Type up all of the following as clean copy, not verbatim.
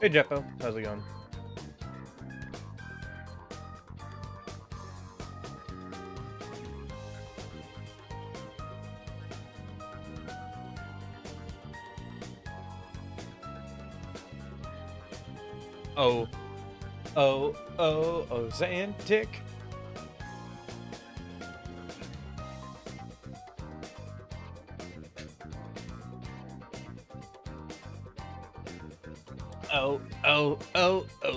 Hey Jeppo, how's it going? Oh, Xantic.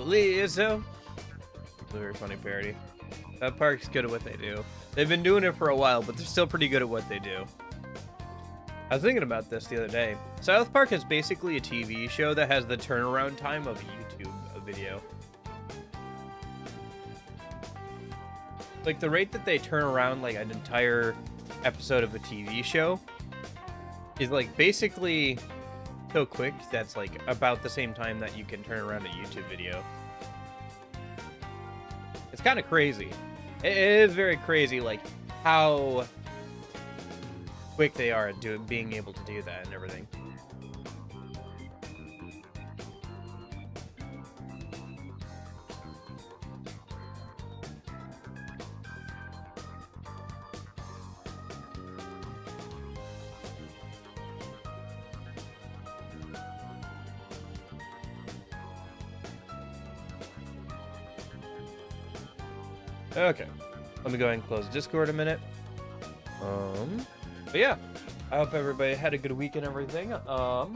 Lizzo. It's a very funny parody. That park's good at what they do. They've been doing it for a while, but they're still pretty good at what they do. I was thinking about this the other day. South Park is basically a TV show that has the turnaround time of a YouTube video. Like, the rate that they turn around, like, an entire episode of a TV show is, like, basically so quick that's, like, about the same time that you can turn around a YouTube video. It's kind of crazy. It is very crazy, like, how quick they are at being able to do that and everything. Okay, let me go ahead and close Discord a minute. But yeah, I hope everybody had a good week and everything. I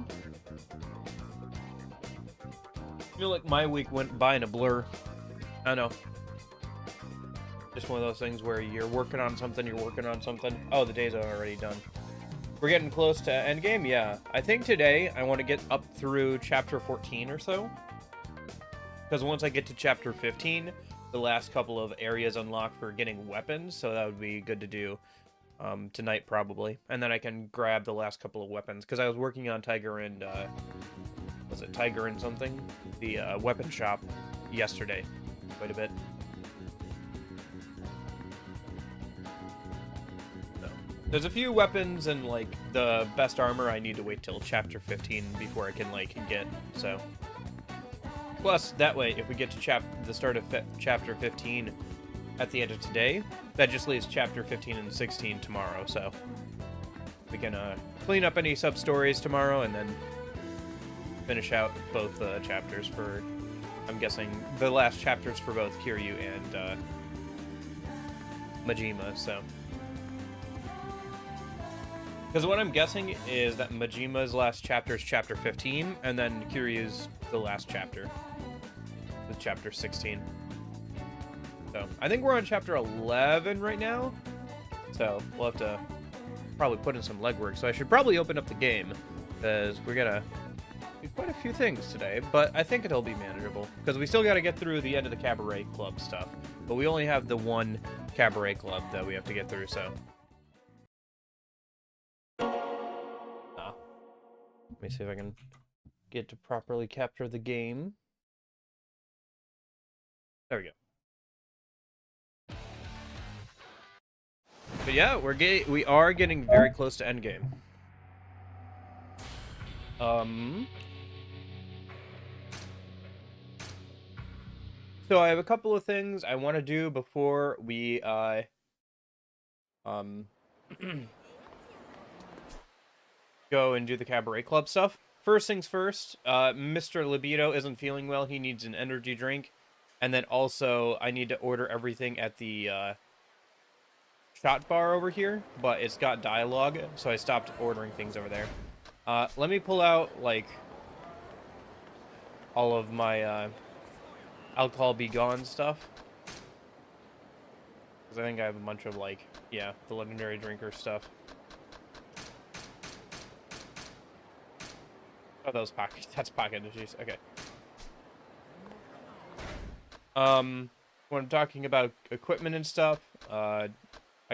feel like my week went by in a blur. I don't know. Just one of those things where you're working on something, Oh, the day's already done. We're getting close to endgame, yeah. I think today I want to get up through chapter 14 or so. Because once I get to chapter 15, the last couple of areas unlock for getting weapons, so that would be good to do tonight probably. And then I can grab the last couple of weapons, because I was working on Tiger and, was it Tiger and something? The weapon shop yesterday, quite a bit. So, there's a few weapons and, like, the best armor I need to wait till chapter 15 before I can, like, get, so... Plus, that way, if we get to the start of chapter 15 at the end of today, that just leaves chapter 15 and 16 tomorrow, so we can clean up any sub-stories tomorrow and then finish out both chapters for, I'm guessing, the last chapters for both Kiryu and Majima, so. Because what I'm guessing is that Majima's last chapter is chapter 15, and then Kiryu's the last chapter. With chapter 16. So, I think we're on chapter 11 right now. So, we'll have to probably put in some legwork. So I should probably open up the game, because we're gonna do quite a few things today, but I think it'll be manageable. Because we still gotta get through the end of the Cabaret Club stuff. But we only have the one Cabaret Club that we have to get through, so. Let me see if I can get to properly capture the game. There we go. But yeah, we are getting very close to endgame. So I have a couple of things I want to do before we go and do the Cabaret Club stuff. First things first, Mr. Libido isn't feeling well. He needs an energy drink. And then also, I need to order everything at the shot bar over here, but it's got dialogue, so I stopped ordering things over there. Let me pull out, like, all of my alcohol be gone stuff. Because I think I have a bunch of, like, yeah, the legendary drinker stuff. Oh, that's pocket issues. Okay. When I'm talking about equipment and stuff, I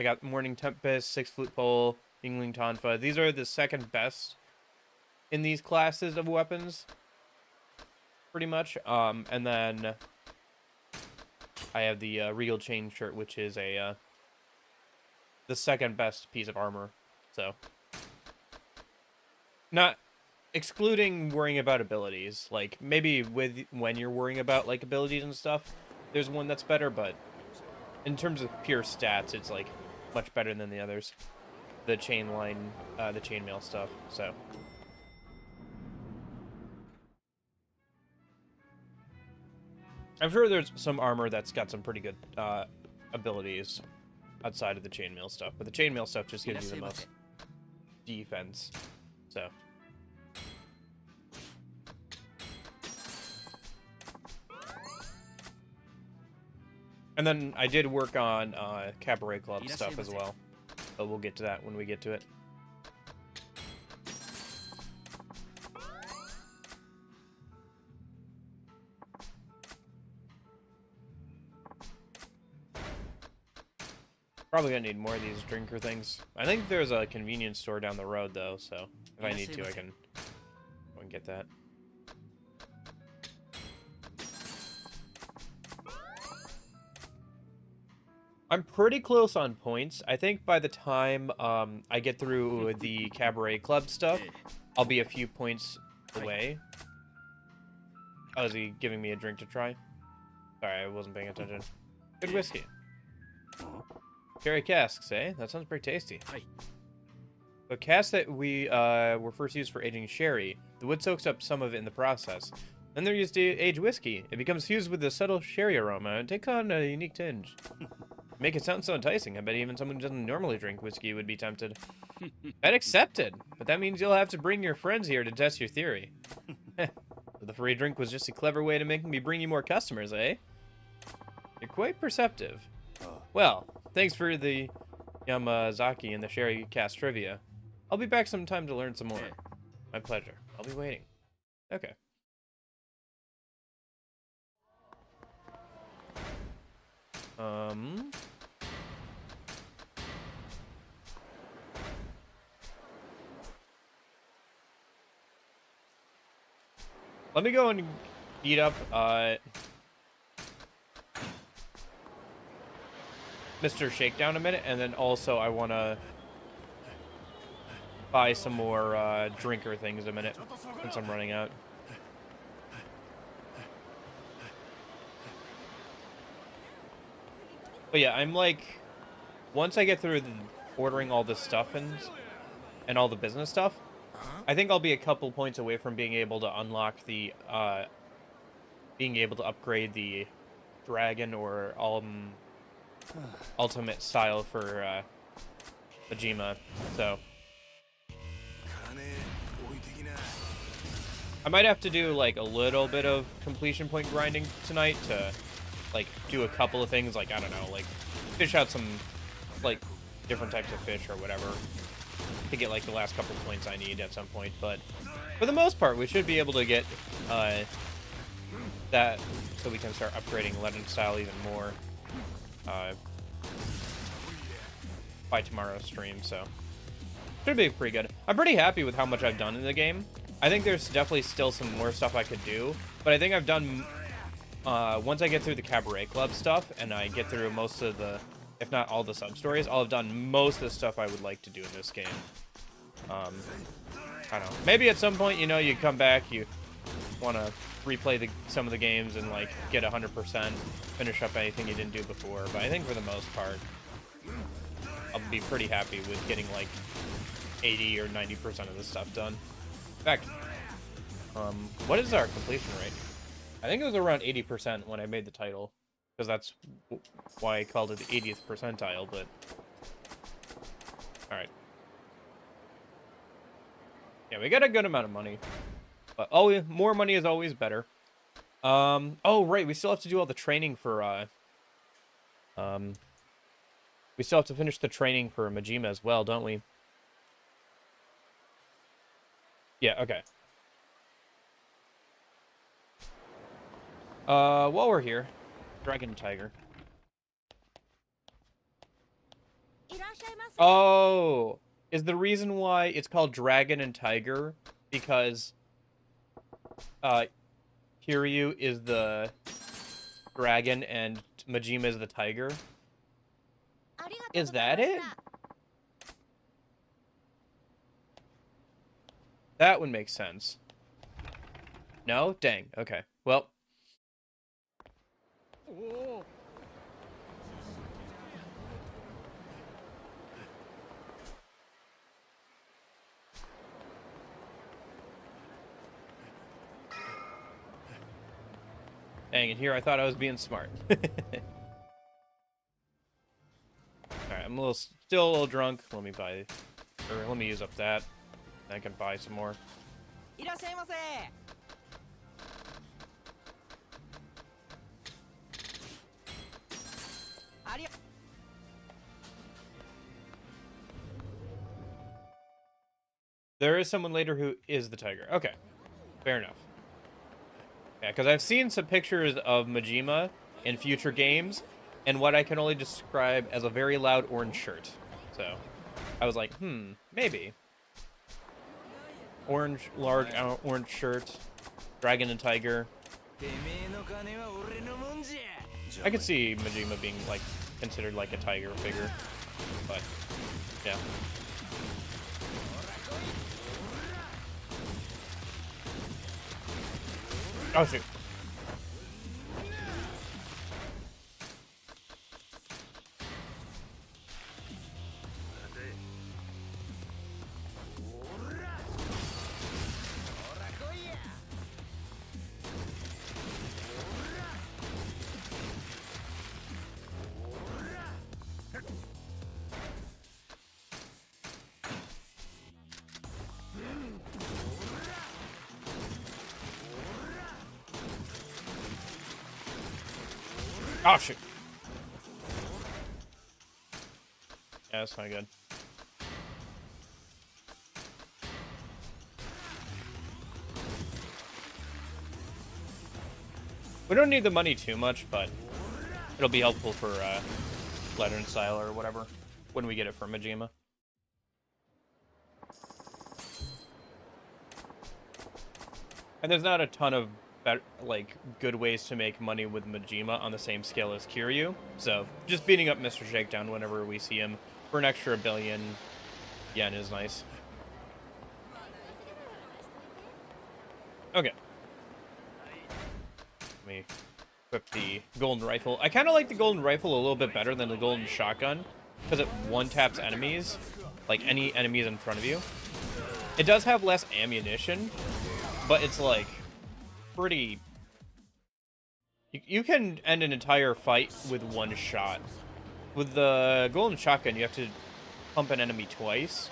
got Morning Tempest, 6 Flute Pole, Yingling Tonfa. These are the second best in these classes of weapons, pretty much. And then I have the Regal Chain Shirt, which is the second best piece of armor. So, not excluding worrying about abilities. Like, maybe when you're worrying about, like, abilities and stuff, there's one that's better, but in terms of pure stats, it's, like, much better than the others. The chainmail stuff, so. I'm sure there's some armor that's got some pretty good abilities outside of the chainmail stuff, but the chainmail stuff just gives you the most defense, so. And then I did work on Cabaret Club stuff as well, but we'll get to that when we get to it. Probably gonna need more of these drinker things. I think there's a convenience store down the road though, so if I need to, I can go and get that. I'm pretty close on points. I think by the time I get through the Cabaret Club stuff, I'll be a few points away. Oh, is he giving me a drink to try? Sorry, I wasn't paying attention. Good whiskey. Cherry casks, eh? That sounds pretty tasty. The casks that we were first used for aging sherry, the wood soaks up some of it in the process. Then they're used to age whiskey. It becomes fused with the subtle sherry aroma and takes on a unique tinge. Make it sound so enticing. I bet even someone who doesn't normally drink whiskey would be tempted. Bet accepted. But that means you'll have to bring your friends here to test your theory. So the free drink was just a clever way to make me bring you more customers, eh? You're quite perceptive. Well, thanks for the Yamazaki and the sherry cast trivia. I'll be back sometime to learn some more. My pleasure. I'll be waiting. Okay. Let me go and beat up, Mr. Shakedown a minute, and then also I want to buy some more, drinker things a minute, since I'm running out. But yeah, I'm like, once I get through ordering all this stuff and all the business stuff, I think I'll be a couple points away from being able to unlock the, being able to upgrade the dragon or ultimate style for, Majima, so. I might have to do, like, a little bit of completion point grinding tonight to, like, do a couple of things, like, I don't know, like, fish out some, like, different types of fish or whatever to get, like, the last couple points I need at some point, but for the most part, we should be able to get, that so we can start upgrading Legend style even more, by tomorrow's stream, so. Should be pretty good. I'm pretty happy with how much I've done in the game. I think there's definitely still some more stuff I could do, but I think I've done, once I get through the Cabaret Club stuff, and I get through most of the, if not all the sub-stories, I'll have done most of the stuff I would like to do in this game. I don't know. Maybe at some point, you know, you come back, you want to replay some of the games and, like, get 100%, finish up anything you didn't do before, but I think for the most part, I'll be pretty happy with getting, like, 80 or 90% of the stuff done. In fact, what is our completion rate? I think it was around 80% when I made the title, because that's why I called it the 80th percentile, but... Alright. Yeah, we got a good amount of money. But more money is always better. Oh, right, we still have to do all the training for, we still have to finish the training for Majima as well, don't we? Yeah, okay. While we're here, Dragon and Tiger. Oh, is the reason why it's called Dragon and Tiger because Kiryu is the dragon and Majima is the tiger? Is that it? That would make sense. No? Dang. Okay. Well. Dang, and here I thought I was being smart. Alright, I'm still a little drunk. Let me use up that. I can buy some more. There is someone later who is the tiger. Okay, fair enough. Yeah, because I've seen some pictures of Majima in future games, and what I can only describe as a very loud orange shirt. So, I was like, maybe. Large orange shirt, dragon and tiger. I could see Majima being, like, considered like a tiger figure, but, yeah. Oh, shoot. Oh, shoot. Yeah, that's not good. We don't need the money too much, but it'll be helpful for letter and style or whatever when we get it from Majima. And there's not a ton of good ways to make money with Majima on the same scale as Kiryu. So just beating up Mr. Shakedown whenever we see him for an extra 1 billion yen is nice. Okay. Let me equip the golden rifle. I kind of like the golden rifle a little bit better than the golden shotgun because it one-taps enemies, like any enemies in front of you. It does have less ammunition, but it's like pretty... You can end an entire fight with one shot. With the golden shotgun, you have to pump an enemy twice,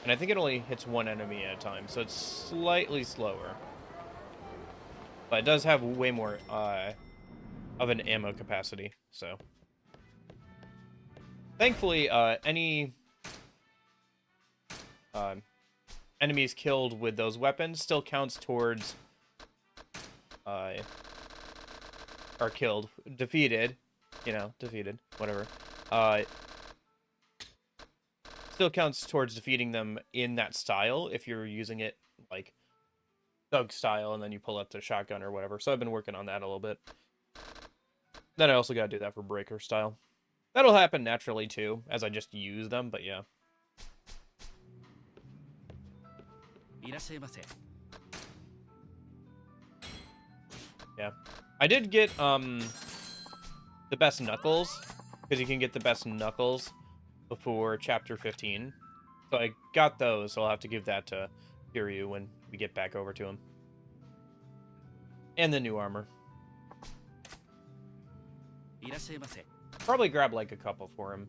and I think it only hits one enemy at a time, so it's slightly slower. But it does have way more of an ammo capacity, so... Thankfully, any enemies killed with those weapons still counts towards... or killed. Defeated. You know, defeated. Whatever. Still counts towards defeating them in that style if you're using it, like, thug style, and then you pull up the shotgun or whatever. So I've been working on that a little bit. Then I also gotta do that for breaker style. That'll happen naturally, too, as I just use them, but yeah. Yeah. I did get, the best Knuckles, because you can get the best Knuckles before Chapter 15. So I got those, so I'll have to give that to Kiryu when we get back over to him. And the new armor. Probably grab, like, a couple for him,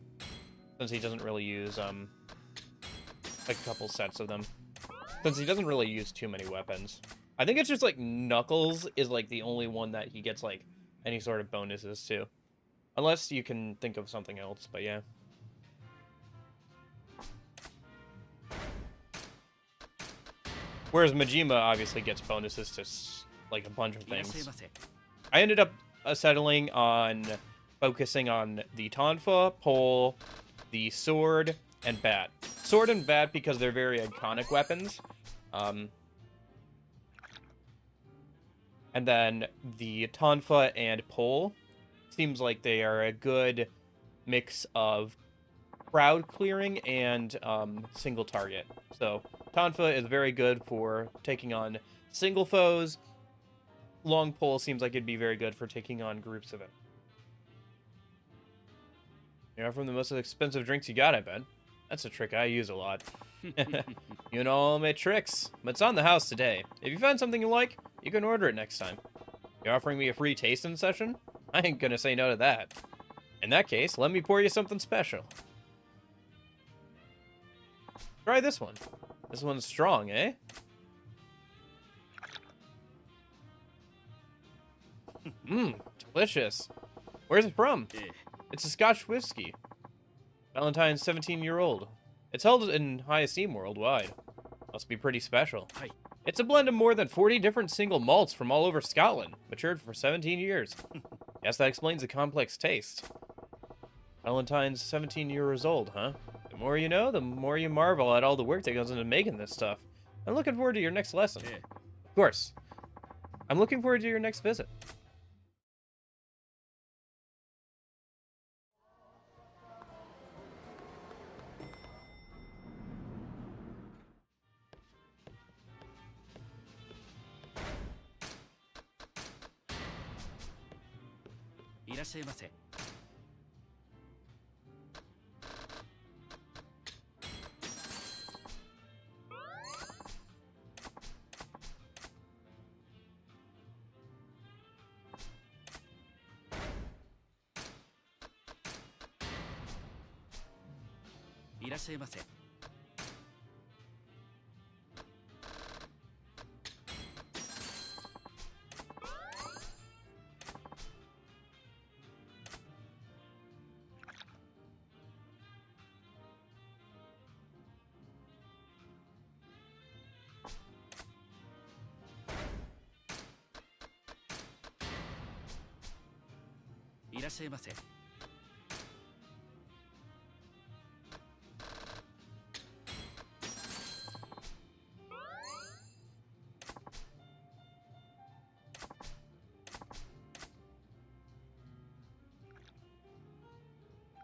since he doesn't really use, like, a couple sets of them. Since he doesn't really use too many weapons. I think it's just, like, Knuckles is, like, the only one that he gets, like, any sort of bonuses to. Unless you can think of something else, but yeah. Whereas Majima obviously gets bonuses to, like, a bunch of things. I ended up settling on focusing on the tonfa, pole, the sword, and bat. Sword and bat because they're very iconic weapons. And then the tonfa and pole seems like they are a good mix of crowd clearing and single target. So Tonfa is very good for taking on single foes. Long pole seems like it'd be very good for taking on groups of it. You know, from the most expensive drinks you got, I bet. That's a trick I use a lot. You know all my tricks, but it's on the house today. If you find something you like, you can order it next time. You're offering me a free tasting session? I ain't gonna say no to that. In that case, let me pour you something special. Try this one. This one's strong, eh? Mmm, delicious. Where's it from? It's a Scotch whiskey. Valentine's 17-year-old. It's held in high esteem worldwide. Must be pretty special. It's a blend of more than 40 different single malts from all over Scotland, matured for 17 years. Guess that explains the complex taste. Valentine's 17 years old, huh? The more you know, the more you marvel at all the work that goes into making this stuff. I'm looking forward to your next lesson. Of course. I'm looking forward to your next visit.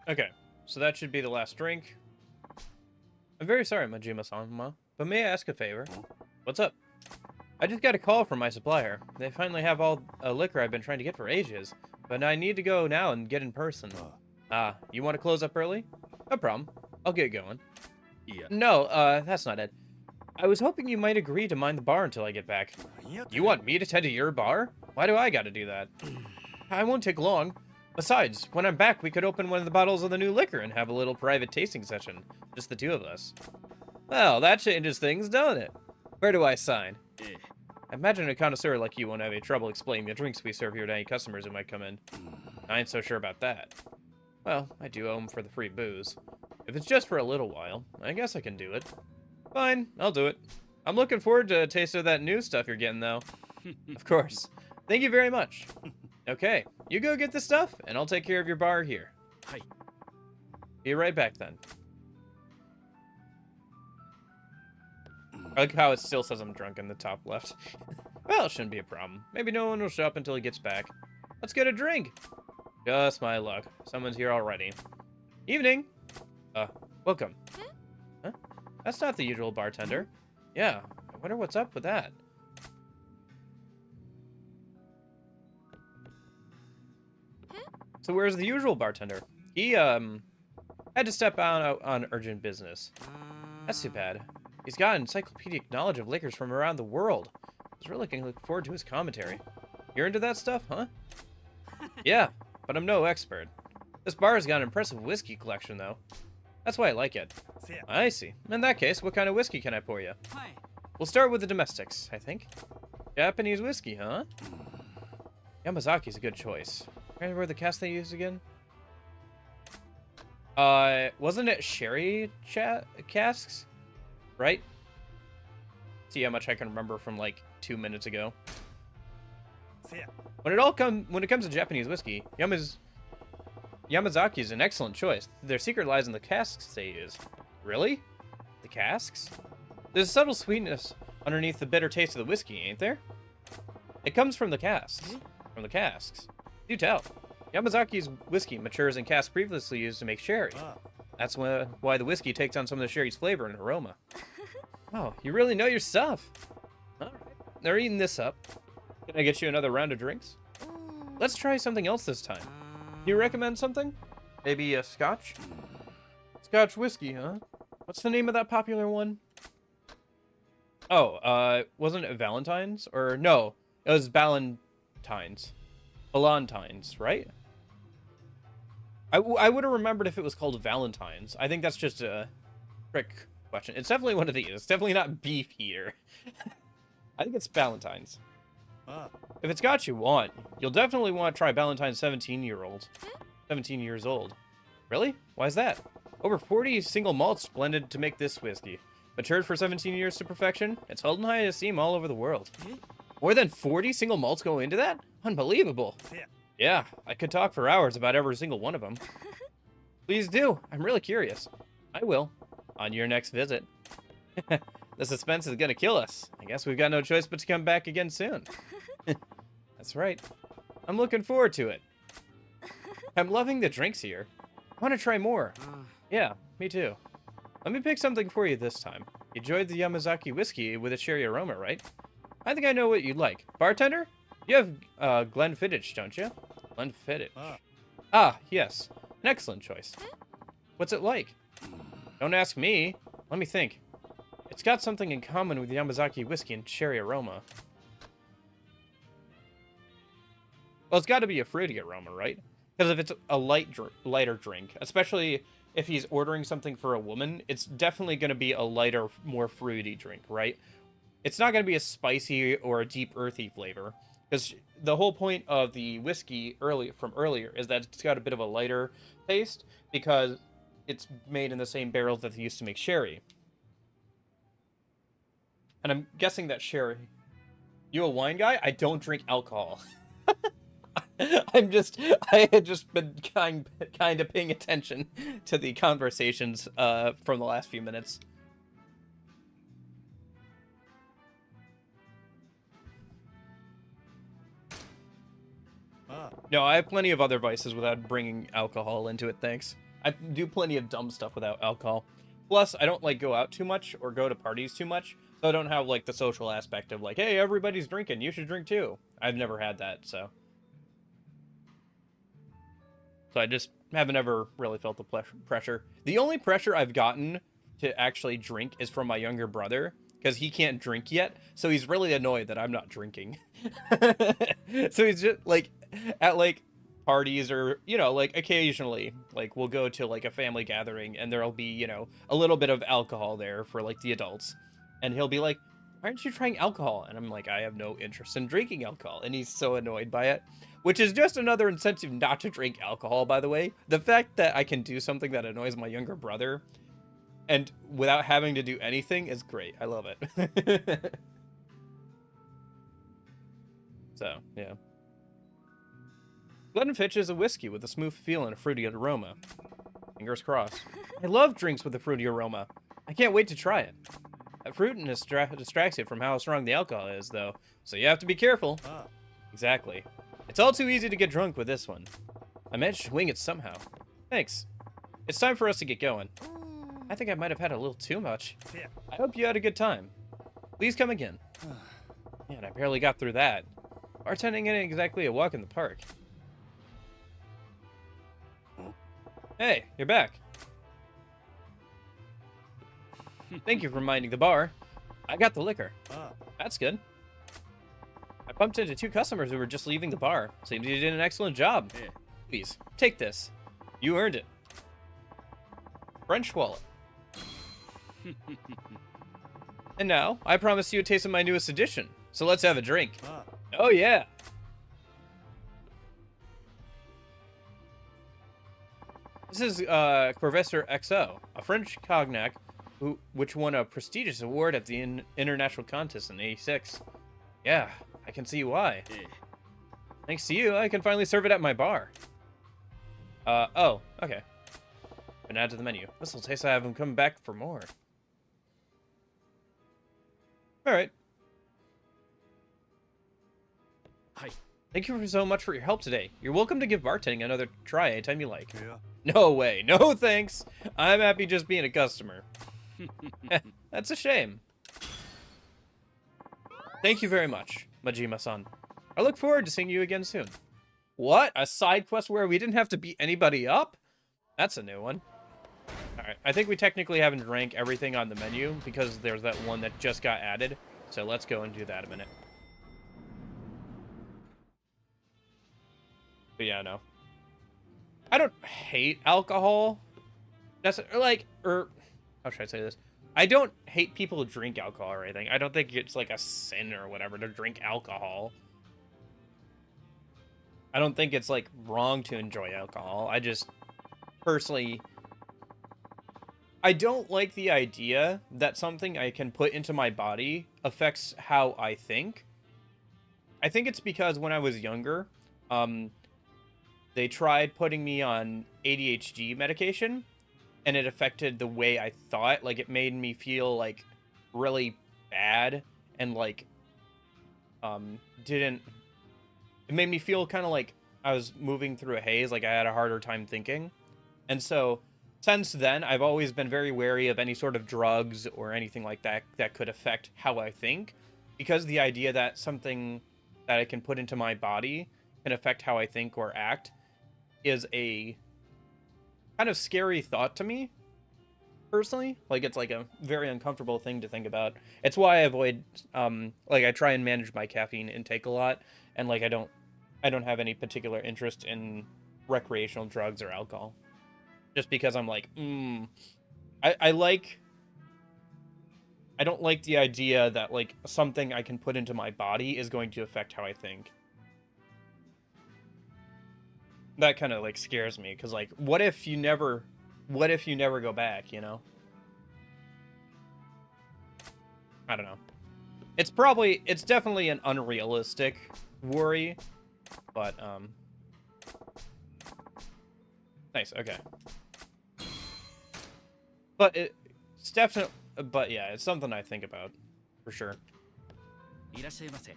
Okay, so that should be the last drink. I'm very sorry, Majima-sama, but may I ask a favor? What's up? I just got a call from my supplier. They finally have all liquor I've been trying to get for ages, but I need to go now and get in person. You want to close up early? No problem. I'll get going. Yeah. No, that's not it. I was hoping you might agree to mind the bar until I get back. You want me to tend to your bar? Why do I gotta do that? I won't take long. Besides, when I'm back, we could open one of the bottles of the new liquor and have a little private tasting session. Just the two of us. Well, that changes things, doesn't it? Where do I sign? I imagine a connoisseur like you won't have any trouble explaining the drinks we serve here to any customers who might come in. I ain't so sure about that. Well, I do owe 'em for the free booze. If it's just for a little while, I guess I can do it. Fine, I'll do it. I'm looking forward to a taste of that new stuff you're getting, though. Of course. Thank you very much. Okay, you go get the stuff, and I'll take care of your bar here. Be right back, then. I like how it still says I'm drunk in the top left. Well, it shouldn't be a problem. Maybe no one will show up until he gets back. Let's get a drink. Just my luck. Someone's here already. Evening. Welcome. Huh? That's not the usual bartender. Yeah, I wonder what's up with that. So where's the usual bartender? He, had to step out on urgent business. That's too bad. He's got encyclopedic knowledge of liquors from around the world. I was really looking forward to his commentary. You're into that stuff, huh? Yeah, but I'm no expert. This bar's got an impressive whiskey collection, though. That's why I like it. I see. In that case, what kind of whiskey can I pour you? We'll start with the domestics, I think. Japanese whiskey, huh? Yamazaki's a good choice. Remember the cask they used again? Wasn't it sherry casks? Right? See how much I can remember from like 2 minutes ago. When it comes to Japanese whiskey, Yamazaki is an excellent choice. Their secret lies in the casks they use. Really? The casks? There's a subtle sweetness underneath the bitter taste of the whiskey, ain't there? It comes from the casks. From the casks. Do tell. Yamazaki's whiskey matures in casks previously used to make sherry. That's why the whiskey takes on some of the sherry's flavor and aroma. Oh, you really know your stuff. All right, they're eating this up. Can I get you another round of drinks? Let's try something else this time. You recommend something? Maybe a scotch? Scotch whiskey, huh? What's the name of that popular one? Oh, wasn't it Valentine's? Or no, it was Ballantines. Ballantines, right? I would have remembered if it was called Valentine's. I think that's just a trick question. It's definitely one of these. It's definitely not beef eater. I think it's Valentine's. If it's got you want, you'll definitely want to try Valentine's 17 years old. Really? Why is that? Over 40 single malts blended to make this whiskey. Matured for 17 years to perfection, it's held in high esteem all over the world. More than 40 single malts go into that? Unbelievable. Yeah, I could talk for hours about every single one of them. Please do. I'm really curious. I will. On your next visit. The suspense is gonna kill us. I guess we've got no choice but to come back again soon. That's right. I'm looking forward to it. I'm loving the drinks here. I want to try more. Yeah, me too. Let me pick something for you this time. You enjoyed the Yamazaki whiskey with a cherry aroma, right? I think I know what you'd like. Bartender? You have Glenfiddich, don't you? Glenfiddich. Ah, yes. An excellent choice. What's it like? Don't ask me. Let me think. It's got something in common with Yamazaki whiskey and cherry aroma. Well, it's got to be a fruity aroma, right? Because if it's a lighter drink, especially if he's ordering something for a woman, it's definitely going to be a lighter, more fruity drink, right? It's not going to be a spicy or a deep earthy flavor. Because the whole point of the whiskey from earlier is that it's got a bit of a lighter taste because it's made in the same barrels that they used to make sherry. And I'm guessing that sherry... You a wine guy? I don't drink alcohol. I had just been kind of paying attention to the conversations from the last few minutes. No, I have plenty of other vices without bringing alcohol into it, thanks. I do plenty of dumb stuff without alcohol. Plus, I don't, like, go out too much or go to parties too much, so I don't have, like, the social aspect of, like, hey, everybody's drinking, you should drink too. I've never had that, so... So I just haven't ever really felt the pressure. The only pressure I've gotten to actually drink is from my younger brother, because he can't drink yet, so he's really annoyed that I'm not drinking. So he's just, like, at, like, parties or, you know, like, occasionally, like, we'll go to, like, a family gathering, and there'll be, you know, a little bit of alcohol there for, like, the adults. And he'll be like, why aren't you trying alcohol? And I'm like, I have no interest in drinking alcohol. And he's so annoyed by it. Which is just another incentive not to drink alcohol, by the way. The fact that I can do something that annoys my younger brother and without having to do anything is great. I love it. So, yeah. Glenfiddich is a whiskey with a smooth feel and a fruity aroma. Fingers crossed. I love drinks with a fruity aroma. I can't wait to try it. That fruitiness distracts you from how strong the alcohol is, though, so you have to be careful. Exactly. It's all too easy to get drunk with this one. I managed to wing it somehow. Thanks. It's time for us to get going. I think I might have had a little too much. I hope you had a good time. Please come again. Man, I barely got through that. Bartending ain't exactly a walk in the park. Hey, you're back. Thank you for minding the bar. I got the liquor. That's good. I bumped into 2 customers who were just leaving the bar. Seems you did an excellent job. Please, take this. You earned it. French wallet. And now, I promised you a taste of my newest edition. So let's have a drink. Oh yeah. This is Corvair XO, a French cognac which won a prestigious award at the international contest in '86. Yeah, I can see why. Thanks to you, I can finally serve it at my bar. Oh, okay. Been added to the menu. This'll taste like I have him come back for more. Alright. Thank you so much for your help today. You're welcome to give bartending another try anytime you like. Yeah. No way. No thanks. I'm happy just being a customer. That's a shame. Thank you very much, Majima-san. I look forward to seeing you again soon. What? A side quest where we didn't have to beat anybody up? That's a new one. Alright, I think we technically haven't drank everything on the menu because there's that one that just got added. So let's go and do that in a minute. But yeah, no. I don't hate alcohol. That's like, how should I say this? I don't hate people who drink alcohol or anything. I don't think it's like a sin or whatever to drink alcohol. I don't think it's like wrong to enjoy alcohol. I just personally, I don't like the idea that something I can put into my body affects how I think. I think it's because when I was younger, they tried putting me on ADHD medication, and it affected the way I thought. Like, it made me feel, like, really bad, and, like, it made me feel kind of like I was moving through a haze, like I had a harder time thinking. And so, since then, I've always been very wary of any sort of drugs or anything like that that could affect how I think, because the idea that something that I can put into my body can affect how I think or act is a kind of scary thought to me, personally. Like, it's like a very uncomfortable thing to think about. It's why I avoid, like, I try and manage my caffeine intake a lot, and, like, I don't have any particular interest in recreational drugs or alcohol. Just because I'm like, I don't like the idea that, like, something I can put into my body is going to affect how I think. That kind of, like, scares me, because, like, what if you never go back, you know? I don't know. It's definitely an unrealistic worry, but, nice, okay. But it's definitely, but yeah, it's something I think about, for sure. いらっしゃいませ。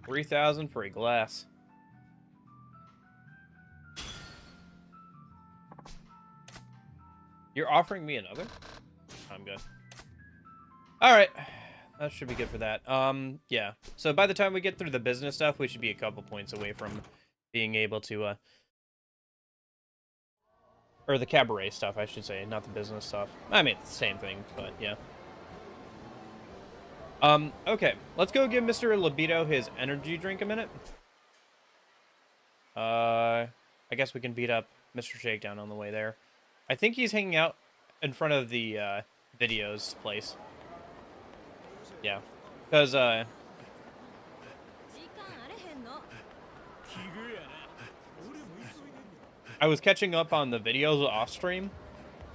$3,000 for a glass. You're offering me another? I'm good. Alright. That should be good for that. Yeah. So by the time we get through the business stuff, we should be a couple points away from being able to, or the cabaret stuff, I should say, not the business stuff. I mean, it's the same thing, but yeah. Okay, let's go give Mr. Libido his energy drink a minute. I guess we can beat up Mr. Shakedown on the way there. I think he's hanging out in front of the, videos place. Yeah, because, I was catching up on the videos off stream,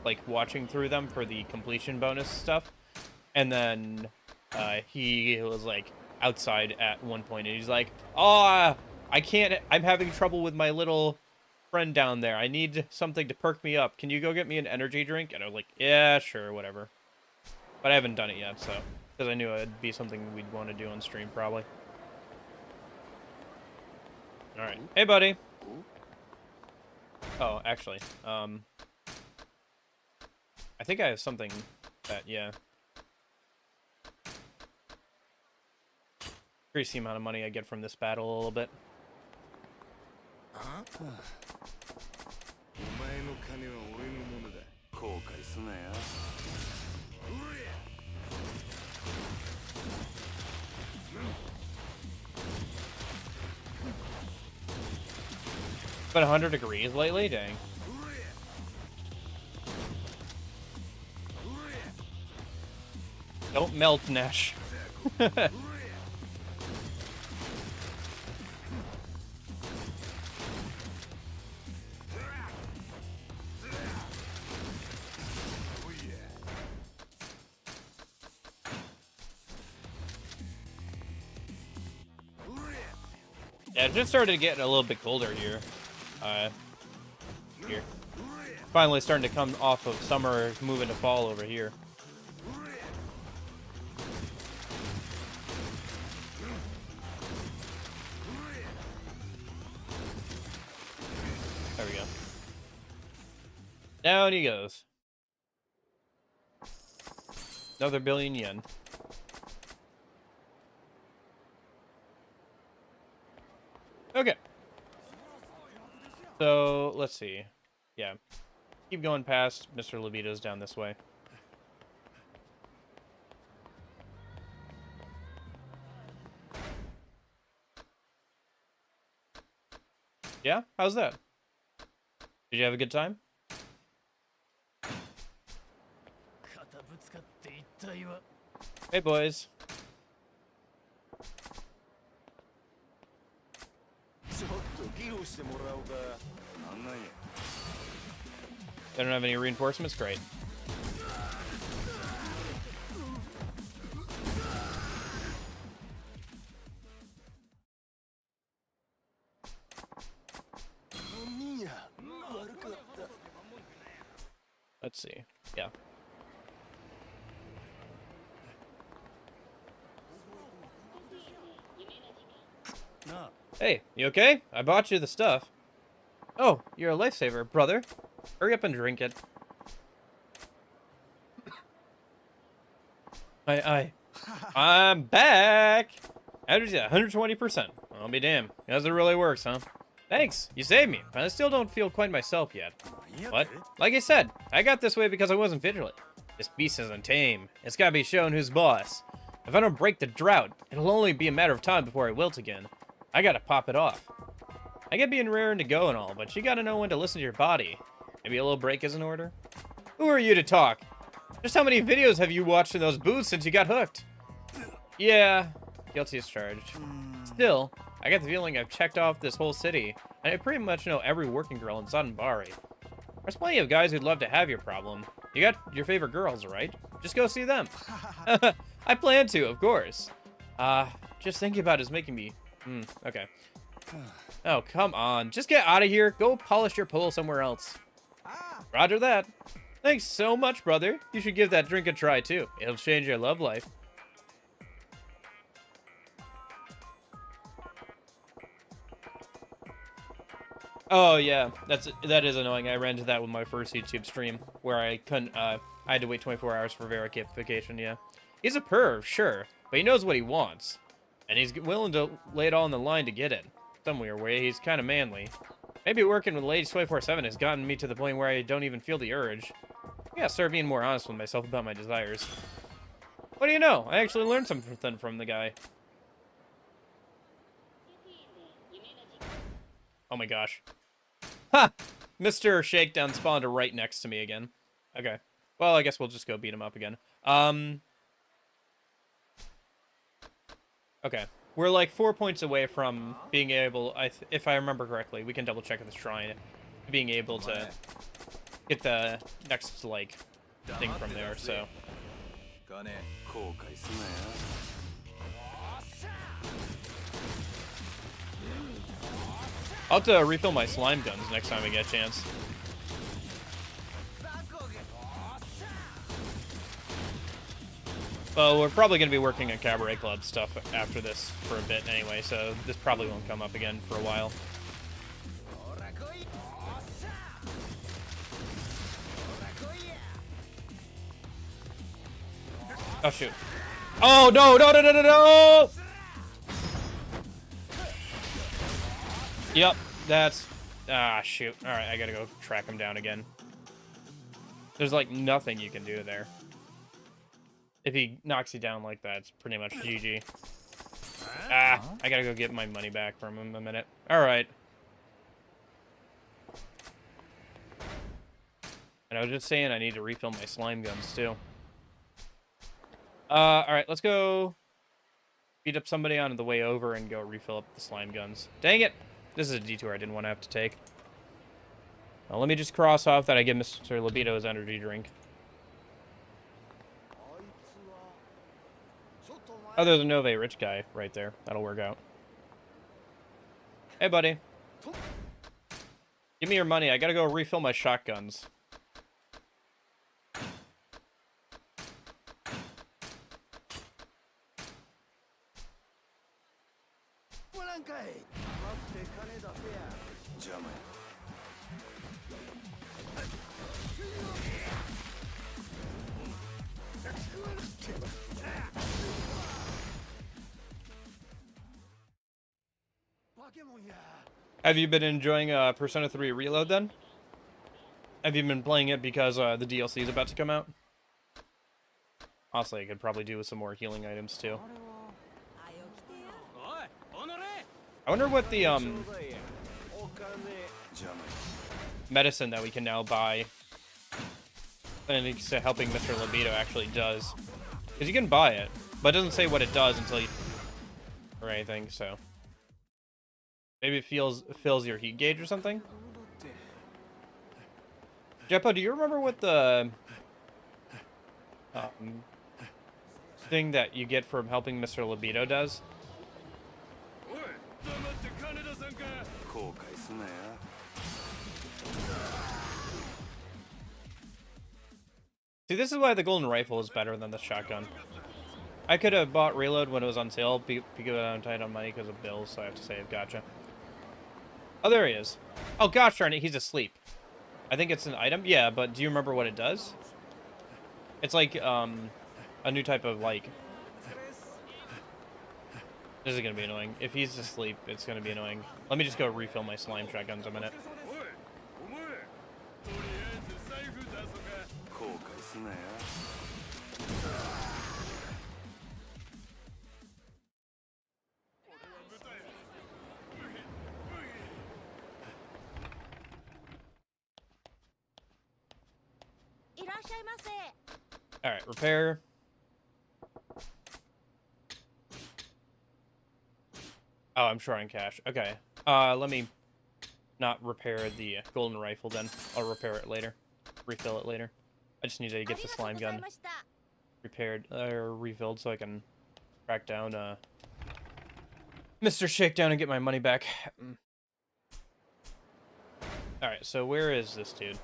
like, watching through them for the completion bonus stuff, and then he was like outside at one point and he's like, oh, I can't, I'm having trouble with my little friend down there. I need something to perk me up. Can you go get me an energy drink? And I was like, yeah, sure, whatever. But I haven't done it yet, so, because I knew it'd be something we'd want to do on stream probably. All right. Hey, buddy. Oh, actually, I think I have something that, yeah. Increase the amount of money I get from this battle a little bit. It's been 100 degrees lately? Dang. Don't melt, Nash. Yeah, it just started getting a little bit colder here. Here. Finally starting to come off of summer, moving to fall over here. There we go. Down he goes. Another billion yen. Okay. So, let's see. Yeah. Keep going past Mr. Libido's down this way. Yeah? How's that? Did you have a good time? Hey, boys. They don't have any reinforcements? Great. Let's see. Yeah. Hey, you okay? I bought you the stuff. Oh, you're a lifesaver, brother. Hurry up and drink it. I'm back! Energy at 120%. I'll be damned. As it really works, huh? Thanks, you saved me, but I still don't feel quite myself yet. What? Like I said, I got this way because I wasn't vigilant. This beast isn't tame. It's gotta be shown who's boss. If I don't break the drought, it'll only be a matter of time before I wilt again. I gotta pop it off. I get being raring to go and all, but you gotta know when to listen to your body. Maybe a little break is in order? Who are you to talk? Just how many videos have you watched in those booths since you got hooked? Yeah, guilty as charged. Still, I get the feeling I've checked off this whole city, and I pretty much know every working girl in Zanbari. There's plenty of guys who'd love to have your problem. You got your favorite girls, right? Just go see them. I plan to, of course. Just thinking about it is making me... okay. Oh, come on. Just get out of here. Go polish your pole somewhere else. Roger that. Thanks so much, brother. You should give that drink a try, too. It'll change your love life. Oh, yeah. That is annoying. I ran into that with my first YouTube stream, where I couldn't, I had to wait 24 hours for verification, yeah. He's a perv, sure, but he knows what he wants. And he's willing to lay it all on the line to get it. Some weird way, he's kind of manly. Maybe working with ladies 24/7 has gotten me to the point where I don't even feel the urge. I gotta start being more honest with myself about my desires. What do you know? I actually learned something from the guy. Oh my gosh. Ha! Mr. Shakedown spawned right next to me again. Okay. Well, I guess we'll just go beat him up again. Okay. We're like 4 points away from being able, if I remember correctly, we can double check at the shrine, being able to get the next, like, thing from there, so. I'll have to refill my slime guns next time I get a chance. Well, we're probably going to be working on Cabaret Club stuff after this for a bit anyway, so this probably won't come up again for a while. Oh, shoot. Oh, no, no, no, no, no, no! Yep, that's... Ah, shoot. Alright, I gotta go track him down again. There's, like, nothing you can do there. If he knocks you down like that, it's pretty much GG. Ah, I gotta go get my money back from him a minute. Alright. And I was just saying I need to refill my slime guns, too. Alright, let's go beat up somebody on the way over and go refill up the slime guns. Dang it! This is a detour I didn't want to have to take. Well, let me just cross off that I give Mr. Libido his energy drink. Oh, there's a Nove rich guy right there. That'll work out. Hey, buddy. Give me your money. I gotta go refill my shotguns. Have you been enjoying Persona 3 Reload then? Have you been playing it because the DLC is about to come out? Honestly, I could probably do with some more healing items too. I wonder what the medicine that we can now buy and it's helping Mr. Libido actually does. Because you can buy it, but it doesn't say what it does until you or anything, so maybe it fills your heat gauge or something. Jeppo, do you remember what the thing that you get from helping Mr. Libido does? See, this is why the golden rifle is better than the shotgun. I could have bought Reload when it was on sale because I'm tight on money because of bills, so I have to save. Gotcha. Oh, there he is. Oh, gosh darn it, he's asleep. I think it's an item. Yeah, but do you remember what it does? It's like a new type of, like... This is going to be annoying. If he's asleep, it's going to be annoying. Let me just go refill my slime shotguns a minute. Alright, repair. Oh, I'm short on cash. Okay. Let me not repair the golden rifle then. I'll repair it later. Refill it later. I just need to get the slime gun repaired or refilled so I can track down Mr. Shakedown and get my money back. Alright, so where is this dude?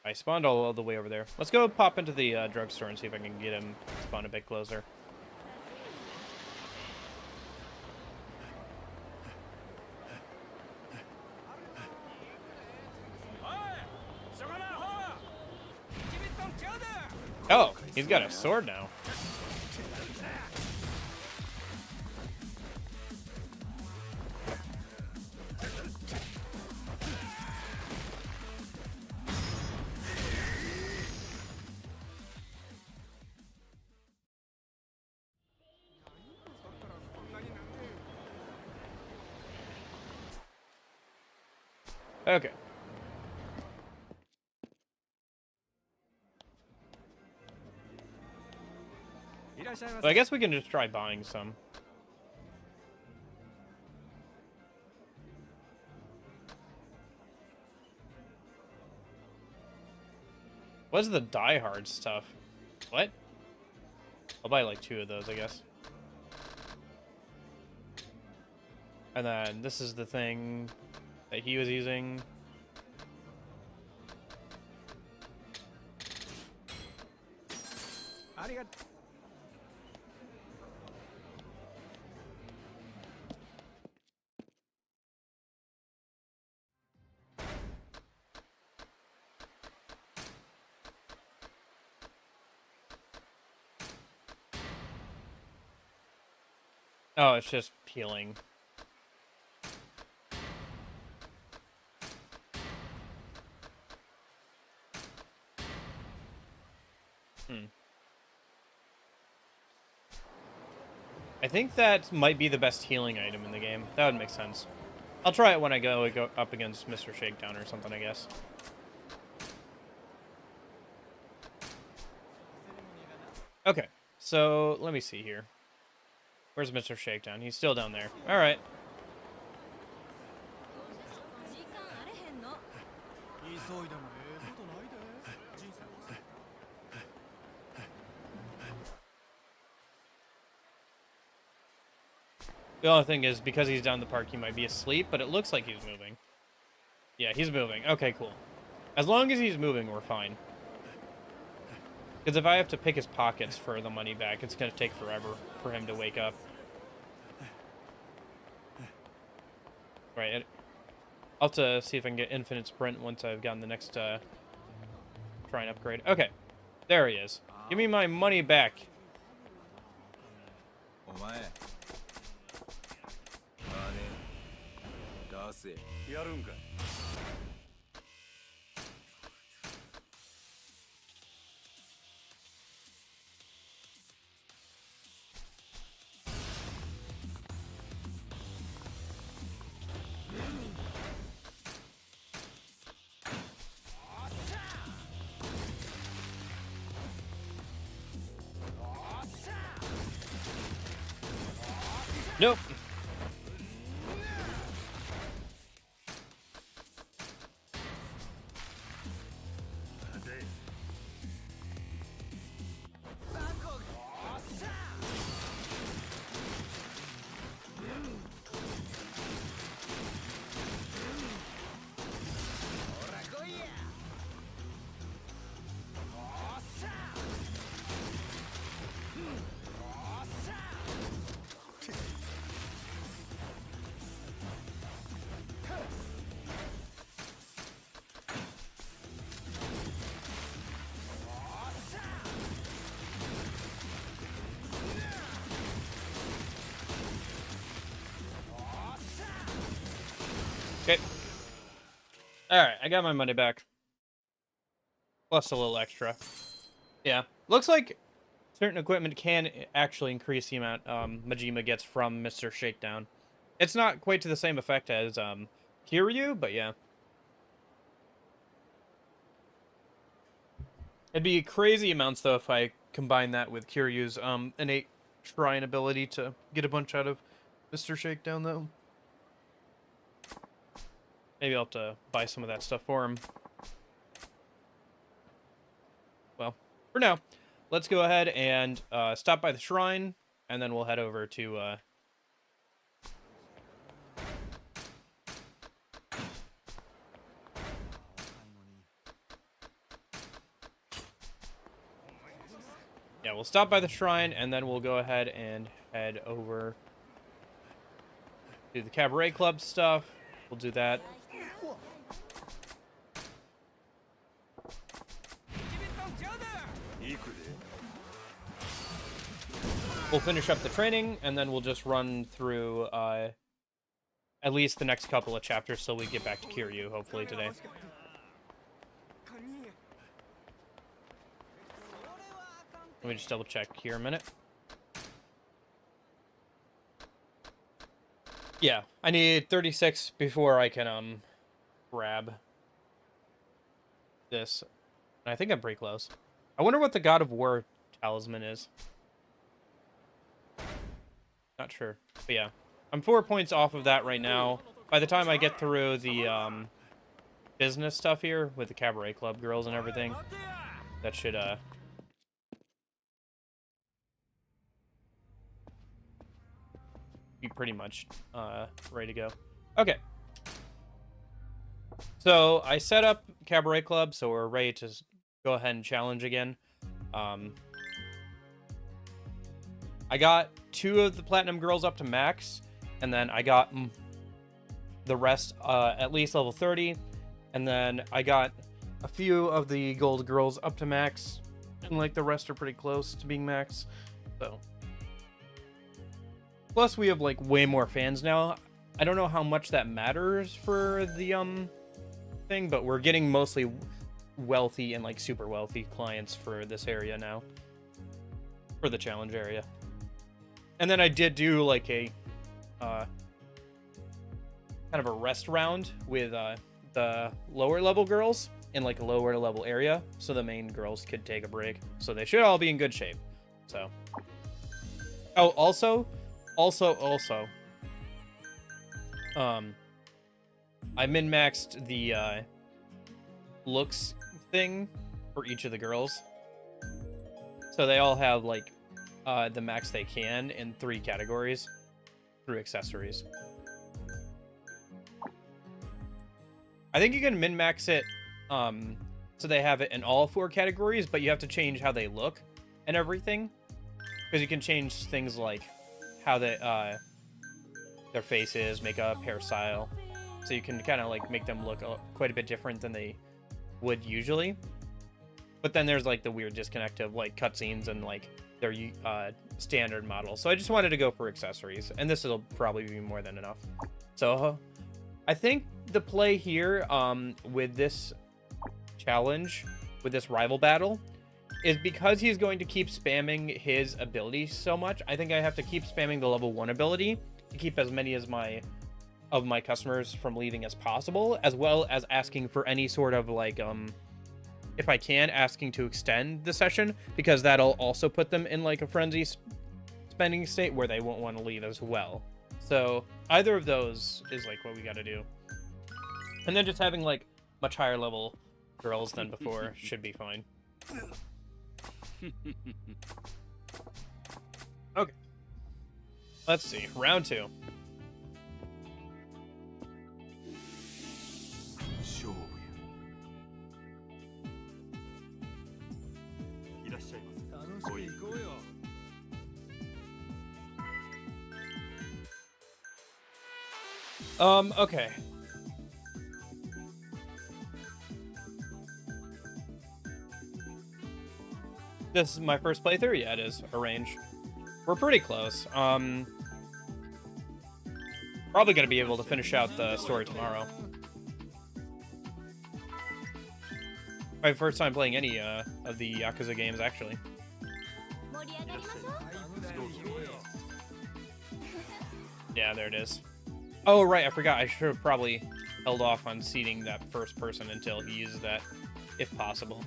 I spawned all the way over there. Let's go pop into the drugstore and see if I can get him spawn a bit closer. Oh, he's got a sword now. Okay. So I guess we can just try buying some. What's the Die Hard stuff? What? I'll buy like 2 of those, I guess. And then this is the thing that he was using. Oh, it's just peeling. I think that might be the best healing item in the game. That would make sense. I'll try it when I go up against Mr. Shakedown or something, I guess. Okay, so let me see here. Where's Mr. Shakedown? He's still down there. All right. The only thing is, because he's down the park, he might be asleep, but it looks like he's moving. Yeah, he's moving. Okay, cool. As long as he's moving, we're fine. Because if I have to pick his pockets for the money back, it's going to take forever for him to wake up. Right. I'll have to see if I can get infinite sprint once I've gotten the next shrine upgrade. Okay. There he is. Give me my money back. お前金出せやるんかい Nope. Okay. Alright, I got my money back. Plus a little extra. Yeah. Looks like certain equipment can actually increase the amount Majima gets from Mr. Shakedown. It's not quite to the same effect as Kiryu, but yeah. It'd be crazy amounts, though, if I combine that with Kiryu's innate shrine ability to get a bunch out of Mr. Shakedown, though. Maybe I'll have to buy some of that stuff for him. Well, for now, let's go ahead and stop by the shrine, and then we'll head over to... Yeah, we'll stop by the shrine, and then we'll go ahead and head over to the Cabaret Club stuff. We'll do that. We'll finish up the training, and then we'll just run through at least the next couple of chapters so we get back to Kiryu, hopefully, today. Let me just double check here a minute. Yeah, I need 36 before I can grab this. And I think I'm pretty close. I wonder what the God of War talisman is. Not sure. But yeah, I'm 4 points off of that right now. By the time I get through the business stuff here with the Cabaret Club girls and everything, that should be pretty much ready to go. Okay. So I set up Cabaret Club, so we're ready to go ahead and challenge again. I got 2 of the platinum girls up to max, and then I got the rest at least level 30, and then I got a few of the gold girls up to max, and like the rest are pretty close to being max. So plus we have like way more fans now. I don't know how much that matters for the thing, but we're getting mostly wealthy and like super wealthy clients for this area now, for the challenge area. And then I did do like a kind of a rest round with the lower level girls in like a lower level area, so the main girls could take a break. So they should all be in good shape. So, oh, also, I min-maxed the looks thing for each of the girls, so they all have like the max they can in 3 categories through accessories. I think you can min-max it so they have it in all 4 categories, but you have to change how they look and everything, because you can change things like how they their face is, makeup, hairstyle, so you can kind of like make them look quite a bit different than they would usually. But then there's like the weird disconnect of like cutscenes and like their standard model. So I just wanted to go for accessories, and this will probably be more than enough. So I think the play here with this challenge, with this rival battle, is because he's going to keep spamming his ability so much. I think I have to keep spamming the level 1 ability to keep as many as my customers from leaving as possible, as well as asking for any sort of like if I can, asking to extend the session, because that'll also put them in like a frenzy spending state where they won't want to leave as well. So either of those is like what we got to do. And then just having like much higher level girls than before should be fine. Okay. Let's see. Round 2. Okay. This is my first playthrough? Yeah, it is. Arrange. We're pretty close. Probably gonna be able to finish out the story tomorrow. My first time playing any of the Yakuza games, actually. Yeah, there it is. Oh, right, I forgot. I should have probably held off on seating that first person until he uses that, if possible.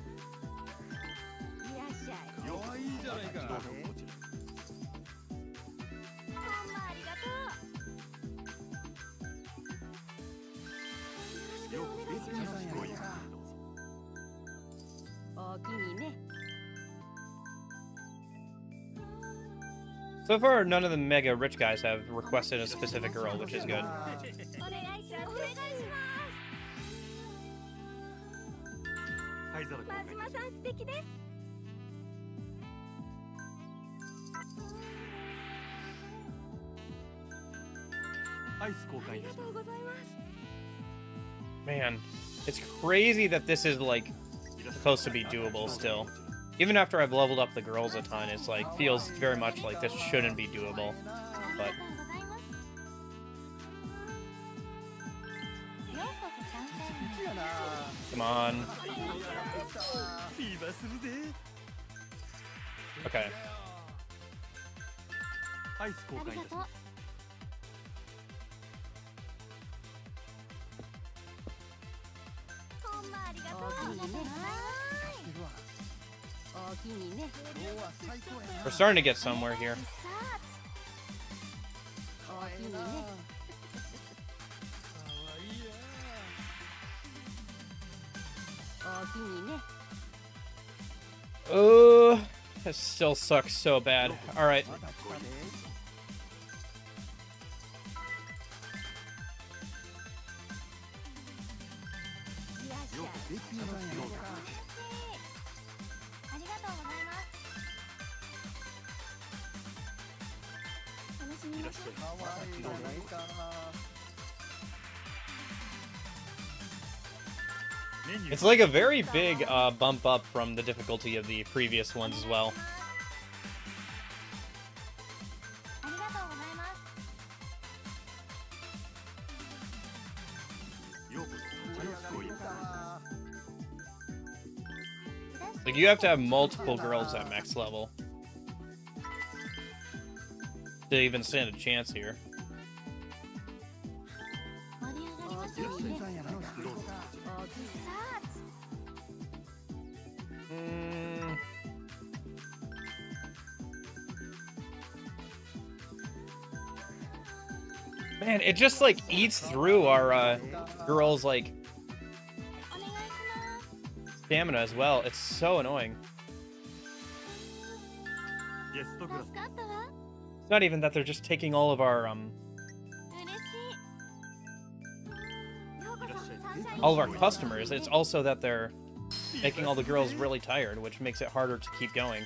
So far, none of the mega rich guys have requested a specific girl, which is good. Man, it's crazy that this is like supposed to be doable still. Even after I've leveled up the girls a ton, it's like feels very much like this shouldn't be doable. But come on. Okay. We're starting to get somewhere here. Oh, this still sucks so bad. All right. It's like a very big bump up from the difficulty of the previous ones as well. Like, you have to have multiple girls at max level to even stand a chance here. Man, it just like eats through our girls' like stamina as well. It's so annoying. It's not even that they're just taking all of our customers. It's also that they're making all the girls really tired, which makes it harder to keep going.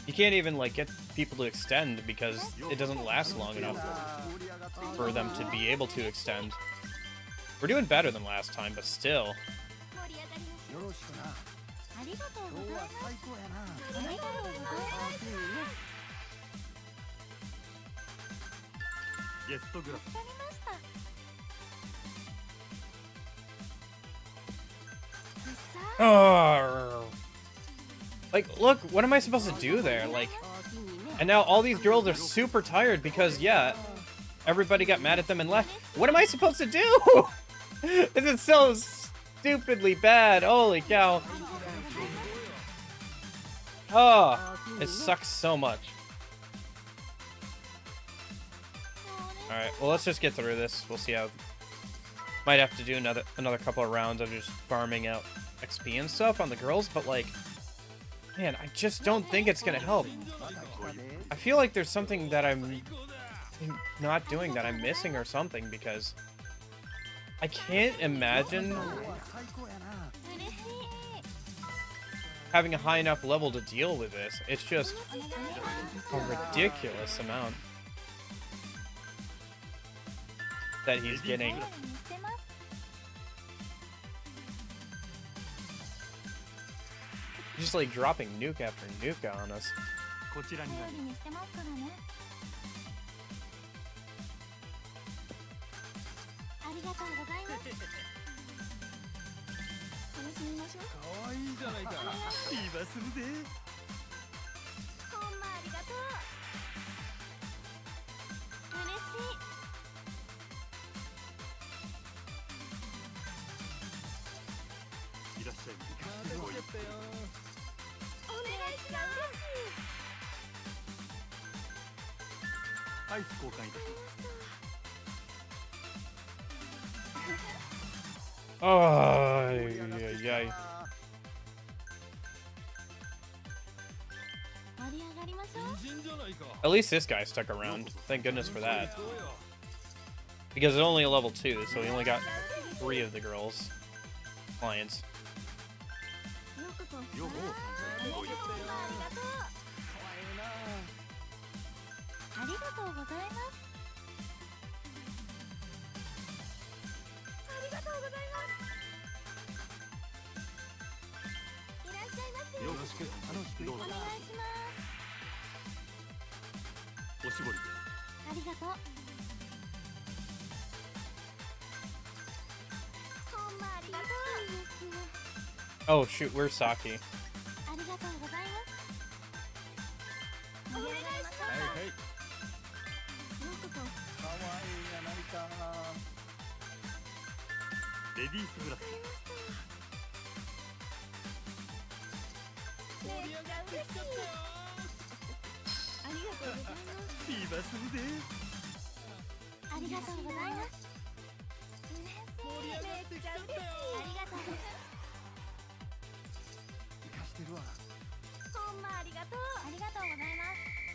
You can't even, like, get people to extend because it doesn't last long enough for them to be able to extend. We're doing better than last time, but still. Oh. Like, look, what am I supposed to do there? Like, and now all these girls are super tired because, yeah, everybody got mad at them and left. What am I supposed to do? This is so stupidly bad. Holy cow. Oh, it sucks so much. Alright, well, let's just get through this. We'll see how... Might have to do another couple of rounds of just farming out XP and stuff on the girls, but, like... Man, I just don't think it's gonna help. I feel like there's something that I'm not doing that I'm missing or something, because... I can't imagine... having a high enough level to deal with this. It's just a ridiculous amount that he's getting. Just like dropping nuke after nuke on us. Oh, yeah. At least this guy stuck around. Thank goodness for that. Because it's only a level 2, so we only got 3 of the girls' clients. Oh shoot, where's Saki?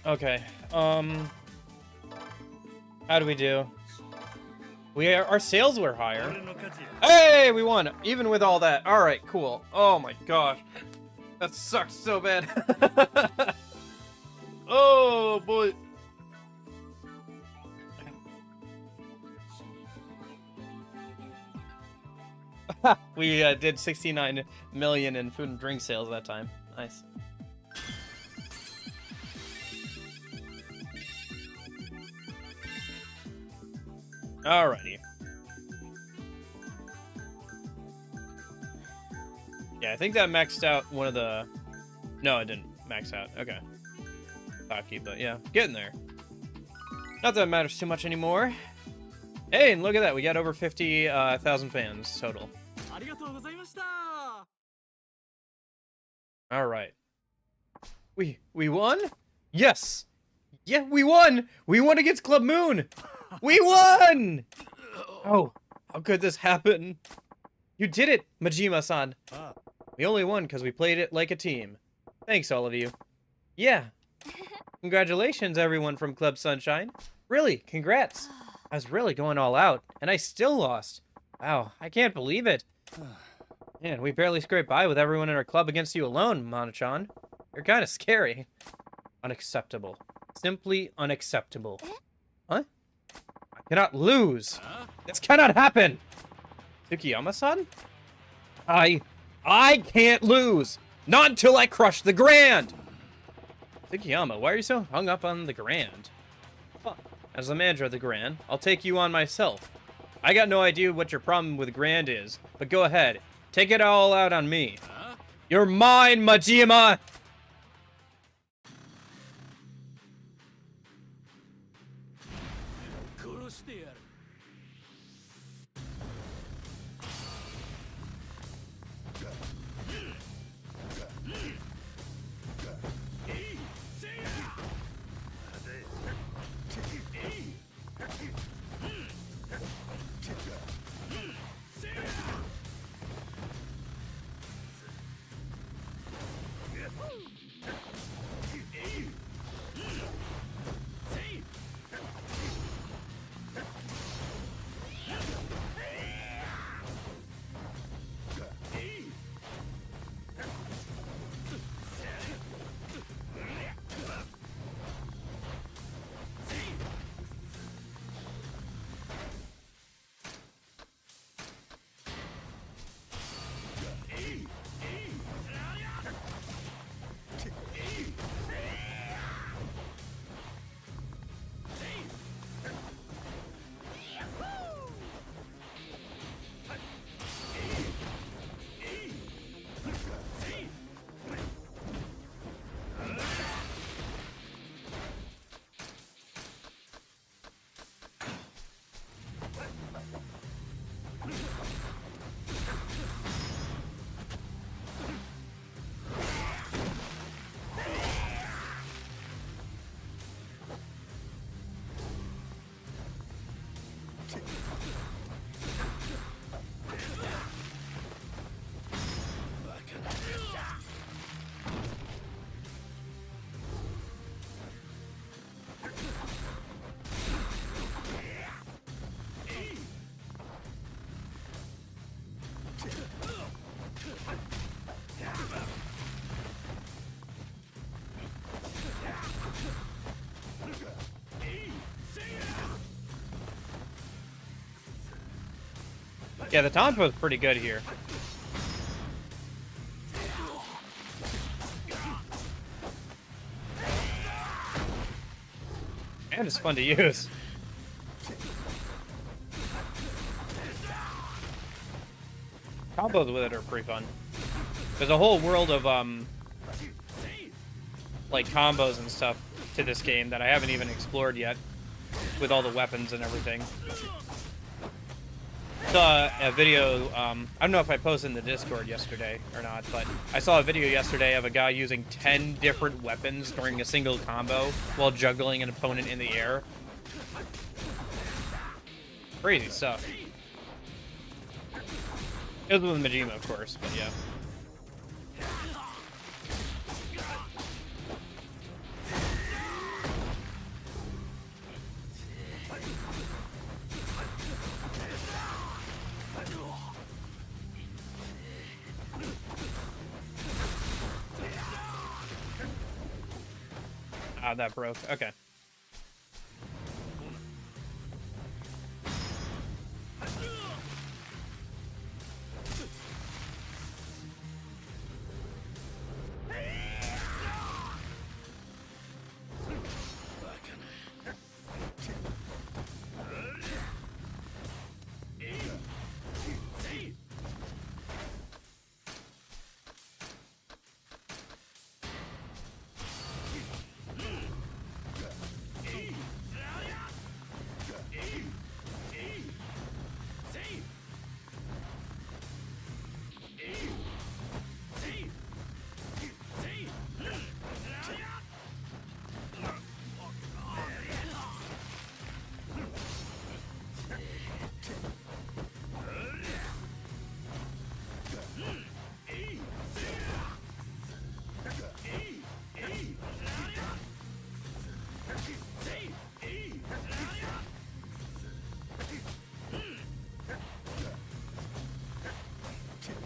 Okay, how do we do? Our sales were higher. Hey, we won, even with all that. All right, cool. Oh my gosh, that sucks so bad. Oh boy. We did 69 million in food and drink sales that time. Nice. Alrighty. Yeah, I think that maxed out one of the... No, it didn't max out. Okay. Hockey, but yeah, getting there. Not that it matters too much anymore. Hey, and look at that. We got over 50,000 fans total. Alright. We won? Yes! Yeah, we won! We won against Club Moon! We won! Oh, how could this happen? You did it, Majima-san. We only won because we played it like a team. Thanks, all of you. Yeah. Congratulations, everyone from Club Sunshine. Really, congrats. I was really going all out, and I still lost. Wow, I can't believe it. Man, we barely scraped by with everyone in our club against you alone, Mana-chan. You're kind of scary. Unacceptable. Simply unacceptable. What? I cannot lose. This cannot happen. Tsukiyama-san? I can't lose. Not until I crush the Grand. Tsukiyama, why are you so hung up on the Grand? Huh. As the manager of the Grand, I'll take you on myself. I got no idea what your problem with Grand is, but go ahead. Take it all out on me. You're mine, Majima! Yeah, the taunt was pretty good here. And it's fun to use. Combos with it are pretty fun. There's a whole world of, like, combos and stuff to this game that I haven't even explored yet. With all the weapons and everything. Saw a video, I don't know if I posted in the Discord yesterday or not, but I saw a video yesterday of a guy using 10 different weapons during a single combo while juggling an opponent in the air. Crazy stuff. It was with Majima, of course, but yeah. Ah, that broke. Okay.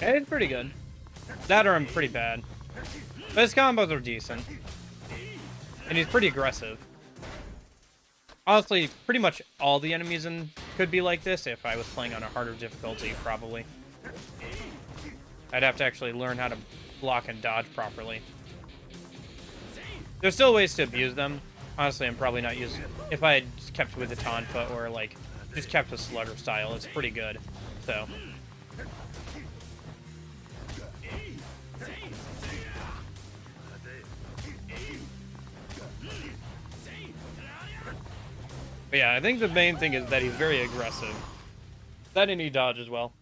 It's pretty good. That or I'm pretty bad. But his combos are decent. And he's pretty aggressive. Honestly, pretty much all the enemies could be like this if I was playing on a harder difficulty, probably. I'd have to actually learn how to block and dodge properly. There's still ways to abuse them. Honestly, I'm probably not using... If I had just kept with the Tonfa or, like, just kept with Slugger style, it's pretty good. So... But yeah, I think the main thing is that he's very aggressive. That and he dodges well.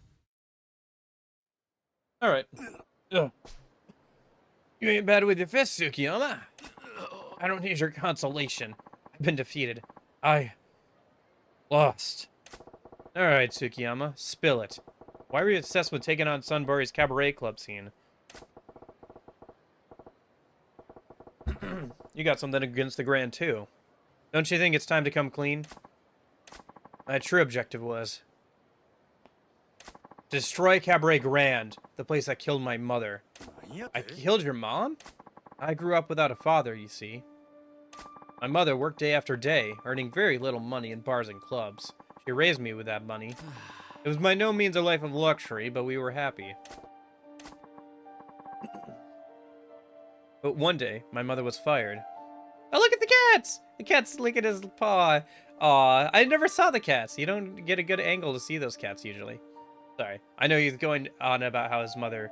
Alright. You ain't bad with your fists, Tsukiyama. I don't need your consolation. I've been defeated. I... lost. Alright, Tsukiyama. Spill it. Why were you obsessed with taking on Sunbury's cabaret club scene? You got something against the Grand, too. Don't you think it's time to come clean? My true objective was... destroy Cabaret Grand, the place that killed my mother. I killed your mom? I grew up without a father, you see. My mother worked day after day, earning very little money in bars and clubs. She raised me with that money. It was by no means a life of luxury, but we were happy. But one day, my mother was fired. Oh, look at the cats! The cat's licking his paw. Aw, I never saw the cats. You don't get a good angle to see those cats, usually. Sorry. I know he's going on about how his mother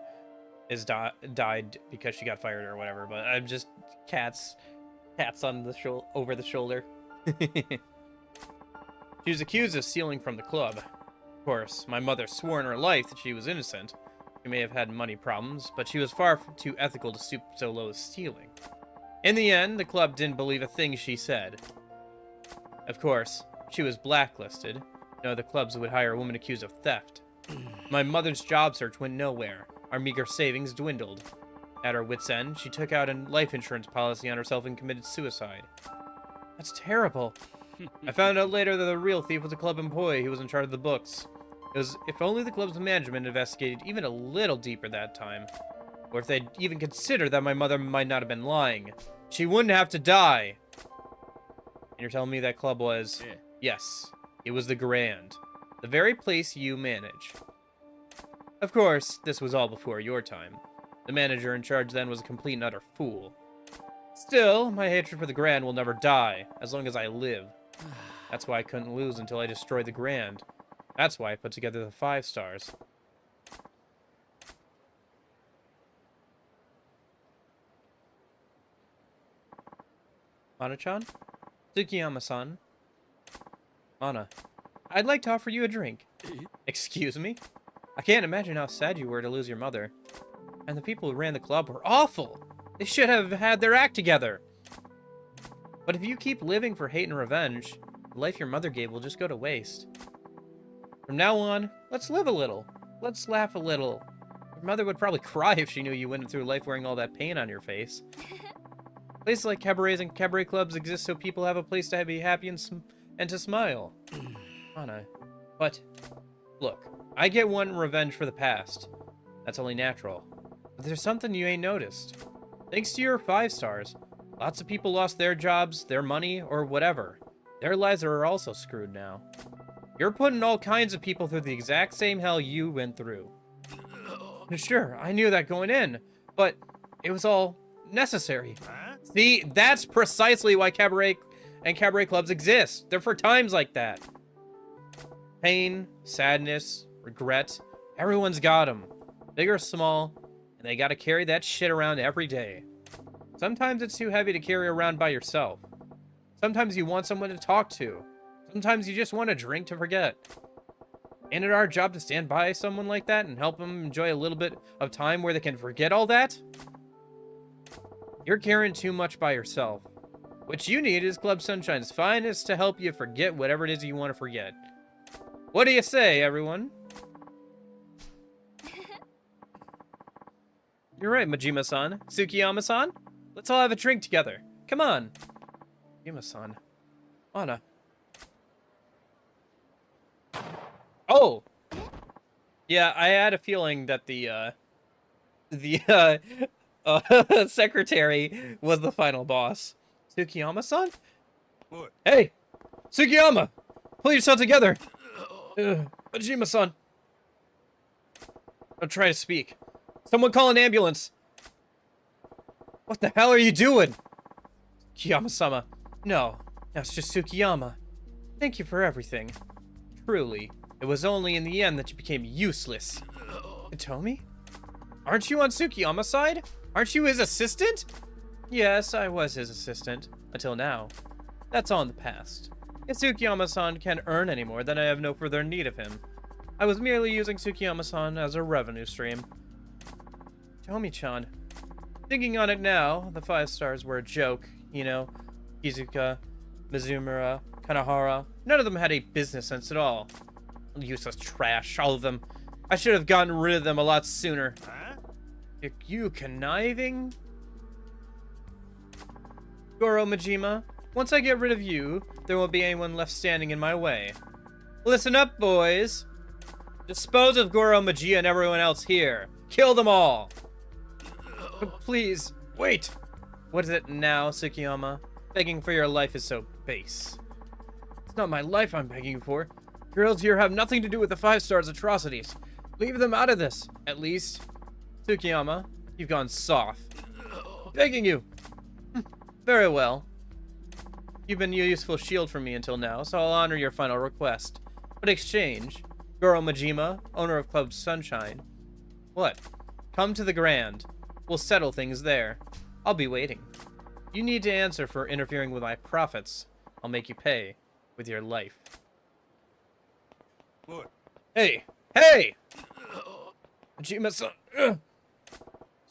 is died because she got fired or whatever, but I'm just... Cats on the over the shoulder. She was accused of stealing from the club. Of course, my mother swore in her life that she was innocent. She may have had money problems, but she was far too ethical to stoop so low as stealing. In the end, the club didn't believe a thing she said. Of course, she was blacklisted. No other clubs would hire a woman accused of theft. My mother's job search went nowhere. Our meager savings dwindled. At her wit's end, she took out a life insurance policy on herself and committed suicide. That's terrible. I found out later that the real thief was a club employee who was in charge of the books. It was if only the club's management investigated even a little deeper that time. Or if they'd even consider that my mother might not have been lying. She wouldn't have to die. And you're telling me that club was... Yeah. Yes, it was the Grand. The very place you manage. Of course, this was all before your time. The manager in charge then was a complete and utter fool. Still, my hatred for the Grand will never die, as long as I live. That's why I couldn't lose until I destroyed the Grand. That's why I put together the 5 stars. Mana-chan? Tsukiyama-san? Mana, I'd like to offer you a drink. Excuse me? I can't imagine how sad you were to lose your mother. And the people who ran the club were awful! They should have had their act together! But if you keep living for hate and revenge, the life your mother gave will just go to waste. From now on, let's live a little. Let's laugh a little. Your mother would probably cry if she knew you went through life wearing all that pain on your face. Places like cabarets and cabaret clubs exist so people have a place to be happy and to smile. Anna, but... Look, I get wanting revenge for the past. That's only natural. But there's something you ain't noticed. Thanks to your 5 stars, lots of people lost their jobs, their money, or whatever. Their lives are also screwed now. You're putting all kinds of people through the exact same hell you went through. Sure, I knew that going in, but it was all necessary. See, that's precisely why cabaret and cabaret clubs exist. They're for times like that. Pain, sadness, regret, everyone's got them. Big or small, and they gotta carry that shit around every day. Sometimes it's too heavy to carry around by yourself. Sometimes you want someone to talk to. Sometimes you just want a drink to forget. Ain't it our job to stand by someone like that and help them enjoy a little bit of time where they can forget all that? You're carrying too much by yourself. What you need is Club Sunshine's finest to help you forget whatever it is you want to forget. What do you say, everyone? You're right, Majima-san. Tsukiyama-san? Let's all have a drink together. Come on. Majima-san. Anna. Oh! Yeah, I had a feeling that the secretary was the final boss. Tsukiyama-san? What? Hey! Tsukiyama! Pull yourself together! Majima-san! I'm trying to speak. Someone call an ambulance! What the hell are you doing? Tsukiyama-sama. No, that's just Tsukiyama. Thank you for everything. Truly, it was only in the end that you became useless. Hitomi? Aren't you on Tsukiyama's side? Aren't you his assistant? Yes, I was his assistant. Until now. That's all in the past. If Tsukiyama-san can't earn anymore, then I have no further need of him. I was merely using Tsukiyama-san as a revenue stream. Hitomi-chan. Thinking on it now, the 5 stars were a joke, you know. Kizuka, Mizumura, Kanahara. None of them had a business sense at all. Useless trash, all of them. I should have gotten rid of them a lot sooner. Huh? You conniving? Goro Majima, once I get rid of you, there won't be anyone left standing in my way. Listen up, boys. Dispose of Goro Majima and everyone else here. Kill them all. Please, wait. What is it now, Tsukiyama? Begging for your life is so base. It's not my life I'm begging for. Girls here have nothing to do with the 5 stars atrocities. Leave them out of this, at least. Tsukiyama, you've gone soft. Begging you. Very well. You've been a useful shield for me until now, so I'll honor your final request. But exchange, Goro Majima, owner of Club Sunshine. What? Come to the Grand. We'll settle things there. I'll be waiting. You need to answer for interfering with my profits. I'll make you pay with your life. What? Hey! Hey! Majima-san.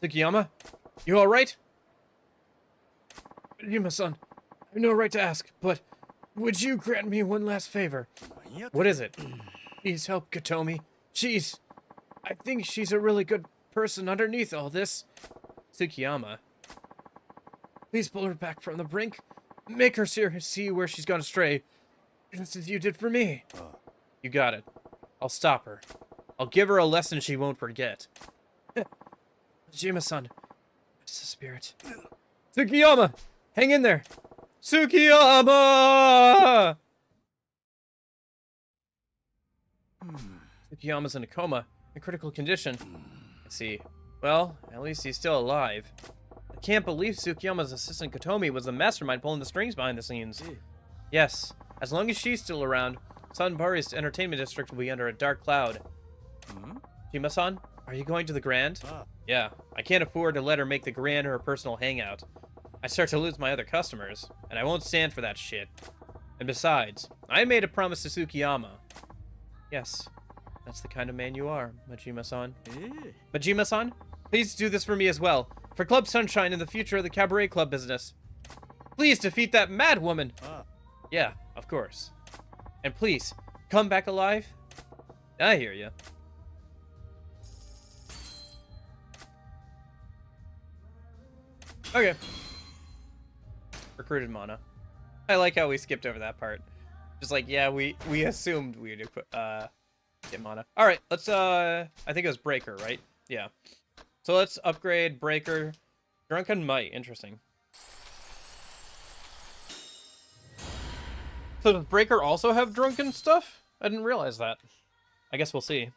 Tsukiyama, you alright? Majima-san, I have no right to ask, but would you grant me one last favor? What is it? Please help Katomi. I think she's a really good person underneath all this. Tsukiyama. Please pull her back from the brink. Make her see where she's gone astray. Just as you did for me. You got it. I'll stop her. I'll give her a lesson she won't forget. Majima-san. It's the spirit. Tsukiyama! Hang in there! Tsukiyama! Tsukiyama's in a coma, in critical condition. Let's see. Well, at least he's still alive. I can't believe Tsukiyama's assistant Katomi was the mastermind pulling the strings behind the scenes. Yes, as long as she's still around, Sunbari's entertainment district will be under a dark cloud. Jima-san, are you going to the Grand? Yeah, I can't afford to let her make the Grand her personal hangout. I start to lose my other customers, and I won't stand for that shit. And besides, I made a promise to Tsukiyama. Yes, that's the kind of man you are, Majima-san. Majima-san, please do this for me as well. For Club Sunshine and the future of the cabaret club business. Please defeat that mad woman. Yeah, of course. And please, come back alive. I hear ya. Okay. Recruited Mana. I like how we skipped over that part. Just like, yeah, we assumed we'd get Mana. Alright, let's, I think it was Breaker, right? Yeah. So let's upgrade Breaker. Drunken Might, interesting. So does Breaker also have drunken stuff? I didn't realize that. I guess we'll see.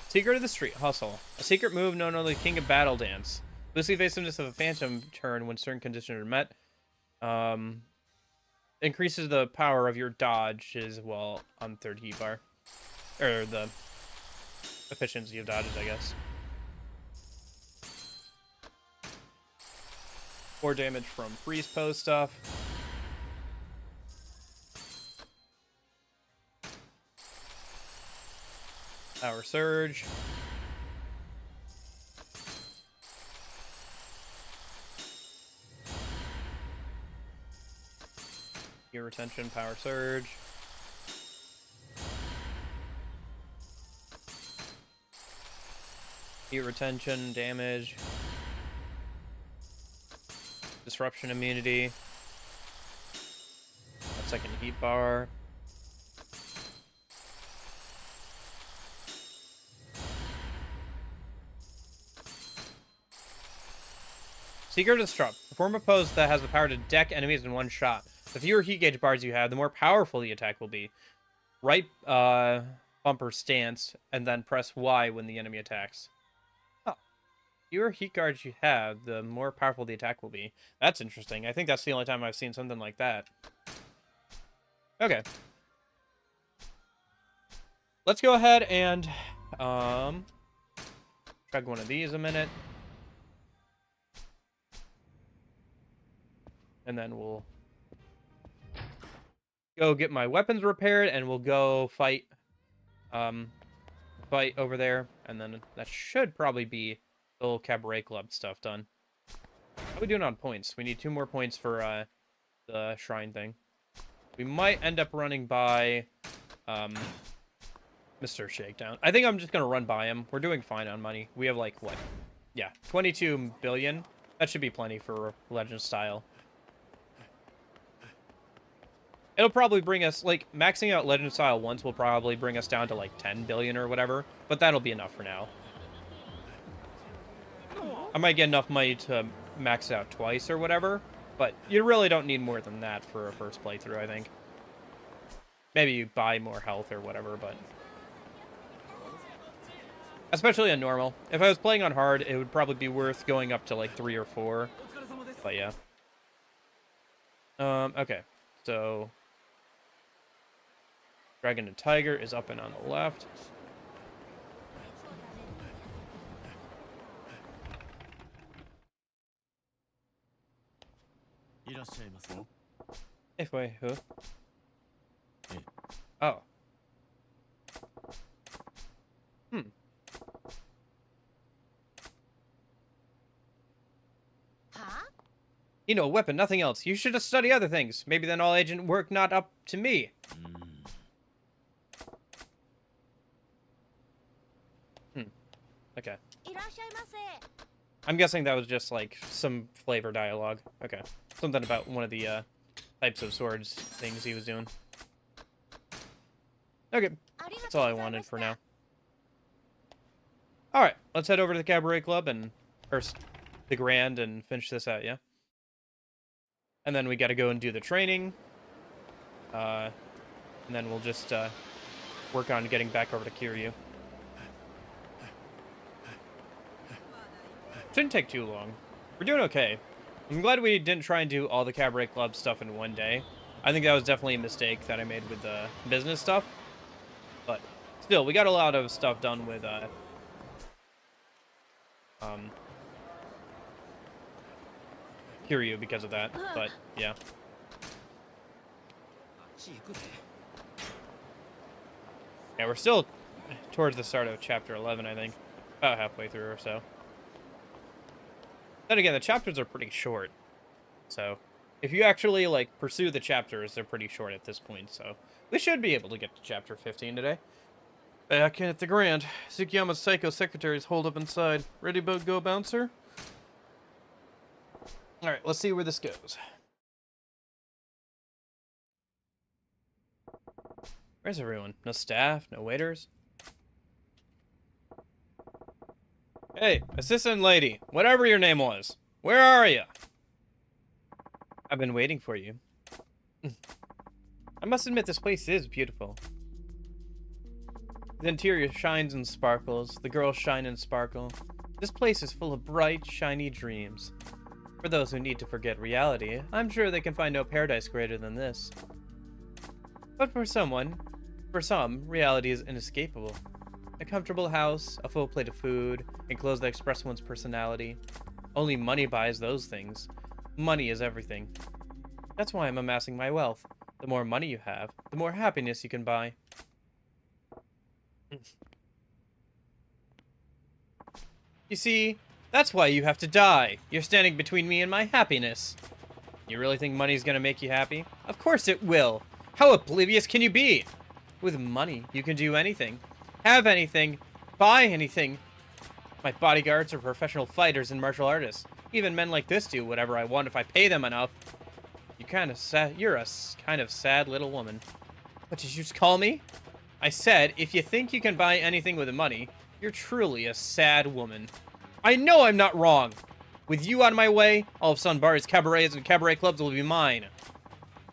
Secret of the Street Hustle. A secret move known only King of Battle Dance. Boosts the evasiveness of a phantom turn when certain conditions are met. Increases the power of your dodge as well on third heat bar. Or the efficiency of dodges, I guess. 4 damage from freeze pose stuff. Power surge. Gear retention, power surge. Heat retention, damage. Disruption immunity. A second heat bar. Secret Disrupt. Perform a pose that has the power to deck enemies in one shot. The fewer heat gauge bars you have, the more powerful the attack will be. Right bumper stance, and then press Y when the enemy attacks. Oh. Fewer heat guards you have, the more powerful the attack will be. That's interesting. I think that's the only time I've seen something like that. Okay. Let's go ahead and chug one of these a minute. And then we'll go get my weapons repaired, and we'll go fight over there, and then that should probably be the little cabaret club stuff done. How are we doing on points? We need 2 more points for the shrine thing. We might end up running by Mr. Shakedown. I think I'm just gonna run by him. We're doing fine on money. We have like what? Yeah, 22 billion. That should be plenty for Legend style. It'll probably bring us, like, maxing out Legend style once will probably bring us down to like 10 billion or whatever, but that'll be enough for now. I might get enough money to max it out twice or whatever, but you really don't need more than that for a first playthrough, I think. Maybe you buy more health or whatever, but... especially on normal. If I was playing on hard, it would probably be worth going up to like 3 or 4. But yeah. Okay. So... Dragon and Tiger is up and on the left. If wait, who? Oh. You know, weapon, nothing else. You should have studied other things. Maybe then all agent work not up to me. Okay. I'm guessing that was just, like, some flavor dialogue. Okay. Something about one of the, types of swords things he was doing. Okay. That's all I wanted for now. Alright, let's head over to the Cabaret Club and... first, the Grand, and finish this out, yeah? And then we gotta go and do the training. And then we'll just, work on getting back over to Kiryu. Shouldn't take too long. We're doing okay. I'm glad we didn't try and do all the Cabaret Club stuff in one day. I think that was definitely a mistake that I made with the business stuff. But still, we got a lot of stuff done with Kiryu because of that. But yeah. Yeah, we're still towards the start of chapter 11, I think. About halfway through or so. Then again, the chapters are pretty short. So, if you actually, like, pursue the chapters, they're pretty short at this point. So, we should be able to get to chapter 15 today. Back at the Grand. Tsukiyama's psycho secretaries hold up inside. Ready to go, bouncer? Alright, let's see where this goes. Where's everyone? No staff? No waiters? Hey, assistant lady, whatever your name was, where are you? I've been waiting for you. I must admit this place is beautiful. The interior shines and sparkles, the girls shine and sparkle. This place is full of bright, shiny dreams. For those who need to forget reality, I'm sure they can find no paradise greater than this. But for some, reality is inescapable. A comfortable house, a full plate of food, and clothes that express one's personality. Only money buys those things. Money is everything. That's why I'm amassing my wealth. The more money you have, the more happiness you can buy. You see, that's why you have to die. You're standing between me and my happiness. You really think money's gonna make you happy? Of course it will. How oblivious can you be? With money, you can do anything. Have anything, buy anything. My bodyguards are professional fighters and martial artists. Even men like this do whatever I want if I pay them enough. You're a kind of sad little woman. What did you just call me? I said, if you think you can buy anything with the money, you're truly a sad woman. I know I'm not wrong. With you out of my way, all of Sunbari's cabarets and cabaret clubs will be mine.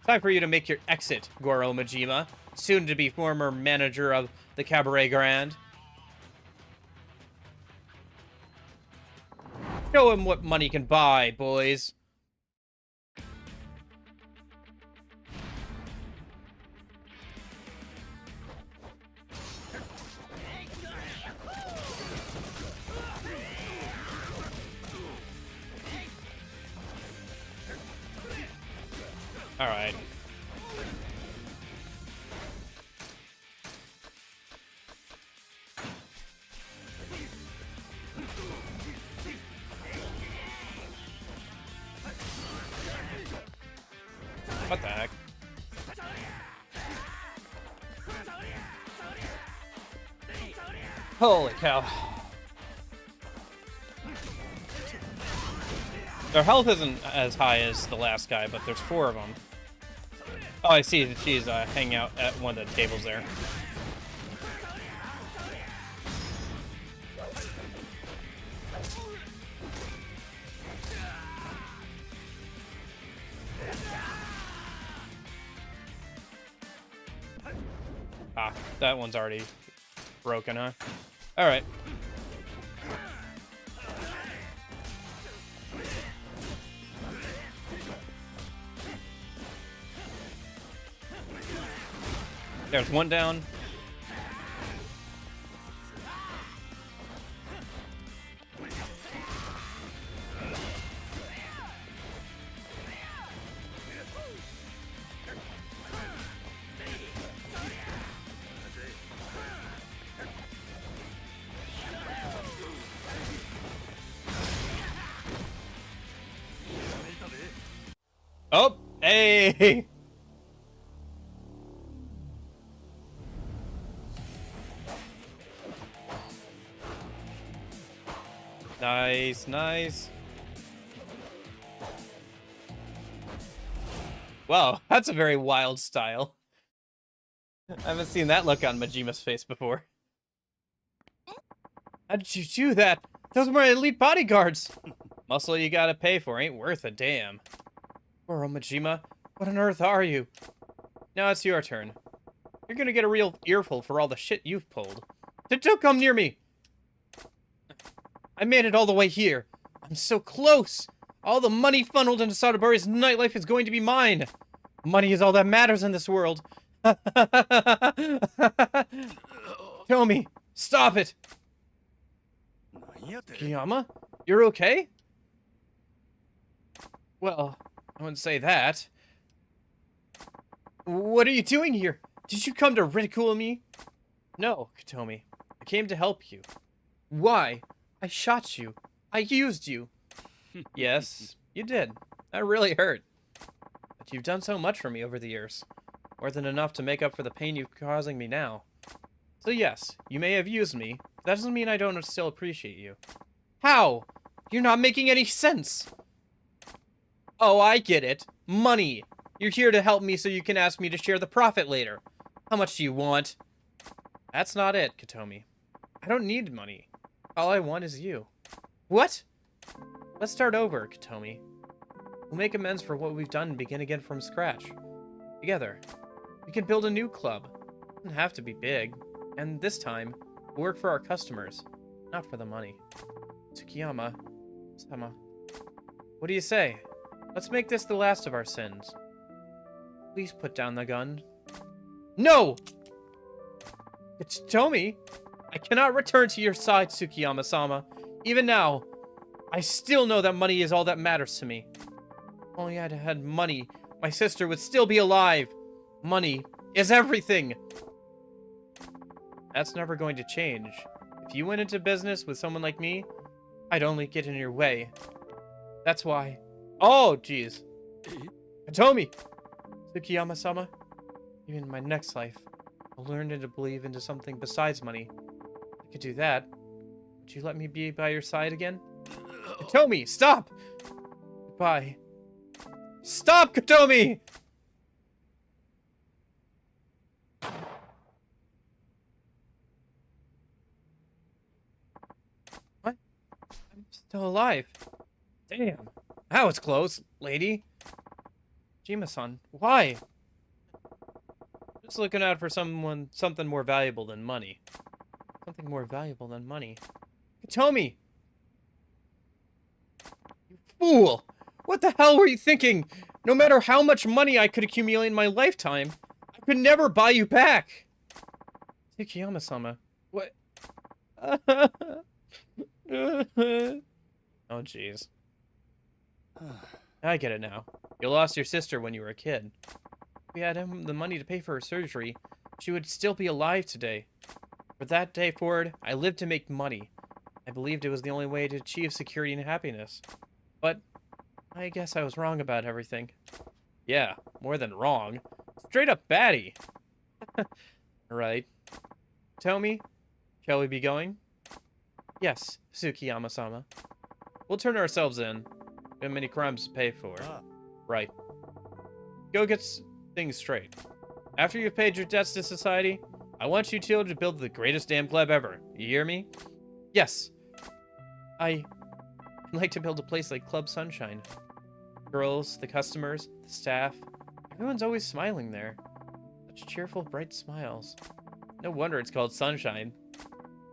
Time for you to make your exit, Goro Majima, soon to be former manager of the Cabaret Grand. Show him what money can buy, boys. All right. What the heck? Holy cow. Their health isn't as high as the last guy, but there's 4 of them. Oh, I see that she's hanging out at one of the tables there. Ah, that one's already broken, huh? Alright. There's one down. Oh, hey! Nice, nice. Wow, that's a very wild style. I haven't seen that look on Majima's face before. How did you do that? Those were my elite bodyguards. Muscle you gotta pay for ain't worth a damn. Poor old Majima, what on earth are you? Now it's your turn. You're gonna get a real earful for all the shit you've pulled. Don't come near me! I made it all the way here. I'm so close. All the money funneled into Sadabari's nightlife is going to be mine. Money is all that matters in this world. Tomi, stop it. Kiyama, you're okay? Well, I wouldn't say that. What are you doing here? Did you come to ridicule me? No, Katomi. I came to help you. Why? I shot you. I used you. Yes, you did. That really hurt. But you've done so much for me over the years. More than enough to make up for the pain you're causing me now. So yes, you may have used me, but that doesn't mean I don't still appreciate you. How? You're not making any sense. Oh, I get it. Money. You're here to help me so you can ask me to share the profit later. How much do you want? That's not it, Katomi. I don't need money. All I want is you. What? Let's start over, Katomi. We'll make amends for what we've done and begin again from scratch. Together. We can build a new club. It doesn't have to be big. And this time, we'll work for our customers, not for the money. Tsukiyama-sama. What do you say? Let's make this the last of our sins. Please put down the gun. No! It's Tomi. I cannot return to your side, Tsukiyama-sama. Even now, I still know that money is all that matters to me. If only I'd had money, my sister would still be alive. Money is everything. That's never going to change. If you went into business with someone like me, I'd only get in your way. That's why. Oh, jeez. Tomi! Tsukiyama-sama, even in my next life, I'll learn to believe into something besides money. I could do that. Would you let me be by your side again? Katomi, stop! Goodbye. Stop, Katomi! What? I'm still alive. Damn. That was close, lady. Jima-san, why? Just looking out for something more valuable than money. Something more valuable than money. Hitomi! You fool! What the hell were you thinking? No matter how much money I could accumulate in my lifetime, I could never buy you back! Tsukiyama-sama. What? Oh, jeez. I get it now. You lost your sister when you were a kid. If we had the money to pay for her surgery, she would still be alive today. From that day forward, I lived to make money. I believed it was the only way to achieve security and happiness. But I guess I was wrong about everything. Yeah, more than wrong. Straight up baddie. Right. Tell me, shall we be going? Yes, Tsukiyama-sama. We'll turn ourselves in. We have many crimes to pay for. Right. Go get things straight. After you've paid your debts to society, I want you two to build the greatest damn club ever. You hear me? Yes. I'd like to build a place like Club Sunshine. Girls, the customers, the staff. Everyone's always smiling there. Such cheerful, bright smiles. No wonder it's called Sunshine.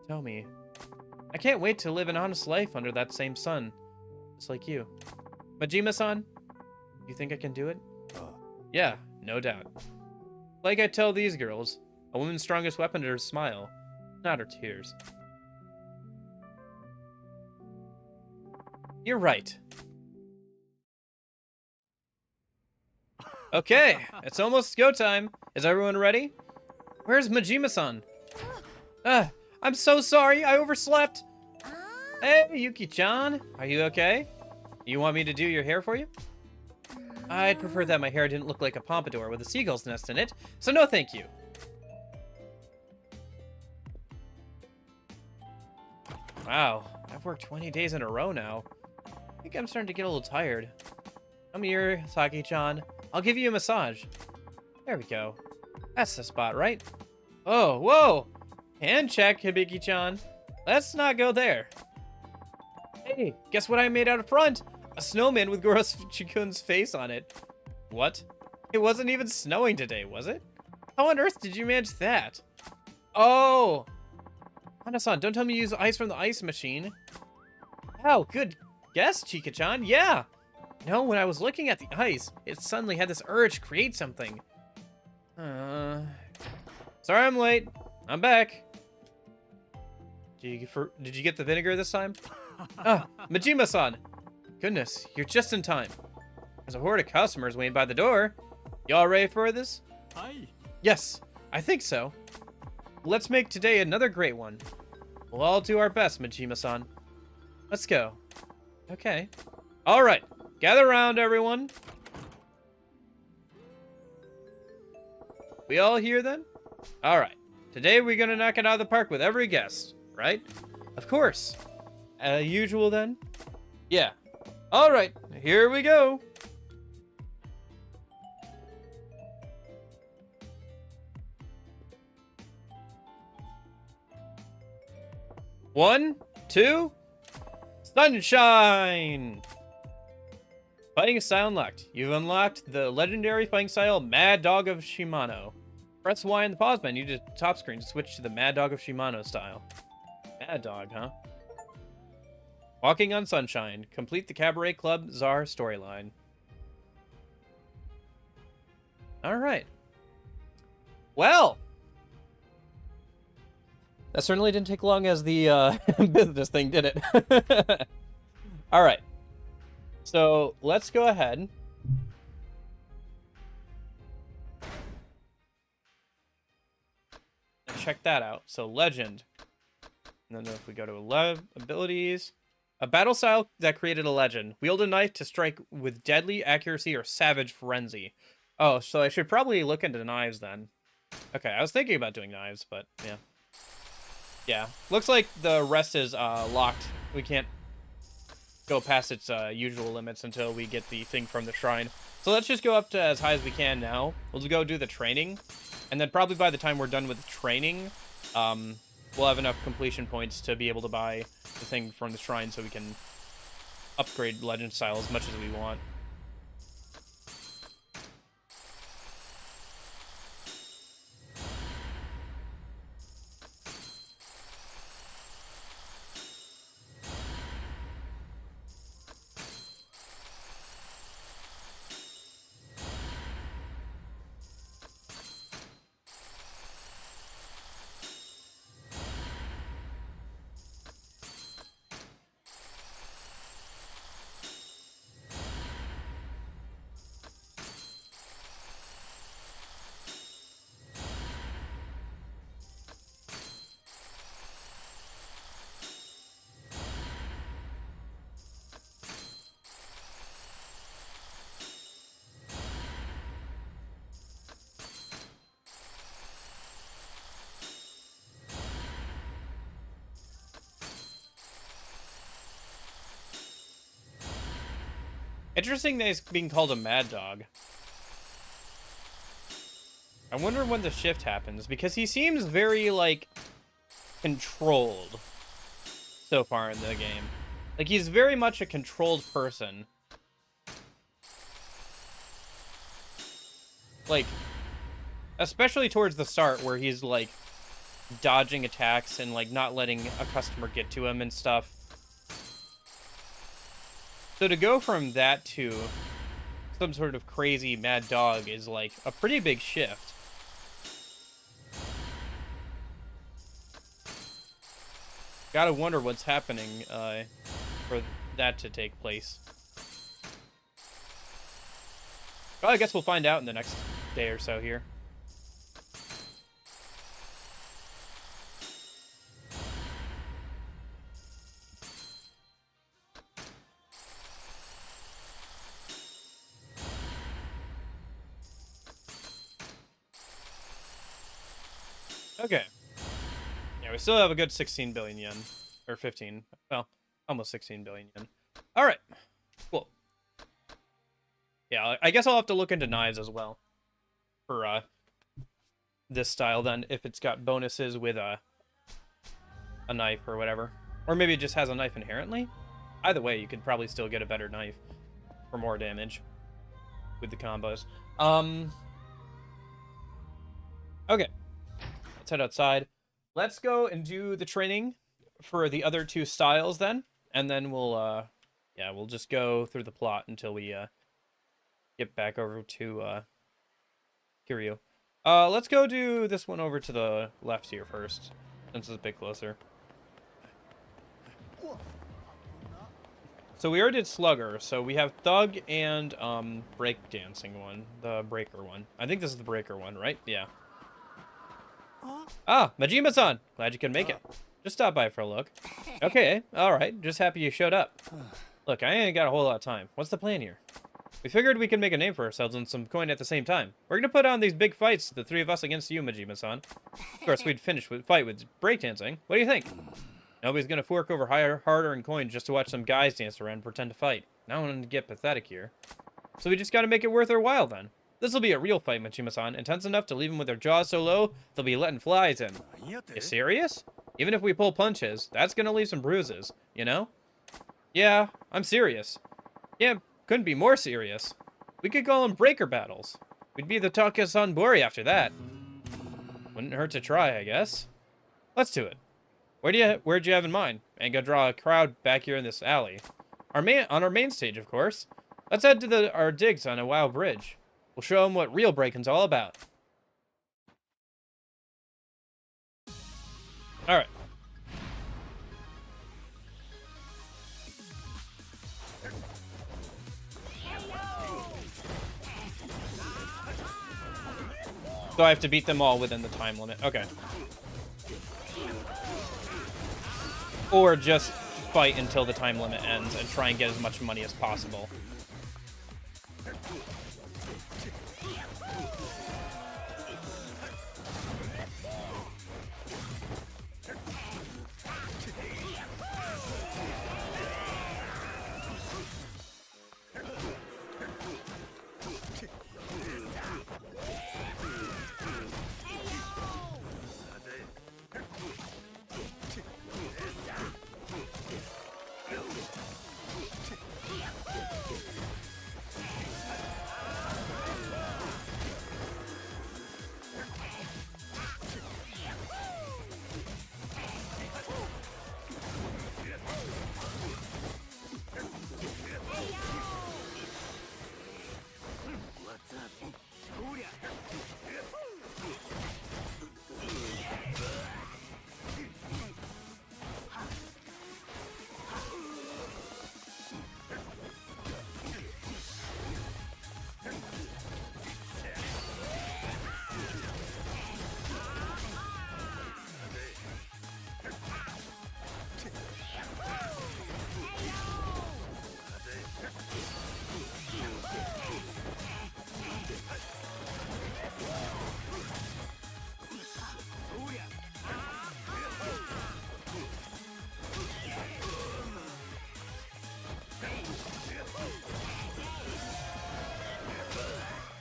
Tell me. I can't wait to live an honest life under that same sun. Just like you. Majima-san, you think I can do it? Yeah, no doubt. Like I tell these girls, a woman's strongest weapon is her smile, not her tears. You're right. Okay, it's almost go time. Is everyone ready? Where's Majima-san? I'm so sorry, I overslept. Hey, Yuki-chan, are you okay? You want me to do your hair for you? I'd prefer that my hair didn't look like a pompadour with a seagull's nest in it, so no thank you. Wow, I've worked 20 days in a row now. I think I'm starting to get a little tired. Come here, Saki-chan. I'll give you a massage. There we go. That's the spot, right? Oh, whoa! Hand check, Hibiki-chan. Let's not go there. Hey, guess what I made out front? A snowman with Gorosu-kun's face on it. What? It wasn't even snowing today, was it? How on earth did you manage that? Oh! Hana-san, don't tell me you use ice from the ice machine. Wow, good guess, Chika-chan. Yeah! No, when I was looking at the ice, it suddenly had this urge to create something. Sorry I'm late. I'm back. Did you get the vinegar this time? Majima-san. Goodness, you're just in time. There's a horde of customers waiting by the door. Y'all ready for this? Aye. Yes, I think so. Let's make today another great one. We'll all do our best, Majima-san. Let's go. Okay. All right, gather around, everyone. We all here then? All right. Today we're gonna knock it out of the park with every guest, right? Of course. Usual then? Yeah. All right, here we go. One, two, Sunshine! Fighting style unlocked. You've unlocked the legendary fighting style Mad Dog of Shimano. Press Y in the pause menu to top screen to switch to the Mad Dog of Shimano style. Mad Dog, huh? Walking on Sunshine. Complete the Cabaret Club Czar storyline. Alright. Well! That certainly didn't take long as the business thing, did it? Alright. So, let's go ahead. And check that out. So, Legend. And then if we go to abilities... A battle style that created a legend. Wield a knife to strike with deadly accuracy or savage frenzy. Oh, so I should probably look into knives then. Okay, I was thinking about doing knives, but yeah. Yeah, looks like the rest is locked. We can't go past its usual limits until we get the thing from the shrine. So let's just go up to as high as we can now. We'll go do the training. And then probably by the time we're done with the training, we'll have enough completion points to be able to buy the thing from the shrine so we can upgrade legend style as much as we want. Interesting that he's being called a mad dog. I wonder when the shift happens, because he seems very, like, controlled so far in the game. Like, he's very much a controlled person. Like, especially towards the start, where he's, like, dodging attacks and, like, not letting a customer get to him and stuff. So to go from that to some sort of crazy mad dog is, like, a pretty big shift. Gotta wonder what's happening for that to take place. Well, I guess we'll find out in the next day or so here. Okay. Yeah, we still have a good 16 billion yen. Or 15. Well, almost 16 billion yen. Alright. Cool. Yeah, I guess I'll have to look into knives as well. For, this style, then, if it's got bonuses with, a knife or whatever. Or maybe it just has a knife inherently? Either way, you could probably still get a better knife for more damage with the combos. Okay. Let's head outside. Let's go and do the training for the other two styles then, and then we'll yeah, we'll just go through the plot until we get back over to Kiryu. Let's go do this one over to the left here first, since it's a bit closer. So we already did Slugger, so we have Thug and breakdancing one, the breaker one. I think this is the breaker one, right? Yeah. Ah, Majima-san! Glad you could make it. Just stop by for a look. Okay, alright. Just happy you showed up. Look, I ain't got a whole lot of time. What's the plan here? We figured we could make a name for ourselves and some coin at the same time. We're gonna put on these big fights, the three of us against you, Majima-san. Of course, we'd finish with fight with breakdancing. What do you think? Nobody's gonna fork over hard-earned coins just to watch some guys dance around and pretend to fight. Now I'm gonna get pathetic here. So we just gotta make it worth our while, then. This'll be a real fight, Majima-san, intense enough to leave them with their jaws so low, they'll be letting flies in. You serious? Even if we pull punches, that's gonna leave some bruises, you know? Yeah, I'm serious. Yeah, couldn't be more serious. We could call them breaker battles. We'd be the Taka-san-bori after that. Wouldn't hurt to try, I guess. Let's do it. Where'd you have in mind? Ain't gonna draw a crowd back here in this alley. On our main stage, of course. Let's head to our digs on a wild bridge. We'll show them what real breaking's all about. Alright. So I have to beat them all within the time limit. Okay. Or just fight until the time limit ends and try and get as much money as possible.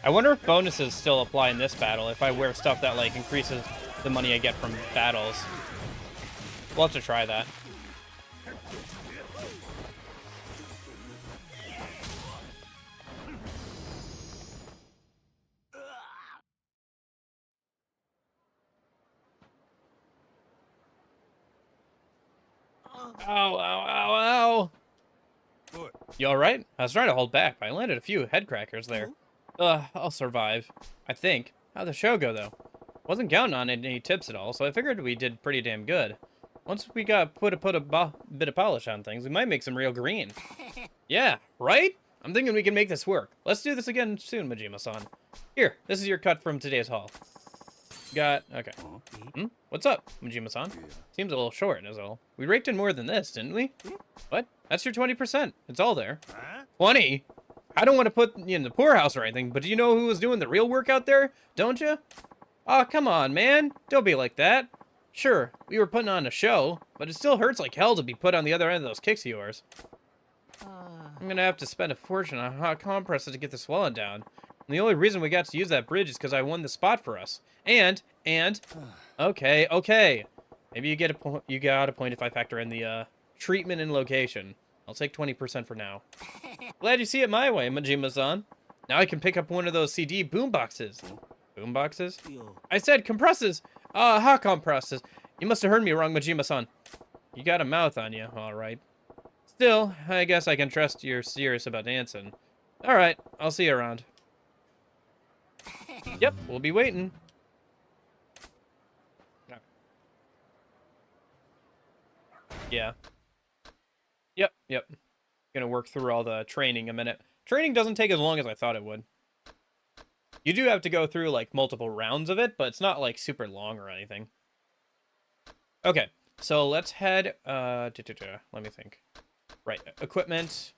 I wonder if bonuses still apply in this battle if I wear stuff that, like, increases the money I get from battles. We'll have to try that. Ow, ow, ow, ow! You alright? I was trying to hold back, but I landed a few head crackers there. I'll survive. I think. How'd the show go, though? Wasn't counting on any tips at all, so I figured we did pretty damn good. Once we got put a bit of polish on things, we might make some real green. Yeah, right? I'm thinking we can make this work. Let's do this again soon, Majima-san. Here, this is your cut from today's haul. Okay. What's up, Majima-san? Seems a little short, is all. We raked in more than this, didn't we? What? That's your 20%. It's all there. 20? I don't want to put you in the poorhouse or anything, but do you know who was doing the real work out there? Don't you? Aw, come on, man. Don't be like that. Sure, we were putting on a show, but it still hurts like hell to be put on the other end of those kicks of yours. I'm gonna have to spend a fortune on hot compresses to get the swelling down. And the only reason we got to use that bridge is because I won the spot for us. And, okay. Maybe you got a point if I factor in the, treatment and location. I'll take 20% for now. Glad you see it my way, Majima-san. Now I can pick up one of those CD boomboxes. Boomboxes? I said compresses! Hot compresses. You must have heard me wrong, Majima-san. You got a mouth on you, alright. Still, I guess I can trust you're serious about dancing. Alright, I'll see you around. Yep, we'll be waiting. Yeah. Yep. Gonna work through all the training a minute. Training doesn't take as long as I thought it would. You do have to go through, like, multiple rounds of it, but it's not, like, super long or anything. Okay, so let's head, let me think. Right, equipment.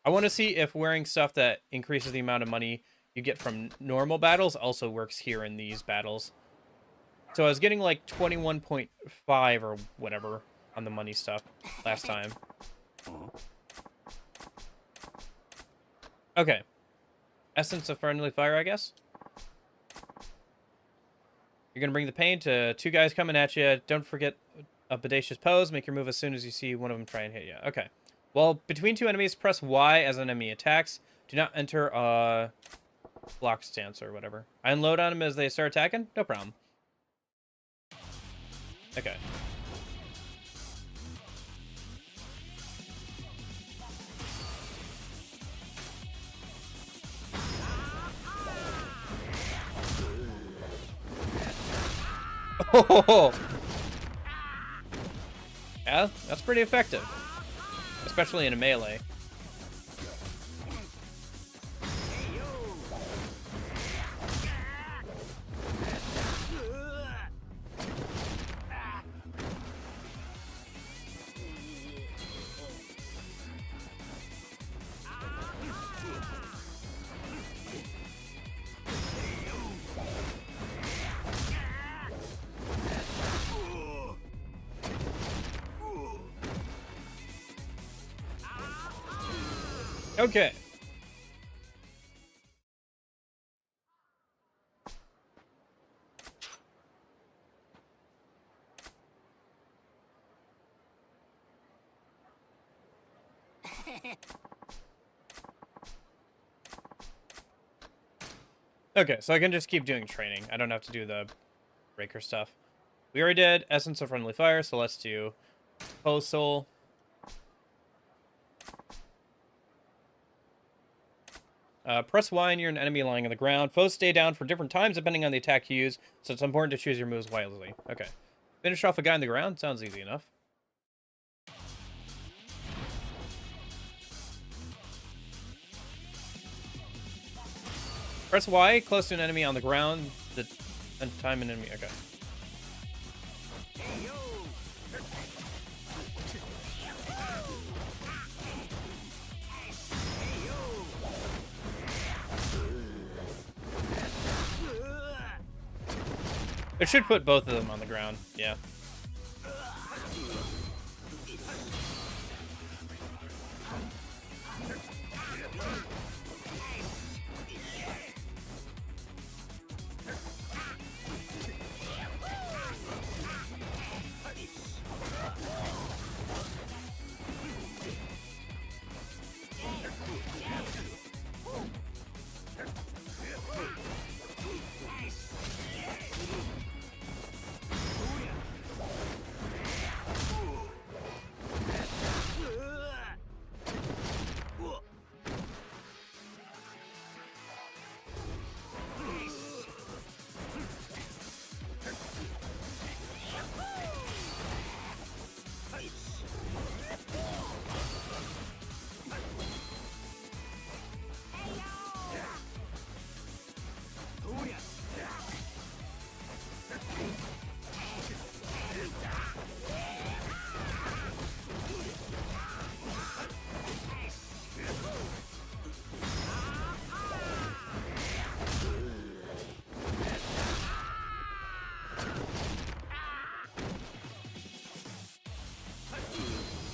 I want to see if wearing stuff that increases the amount of money you get from normal battles also works here in these battles. So I was getting, like, 21.5 or whatever on the money stuff last time. Okay. Essence of Friendly Fire, I guess? You're gonna bring the pain to two guys coming at you. Don't forget a bodacious pose. Make your move as soon as you see one of them try and hit you. Okay. Well, between two enemies, press Y as an enemy attacks. Do not enter a block stance or whatever. I unload on them as they start attacking? No problem. Okay. Oh! Yeah, that's pretty effective. Especially in a melee. Okay. Okay, so I can just keep doing training. I don't have to do the breaker stuff. We already did Essence of Friendly Fire, so let's do Postal. Press Y and you're an enemy lying on the ground. Foes stay down for different times depending on the attack you use, so it's important to choose your moves wisely. Okay. Finish off a guy on the ground? Sounds easy enough. Press Y, close to an enemy on the ground, and time an enemy. Okay. It should put both of them on the ground, yeah.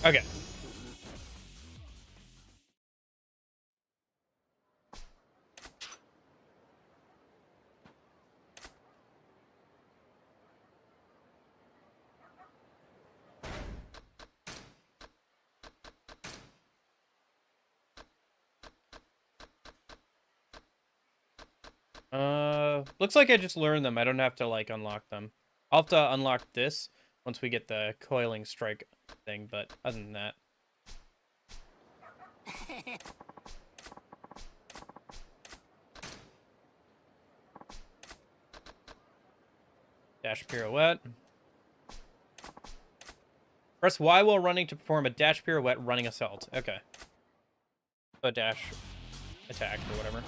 Okay. Looks like I just learned them. I don't have to, like, unlock them. I'll have to unlock this once we get the coiling strike thing, but other than that. Dash pirouette. Press Y while running to perform a dash pirouette running assault. Okay. A dash attack or whatever.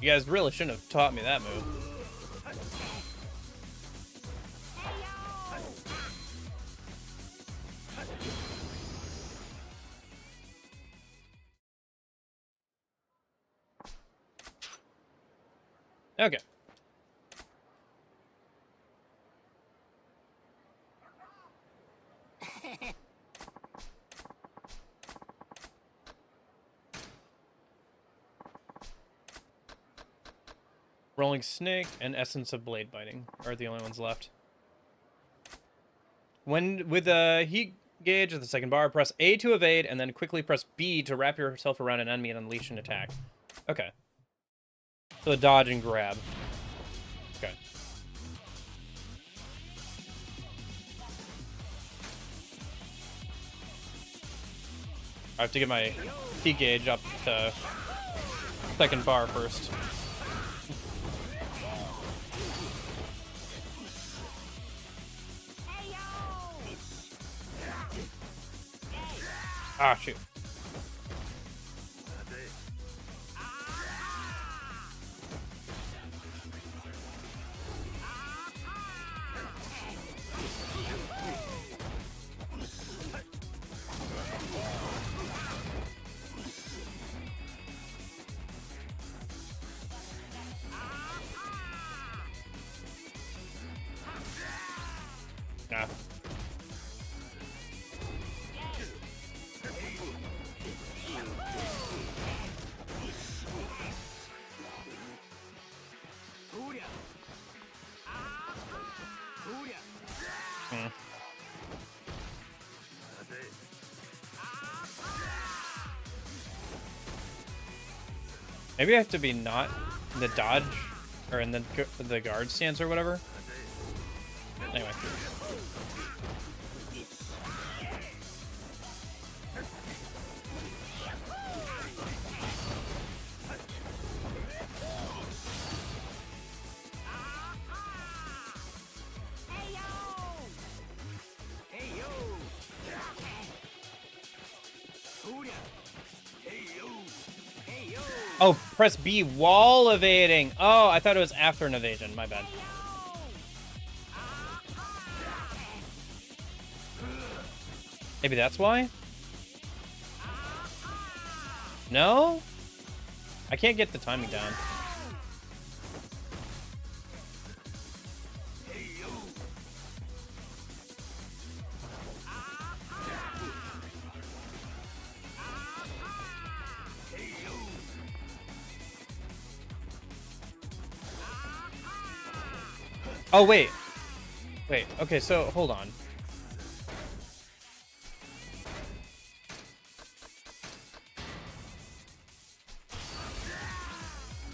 You guys really shouldn't have taught me that move. Okay. Rolling Snake and Essence of Blade Biting are the only ones left. When with the heat gauge at the second bar, press A to evade, and then quickly press B to wrap yourself around an enemy and unleash an attack. Okay. So dodge and grab. Okay. I have to get my heat gauge up to second bar first. Ah, shoot. Nah. Maybe I have to be not in the dodge or in the guard stance or whatever. Anyway. Oh, press B while evading. Oh, I thought it was after an evasion. My bad. Maybe that's why? No? I can't get the timing down. Oh, wait. Wait, okay, so hold on.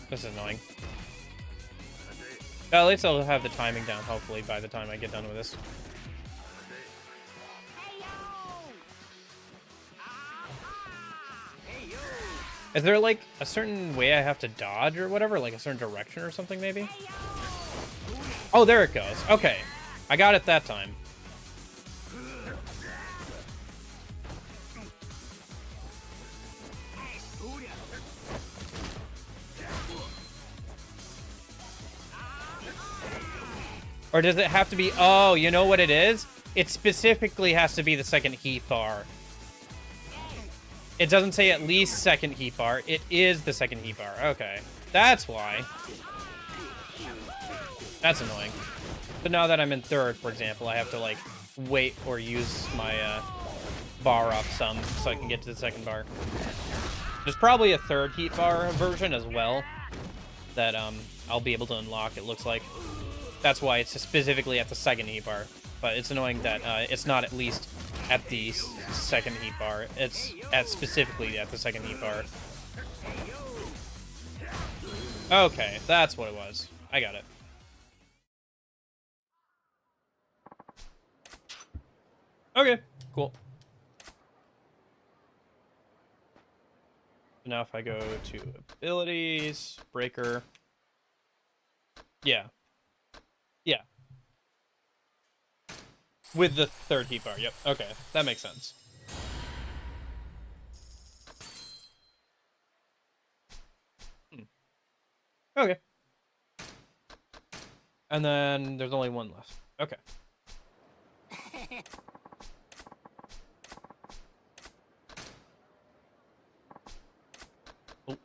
This is annoying. At least I'll have the timing down, hopefully, by the time I get done with this. Is there, like, a certain way I have to dodge or whatever? Like a certain direction or something, maybe? Oh, there it goes. Okay. I got it that time. Or does it have to be... Oh, you know what it is? It specifically has to be the second heat bar. It doesn't say at least second heat bar. It is the second heat bar. Okay. That's why. That's annoying. So now that I'm in third, for example, I have to, like, wait or use my bar up some so I can get to the second bar. There's probably a third heat bar version as well that I'll be able to unlock, it looks like. That's why it's specifically at the second heat bar. But it's annoying that it's not at least at the second heat bar. It's specifically at the second heat bar. Okay, that's what it was. I got it. Okay, cool. Now if I go to abilities, breaker. Yeah. Yeah. With the third heat bar, yep. Okay, that makes sense. Okay. And then there's only one left. Okay.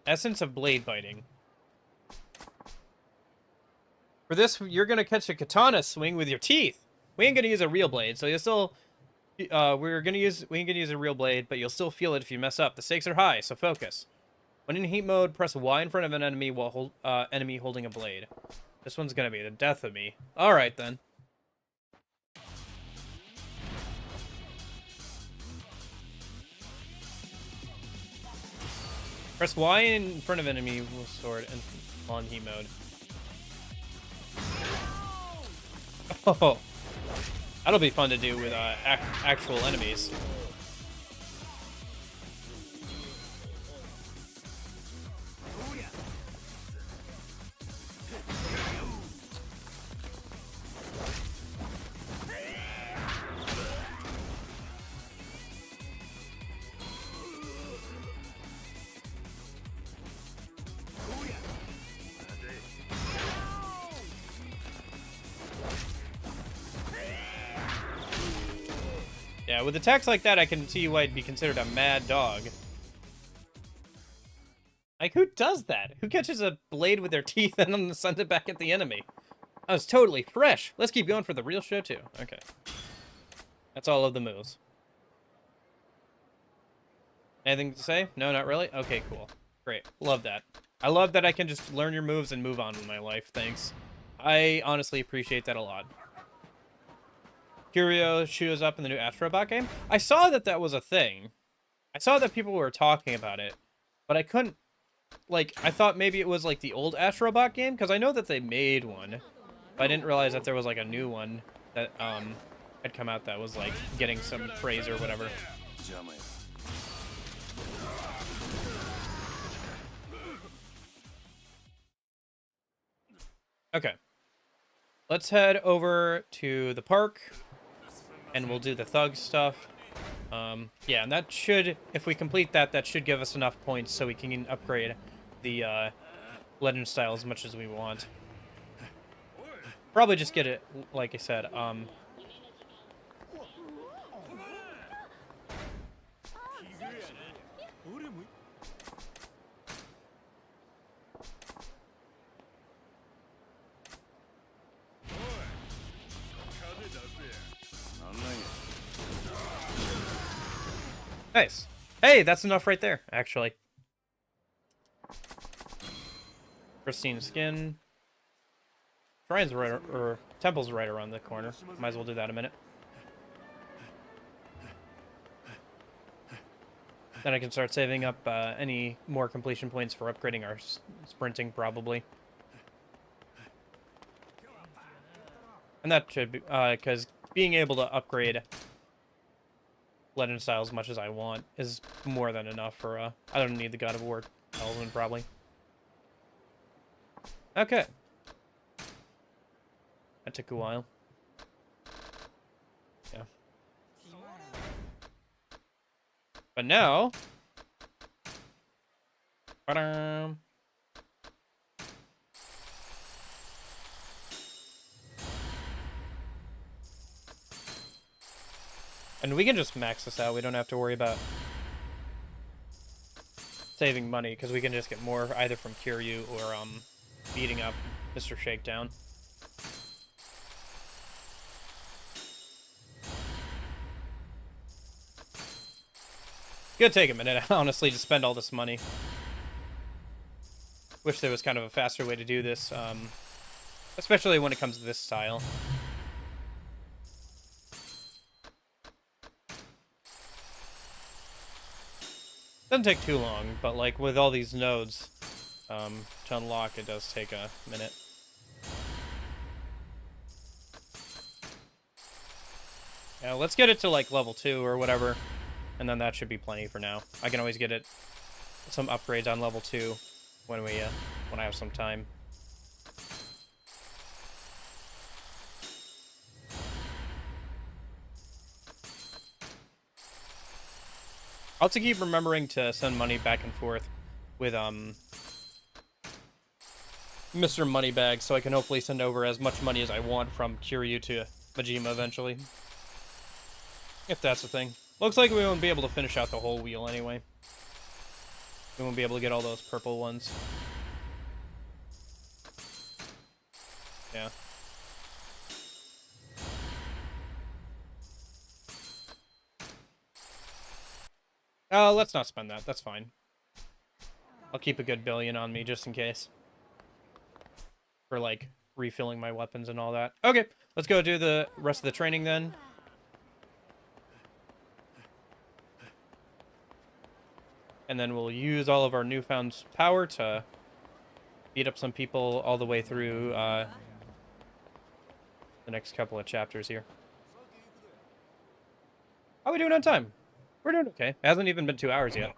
Essence of blade biting. For this, you're gonna catch a katana swing with your teeth. We ain't gonna use a real blade, so you'll still... we ain't gonna use a real blade, but you'll still feel it if you mess up. The stakes are high, so focus. When in heat mode, press Y in front of an enemy while enemy holding a blade. This one's gonna be the death of me. Alright, then. Press Y in front of enemy with sword and on heat mode. Oh, that'll be fun to do with actual enemies. Yeah, with attacks like that, I can see why it'd be considered a mad dog. Like, who does that? Who catches a blade with their teeth and then sends it back at the enemy? That was totally fresh. Let's keep going for the real show, too. Okay. That's all of the moves. Anything to say? No, not really? Okay, cool. Great. Love that. I love that I can just learn your moves and move on with my life. Thanks. I honestly appreciate that a lot. Kiryu shows up in the new Astrobot game. I saw that that was a thing. I saw that people were talking about it, but I couldn't, like, I thought maybe it was like the old Astrobot game, because I know that they made one, but I didn't realize that there was like a new one that had come out that was like getting some praise or whatever. Okay. Let's head over to the park. And we'll do the thug stuff. Yeah, and that should, if we complete that, that should give us enough points so we can upgrade the legend style as much as we want. Probably just get it, like I said, nice. Hey, that's enough right there, actually. Pristine skin. Shrine's right, or temple's right around the corner. Might as well do that in a minute. Then I can start saving up any more completion points for upgrading our sprinting, probably. And that should be, because being able to upgrade legend style as much as I want is more than enough for, I don't need the God of War element, probably. Okay. That took a while. Yeah. But now... Ta-da! And we can just max this out. We don't have to worry about saving money, because we can just get more either from Kiryu or beating up Mr. Shakedown. It's gonna take a minute, honestly, to spend all this money. Wish there was kind of a faster way to do this, especially when it comes to this style. Doesn't take too long, but like with all these nodes to unlock, it does take a minute. Yeah, let's get it to like level 2 or whatever, and then that should be plenty for now. I can always get it some upgrades on level 2 when I have some time. I'll have to keep remembering to send money back and forth with Mr. Moneybag, so I can hopefully send over as much money as I want from Kiryu to Majima eventually. If that's the thing. Looks like we won't be able to finish out the whole wheel anyway. We won't be able to get all those purple ones. Yeah. Let's not spend that. That's fine. I'll keep a good billion on me just in case. For, like, refilling my weapons and all that. Okay, let's go do the rest of the training then. And then we'll use all of our newfound power to beat up some people all the way through the next couple of chapters here. How are we doing on time? We're doing okay. It hasn't even been 2 hours yet.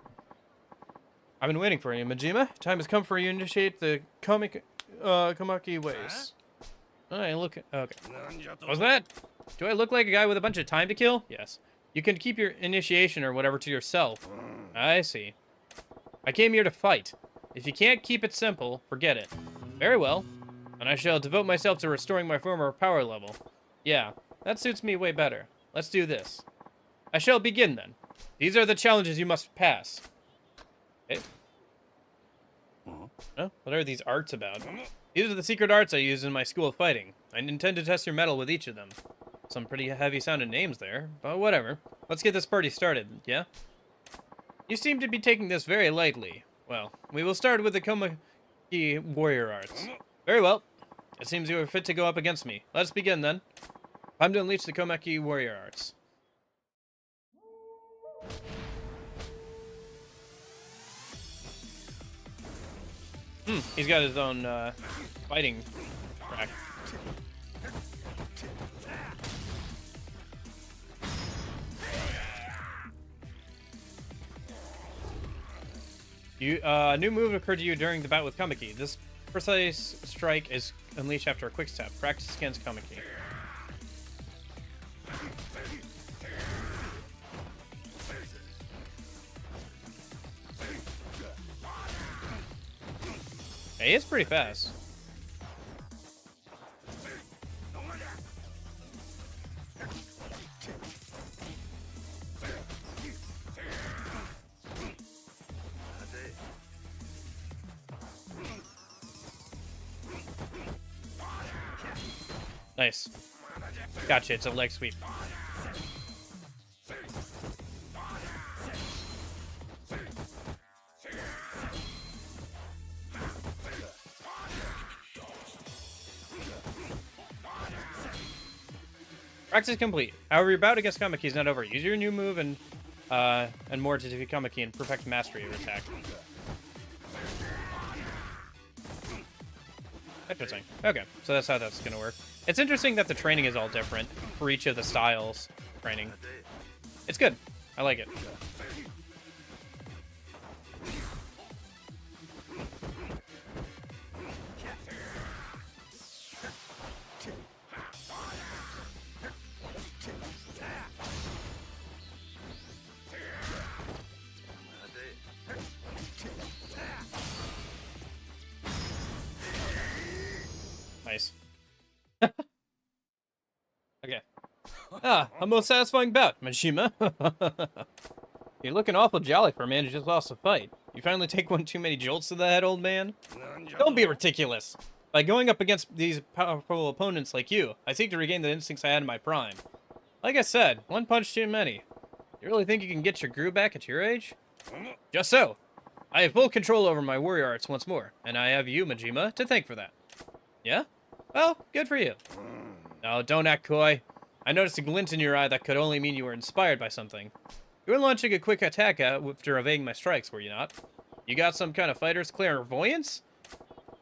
I've been waiting for you, Majima. Time has come for you to initiate the Komaki ways. I look. Okay. What's that? Do I look like a guy with a bunch of time to kill? Yes. You can keep your initiation or whatever to yourself. I see. I came here to fight. If you can't keep it simple, forget it. Very well. And I shall devote myself to restoring my former power level. Yeah, that suits me way better. Let's do this. I shall begin then. These are the challenges you must pass. Okay. Oh, what are these arts about? These are the secret arts I use in my school of fighting. I intend to test your mettle with each of them. Some pretty heavy-sounding names there, but whatever. Let's get this party started, yeah? You seem to be taking this very lightly. Well, we will start with the Komaki warrior arts. Very well. It seems you are fit to go up against me. Let's begin then. Time to unleash the Komaki warrior arts. He's got his own fighting track. A new move occurred to you during the bout with Kamiki. This precise strike is unleashed after a quick step. Practice against Kamiki. He is pretty fast. Nice. Gotcha, it's a leg sweep. Practice complete. However, your bout against Kamiki is not over. Use your new move and more to defeat Kamiki and perfect mastery of your attack. Interesting. Okay, so that's how that's gonna work. It's interesting that the training is all different for each of the styles training. It's good. I like it. Nice. Okay. Ah, a most satisfying bout, Majima. You're looking awful jolly for a man who just lost a fight. You finally take one too many jolts to the head, old man? Don't be ridiculous. By going up against these powerful opponents like you, I seek to regain the instincts I had in my prime. Like I said, one punch too many. You really think you can get your groove back at your age? Just so. I have full control over my warrior arts once more, and I have you, Majima, to thank for that. Yeah? Well, good for you. No, don't act coy. I noticed a glint in your eye that could only mean you were inspired by something. You were launching a quick attack after evading my strikes, were you not? You got some kind of fighter's clairvoyance?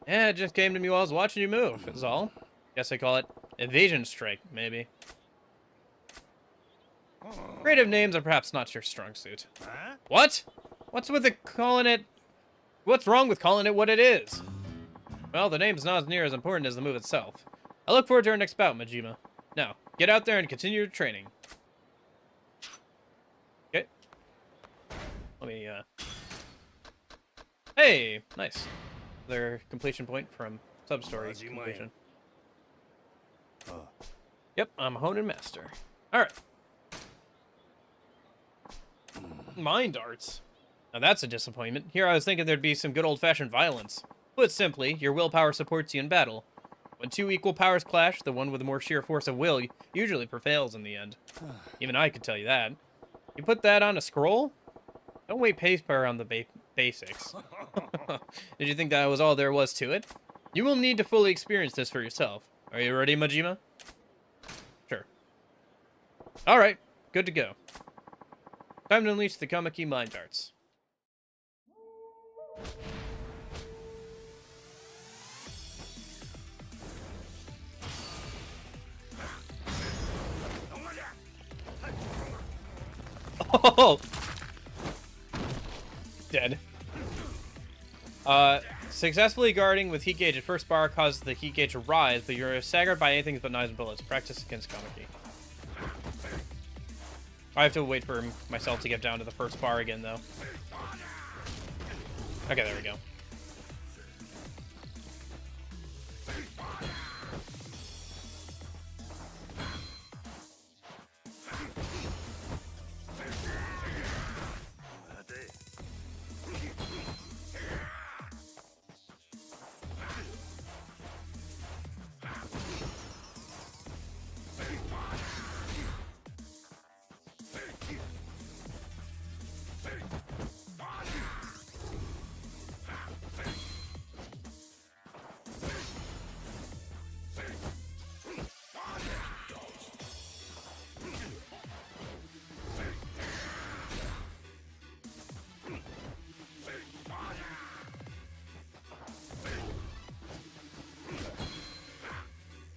Yeah, it just came to me while I was watching you move, is all. Guess I call it evasion strike, maybe. Creative names are perhaps not your strong suit. What? What's wrong with calling it what it is? Well, the name's not near as important as the move itself. I look forward to our next bout, Majima. Now, get out there and continue your training. Okay. Let me, Hey! Nice. Another completion point from sub-story completion. Yep, I'm Honen Master. Alright. Mind arts. Now that's a disappointment. Here I was thinking there'd be some good old-fashioned violence. Put simply, your willpower supports you in battle. When two equal powers clash, the one with the more sheer force of will usually prevails in the end. Even I could tell you that. You put that on a scroll? Don't wait paper on the basics. Did you think that was all there was to it? You will need to fully experience this for yourself. Are you ready, Majima? Sure. Alright, good to go. Time to unleash the Kamaki mind arts. Oh! Dead. Successfully guarding with heat gauge at first bar causes the heat gauge to rise, but you're staggered by anything but knives and bullets. Practice against Kamaki. I have to wait for myself to get down to the first bar again, though. Okay, there we go.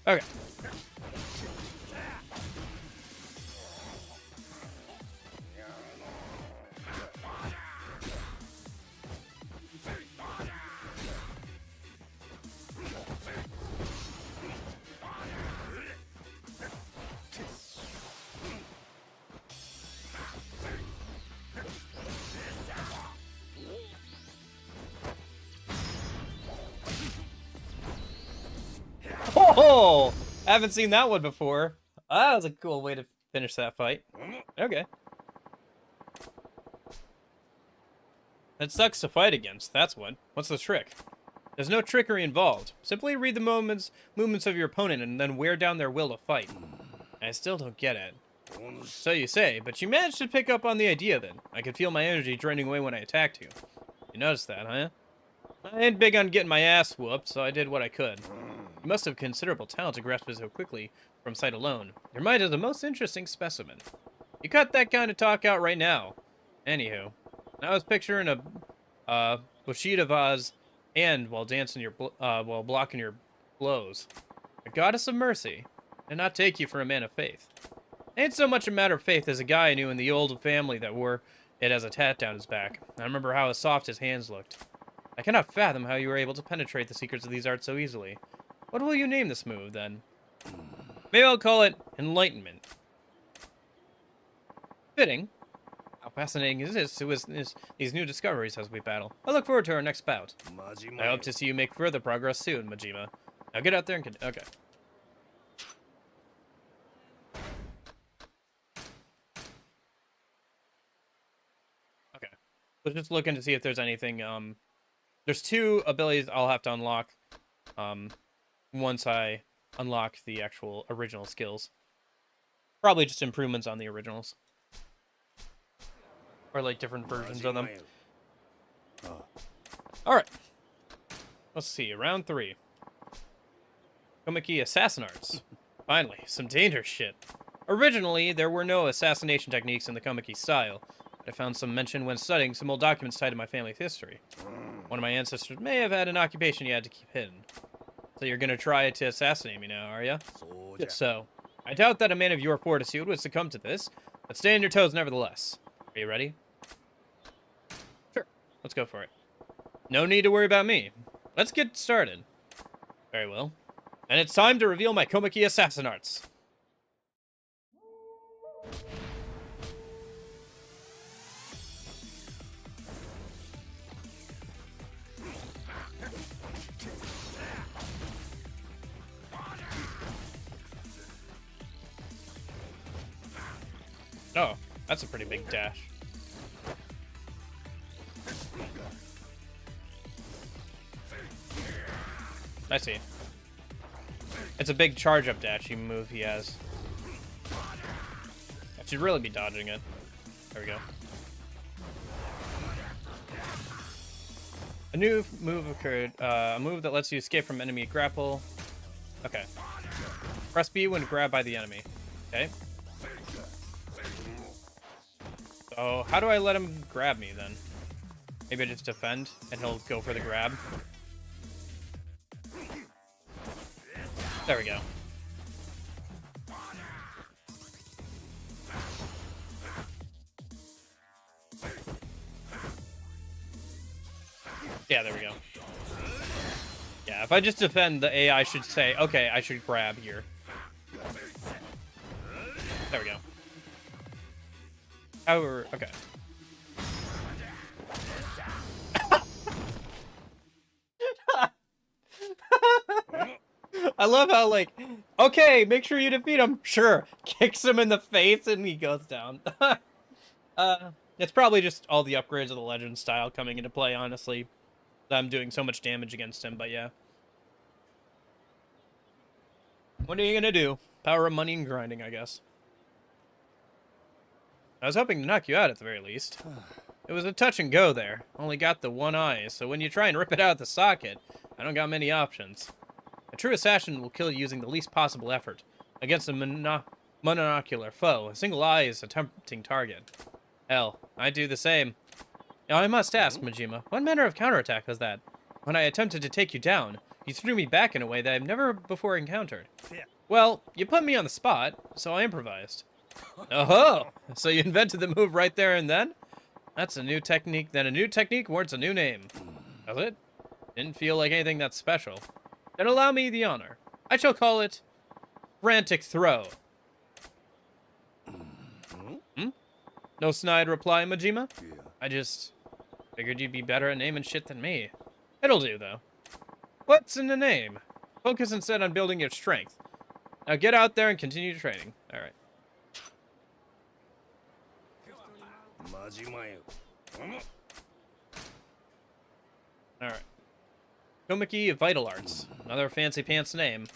Okay. Oh, I haven't seen that one before. That was a cool way to finish that fight. Okay. That sucks to fight against, that's what. What's the trick? There's no trickery involved. Simply read the movements of your opponent and then wear down their will to fight. I still don't get it. So you say, but you managed to pick up on the idea then. I could feel my energy draining away when I attacked you. You noticed that, huh? I ain't big on getting my ass whooped, so I did what I could. You must have considerable talent to grasp it so quickly from sight alone. Your mind is the most interesting specimen. You cut that kind of talk out right now. Anywho, I was picturing a Bushido vase and while dancing while blocking your blows. A goddess of mercy did not take you for a man of faith. Ain't so much a matter of faith as a guy I knew in the old family that wore it as a tat down his back. I remember how soft his hands looked. I cannot fathom how you were able to penetrate the secrets of these arts so easily. What will you name this move, then? Maybe I'll call it Enlightenment. Fitting. How fascinating is this these new discoveries as we battle. I look forward to our next bout. I hope to see you make further progress soon, Majima. Now get out there and okay. was just looking to see if there's anything. There's 2 abilities I'll have to unlock once I unlock the actual original skills. Probably just improvements on the originals. Or like different versions of them. Alright. Let's see, round 3. Komiki Assassin Arts. Finally, some dangerous shit. Originally, there were no assassination techniques in the Komiki style, but I found some mention when studying some old documents tied to my family's history. One of my ancestors may have had an occupation he had to keep hidden. So you're gonna try to assassinate me now, are ya? If so, I doubt that a man of your fortitude would succumb to this, but stay on your toes nevertheless. Are you ready? Sure, let's go for it. No need to worry about me. Let's get started. Very well. And it's time to reveal my Komiki Assassin Arts. Oh, that's a pretty big dash. I see. It's a big charge-up dashy move he has. I should really be dodging it. There we go. A new move occurred. A move that lets you escape from enemy grapple. Okay. Press B when grabbed by the enemy. Okay. So, how do I let him grab me, then? Maybe I just defend, and he'll go for the grab. There we go. Yeah, there we go. Yeah, if I just defend, the AI should say, okay, I should grab here. There we go. However, okay. I love how, like, okay, make sure you defeat him. Sure. Kicks him in the face and he goes down. It's probably just all the upgrades of the legend style coming into play, honestly. I'm doing so much damage against him, but yeah. What are you gonna do? Power of money and grinding, I guess. I was hoping to knock you out at the very least. It was a touch and go there. Only got the one eye, so when you try and rip it out of the socket, I don't got many options. A true assassin will kill using the least possible effort. Against a monocular foe, a single eye is a tempting target. Hell, I do the same. Now I must ask, Majima, what manner of counterattack was that? When I attempted to take you down, you threw me back in a way that I've never before encountered. Well, you put me on the spot, so I improvised. Oh, so you invented the move right there and then? That's a new technique. Then a new technique warrants a new name. Does it? Didn't feel like anything that special. Then allow me the honor. I shall call it Frantic Throw. Hmm? No snide reply, Majima? I just figured you'd be better at naming shit than me. It'll do, though. What's in the name? Focus instead on building your strength. Now get out there and continue training. All right. Alright. Komiki Vital Arts. Another fancy pants name.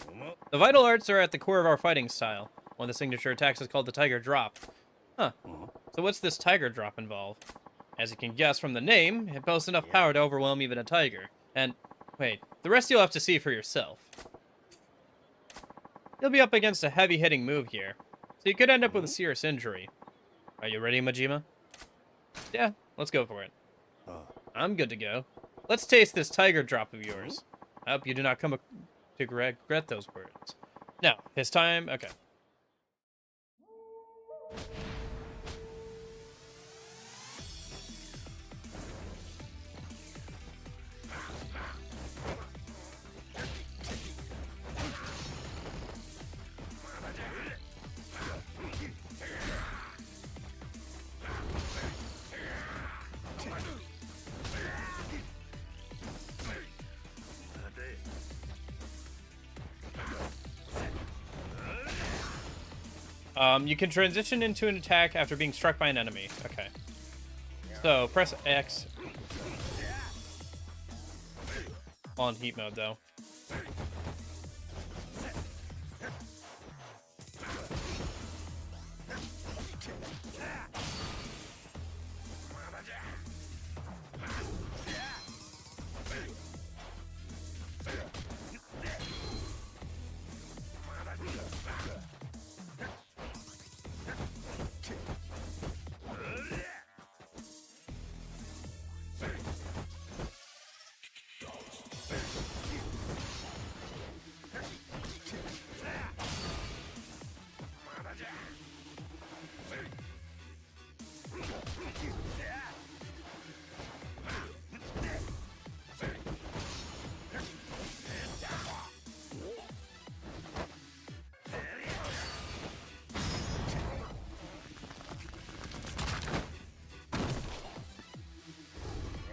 The Vital Arts are at the core of our fighting style. One of the signature attacks is called the Tiger Drop. Huh. So what's this Tiger Drop involve? As you can guess from the name, it boasts enough power to overwhelm even a tiger. And, wait, the rest you'll have to see for yourself. You'll be up against a heavy-hitting move here, so you could end up with a serious injury. Are you ready, Majima? Yeah, let's go for it. I'm good to go. Let's taste this Tiger Drop of yours. I hope you do not come to regret those words. Now, it's time. Okay. You can transition into an attack after being struck by an enemy. Okay. So, press X on heat mode, though.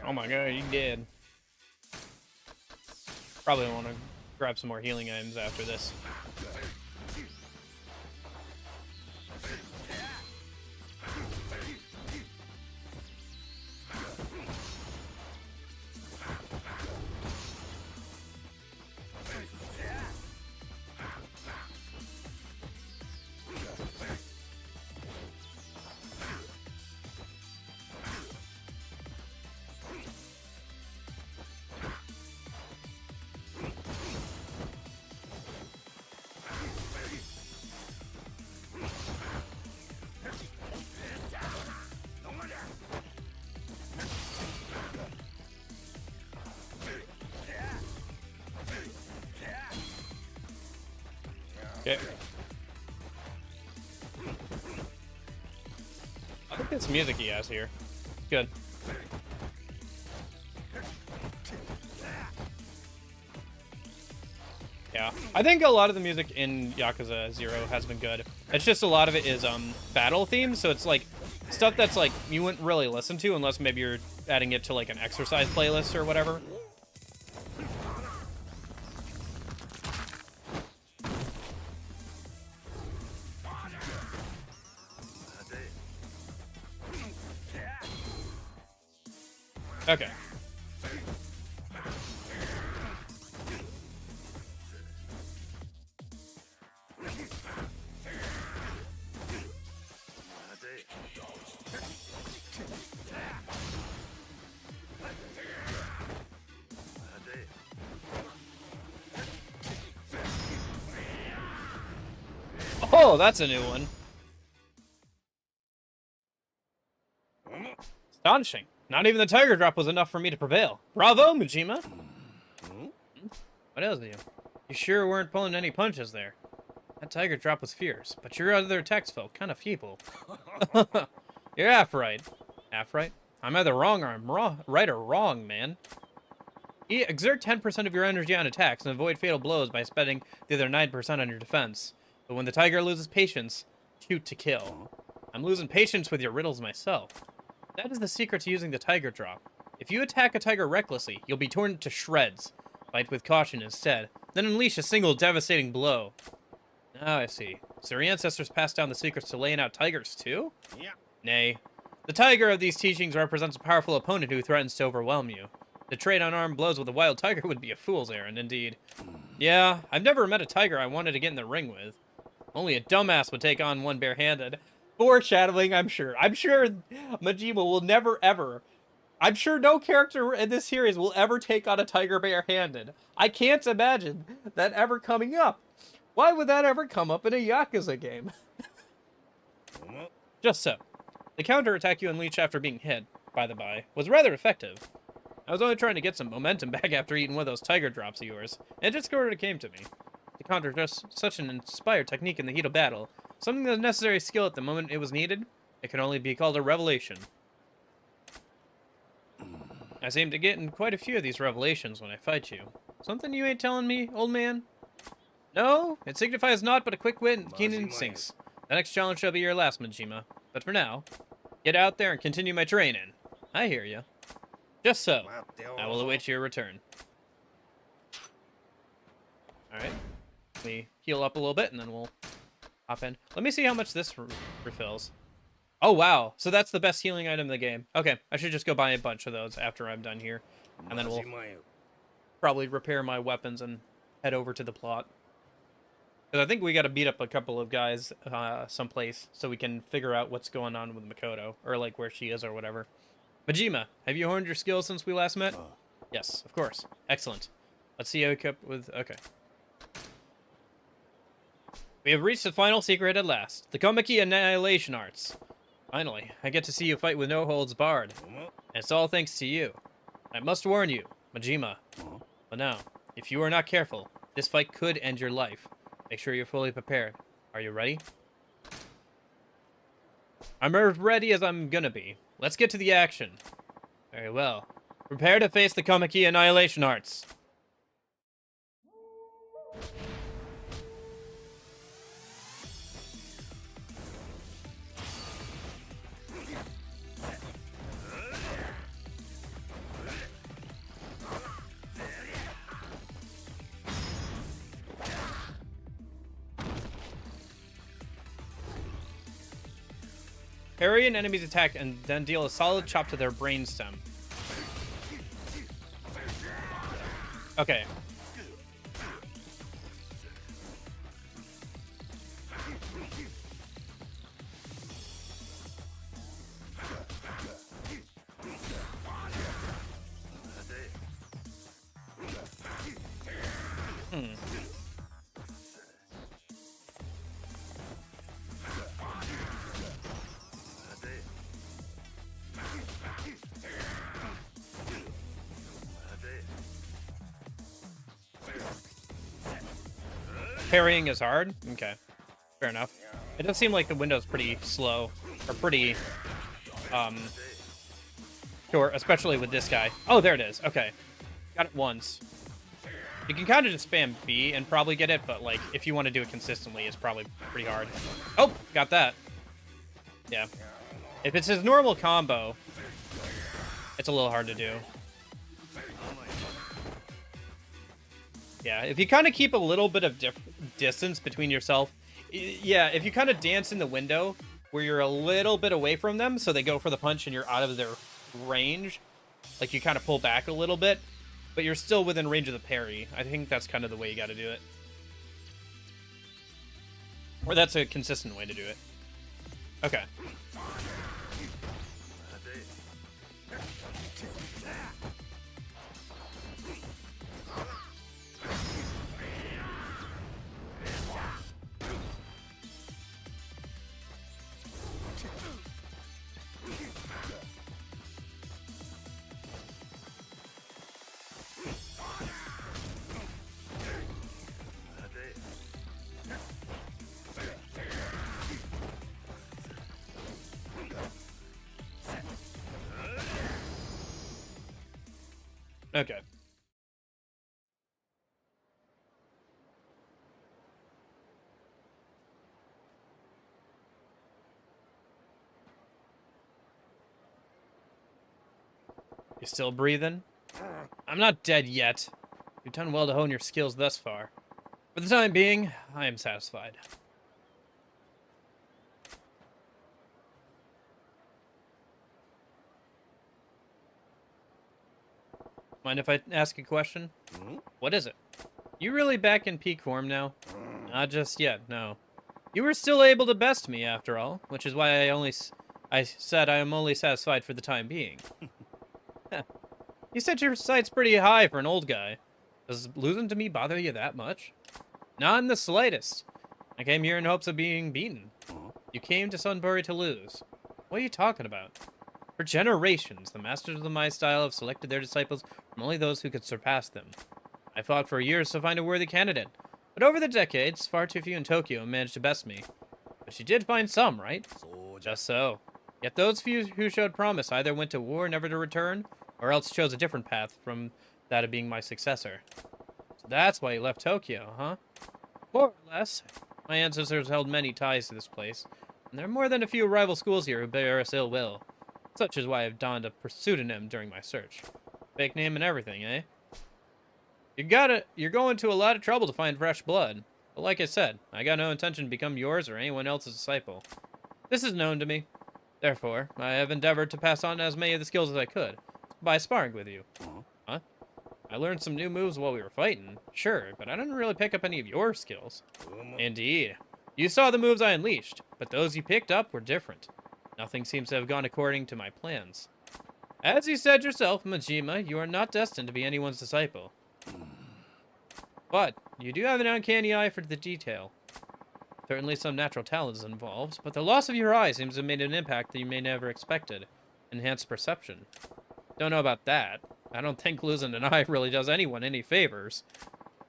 Oh my god, you did. Probably want to grab some more healing items after this. Okay. I think this music he has here. Good. Yeah. I think a lot of the music in Yakuza 0 has been good. It's just a lot of it is battle themed, so it's like stuff that's like you wouldn't really listen to unless maybe you're adding it to like an exercise playlist or whatever. Okay. Oh, that's a new one. Astonishing. Not even the tiger drop was enough for me to prevail. Bravo, Majima. What else do you? You sure weren't pulling any punches there. That tiger drop was fierce, but your other attacks felt kind of feeble. You're half right. Half right? I'm either wrong or I'm right or wrong, man. Exert 10% of your energy on attacks and avoid fatal blows by spending the other 9% on your defense. But when the tiger loses patience, shoot to kill. I'm losing patience with your riddles myself. That is the secret to using the tiger drop. If you attack a tiger recklessly, you'll be torn to shreds. Fight with caution instead, then unleash a single devastating blow. Now I see. So your ancestors passed down the secrets to laying out tigers too? Yeah. Nay. The tiger of these teachings represents a powerful opponent who threatens to overwhelm you. To trade unarmed blows with a wild tiger would be a fool's errand, indeed. Yeah, I've never met a tiger I wanted to get in the ring with. Only a dumbass would take on one barehanded. Foreshadowing, I'm sure. I'm sure Majima will never, ever... I'm sure no character in this series will ever take on a tiger barehanded. I can't imagine that ever coming up. Why would that ever come up in a Yakuza game? Just so. The counterattack you unleashed after being hit, by the by, was rather effective. I was only trying to get some momentum back after eating one of those tiger drops of yours, and it just sort of came to me. The counter just such an inspired technique in the heat of battle, something of necessary skill at the moment it was needed. It can only be called a revelation. I seem to get in quite a few of these revelations when I fight you. Something you ain't telling me, old man? No, it signifies naught but a quick wit and keen instincts. The next challenge shall be your last, Majima. But for now, get out there and continue my training. I hear you. Just so. I will await your return. Alright. We heal up a little bit and then we'll hop in. Let me see how much this refills. Oh, wow. So that's the best healing item in the game. Okay, I should just go buy a bunch of those after I'm done here. And then we'll probably repair my weapons and head over to the plot. Because I think we got to beat up a couple of guys someplace so we can figure out what's going on with Makoto. Or, like, where she is or whatever. Majima, have you honed your skills since we last met? Yes, of course. Excellent. Let's see how you kept with... Okay. We have reached the final secret at last. The Komaki Annihilation Arts. Finally, I get to see you fight with no holds barred. And it's all thanks to you. I must warn you, Majima. But now, if you are not careful, this fight could end your life. Make sure you're fully prepared. Are you ready? I'm as ready as I'm gonna be. Let's get to the action. Very well. Prepare to face the Komaki Annihilation Arts. Parry an enemy's attack and then deal a solid chop to their brainstem. Okay. Parrying is hard? Okay. Fair enough. It does seem like the window's pretty slow. Or pretty, short, especially with this guy. Oh, there it is. Okay. Got it once. You can kind of just spam B and probably get it, but, like, if you want to do it consistently, it's probably pretty hard. Oh, got that. Yeah. If it's his normal combo, it's a little hard to do. Yeah, if you kind of keep a little bit of distance between yourself. Yeah, if you kind of dance in the window where you're a little bit away from them, so they go for the punch and you're out of their range, like you kind of pull back a little bit, but you're still within range of the parry. I think that's kind of the way you got to do it. Or that's a consistent way to do it. Okay. Okay. You still breathing? I'm not dead yet. You've done well to hone your skills thus far. For the time being, I am satisfied. Mind if I ask a question? What is it? You really back in peak form now? Not just yet, no. You were still able to best me, after all, which is why I said I am only satisfied for the time being. You said your sight's pretty high for an old guy. Does losing to me bother you that much? Not in the slightest. I came here in hopes of being beaten. You came to Sunbury to lose. What are you talking about? For generations, the masters of my style have selected their disciples from only those who could surpass them. I fought for years to find a worthy candidate, but over the decades, far too few in Tokyo managed to best me. But you did find some, right? Just so. Yet those few who showed promise either went to war never to return, or else chose a different path from that of being my successor. So that's why you left Tokyo, huh? More or less. My ancestors held many ties to this place, and there are more than a few rival schools here who bear us ill will. Such is why I've donned a pseudonym during my search. Fake name and everything, eh? You're going to a lot of trouble to find fresh blood. But like I said, I got no intention to become yours or anyone else's disciple. This is known to me. Therefore, I have endeavored to pass on as many of the skills as I could by sparring with you. Huh? I learned some new moves while we were fighting, sure, but I didn't really pick up any of your skills. Indeed. You saw the moves I unleashed, but those you picked up were different. Nothing seems to have gone according to my plans. As you said yourself, Majima, you are not destined to be anyone's disciple. But you do have an uncanny eye for the detail. Certainly some natural talent is involved, but the loss of your eye seems to have made an impact that you may never expected. Enhanced perception. Don't know about that. I don't think losing an eye really does anyone any favors.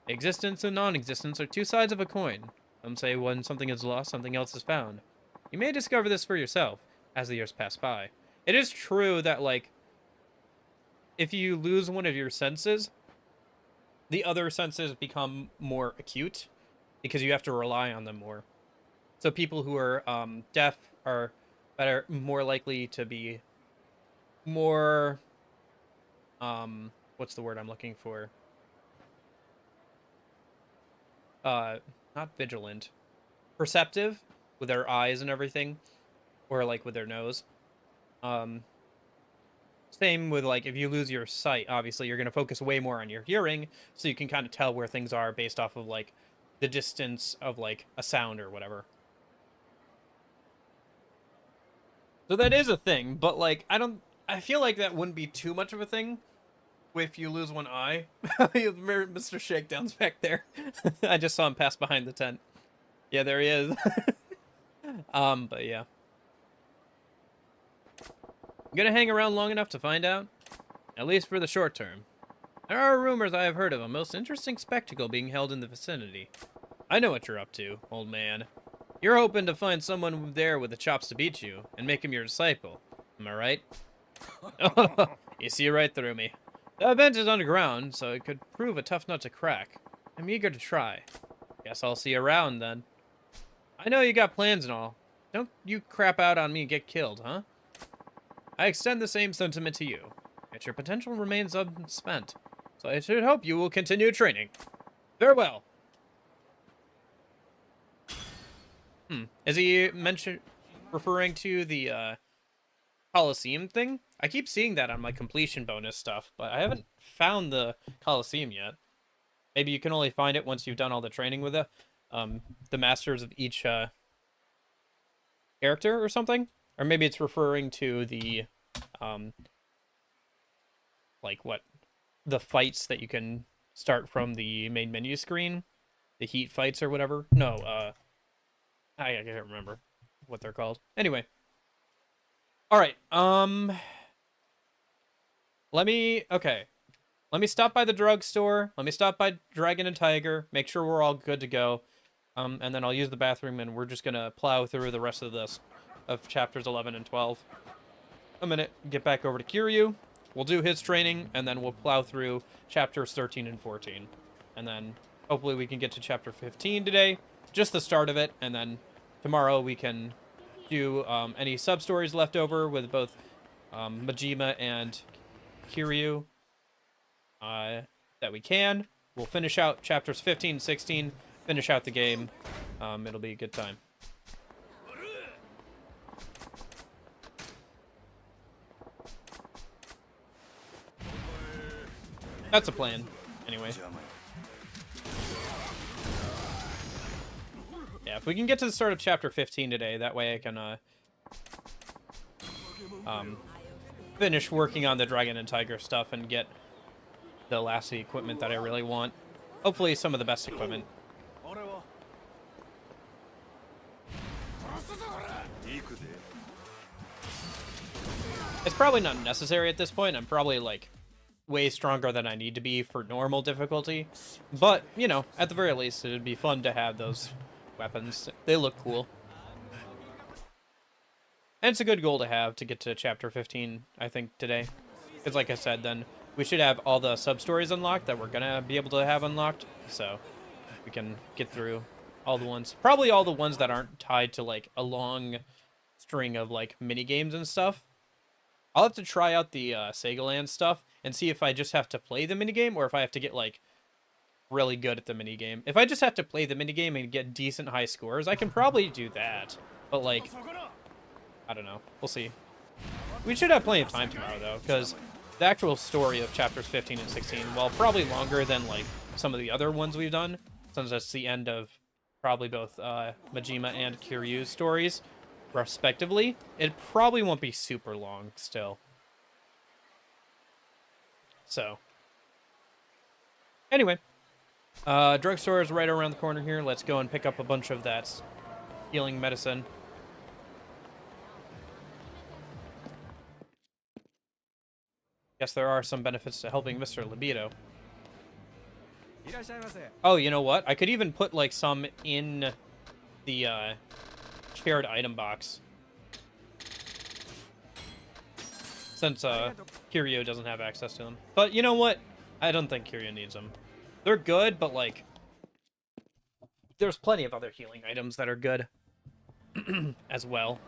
Existence and non-existence are two sides of a coin. Some say when something is lost, something else is found. You may discover this for yourself as the years pass by. It is true that, like, if you lose one of your senses, the other senses become more acute because you have to rely on them more. So people who are deaf are more likely to be more, what's the word I'm looking for? Not vigilant, perceptive with their eyes and everything, or like with their nose. Same with, like, if you lose your sight, obviously you're going to focus way more on your hearing, so you can kind of tell where things are based off of, like, the distance of, like, a sound or whatever. So that is a thing, but, like, I feel like that wouldn't be too much of a thing if you lose one eye. Mr. Shakedown's back there. I just saw him pass behind the tent. Yeah, there he is. But yeah. I'm gonna hang around long enough to find out, at least for the short term. There are rumors I have heard of a most interesting spectacle being held in the vicinity. I know what you're up to, old man. You're hoping to find someone there with the chops to beat you, and make him your disciple. Am I right? You see right through me. The event is underground, so it could prove a tough nut to crack. I'm eager to try. Guess I'll see you around, then. I know you got plans and all. Don't you crap out on me and get killed, huh? I extend the same sentiment to you. Yet your potential remains unspent, so I should hope you will continue training. Farewell. Is he referring to the Coliseum thing? I keep seeing that on my completion bonus stuff, but I haven't found the Coliseum yet. Maybe you can only find it once you've done all the training with the masters of each character or something. Or maybe it's referring to the, like, what? The fights that you can start from the main menu screen? The heat fights or whatever? No, I can't remember what they're called. Anyway. Alright, let me stop by the drugstore. Let me stop by Dragon and Tiger. Make sure we're all good to go. And then I'll use the bathroom, and we're just gonna plow through the rest of this. Of chapters 11 and 12. I'm gonna get back over to Kiryu. We'll do his training, and then we'll plow through chapters 13 and 14. And then hopefully we can get to chapter 15 today. Just the start of it, and then tomorrow we can do any sub-stories left over with both Majima and Kiryu that we can. We'll finish out chapters 15 and 16, finish out the game. It'll be a good time. That's a plan, anyway. Yeah, if we can get to the start of chapter 15 today, that way I can finish working on the Dragon and Tiger stuff and get the last of the equipment that I really want. Hopefully some of the best equipment. It's probably not necessary at this point. I'm probably, like, way stronger than I need to be for normal difficulty. But, you know, at the very least, it'd be fun to have those weapons. They look cool. And it's a good goal to have to get to chapter 15, I think, today. Because like I said, then we should have all the sub-stories unlocked that we're going to be able to have unlocked. So we can get through all the ones. Probably all the ones that aren't tied to, like, a long string of, like, mini-games and stuff. I'll have to try out the Sega Land stuff and see if I just have to play the minigame or if I have to get, like, really good at the minigame. If I just have to play the minigame and get decent high scores, I can probably do that. But, like, I don't know. We'll see. We should have plenty of time tomorrow, though, because the actual story of chapters 15 and 16, while probably longer than, like, some of the other ones we've done, since that's the end of probably both Majima and Kiryu's stories, respectively, it probably won't be super long still. So, anyway, drugstore is right around the corner here. Let's go and pick up a bunch of that healing medicine. Guess there are some benefits to helping Mr. Libido. Oh, you know what? I could even put, like, some in the shared item box. Since Kiryu doesn't have access to them. But you know what? I don't think Kiryu needs them. They're good, but, like, there's plenty of other healing items that are good as well.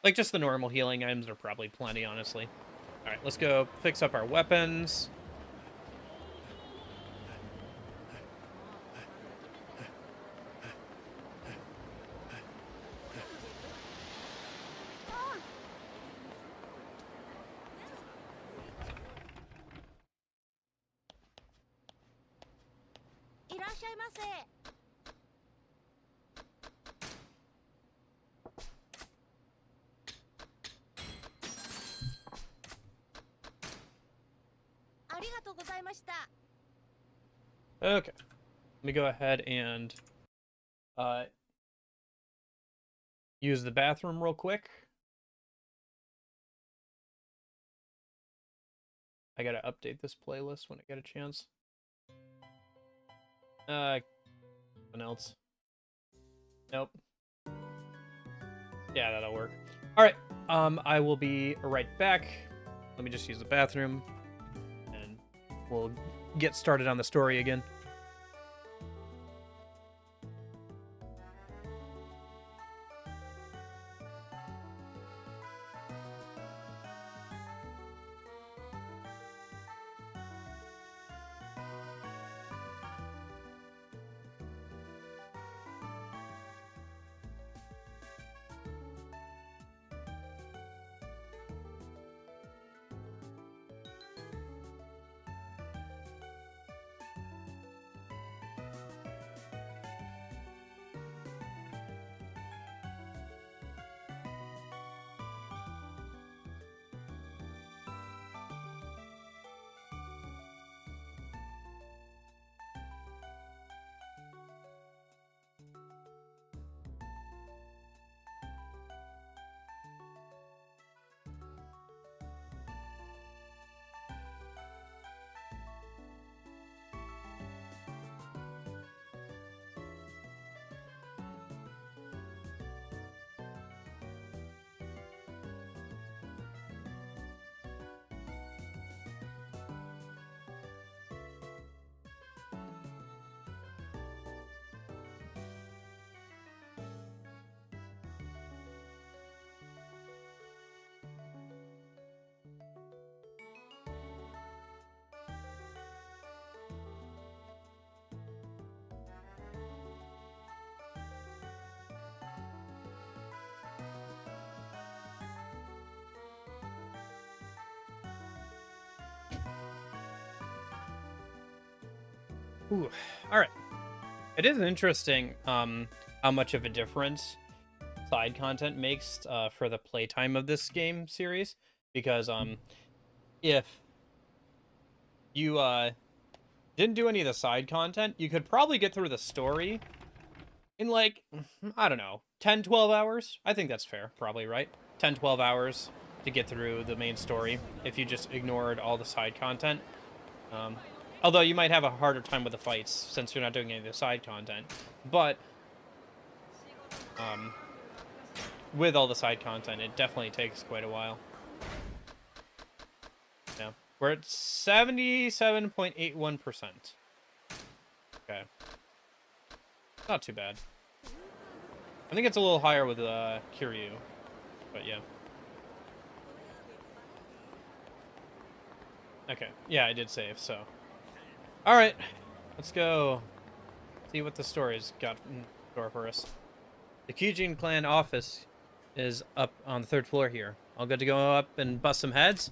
Like, just the normal healing items are probably plenty, honestly. Alright, let's go fix up our weapons. Okay, let me go ahead and use the bathroom real quick. I gotta update this playlist when I get a chance. Something else. Nope. Yeah, that'll work. All right. I will be right back. Let me just use the bathroom, and we'll get started on the story again. Ooh, all right. It is interesting how much of a difference side content makes for the playtime of this game series, because if you didn't do any of the side content, you could probably get through the story in, like, I don't know, 10, 12 hours. I think that's fair, probably, right? 10, 12 hours to get through the main story if you just ignored all the side content. Although you might have a harder time with the fights since you're not doing any of the side content. But with all the side content, it definitely takes quite a while. Yeah. We're at 77.81%. Okay. Not too bad. I think it's a little higher with Kiryu. But yeah. Okay. Yeah, I did save, so. Alright. Let's go see what the story's got in store for us. The Kyujin clan office is up on the 3rd floor here. All good to go up and bust some heads?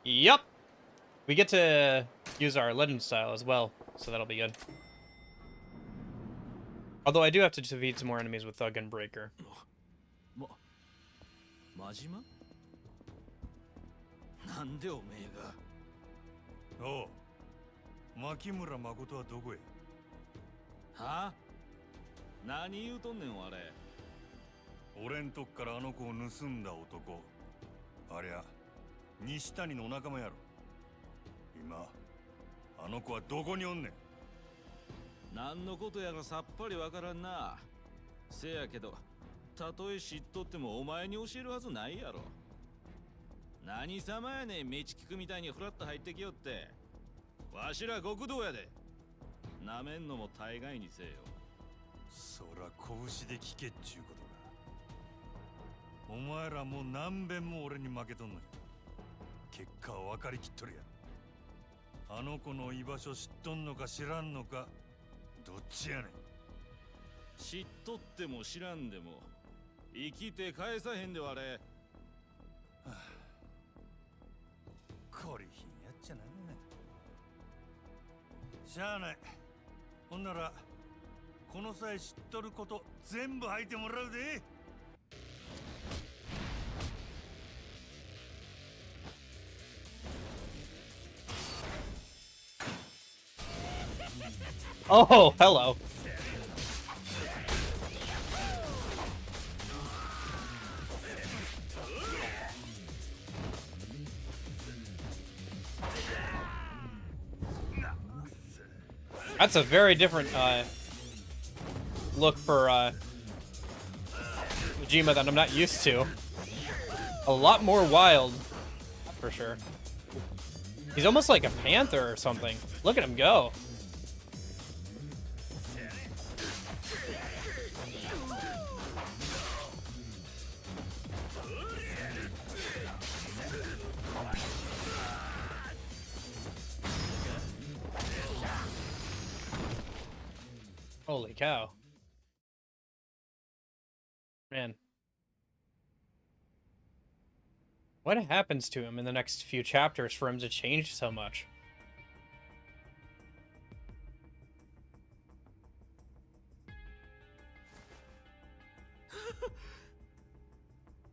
Yup! We get to use our legend style as well, so that'll be good. Although I do have to defeat some more enemies with Thug and Breaker. 真島なんでおめえがおう牧村誠はどこへはあ何言うとんねんあれ俺んとこからあの子を盗んだ男ありゃ西谷の仲間やろ今あの子はどこにおんねん何のことやらさっぱりわからんなせやけどたとえ知っとってもお前に教えるはずないやろ何様やねんメチキクみたいにフラッと入ってきよってわしら極道やでなめんのも大概にせよそら拳で聞けっちゅうことだお前らもう何遍も俺に負けとんねん結果は分かりきっとるやあの子の居場所知っとんのか知らんのかどっちやねん知っとっても知らんでも生きて返さへんではあれこりひんやっちゃなしゃあないほんならこの際知っとること全部吐いてもらうでOh, hello. That's a very different look for Ujima that I'm not used to. A lot more wild, for sure. He's almost like a panther or something. Look at him go. Holy cow. Man. What happens to him in the next few chapters for him to change so much?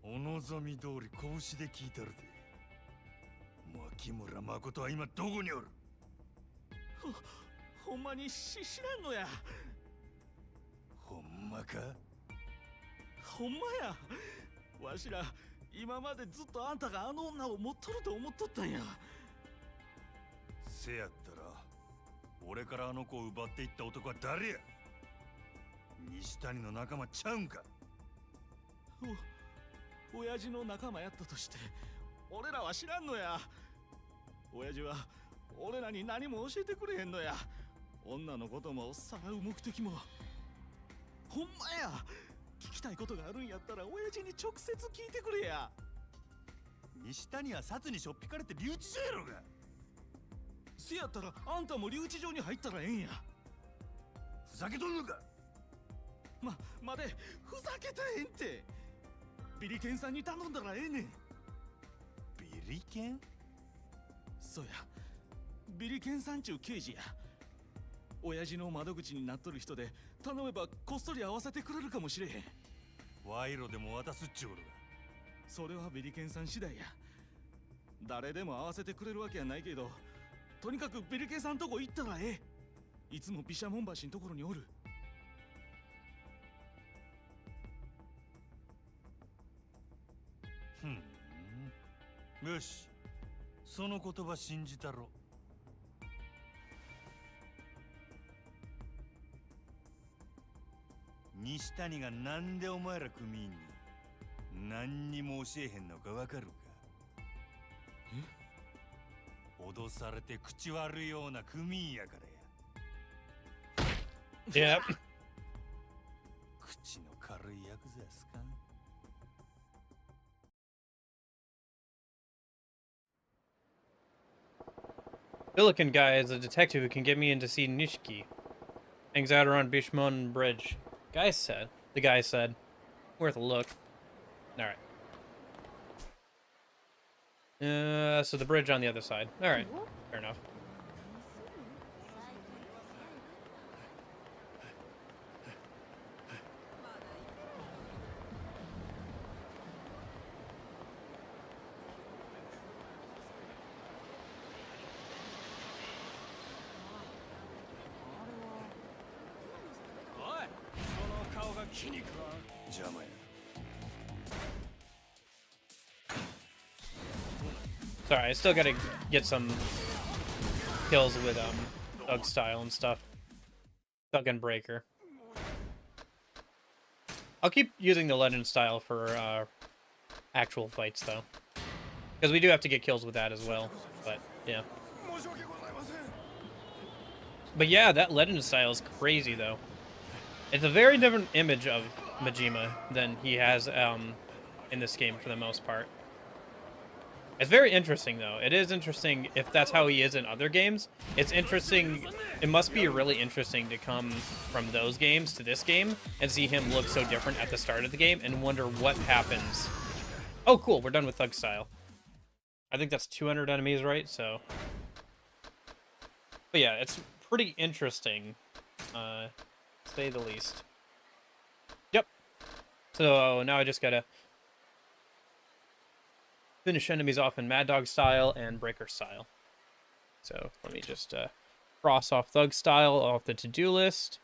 お望み通り拳で聞いたるで牧村誠は今どこにおるほんまに知らんのやほんまかほんまやわしら今までずっとあんたがあの女を持っとると思っとったんやせやったら俺からあの子を奪っていった男は誰や西谷の仲間ちゃうんか親父の仲間やったとして俺らは知らんのや親父は俺らに何も教えてくれへんのや女のこともさらう目的もほんまや聞きたいことがあるんやったら親父に直接聞いてくれや西谷は札にしょっぴかれて留置所やろがせやったらあんたも留置場に入ったらええんやふざけとんのか待てふざけたへんってビリケンさんに頼んだらええねんビリケンそうやビリケンさんちゅう刑事や親父の窓口になっとる人で頼めばこっそり合わせてくれるかもしれへん賄賂でも渡すっちゅうことだそれはビリケンさん次第や誰でも合わせてくれるわけやないけどとにかくビリケンさんとこ行ったらええいつも毘沙門橋のところにおるよしその言葉信じたろ西谷がなんでお前ら組員に何にも教えへんのかわかるか脅されて口悪いような組員やからや Yep. 口の軽いヤクザやすかBilliken guy is a detective who can get me in to see Nishiki. Hangs out around Bishmon Bridge. The guy said. Worth a look. All right. So the bridge on the other side. All right. Fair enough. Sorry, I still gotta get some kills with Thug style and stuff. Thug and Breaker. I'll keep using the legend style for actual fights though, because we do have to get kills with that as well. But yeah. But yeah, that legend style is crazy though. It's a very different image of Majima than he has in this game for the most part. It's very interesting, though. It is interesting if that's how he is in other games. It's interesting. It must be really interesting to come from those games to this game and see him look so different at the start of the game and wonder what happens. Oh, cool. We're done with Thug Style. I think that's 200 enemies, right? So, but yeah, it's pretty interesting, to say the least. Yep. So now I just gotta finish enemies off in Mad Dog style and Breaker style. So let me just cross off Thug style off the to-do list.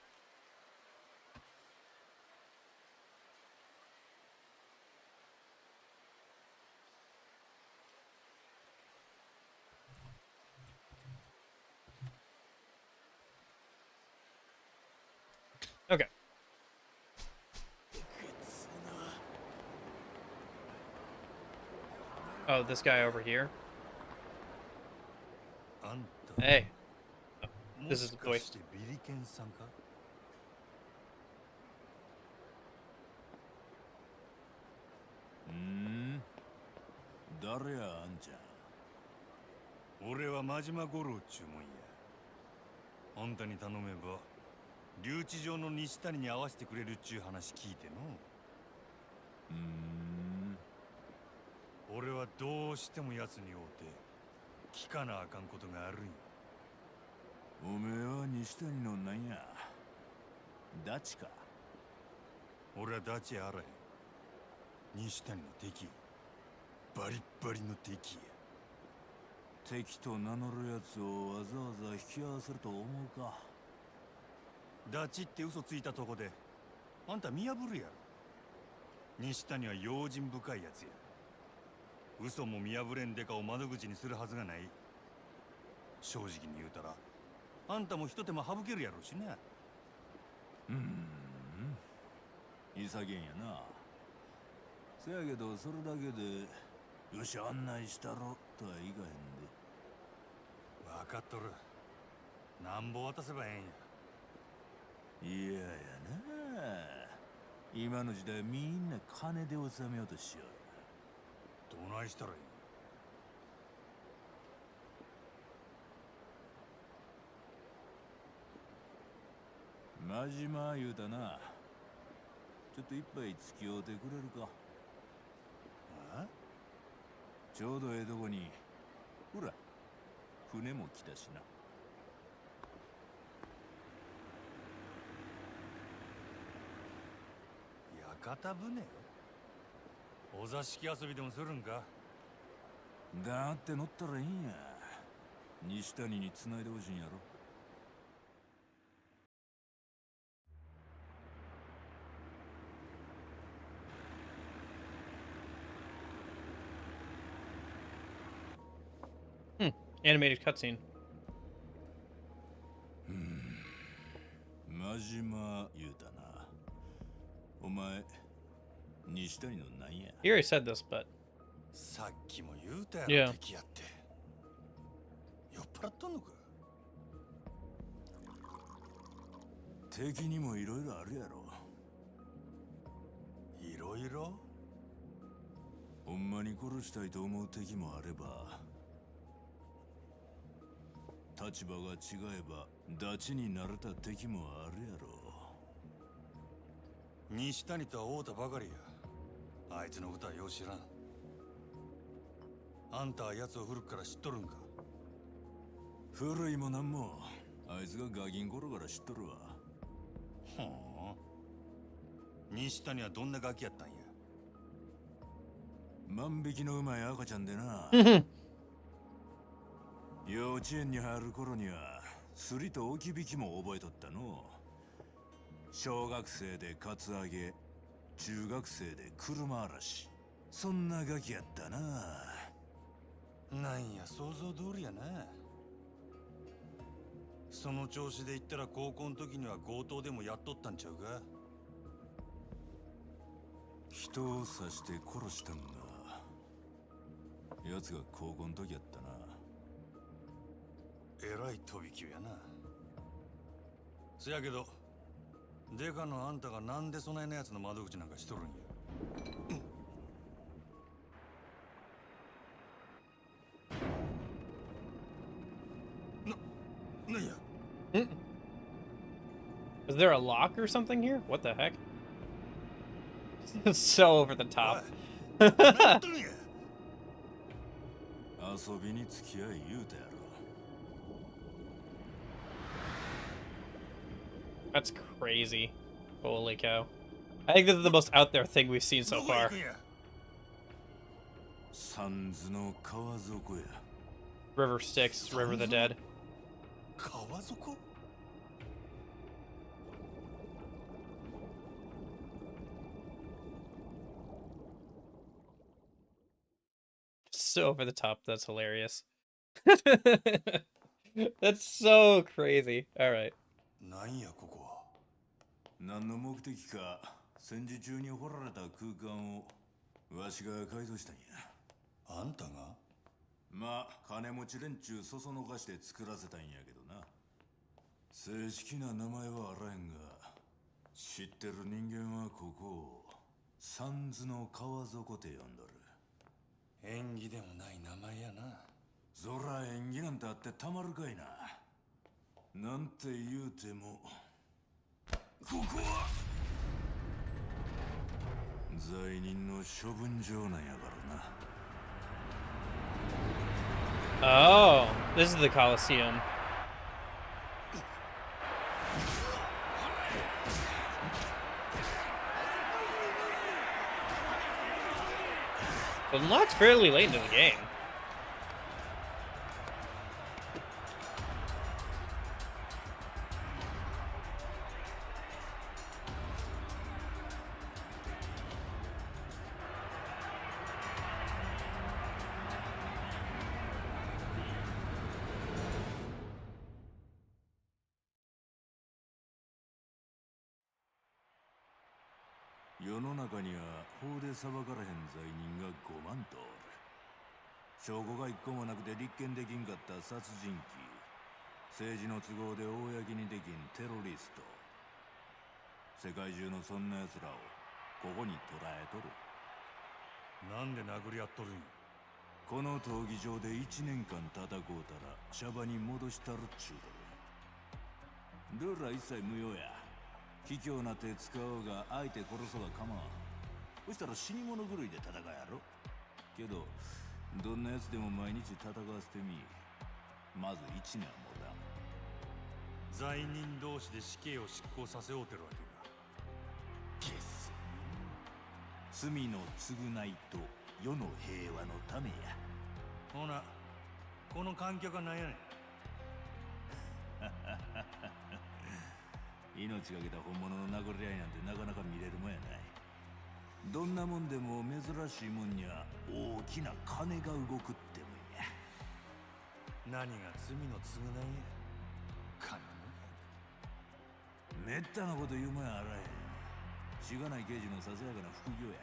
Okay. Oh, this guy over here. Hey. Oh, this is the voice. Animated cutscene. He already said this, but yeah. あいつのことはよう知らん。あんたは奴を古くから知っとるんか？古いもなんもあいつがガキン頃から知っとるわ。ほう。西谷はどんなガキやったんや？万引きのうまい赤ちゃんでな。幼稚園に入る頃にはすりと置き引きも覚えとったの。小学生でカツアゲ、中学生で車嵐、そんなガキやったな。なんや想像通りやな。その調子で言ったら高校の時には強盗でもやっとったんちゃうか？人を刺して殺したんが奴が高校の時やったな。えらい飛び級やな。せやけどデカのあんたがなんでそないなやつの窓口なんかしとるんや？なんや？ Is there a lock or something here? What the heck? It's so over the top. 何やっとるんや？遊びに付き合い言うたやろ。That's crazy. Holy cow. I think this is the most out there thing we've seen so どこへ行 far. くんや？サンズの川底や。 River Styx, River the Dead. 川底？ So over the top. That's hilarious. That's so crazy. All right. なんやここは？何の目的か戦時中に掘られた空間をわしが改造したんや。あんたが？まあ金持ち連中そそのかして作らせたんやけどな。正式な名前はあらへんが、知ってる人間はここをサンズの川底って呼んどる。縁起でもない名前やな。そら縁起なんてあってたまるかいな。なんて言うてもここは罪人の処分場なんやからな。Oh, this is the Colosseum. Unlocked fairly late into the game.「世の中には法で裁かれへん罪人が5万とおる。証拠が一個もなくて立件できんかった殺人鬼、政治の都合で公にできんテロリスト、世界中のそんな奴らをここに捕らえとる。なんで殴り合っとるんや？この闘技場で1年間戦こうたらシャバに戻したるっちゅうとる。ルールは一切無用や。卑怯な手使おうが相手殺そうが構わん。そしたら死に物狂いで戦うやろ。けどどんな奴でも毎日戦わせてみ。まず1年はもたん。罪人同士で死刑を執行させおうてるわけか。ゲス。罪の償いと世の平和のためや。ほな、この観客は何やねん。命かけた本物の殴り合いなんてなかなか見れるもんやない。どんなもんでも珍しいもんには大きな金が動くってもんや。何が罪の償いや。金めったなこと言うもんやあらへん。しがない刑事のささやかな副業や。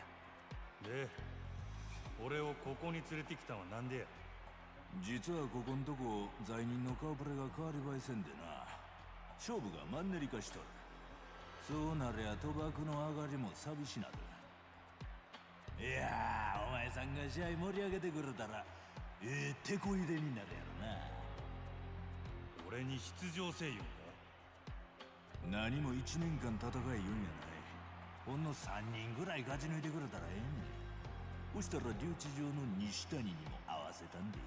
で、俺をここに連れてきたのはなんでや。実はここんとこ罪人の顔ぶれが変わり映えせんでな。勝負がマンネリ化しとる。そうなりゃ賭博の上がりも寂しなる。いやー、お前さんが試合盛り上げてくれたら手こ入れになるやろな。俺に出場せいよんか。何も1年間戦い言うんやない。ほんの3人ぐらい勝ち抜いてくれたらええねん。そしたら留置場の西谷にも合わせたんで。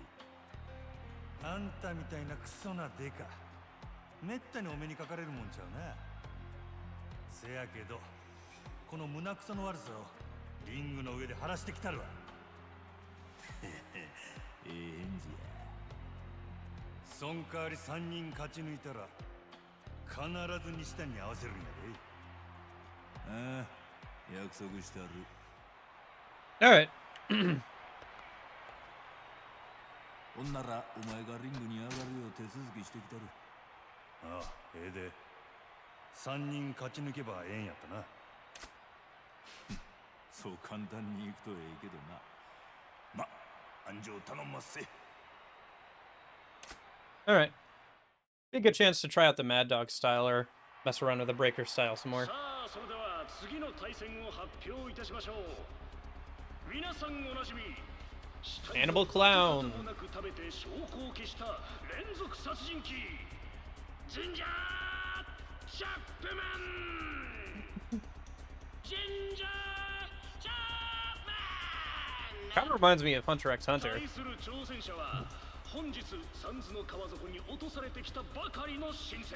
あんたみたいなクソなデカめったにお目にかかれるもんちゃうな。せやけどこの胸クソの悪さをリングの上で晴らしてきたるわ。ええんじそん代わり3人勝ち抜いたら必ず西谷に合わせるんやで。ゃ。ああ、約束してある。All right. ほんならお前がリングに上がるよう手続きしてきたる。ああ、ええで。3人勝ち抜けばええんやったな。そう簡単にいくとええけどな。ま、安城頼んますせ。 All right. Be a good chance to try out the Mad Dog style or mess around with the Breaker style some more. さあ、それでは次の対戦を発表いたしましょう。皆さんおなじみ Cannibal Clown なく食べて証拠を消した連続殺人鬼ジンジャーチャップマンジンジャーチャップマン Kind of reminds me of Hunter x Hunter. 対する挑戦者は本日サンズの川底に落とされてきたばかりの新星。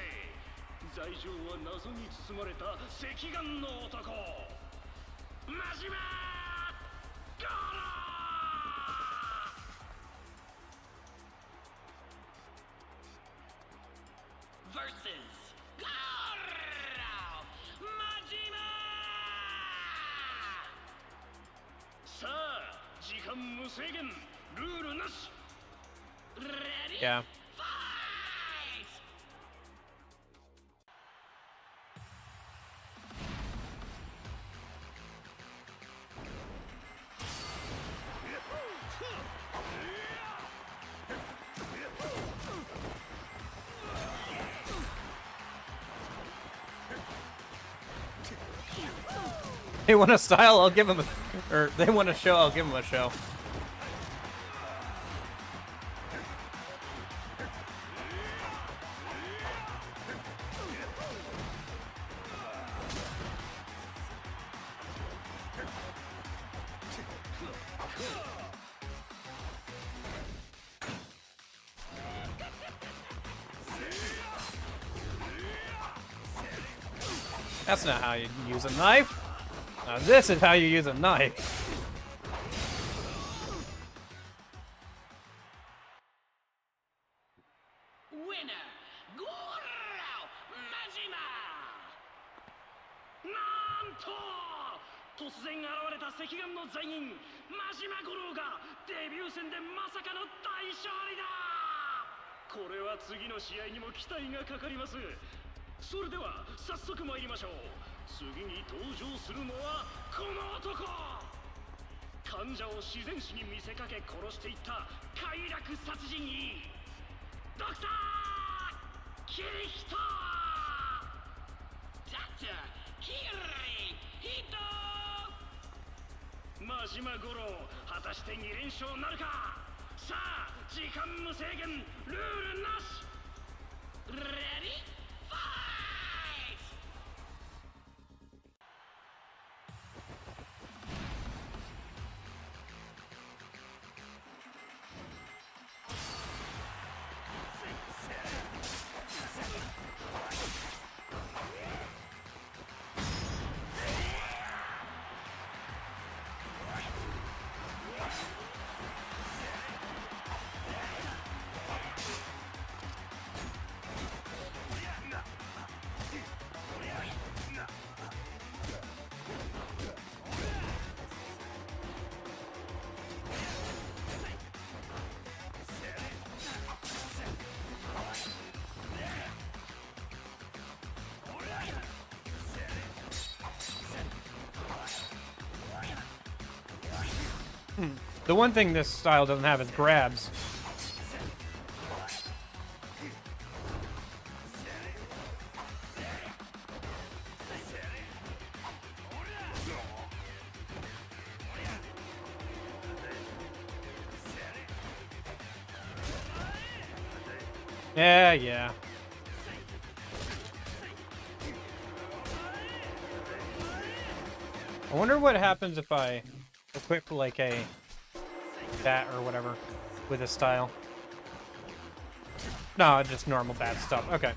罪状は謎に包まれた赤眼の男真島ゴロー vs ゴロ真島。さあ時間無制限ルールなし。Ready? Yeah. Fight! They want a style, I'll give them a... Or they want a show, I'll give them a show. That's not how you use a knife. Now this is how you use a knife. Winner, Goro Majima! なんと突然現れた赤眼の罪人真島五郎がデビュー戦でまさかの大勝利だ。これは次の試合にも期待がかかります。それでは早速参りましょう。次に登場するのはこの男。患者を自然死に見せかけ殺していった快楽殺人鬼ドクターキリヒト。ドクターキリヒト。真島五郎果たして2連勝なるか。さあ時間無制限ルールなし。レディファイト。The one thing this style doesn't have is grabs. Yeah. I wonder what happens if I equip like a bat or whatever with a style? No, just normal bat stuff. Okay.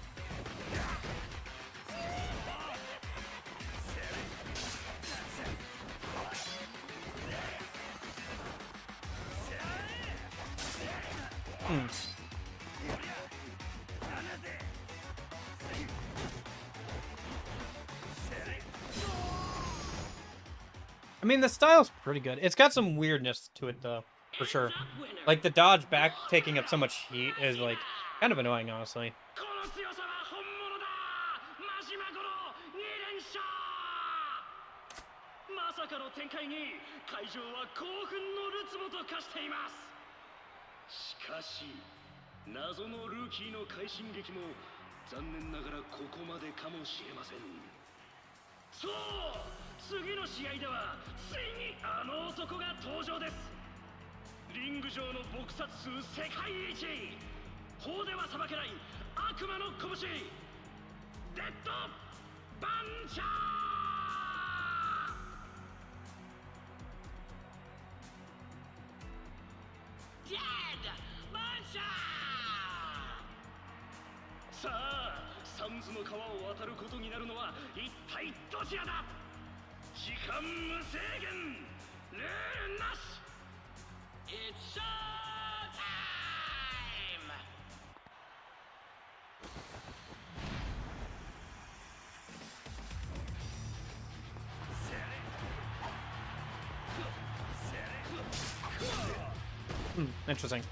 I mean, the style's pretty good. It's got some weirdness to it, though, for sure. Like, the dodge back taking up so much heat is, like, kind of annoying, honestly. この強さは本物だ真島五郎2連勝まさかの展開に会場は興奮のるつぼと化していますしかし謎のルーキーの快進撃も残念ながらここまでかもしれませんそう次の試合ではついにあの男が登場ですリング上の撲殺数世界一法では裁けない悪魔の拳デッドバンチャーデッドバンチャーさあサンズの川を渡ることになるのは一体どちらだ時間無制限ルールなし It's showtime! Interesting.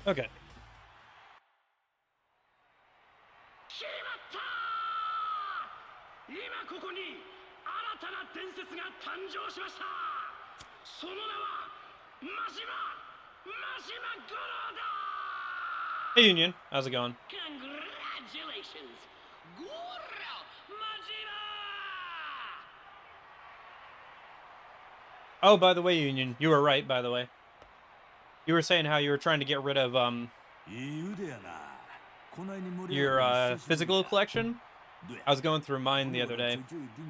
Okay. 決まった今ここに新たな伝説が誕生しましたその名は真島五郎だ Hey, Union. How's it going? Congratulations ゴロ真島 Oh, by the way, Union, you were right, by the way. You were saying how you were trying to get rid of your physical collection. I was going through mine the other day,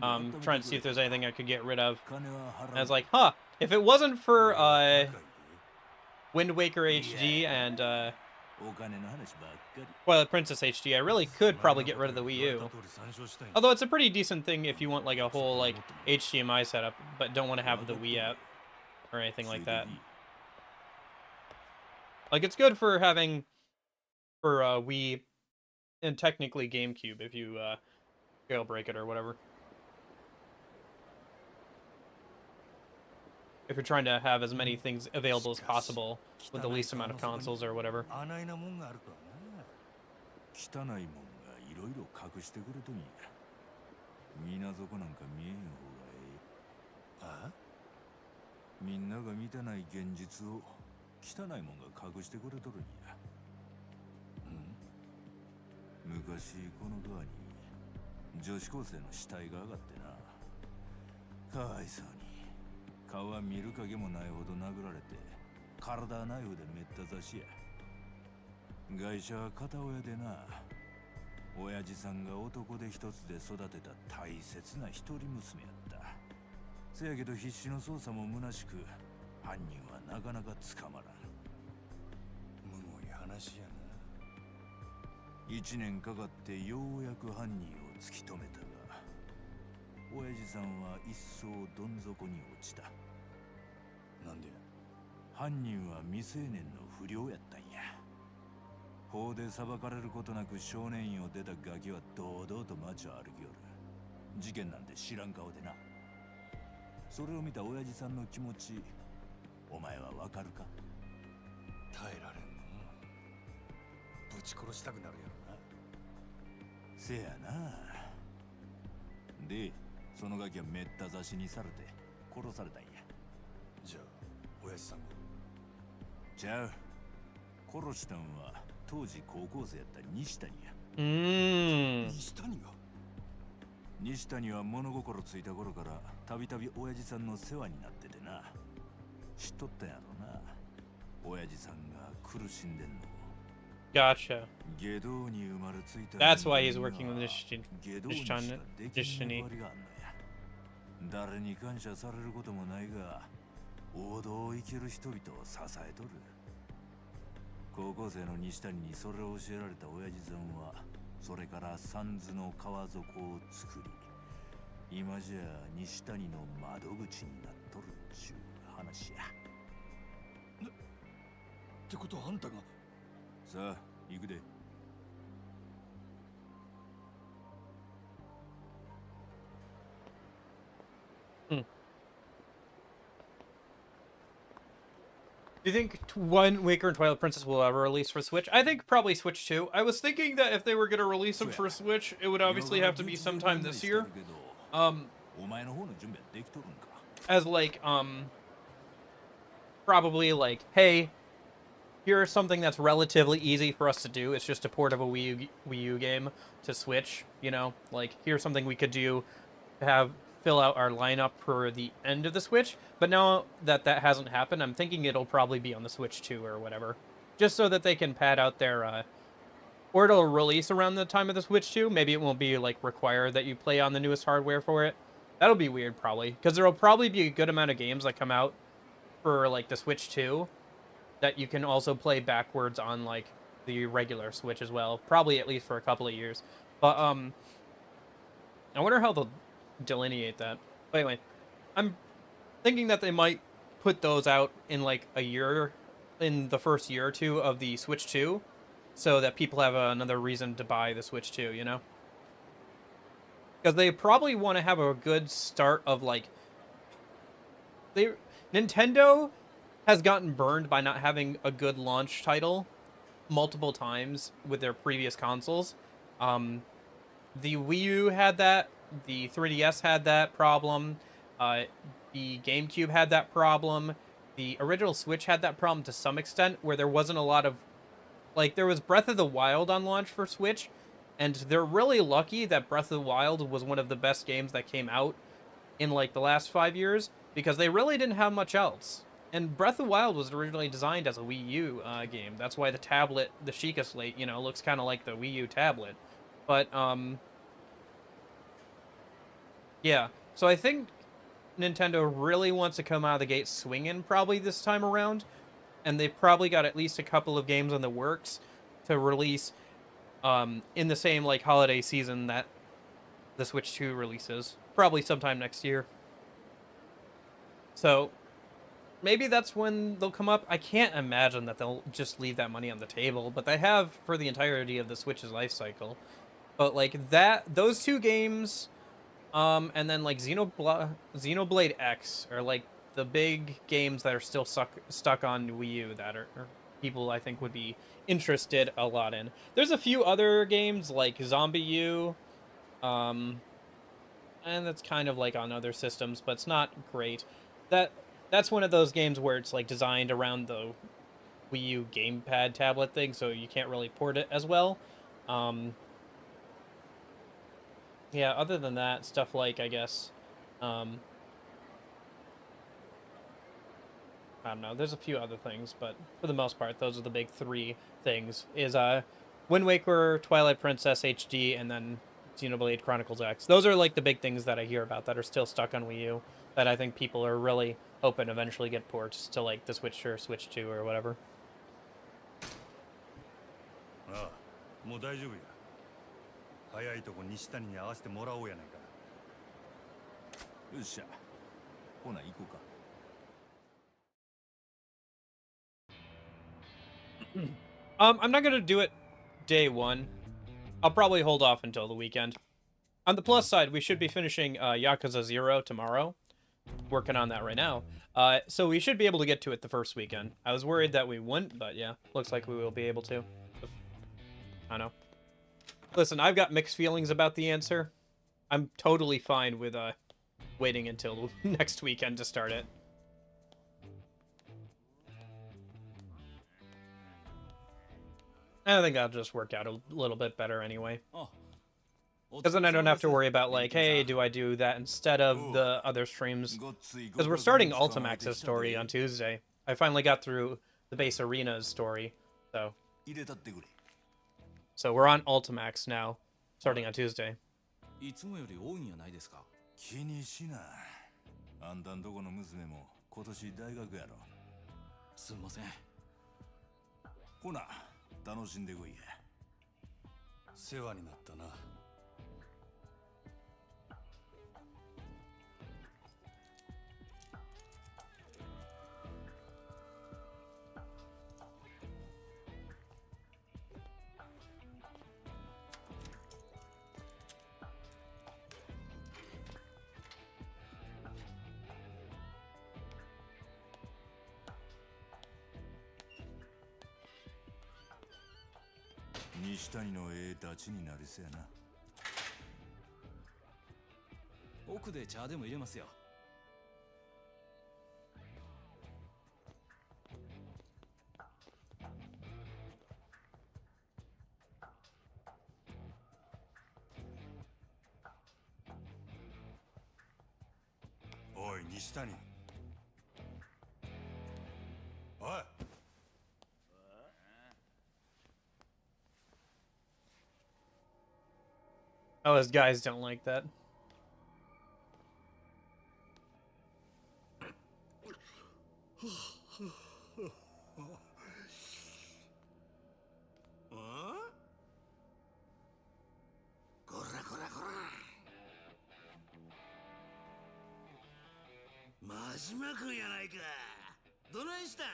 trying to see if there's anything I could get rid of. And I was like, huh, if it wasn't for Wind Waker HD and Twilight Princess HD, I really could probably get rid of the Wii U. Although it's a pretty decent thing if you want like a whole like HDMI setup, but don't want to have the Wii app or anything like that. Like, it's good for having, for Wii, and technically GameCube, if you jailbreak it or whatever. If you're trying to have as many things available as possible with the least amount of consoles or whatever. 汚いもんがいろいろ隠してくれとんや水底なんか見えへん方がええ。あ？みんなが見てない現実を汚いもんが隠してくれとるんや。昔この川に女子高生の死体が上がってな。かわいそうに顔は見る影もないほど殴られて、体はナイフでめった刺しや。外車は片親でな。親父さんが男手一つで育てた大切な一人娘やった。せやけど必死の捜査も虚しく、犯人はなかなか捕まらん。むごい話やな。1年かかってようやく犯人を突き止めたが、親父さんは一層どん底に落ちた。なんで？犯人は未成年の不良やったんや。法で裁かれることなく少年院を出たガキは堂々と街を歩きよる。事件なんて知らん顔でな。それを見た親父さんの気持ち、お前はわかるか？耐えられんの。ぶち殺したくなるやろな。せやな。で、そのガキはめった刺しにされて殺されたんや。じゃあ親父さんが？ちゃう。殺したんは当時高校生やった西谷や。西谷が？西谷は物心ついた頃からたびたび親父さんの世話になっててな。知っとったんやろな、親父さんが苦しんでんの。Gotcha. 下道に生まれついた。 That's why he's working with Nishitani. 誰に感謝されることもないが、王道を生きる人々を支えとる。高校生の西谷にそれを教えられた親父さんは、それから三途の川底を作り、今じゃ西谷の窓口になっとるっちゅう話や。ってことはあんたが？さあ、行くで。Do you think Wind Waker and Twilight Princess will ever release for Switch? I think probably Switch 2. I was thinking that if they were going to release them for Switch, it would obviously have to be sometime this year. As like, probably like, hey, here's something that's relatively easy for us to do. It's just a port of a Wii U game to Switch, you know? Like, here's something we could do to fill out our lineup for the end of the Switch. But now that that hasn't happened, I'm thinking it'll probably be on the Switch 2 or whatever. Just so that they can pad out their, or it'll release around the time of the Switch 2. Maybe it won't be, like, required that you play on the newest hardware for it. That'll be weird, probably. Because there'll probably be a good amount of games that come out for, like, the Switch 2 that you can also play backwards on, like, the regular Switch as well. Probably at least for a couple of years. But, I wonder how they'll delineate that. But anyway, I'm thinking that they might put those out in, like, a year, in the first year or two of the Switch 2, so that people have another reason to buy the Switch 2, you know? Because they probably want to have a good start of, like... Nintendo has gotten burned by not having a good launch title multiple times with their previous consoles. The Wii U had that. The 3DS had that problem. The GameCube had that problem. The original Switch had that problem to some extent, where there wasn't a lot of... Like, there was Breath of the Wild on launch for Switch, and they're really lucky that Breath of the Wild was one of the best games that came out in, like, the last 5 years, because they really didn't have much else. And Breath of the Wild was originally designed as a Wii U game. That's why the tablet, the Sheikah Slate, you know, looks kind of like the Wii U tablet. But, yeah. So I think Nintendo really wants to come out of the gate swinging probably this time around. And they've probably got at least a couple of games in the works to release in the same, like, holiday season that the Switch 2 releases. Probably sometime next year. So maybe that's when they'll come up. I can't imagine that they'll just leave that money on the table, but they have for the entirety of the Switch's life cycle. But, like, those two games, and then, like, Xenoblade X are, like, the big games that are still stuck on Wii U that are people I think would be interested a lot in. There's a few other games like Zombie U, and that's kind of like on other systems, but it's not great. That's one of those games where it's like designed around the Wii U gamepad tablet thing, so you can't really port it as well. Yeah, other than that, stuff like, I guess, I don't know, there's a few other things, but for the most part, those are the big three things, is Wind Waker, Twilight Princess HD, and then Xenoblade Chronicles X. Those are like the big things that I hear about that are still stuck on Wii U, that I think people are really hoping eventually get ports to like the Switch or Switch 2 or whatever. ああ、もう大丈夫や。早いとこ西谷に合わせてもらおうやないか。よっしゃ。ほな行こうか。I'm not gonna do it day one. I'll probably hold off until the weekend. On the plus side, we should be finishing Yakuza 0 tomorrow. Working on that right now. So we should be able to get to it the first weekend. I was worried that we wouldn't, but yeah, looks like we will be able to. I don't know. Listen, I've got mixed feelings about the answer. I'm totally fine with waiting until next weekend to start it. I think that'll just work out a little bit better anyway. Because then I don't have to worry about, like, hey, do I do that instead of the other streams? Because we're starting Ultimax's story on Tuesday. I finally got through the base arena's story, so... So we're on Ultimax now, starting on Tuesday. いつもより多いんやないですか。気にしな。あんたんとこの娘も今年大学やろ。すんません。ほな、楽しんでこいや。世話になったな。西谷のダチになりそうやな。奥で茶でも入れますよ。おい、西谷。おい。Oh, his guys don't like that. Majima君やないか。どないしたん？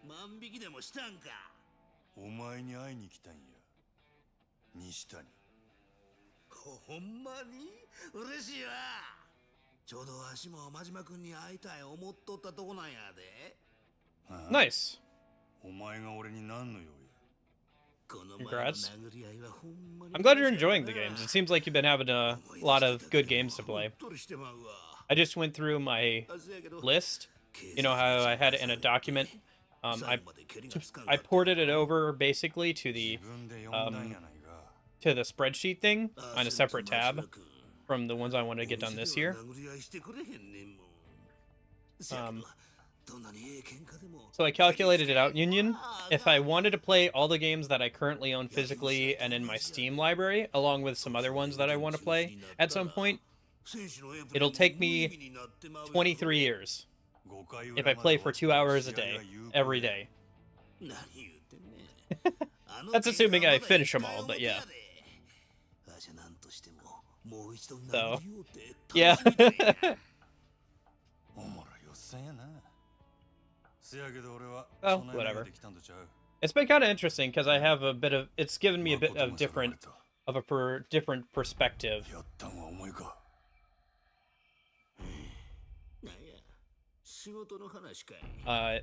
万引きでもしたんか。お前に会いに来たんや。西谷。ほんまに嬉しいわ。ちょうどわしも真島君に会いたい思っとったとこなんやで。Nice. お前が俺に何の用や。 Congrats. I'm glad you're enjoying the games. It seems like you've been having a lot of good games to play. I just went through my list. You know how I had it in a document? I ported it over basically to the spreadsheet thing on a separate tab from the ones I wanted to get done this year. So I calculated it out, Union. If I wanted to play all the games that I currently own physically and in my Steam library, along with some other ones that I want to play at some point, it'll take me 23 years if I play for 2 hours a day, every day. That's assuming I finish them all, but yeah. So, yeah. Oh, whatever. It's been kind of interesting because I have a bit of. It's given me a bit of different perspective.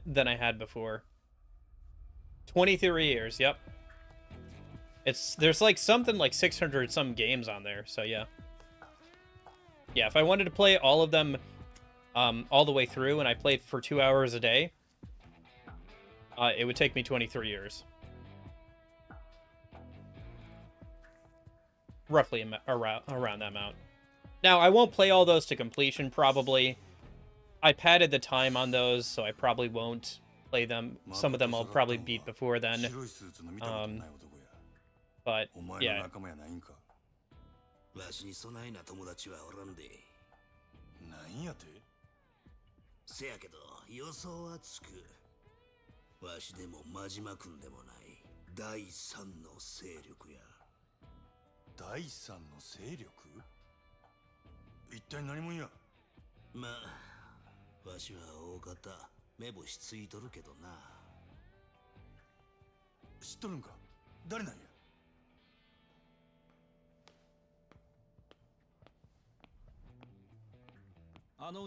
Than I had before. 23 years. Yep. There's like something like 600 some games on there. So yeah. Yeah, if I wanted to play all of them all the way through and I played for 2 hours a day, it would take me 23 years. Roughly around that amount. Now, I won't play all those to completion, probably. I padded the time on those, so I probably won't play them. Some of them I'll probably beat before then. But, yeah. わしにそないな友達はおらんで。なんやて？せやけど予想はつく。わしでも真島君でもない第三の勢力や。第三の勢力？一体何者や？まあ、わしは大方目星ついとるけどな。知っとるんか？誰なんや？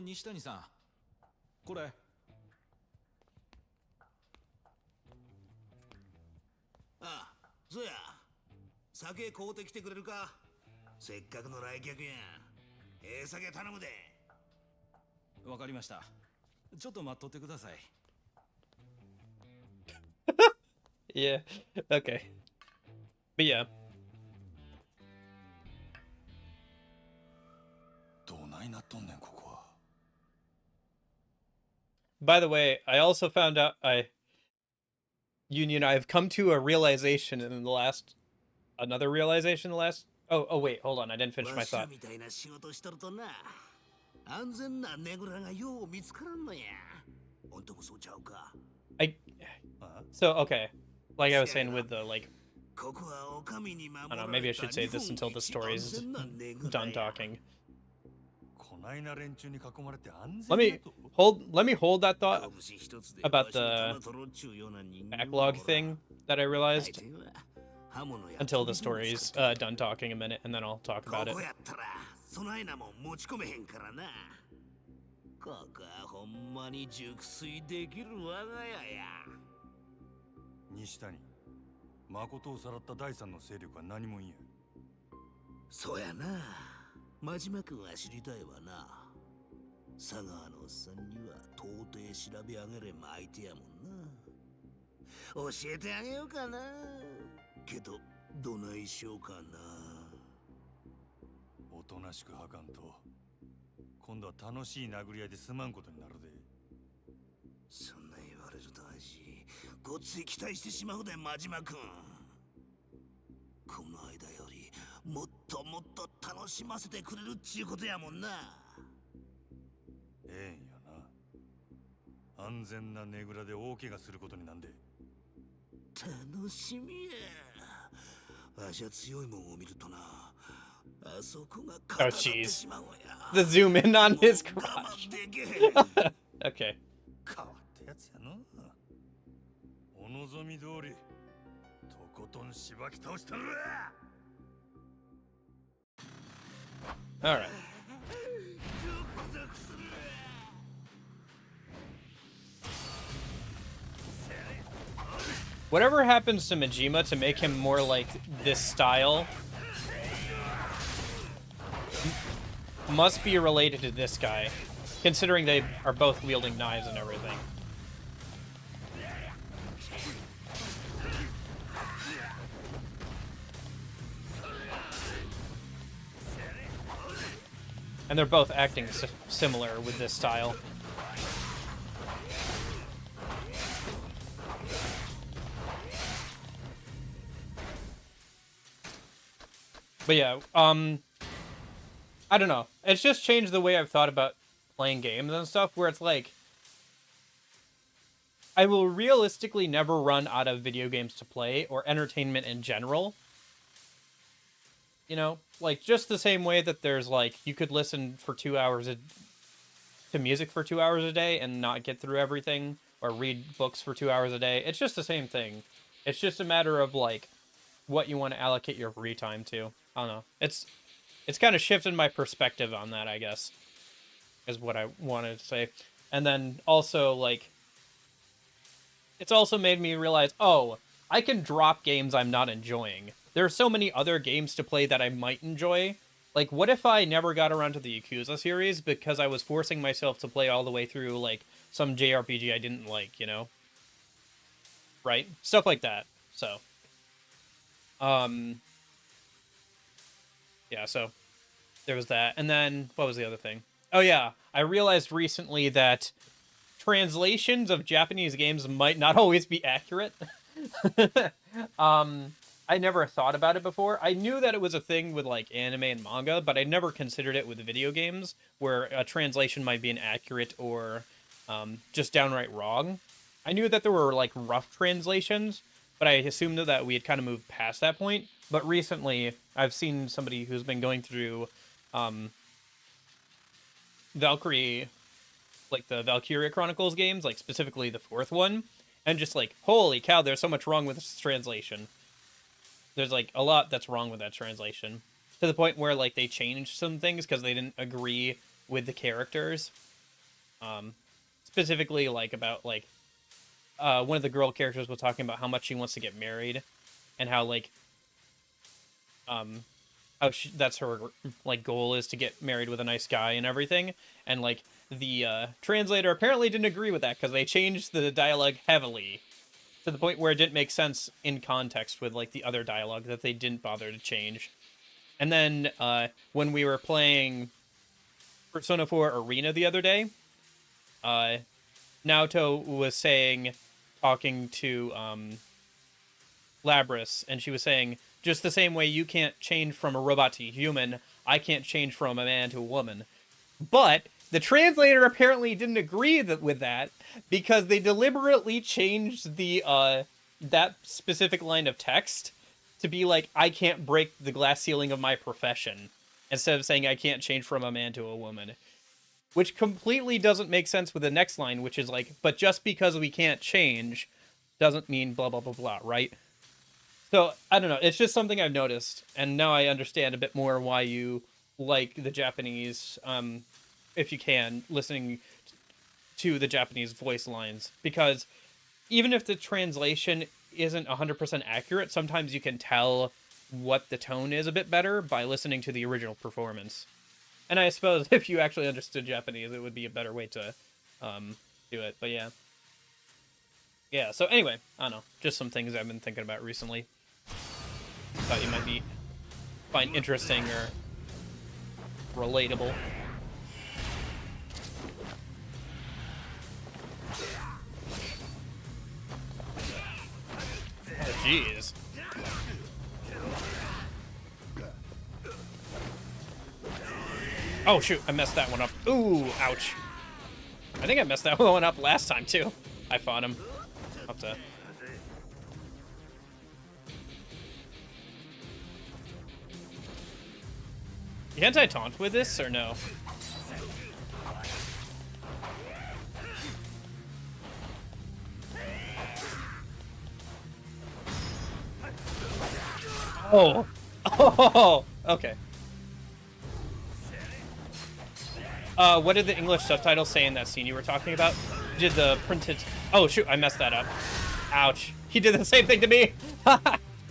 西谷さん、これ。あ、そうや。酒買うてきてくれるか？せっかくの来客や。酒頼むで。わかりました。ちょっと待っとってください。Yeah, okay. But yeah. どないなっとんねんここは。By the way, I also found out Union, I've come to a realization in the last another realization in the last oh wait, hold on, I didn't finish my thought. みたいな仕事しとるとな。安全なねぐらがよう見つからんのや。ほんともそうちゃうか。So okay, like I was saying with the like, ここはお上に守られた I don't know, maybe I should say this until the story's done talking. こないな連中に囲まれて安 Let 全 me だと？ let me hold that thought about the backlog thing that I realized until the story's done talking a minute, and then I'll talk about it. ここやったらそないなもん持ち込めへんからな。ここはほんまに熟睡できる我が家や。西谷、誠をさらった第三の勢力は何もんや。そうやな。真島君は知りたいわな。佐川のおっさんには到底調べ上げれん相手やもんな。教えてあげようかな。けどどないしようかな。おとなしくはかんと今度は楽しい殴り合いで済まんことになるで。そんな言われると味ごっつい期待してしまうで真島君。この間よりもっともっと楽しませてくれるっちゅうことやもんな。ええんやな。安全なねぐらで大怪我することになんで。楽しみや。わしは強いもんを見るとな。あそこが Oh jeez. The zoom in on his crotch. Okay. 変わったやつやな。お望み通りとことんしばき倒したるわ。All right. Whatever happens to Majima to make him more like this style must be related to this guy, considering they are both wielding knives and everything. And they're both acting similar with this style. But yeah, I don't know. It's just changed the way I've thought about playing games and stuff, where it's like, I will realistically never run out of video games to play, or entertainment in general. You know, like, just the same way that there's, like, you could listen for 2 hours to music for 2 hours a day and not get through everything, or read books for 2 hours a day. It's just the same thing. It's just a matter of, like, what you want to allocate your free time to. I don't know. It's kind of shifted my perspective on that, I guess, is what I wanted to say. And then also, like, it's also made me realize, oh, I can drop games I'm not enjoying. There are so many other games to play that I might enjoy Like, what if I never got around to the Yakuza series because I was forcing myself to play all the way through, like, some JRPG I didn't like, you know? Right? Stuff like that. So, yeah, so there was that. And then, what was the other thing? Oh, yeah, I realized recently that translations of Japanese games might not always be accurate. I never thought about it before. I knew that it was a thing with like anime and manga, but I never considered it with video games, where a translation might be inaccurate or just downright wrong. I knew that there were like rough translations, but I assumed that we had kind of moved past that point. But recently, I've seen somebody who's been going through Valkyrie, like the Valkyria Chronicles games, like specifically the fourth one, and just like, holy cow, there's so much wrong with this translation. There's like a lot that's wrong with that translation, to the point where like they changed some things because they didn't agree with the characters. Specifically like about like one of the girl characters was talking about how much she wants to get married, and how like that's her like goal is to get married with a nice guy and everything, and like the translator apparently didn't agree with that because they changed the dialogue heavily to the point where it didn't make sense in context with like the other dialogue that they didn't bother to change. And then when we were playing Persona 4 Arena the other day, Naoto was talking to Labris, and she was saying, just the same way you can't change from a robot to a human, I can't change from a man to a woman. But the translator apparently didn't agree with that, because they deliberately changed the that specific line of text to be like, I can't break the glass ceiling of my profession, instead of saying I can't change from a man to a woman. Which completely doesn't make sense with the next line, which is like, but just because we can't change doesn't mean blah, blah, blah, blah, right? So, I don't know, it's just something I've noticed, and now I understand a bit more why you like the Japanese, if you can, listening to the Japanese voice lines. Because even if the translation isn't 100% accurate, sometimes you can tell what the tone is a bit better by listening to the original performance. And I suppose if you actually understood Japanese, it would be a better way to do it, but yeah. Yeah, so anyway, I don't know, just some things I've been thinking about recently. Thought you might find interesting or relatable. Oh, jeez. Oh, shoot, I messed that one up. Ooh, ouch. I think I messed that one up last time, too. I fought him. I'll have to... Can't I taunt with this, or no? Oh! Oh! Okay. What did the English subtitles say in that scene you were talking about? Did the printed... Oh, shoot, I messed that up. Ouch. He did the same thing to me!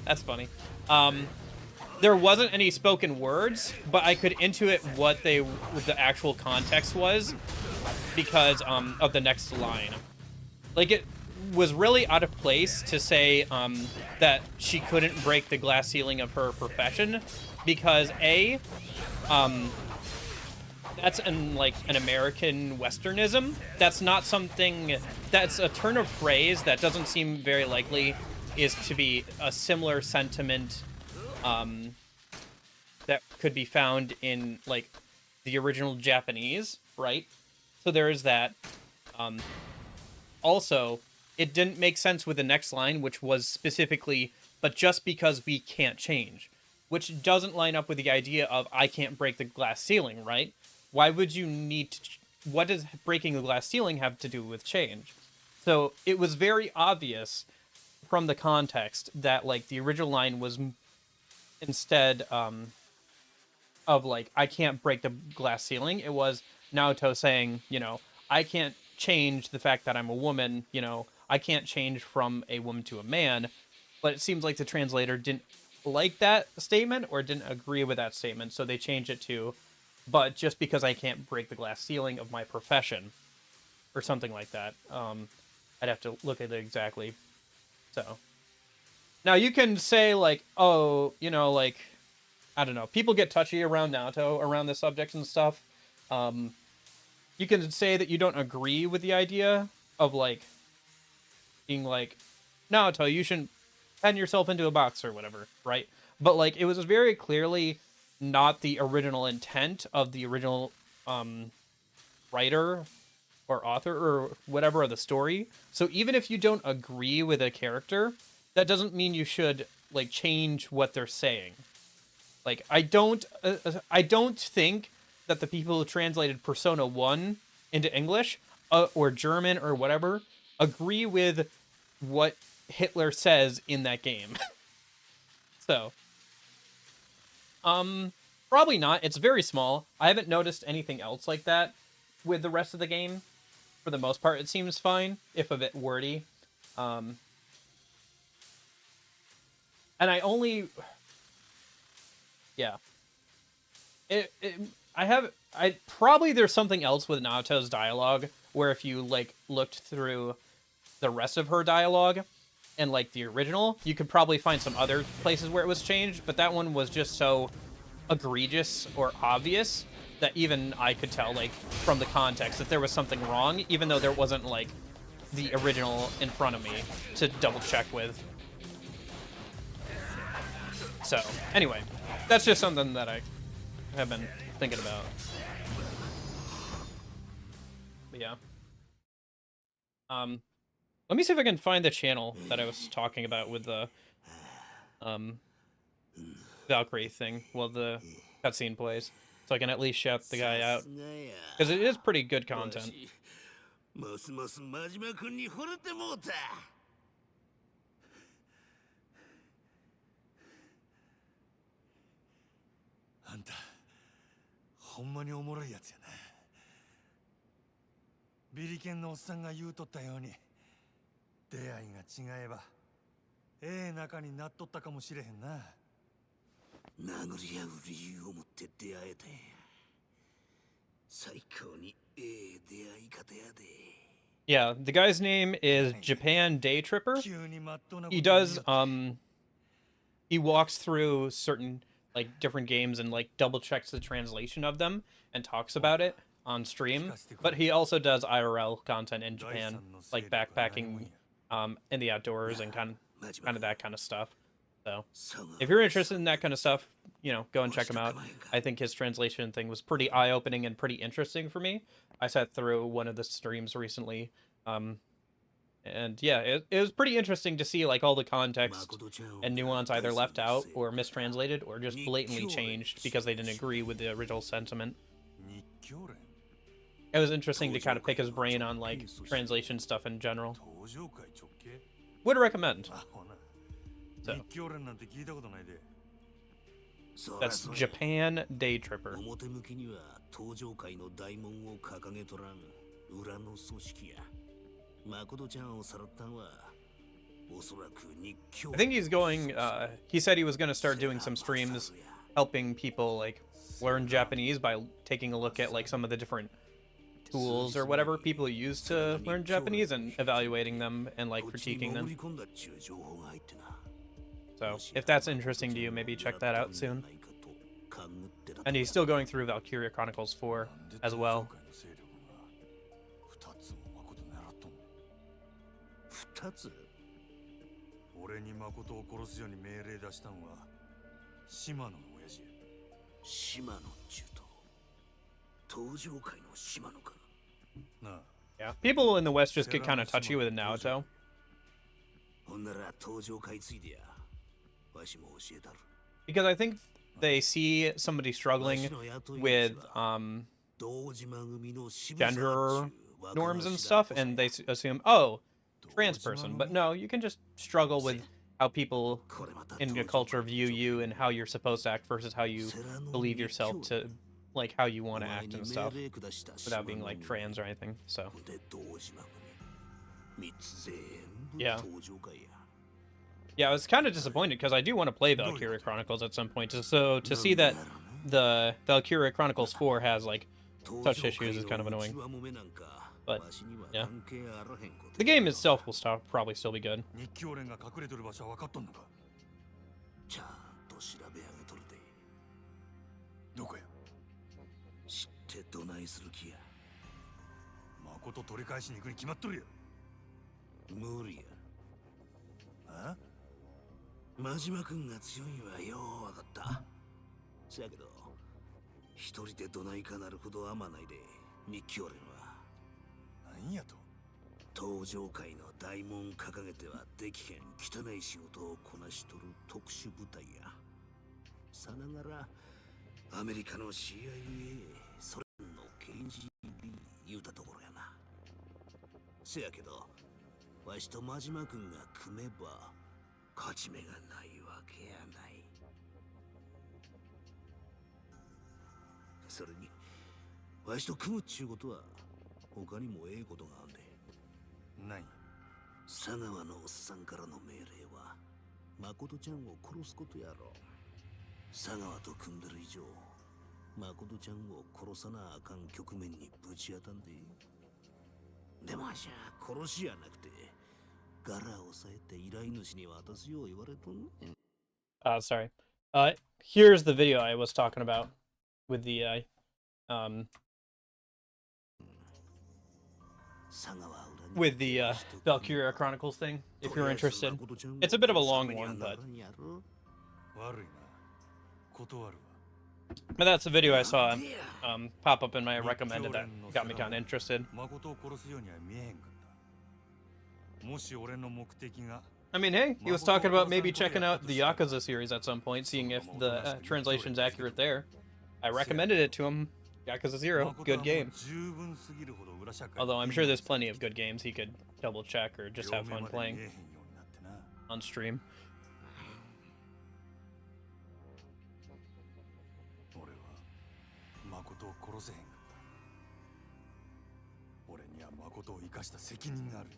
That's funny. There wasn't any spoken words, but I could intuit what the actual context was because of the next line. Like, it was really out of place to say that she couldn't break the glass ceiling of her profession because A, that's an American Westernism. That's not something, that's a turn of phrase that doesn't seem very likely is to be a similar sentiment that could be found in, like, the original Japanese, right? So there is that. Also, it didn't make sense with the next line, which was specifically, but just because we can't change, which doesn't line up with the idea of I can't break the glass ceiling, right? Why would you need to... What does breaking the glass ceiling have to do with change? So it was very obvious from the context that, like, the original line was instead of, like, I can't break the glass ceiling, it was Naoto saying, you know, I can't change the fact that I'm a woman, you know, I can't change from a woman to a man, but it seems like the translator didn't like that statement or didn't agree with that statement, so they changed it to, but just because I can't break the glass ceiling of my profession, or something like that. I'd have to look at it exactly. So now you can say like, oh, you know, like, I don't know, people get touchy around Naruto around the subjects and stuff. You can say that you don't agree with the idea of like being like, Naruto, you shouldn't pen yourself into a box or whatever, right? But like, it was very clearly not the original intent of the original writer or author or whatever of the story. So even if you don't agree with a character, that doesn't mean you should like change what they're saying. Like I don't think that the people who translated Persona 1 into English or German or whatever agree with what Hitler says in that game. So probably not. It's very small. I haven't noticed anything else like that with the rest of the game. For the most part, it seems fine, if a bit wordy. And I only... Yeah. I probably there's something else with Naoto's dialogue, where if you, like, looked through the rest of her dialogue, and, like, the original, you could probably find some other places where it was changed, but that one was just so egregious or obvious that even I could tell, like, from the context that there was something wrong, even though there wasn't, like, the original in front of me to double check with. So, anyway, that's just something that I have been thinking about. But yeah. Let me see if I can find the channel that I was talking about with the Valkyrie thing while the cutscene plays, so I can at least shout the guy out, because it is pretty good content. ますます真島君に惚れてもうた。あんたほんまにおもろいやつやな。ビリケンのおっさんが言うとったように、出会いが違えばええ仲になっとったかもしれへんな。殴り合う理由を持って出会えて、最高にええ出会い方やで。Yeah, the guy's name is Japan Day Tripper. He does he walks through certain like different games and like double checks the translation of them and talks about it on stream, but he also does IRL content in Japan, like backpacking in the outdoors and kind of that kind of stuff. So if you're interested in that kind of stuff, you know, go and check him out. I think his translation thing was pretty eye-opening and pretty interesting for me. I sat through one of the streams recently, and yeah, it was pretty interesting to see like all the context and nuance either left out or mistranslated or just blatantly changed because they didn't agree with the original sentiment. It was interesting to kind of pick his brain on like translation stuff in general. Would recommend. So that's Japan Day Tripper. 表向きには登場界の大門を掲げとらん裏の組織や。誠ちゃんをさらったんはおそらく日教。I think he's going. He said he was going to start doing some streams, helping people like learn Japanese by taking a look at like some of the different tools or whatever people use to learn Japanese and evaluating them and like critiquing them. So if that's interesting to you, maybe check that out soon. And he's still going through Valkyria Chronicles 4 as well. 2つ俺に誠を殺すように命令出したんは島野の親父や。島野中と登場界の島野か。なあ。 Yeah, people in the West just get kind of touchy with Naruto. ほんなら登場界ついでや。わしも教えたる。 Because I think they see somebody struggling with gender norms and stuff, and they assume, oh, trans person. But no, you can just struggle with how people in your culture view you and how you're supposed to act versus how you believe yourself to, like, how you want to act and stuff, without being like trans or anything. So yeah. Yeah, I was kind of disappointed because I do want to play Valkyria Chronicles at some point. So to see that the Valkyria Chronicles 4 has like touch issues is kind of annoying. But yeah, the game itself will probably still be good. 日記オレンが隠れてる場所は分かっとんのか。ちゃんと調べ上げとるで。どこや。知ってどないする気や。誠取り返しに行くに決まっとるや。無理や。あ？真島君が強いんはよう分かった。せやけど、一人でどないかなるほど甘ないで、日記オレンは。何やと。登場界の大門掲げてはできへん汚い仕事をこなしとる特殊部隊や。さながらアメリカの CIA、ソ連の KGB 言うたところやな。せやけど、わしと真島君が組めば勝ち目がないわけやない。それに、わしと組むっちゅうことは他にもええことがあんで。何？佐川のおっさんからの命令は誠ちゃんを殺すことやろ。佐川と組んでる以上、誠ちゃんを殺さなあかん局面にぶち当たんで。でもじゃあ殺しやなくて、ガラを押さえて依頼主に渡すよう言われとんねん。Sorry. Here's the video I was talking about with the with the Valkyria Chronicles thing, if you're interested. It's a bit of a long one, but that's the video I saw pop up in my recommended that got me kind of interested. I mean, hey, he was talking about maybe checking out the Yakuza series at some point, seeing if the translation's accurate there. I recommended it to him. Yakuza 0, good game. Although I'm sure there's plenty of good games he could double check or just have fun playing on stream. 俺には誠を生かした責任がある。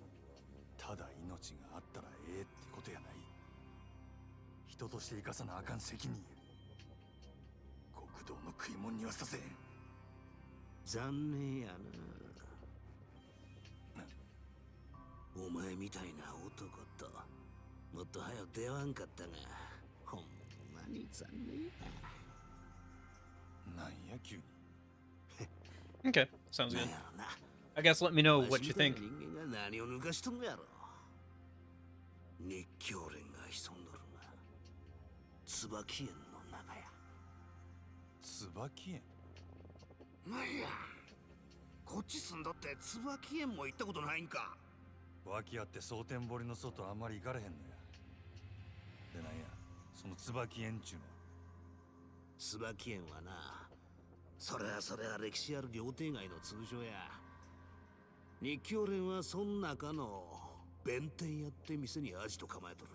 ただ命があったらええってことやない。人として生かさなあかん責任や。極道の食い物にはさせん。残念やな。お前みたいな男ともっと早く出会わんかったが、ほんまに残念や。なんや急に。Okay, sounds good. I guess let me know what you think. 何を抜かしとんのやろ。日教連が潜んどるな。椿園の中や。椿園？なんや、こっち住んどって椿園も行ったことないんか。脇あって蒼天堀の外あんまり行かれへんのや。でなんや、その椿園ちゅうのは。椿園はな、それは歴史ある料亭街の通称や。日教連はそん中の弁天やって店にアジト構えとる。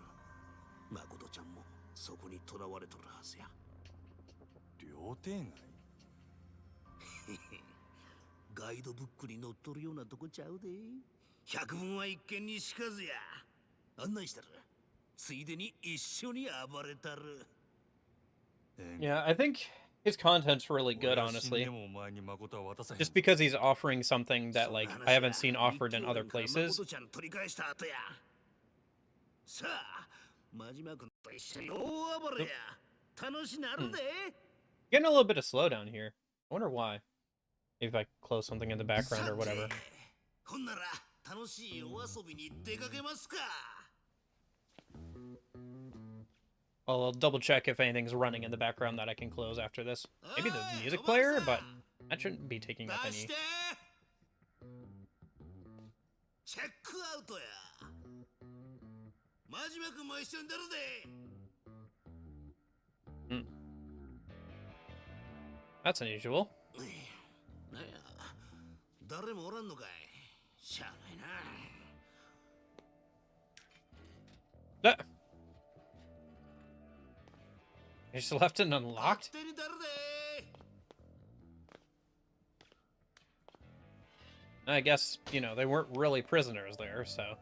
誠ちゃんもそこに囚われとるはずや。料亭街？ガイドブックに載っとるようなとこちゃうで。百聞は一見にしかずや。案内したる。ついでに一緒に暴れたる。Yeah, I think his content's really good, honestly. Just because he's offering something that, like, I haven't seen offered in other places. Getting a little bit of slowdown here. I wonder why. Maybe if I close something in the background or whatever. I'll double check if anything's running in the background that I can close after this. Maybe the music player, but that shouldn't be taking up any. That's unusual. You just left it unlocked? I guess, you know, they weren't really prisoners there, so...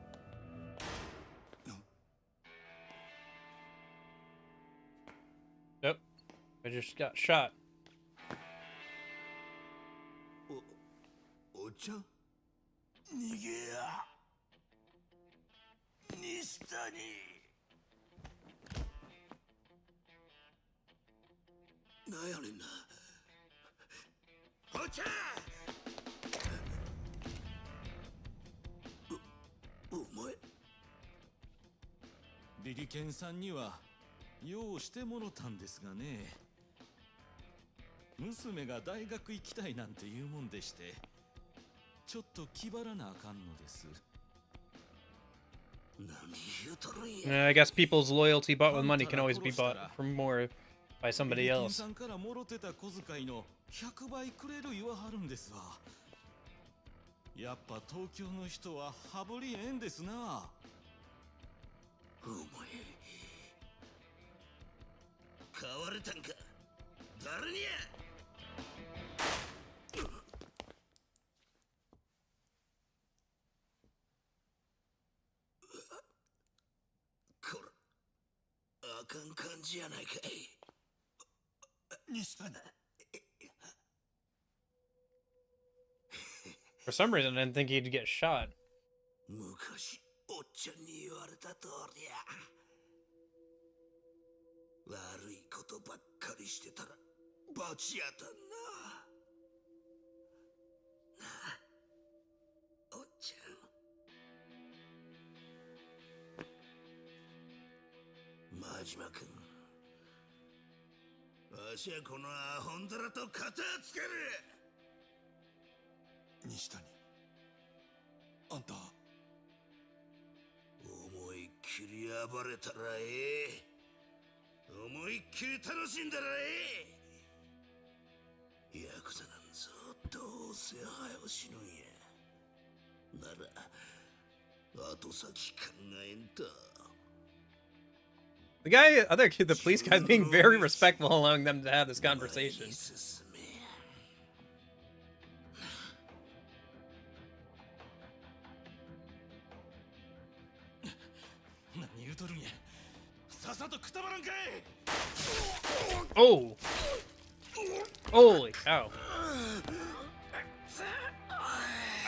I just got shot. お茶逃げや西谷なんやねんなお茶お前リリケンさんには用をしてもろたんですがね。娘が大学行きたいなんて言うもんでしてちょっと気張らなあかんのです。何言うとるんや I guess people's loyalty bought with money can always be bought from more by somebody リリケン else. さんからもろてた小遣いの100倍くれる言わはるんですわ。やっぱ東京の人は羽振りええんですな。お前買われたんか誰にやこらあかん感じやないかい西谷 For some reason, I didn't think he'd get shot. 昔おっちゃんに言われた通りや悪いことばっかりしてたら罰やったんなあおっちゃん真島君わしはこのアホンダラと肩つける西谷あんた思いっきり暴れたらええ思いっきり楽しんだらええヤクザなんぞどうせ早う死ぬんやなら後先考えんと The guy, the police guy's being very respectful, allowing them to have this conversation. 何言うとるんや。さっさとくたばらんかい。 Oh! Holy cow.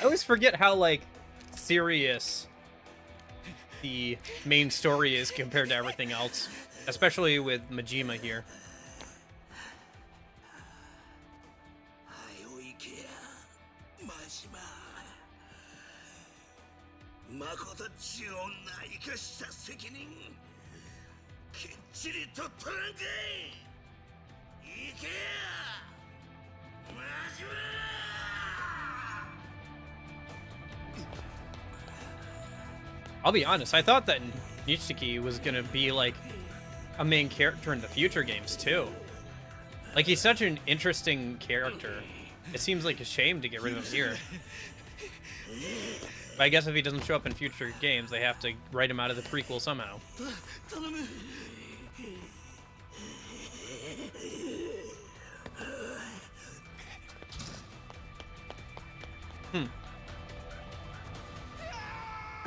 I always forget how, like, serious the main story is compared to everything else. Especially with Majima here. はいおいけや真島誠っちゅう女生かした責任きっちり取っとらんかい行けや真島 I'll be honest, I thought that Nishiki was gonna be, like, a main character in the future games, too. Like, he's such an interesting character. It seems like a shame to get rid of him here. But I guess if he doesn't show up in future games, they have to write him out of the prequel somehow.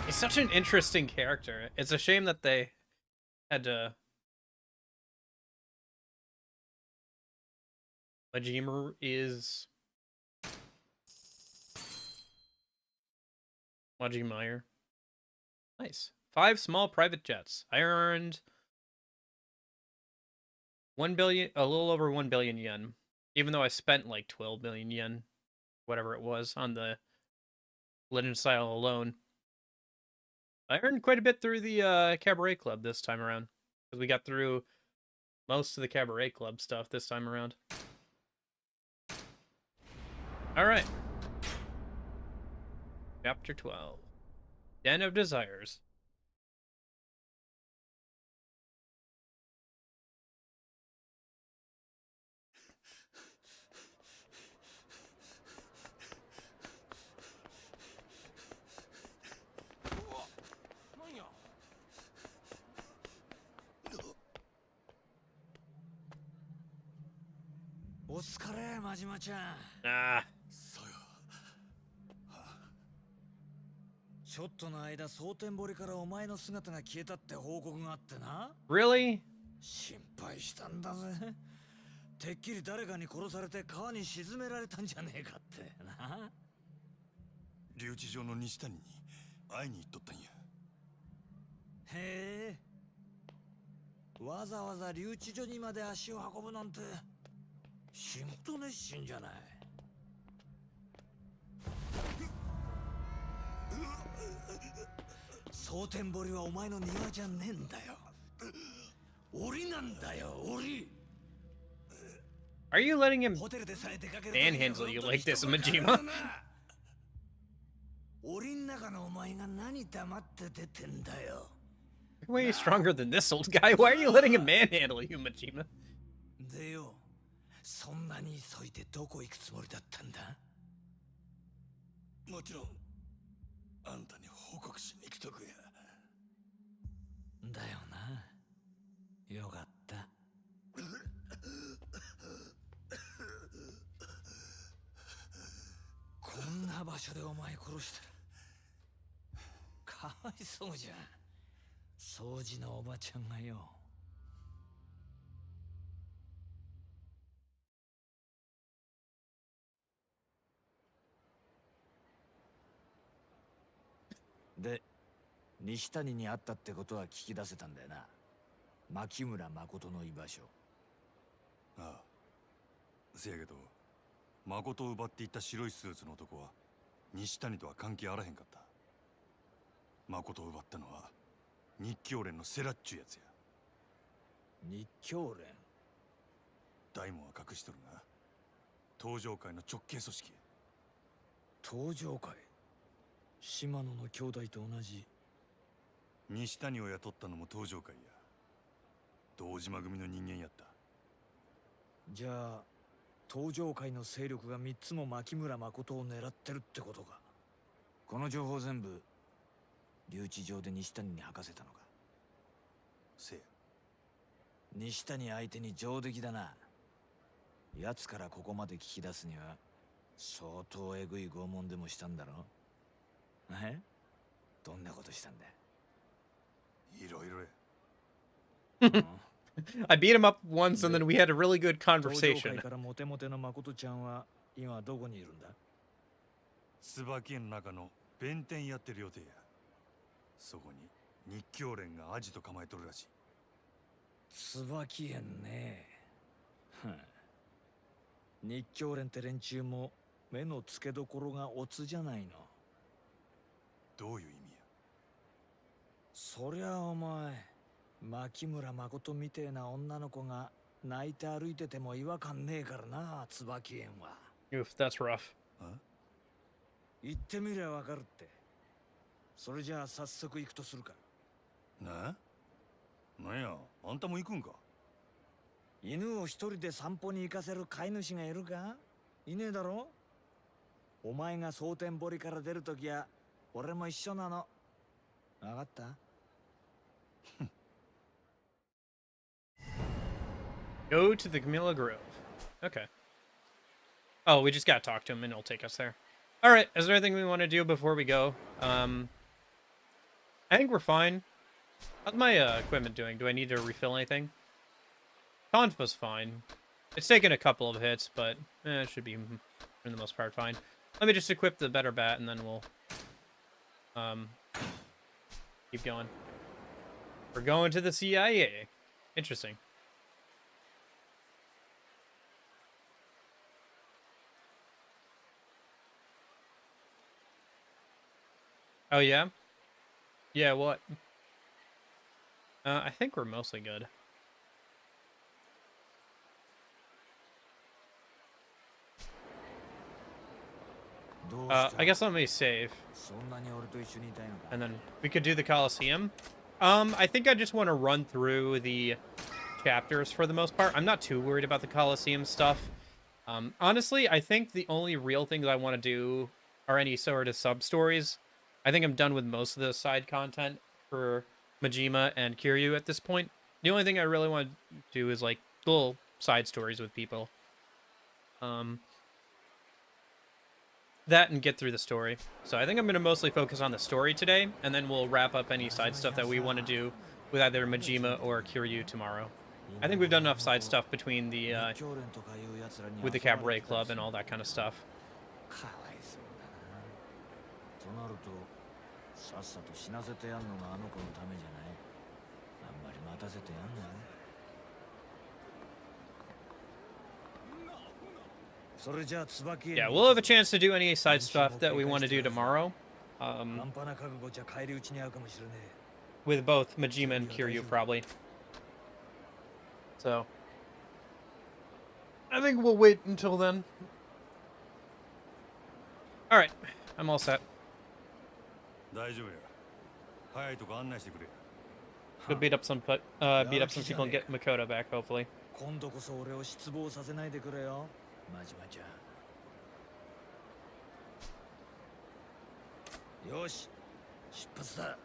He's such an interesting character. It's a shame that they had to... Majima is... Majima. Nice. 5 small private jets. I earned 1 billion, a little over 1 billion yen. Even though I spent like 12 billion yen, whatever it was, on the Legend style alone. I earned quite a bit through the Cabaret Club this time around. Because we got through most of the Cabaret Club stuff this time around. Alright. Chapter 12. Den of Desires. Ah. ちょっとの間、蒼天堀からお前の姿が消えたって報告があってな。Really? 心配したんだぜ。てっきり誰かに殺されて川に沈められたんじゃねえかってな。留置場の西谷に会いに行っとったんや。へえ、わざわざ留置所にまで足を運ぶなんて仕事熱心じゃない。蒼天堀はお前の庭じゃねえんだよ。檻なんだよ、檻。 Are you letting him ホテルでさえ出かける manhandle you like this, Majima? 檻の中のお前が何黙って出てんだよ。 You're way stronger than this old guy. Why are you letting him manhandle you, Majima? でよ、そんなに急いでどこ行くつもりだったんだ。もちろんあんたに報告しに来とくや。だよな。よかった。こんな場所でお前殺したらかわいそうじゃん。掃除のおばちゃんがよ。で、西谷に会ったってことは聞き出せたんだよな。牧村誠の居場所。ああ、せやけど誠を奪っていった白いスーツの男は西谷とは関係あらへんかった。誠を奪ったのは日教連のセラっちゅうやつや。日教連。大門は隠しとるが東上会の直系組織や。東上会。島野の兄弟と同じ。西谷を雇ったのも東上会や。堂島組の人間やった。じゃあ東上会の勢力が3つも牧村誠を狙ってるってことか。この情報全部留置場で西谷に吐かせたのか。せや。西谷相手に上出来だな。奴からここまで聞き出すには相当えぐい拷問でもしたんだろ。え？どんなことしたんだ。いろいろや。I beat him up once and then we had a really good 東上 conversation. 会からモテモテの誠ちゃんは今どこにいるんだ。椿園の中の弁天やってる予定や。そこに日教連がアジと構えとるらしい。椿園ね。日教連って連中も目の付けどころがオツじゃないの。どういう意味や。そりゃお前牧村誠みてえな女の子が泣いて歩いてても違和感ねえからな、椿園は。 Oof, that's rough. 行ってみりゃわかるって。それじゃあ早速行くとするか。なんや、あんたも行くんか。犬を一人で散歩に行かせる飼い主がいるか。いねえだろ。お前が蒼天堀から出るときは俺も一緒なの。わかった。Go to the Camilla Grove. Okay. Oh, we just gotta talk to him and he'll take us there. Alright, is there anything we want to do before we go? I think we're fine. How's my equipment doing? Do I need to refill anything? Confa's fine. It's taken a couple of hits, but it should be, for the most part, fine. Let me just equip the better bat and then we'll keep going. We're going to the CIA. Interesting. Oh, yeah? Yeah, what? I think we're mostly good. I guess let me save. And then we could do the Coliseum. I think I just want to run through the chapters for the most part. I'm not too worried about the Coliseum stuff. Honestly, I think the only real things I want to do are any sort of sub-stories. I think I'm done with most of the side content for Majima and Kiryu at this point. The only thing I really want to do is, like, little side stories with people. That and get through the story. So I think I'm going to mostly focus on the story today, and then we'll wrap up any side stuff that we want to do with either Majima or Kiryu tomorrow. I think we've done enough side stuff between the with the cabaret club and all that kind of stuff. かわいそうだな。となるとさっさと死なせてやんのがあの子のためじゃない。あんまり待たせてやんな。それじゃあ椿へ。 Yeah, we'll have a chance to do any side stuff that we want to do tomorrow. 半端な覚悟じゃ返り討ちに遭うかもしれねえ。 With both Majima and Kiryu, probably. So, I think we'll wait until then. All right, I'm all set. 大丈夫や。早いとこ案内してくれ。 Go beat up some people and get Makoto back, hopefully. 今度こそ俺を失望させないでくれよ、マジマちゃん。よし、出発だ。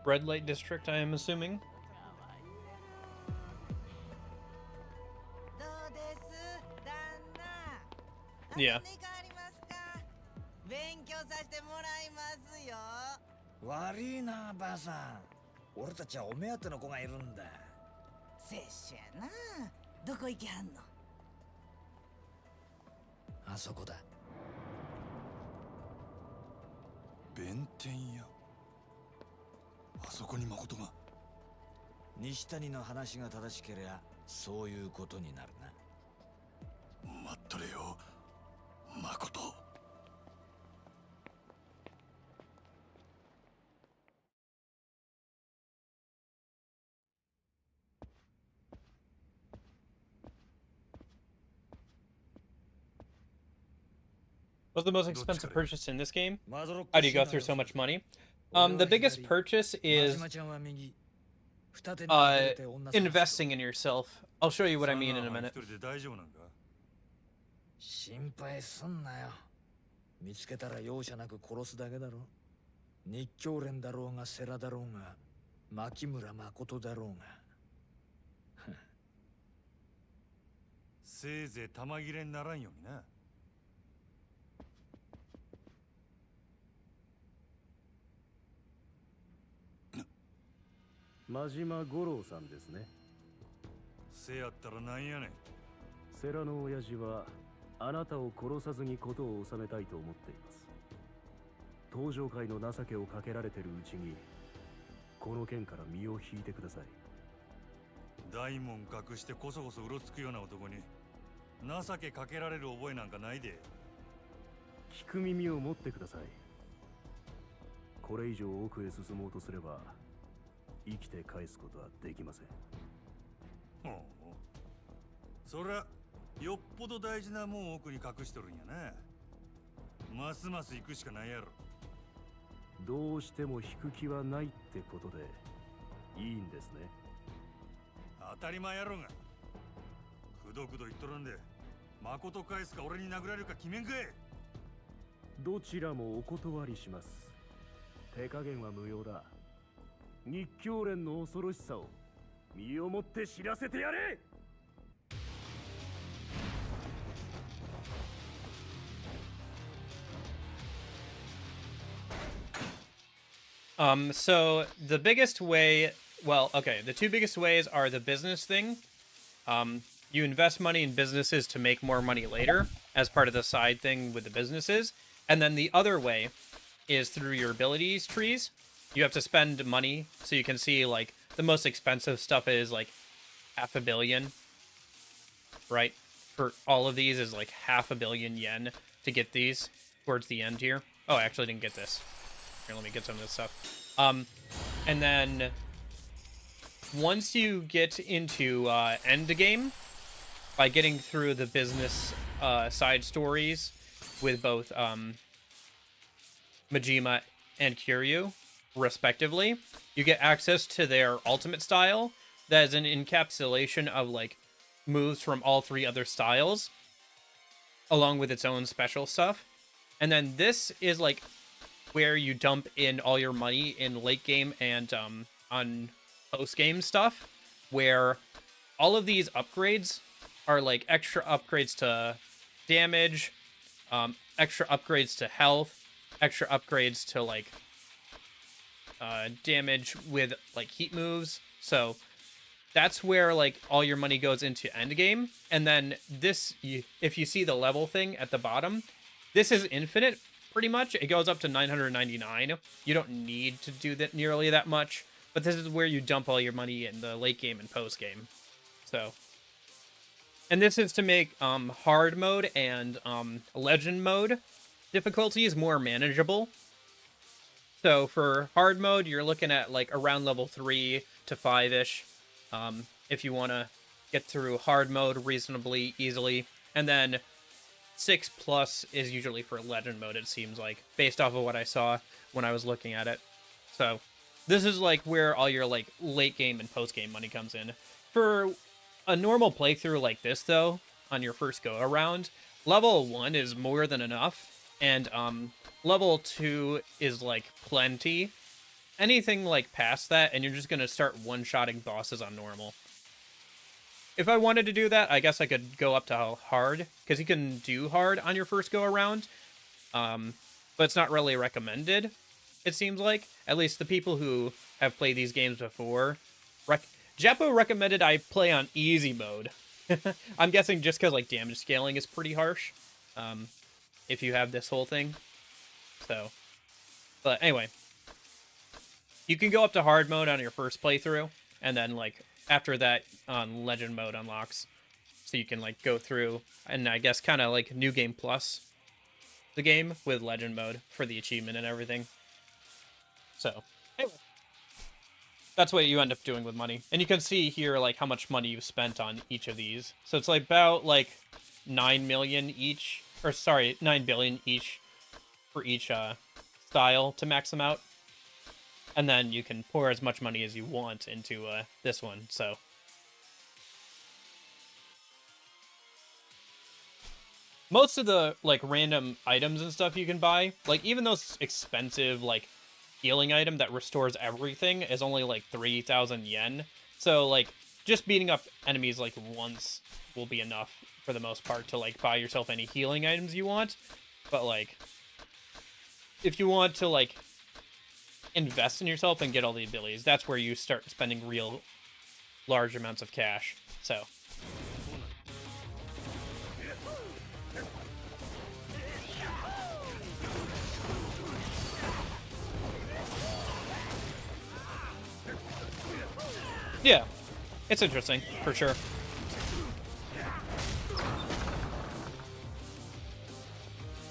Red light district, I am assuming. Yeah. 悪いな、ばあさん。俺たちはお目当ての子がいるんだ。拙者やな。どこ行きはんの？あそこだ。弁天屋。あそこに誠が。西谷の話が正しければそういうことになるな。待っとれよ、誠。What's the most expensive purchase in this game? How do you go through so much money? The biggest purchase is investing in yourself. I'll show you what I mean in a minute. 心配すんなよ。見つけたら容赦なく殺すだけだろ。日教連だろうが世良だろうが牧村誠だろうが。せいぜい玉切れにならんようにな。真島五郎さんですね。せやったらなんやねん。世良の親父はあなたを殺さずに事を収めたいと思っています。登場界の情けをかけられてるうちにこの件から身を引いてください。大門隠してこそこそうろつくような男に情けかけられる覚えなんかないで。聞く耳を持ってください。これ以上奥へ進もうとすれば生きて返すことはできません。ほう、そりゃよっぽど大事なもん奥に隠しとるんやな。ますます行くしかないやろ。どうしても引く気はないってことでいいんですね。当たり前やろが。くどくど言っとるんで誠返すか俺に殴られるか決めんかい。どちらもお断りします。手加減は無用だ。日教連の恐ろしさを身をもって知らせてやれ。So the biggest way, well, okay, the two biggest ways are the business thing. You invest money in businesses to make more money later as part of the side thing with the businesses. And then the other way is through your abilities trees. You have to spend money so you can see, like, the most expensive stuff is, like, 500 million, right? For all of these is like 500 million yen to get these towards the end here. Oh, I actually didn't get this. Here, let me get some of this stuff. And then once you get into endgame, by getting through the business side stories with both Majima and Kiryu, respectively, you get access to their ultimate style that is an encapsulation of like moves from all 3 other styles, along with its own special stuff. And then this is like where you dump in all your money in late game and on post game stuff, where all of these upgrades are like extra upgrades to damage, extra upgrades to health, extra upgrades to like damage with like heat moves. So that's where like all your money goes into endgame. And then this, if you see the level thing at the bottom, this is infinite pretty much. It goes up to 999. You don't need to do that nearly that much, but this is where you dump all your money in the late game and post game. So, and this is to make hard mode and legend mode difficulties more manageable. So for hard mode, you're looking at like around level 3 to 5-ish. If you want to get through hard mode reasonably easily. And then 6+ is usually for legend mode, it seems like, based off of what I saw when I was looking at it. So this is like where all your like late game and post game money comes in. For a normal playthrough like this though, on your first go around, level 1 is more than enough. And level 2 is like plenty. Anything like past that, and you're just going to start one-shotting bosses on normal. If I wanted to do that, I guess I could go up to hard, because you can do hard on your first go-around. But it's not really recommended, it seems like. At least the people who have played these games before. Jeppo recommended I play on easy mode. I'm guessing just because like damage scaling is pretty harsh. If you have this whole thing. So, but anyway. You can go up to hard mode on your first playthrough, and then, like, after that, legend mode unlocks. So you can, like, go through, and I guess kind of, like, New Game Plus the game with legend mode for the achievement and everything. So, anyway. That's what you end up doing with money. And you can see here, like, how much money you've spent on each of these. So it's, like, about, like, 9 million each, or, sorry, 9 billion each for each, style to max them out. And then you can pour as much money as you want into this one, so. Most of the, like, random items and stuff you can buy, like, even those expensive, like, healing item that restores everything is only, like, 3,000 yen. So, like, just beating up enemies, like, once will be enough, for the most part, to, like, buy yourself any healing items you want. But, like, if you want to, like, invest in yourself and get all the abilities, that's where you start spending real large amounts of cash. So yeah, it's interesting for sure.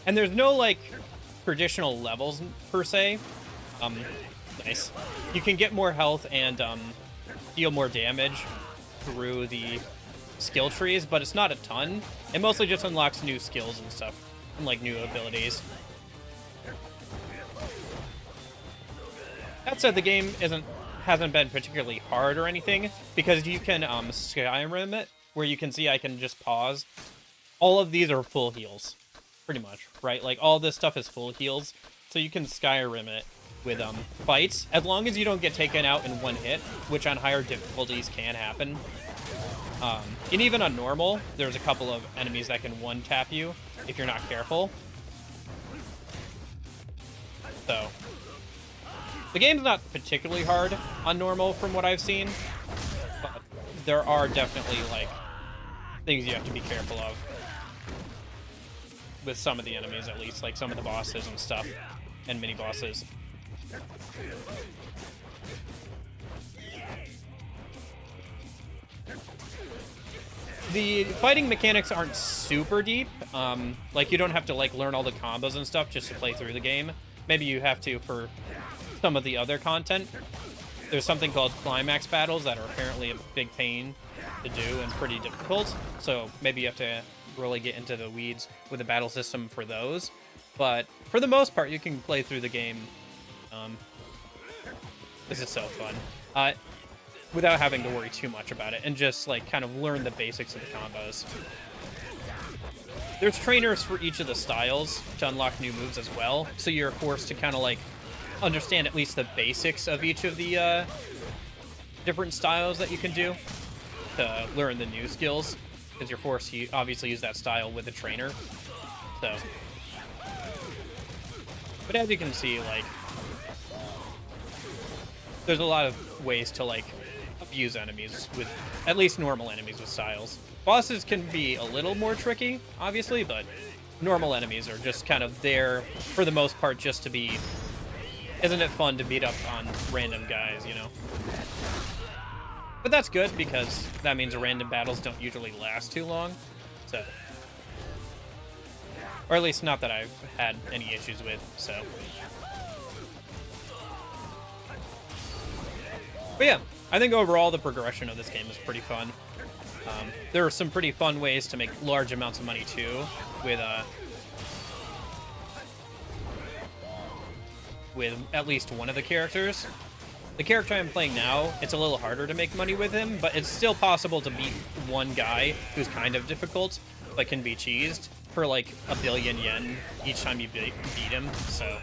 And there's no like traditional levels per se. Nice. You can get more health and deal more damage through the skill trees, but it's not a ton. It mostly just unlocks new skills and stuff, and like new abilities. That said, the game hasn't been particularly hard or anything, because you can Skyrim it, where you can see I can just pause. All of these are full heals, pretty much, right? Like all this stuff is full heals, so you can Skyrim it with fights, as long as you don't get taken out in one hit, which on higher difficulties can happen. And even on normal, there's a couple of enemies that can one-tap you if you're not careful. So, the game's not particularly hard on normal from what I've seen, but there are definitely, like, things you have to be careful of. With some of the enemies, at least, like some of the bosses and stuff, and mini-bosses. the fighting mechanics aren't super deep. Like, you don't have to, like, learn all the combos and stuff just to play through the game. Maybe you have to for some of the other content. There's something called climax battles that are apparently a big pain to do and pretty difficult. So maybe you have to really get into the weeds with the battle system for those. But for the most part, you can play through the game. This is so fun. Without having to worry too much about it and just like kind of learn the basics of the combos. There's trainers for each of the styles to unlock new moves as well, so you're forced to kind of like understand at least the basics of each of the different styles that you can do to learn the new skills, because you're forced to obviously use that style with a trainer. So, but as you can see, like, there's a lot of ways to like abuse enemies with, at least normal enemies with styles. Bosses can be a little more tricky, obviously, but normal enemies are just kind of there for the most part just to be, isn't it fun to beat up on random guys, you know? But that's good because that means random battles don't usually last too long, so. Or at least not that I've had any issues with, so. But yeah, I think overall the progression of this game is pretty fun. There are some pretty fun ways to make large amounts of money too, with at least one of the characters. The character I'm playing now, it's a little harder to make money with him, but it's still possible to beat one guy who's kind of difficult, but can be cheesed for like 1 billion yen each time you beat him, so.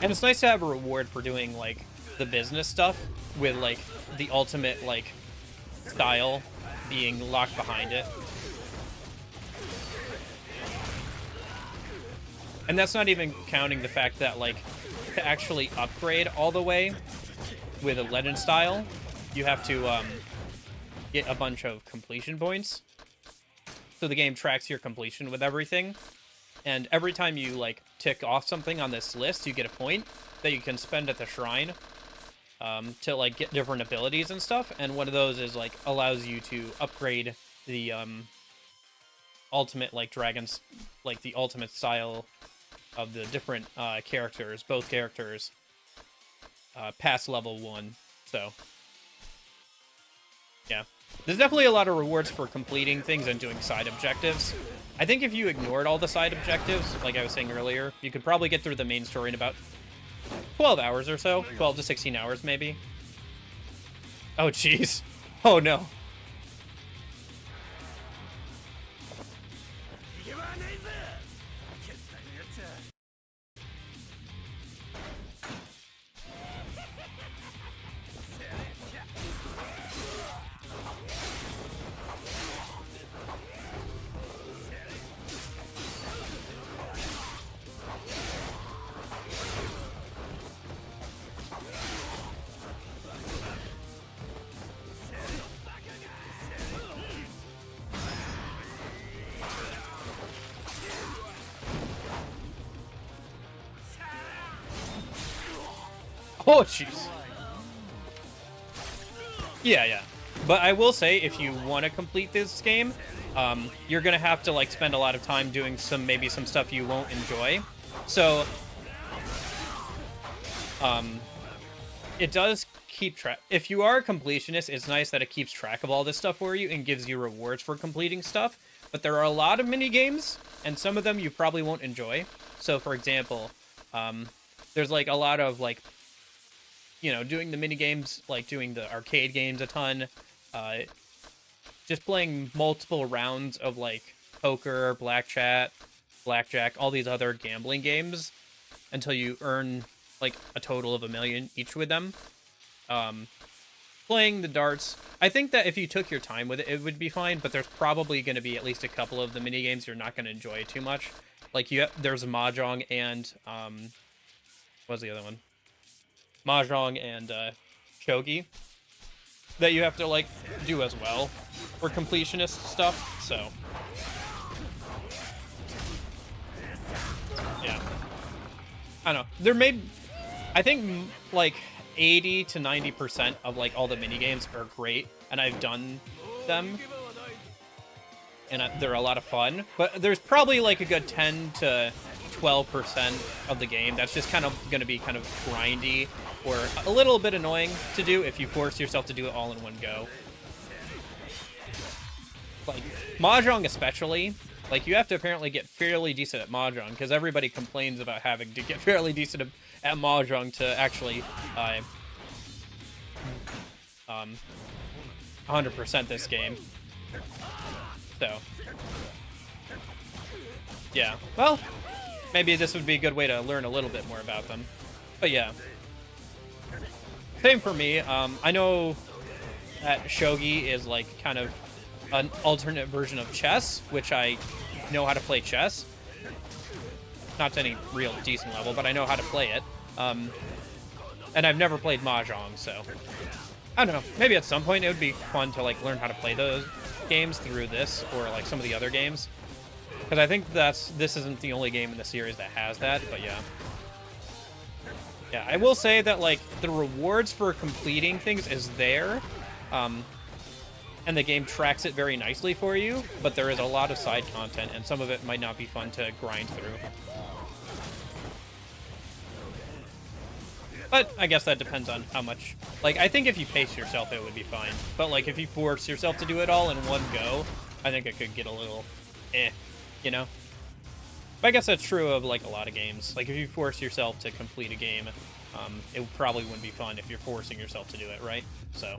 And it's nice to have a reward for doing like the business stuff with like the ultimate like style being locked behind it. And that's not even counting the fact that like to actually upgrade all the way with a legend style, you have to get a bunch of completion points. So the game tracks your completion with everything. And every time you like tick off something on this list, you get a point that you can spend at the shrine to like get different abilities and stuff. And one of those is like allows you to upgrade the ultimate like dragons, like the ultimate style of the different characters, both characters, past level 1. So yeah, there's definitely a lot of rewards for completing things and doing side objectives. I think if you ignored all the side objectives, like I was saying earlier, you could probably get through the main story in about 12 hours or so. 12 to 16 hours, maybe. Oh, jeez. Oh, no. Oh, jeez. Yeah. But I will say, if you want to complete this game, you're going to have to, like, spend a lot of time doing maybe some stuff you won't enjoy. So, it does keep track. If you are a completionist, it's nice that it keeps track of all this stuff for you and gives you rewards for completing stuff. But there are a lot of mini-games, and some of them you probably won't enjoy. So, for example, there's, like, a lot of, like, you know, doing the mini games, like doing the arcade games a ton, just playing multiple rounds of like poker, blackjack, all these other gambling games until you earn like a total of 1 million each with them. Playing the darts, I think that if you took your time with it, it would be fine, but there's probably going to be at least a couple of the mini games you're not going to enjoy too much. Like there's Mahjong and what's the other one? Mahjong and shogi that you have to like do as well for completionist stuff, so yeah. I don't know. I think like 80 to 90% of like all the mini games are great, and I've done them, and they're a lot of fun. But there's probably like a good 10 to 12% of the game that's just kind of going to be kind of grindy or a little bit annoying to do if you force yourself to do it all in one go. Like Mahjong especially, like you have to apparently get fairly decent at Mahjong because everybody complains about having to get fairly decent at Mahjong to actually 100% this game. So yeah, well, maybe this would be a good way to learn a little bit more about them. But yeah, same for me. I know that shogi is like kind of an alternate version of chess, which I know how to play chess. Not to any real decent level, but I know how to play it. And I've never played Mahjong, so I don't know. Maybe at some point it would be fun to like learn how to play those games through this or like some of the other games. Because I think this isn't the only game in the series that has that, but yeah. Yeah, I will say that like the rewards for completing things is there. And the game tracks it very nicely for you, but there is a lot of side content, and some of it might not be fun to grind through. But I guess that depends on how much... Like, I think if you pace yourself, it would be fine. But, like, if you force yourself to do it all in one go, I think it could get a little you know? But I guess that's true of, like, a lot of games. Like, if you force yourself to complete a game, it probably wouldn't be fun if you're forcing yourself to do it, right? So...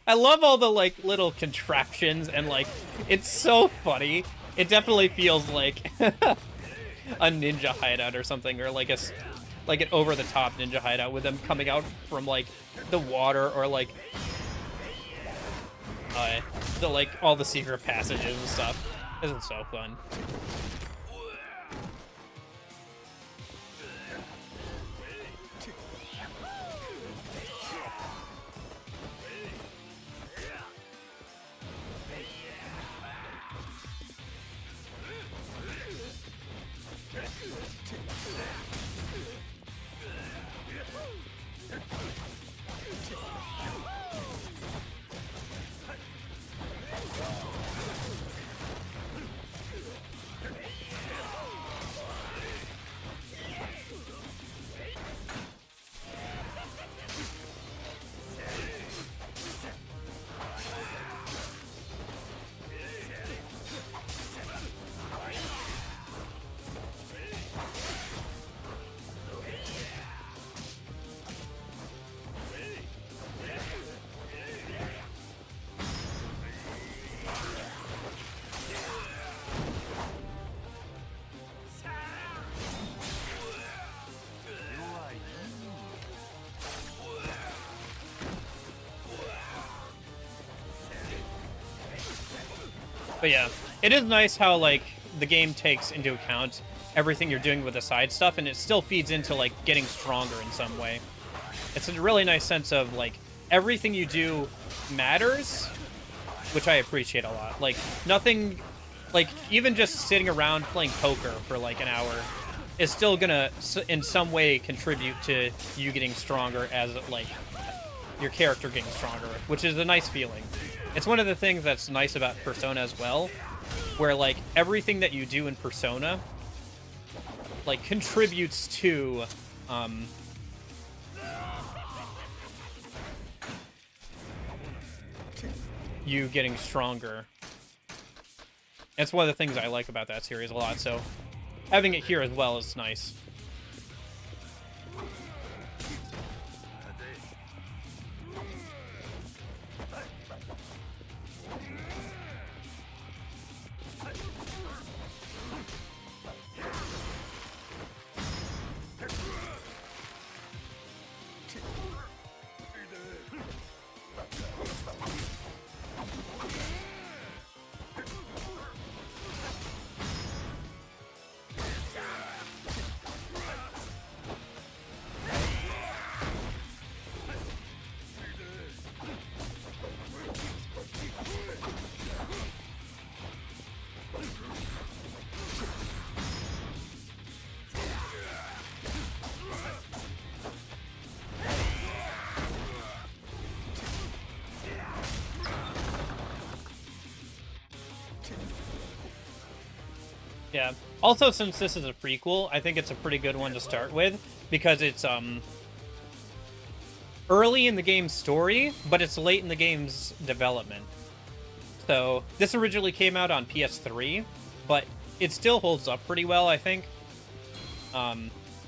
I love all the, like, little contraptions, and, like, it's so funny. It definitely feels like a ninja hideout or something, or, like, like an over-the-top ninja hideout with them coming out from, like, the water, or, like, all the secret passages and stuff. This is so fun. But yeah, it is nice how, like, the game takes into account everything you're doing with the side stuff, and it still feeds into, like, getting stronger in some way. It's a really nice sense of, like, everything you do matters, which I appreciate a lot. Like, nothing, like, even just sitting around playing poker for, like, an hour is still gonna, in some way, contribute to you getting stronger as, like, your character getting stronger, which is a nice feeling. It's one of the things that's nice about Persona as well, where, like, everything that you do in Persona, like, contributes to, you getting stronger. It's one of the things I like about that series a lot, so having it here as well is nice. Yeah. Also, since this is a prequel, I think it's a pretty good one to start with because it's early in the game's story, but it's late in the game's development. So this originally came out on PS3, but it still holds up pretty well, I think.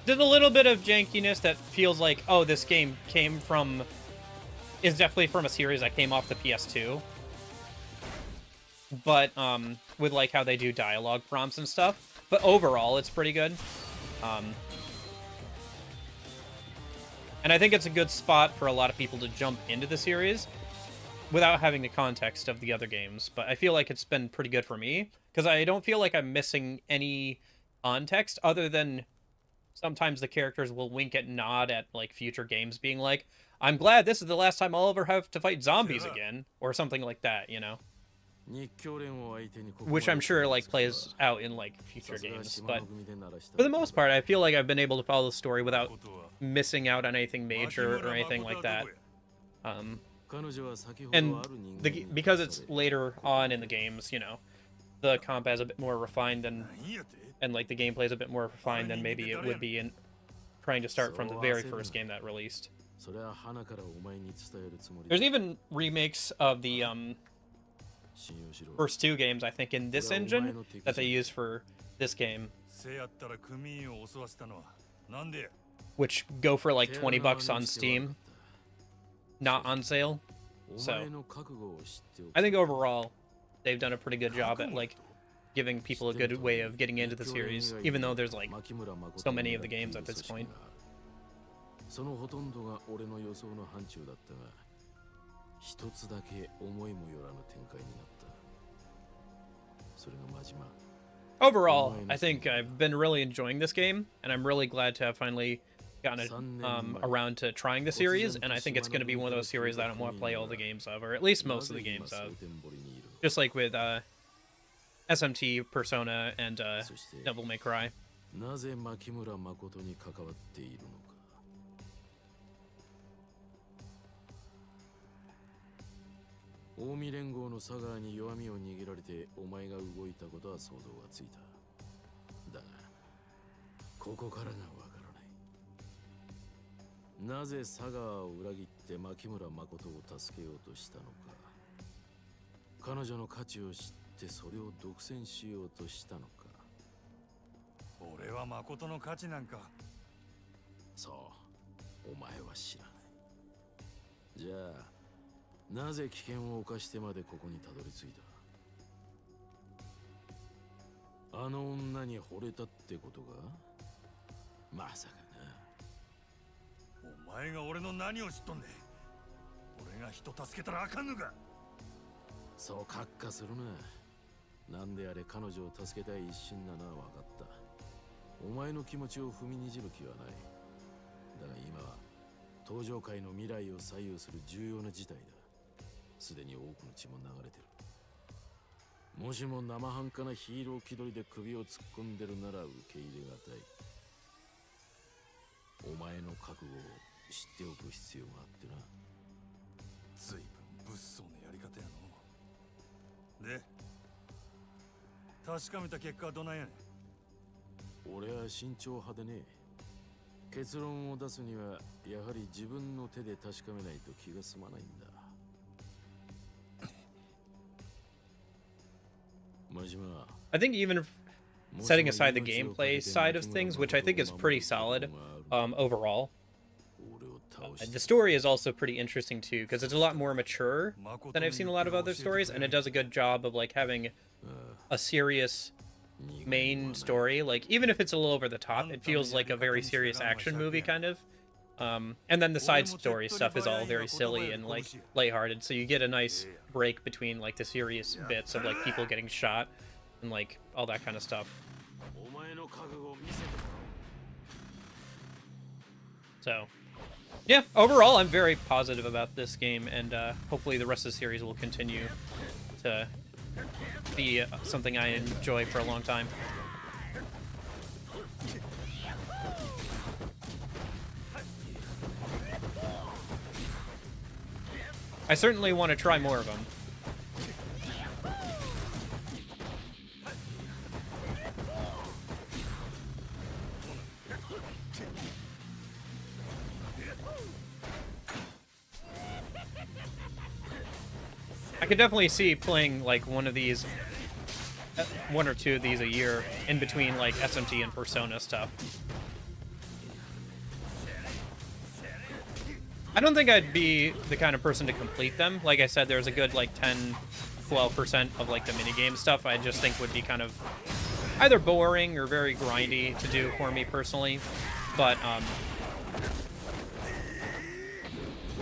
There's a little bit of jankiness that feels like, oh, this game is definitely from a series that came off the PS2. But with like how they do dialogue prompts and stuff. But overall, it's pretty good. And I think it's a good spot for a lot of people to jump into the series without having the context of the other games. But I feel like it's been pretty good for me because I don't feel like I'm missing any context other than sometimes the characters will wink and nod at like future games being like, I'm glad this is the last time I'll ever have to fight zombies again, or something like that, you know? Which I'm sure like plays out in like future games, but for the most part I feel like I've been able to follow the story without missing out on anything major or anything like that. And because it's later on in the games, you know, the combat is a bit more refined than, and like the gameplay is a bit more refined than maybe it would be in trying to start from the very first game that released. There's even remakes of the first two games, I think, in this engine that they use for this game, which go for like $20 on Steam, not on sale. So I think overall they've done a pretty good job at like giving people a good way of getting into the series, even though there's like so many of the games at this point. Overall, I think I've been really enjoying this game, and I'm really glad to have finally gotten around to trying the series, and I think it's going to be one of those series that I want to play all the games of, or at least most of the games of. Just like with SMT, Persona, and Devil May Cry. 近江連合の佐川に弱みを握られてお前が動いたことは想像がついた。だがここからがわからない。なぜ佐川を裏切って牧村誠を助けようとしたのか。彼女の価値を知ってそれを独占しようとしたのか。俺は誠の価値なんか。そう、お前は知らない。じゃあなぜ危険を冒してまでここにたどり着いた？あの女に惚れたってことか？まさかな。お前が俺の何を知っとんねん。俺が人助けたらあかんのか？そうカッカするな。なんであれ彼女を助けたい一心なのは分かった。お前の気持ちを踏みにじる気はない。だが今は登場界の未来を左右する重要な事態だ。すでに多くの血も流れてる。もしも生半可なヒーロー気取りで首を突っ込んでるなら受け入れがたい。お前の覚悟を知っておく必要があってな。随分物騒なやり方やの。で確かめた結果はどないやねん。俺は慎重派でね。結論を出すにはやはり自分の手で確かめないと気が済まないんだ。I think even setting aside the gameplay side of things, which I think is pretty solid overall, the story is also pretty interesting too, because it's a lot more mature than I've seen a lot of other stories, and it does a good job of like having a serious main story. Like even if it's a little over the top, it feels like a very serious action movie kind of. And then the side story stuff is all very silly and like lighthearted, so you get a nice break between like the serious bits of like people getting shot and like all that kind of stuff. So yeah, overall I'm very positive about this game, and hopefully the rest of the series will continue to be something I enjoy for a long time. I certainly want to try more of them. could definitely see playing like one of these, one or two of these a year in between like SMT and Persona stuff. I don't think I'd be the kind of person to complete them. Like I said, there's a good like 10-12% of like the minigame stuff I just think would be kind of either boring or very grindy to do for me personally. But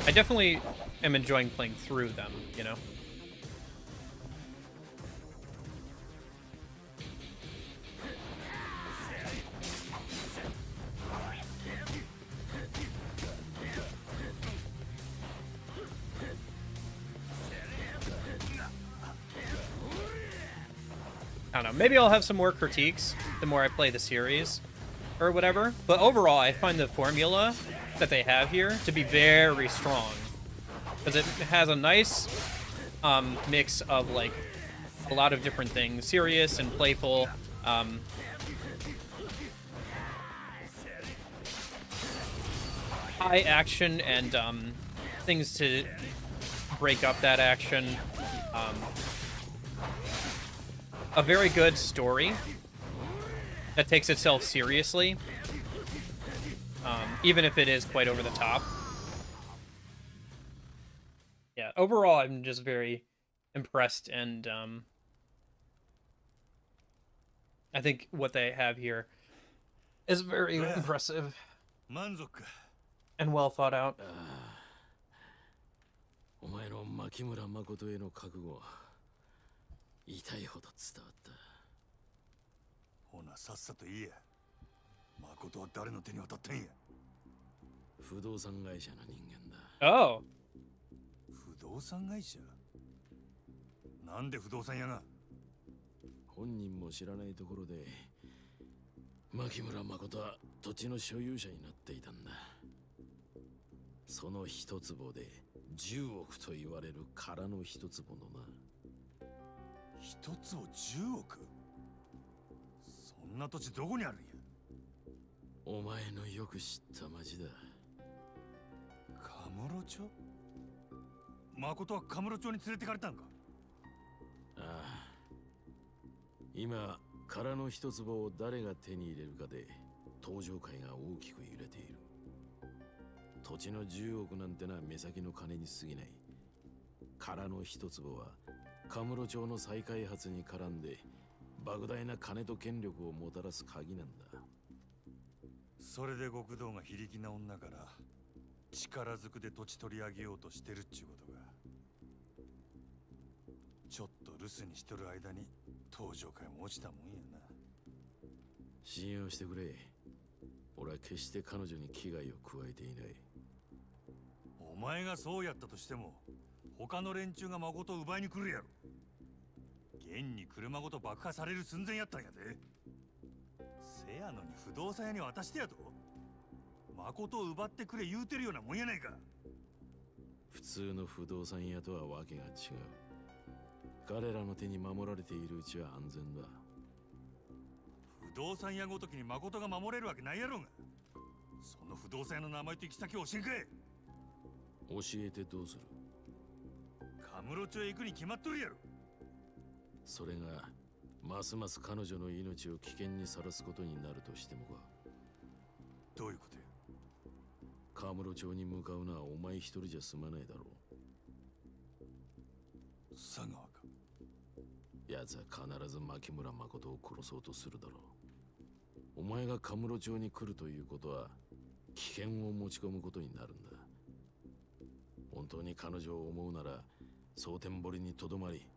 I definitely am enjoying playing through them, you know? I don't know, maybe I'll have some more critiques the more I play the series or whatever, but overall I find the formula that they have here to be very strong because it has a nice mix of like a lot of different things, serious and playful, high action and things to break up that action, a very good story that takes itself seriously, even if it is quite over the top. Yeah, overall, I'm just very impressed, and I think what they have here is very impressive and well thought out. お前の牧村誠への覚悟痛いほど伝わった。ほなさっさと言え。誠は誰の手に渡ったんや。不動産会社の人間だ。Oh. 不動産会社？なんで不動産屋が？本人も知らないところで牧村誠は土地の所有者になっていたんだ。その一坪で10億と言われる空の一坪のな。一坪10億？そんな土地どこにあるんや？お前のよく知った町だ。カムロ町？誠はカムロ町に連れてかれたんか？ああ。今、空の一坪を誰が手に入れるかで登場界が大きく揺れている。土地の10億なんてのは目先の金に過ぎない。空の一坪はカムロ町の再開発に絡んで莫大な金と権力をもたらす鍵なんだ。それで極道が非力な女から力ずくで土地取り上げようとしてるっちゅうことが。ちょっと留守にしとる間に登場界も落ちたもんやな。信用してくれ。俺は決して彼女に危害を加えていない。お前がそうやったとしても他の連中が誠を奪いに来るやろ。現に車ごと爆破される寸前やったんやで。せやのに不動産屋に渡してやと。誠を奪ってくれ言うてるようなもんやないか。普通の不動産屋とはわけが違う。彼らの手に守られているうちは安全だ。不動産屋ごときに誠が守れるわけないやろうが。その不動産屋の名前と行き先を教えんかい。教えてどうする？カムロ町へ行くに決まっとるやろ。それがますます彼女の命を危険にさらすことになるとしてもか。どういうことや？カムロ町に向かうのはお前一人じゃ済まないだろう。佐川か。奴は必ず牧村誠を殺そうとするだろう。お前がカムロ町に来るということは危険を持ち込むことになるんだ。本当に彼女を思うなら蒼天堀にとどまり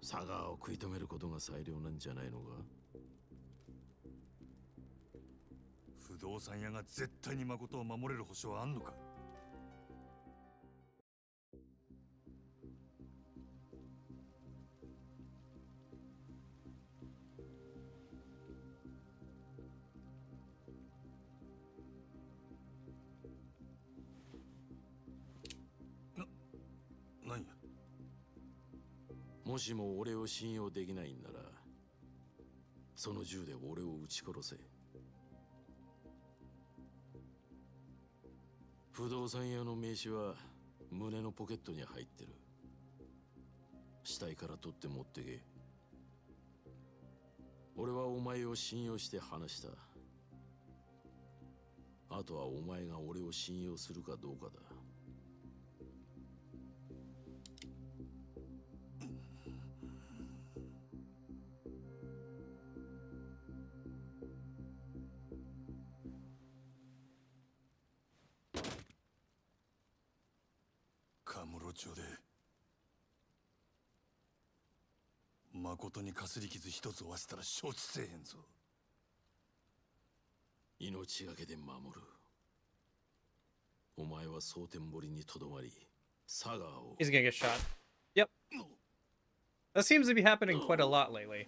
佐川を食い止めることが最良なんじゃないのか。不動産屋が絶対に誠を守れる保証はあんのか。なんや。もしも俺を信用できないんならその銃で俺を撃ち殺せ。不動産屋の名刺は胸のポケットに入ってる。死体から取って持ってけ。俺はお前を信用して話した。あとはお前が俺を信用するかどうかだ。カムロ町で誠にかすり傷一つ負わせたら承知せえへんぞ。命がけで守る。お前は蒼天堀にとどまり、佐川を。 He's gonna get shot. Yep. That seems to be happening quite a lot lately.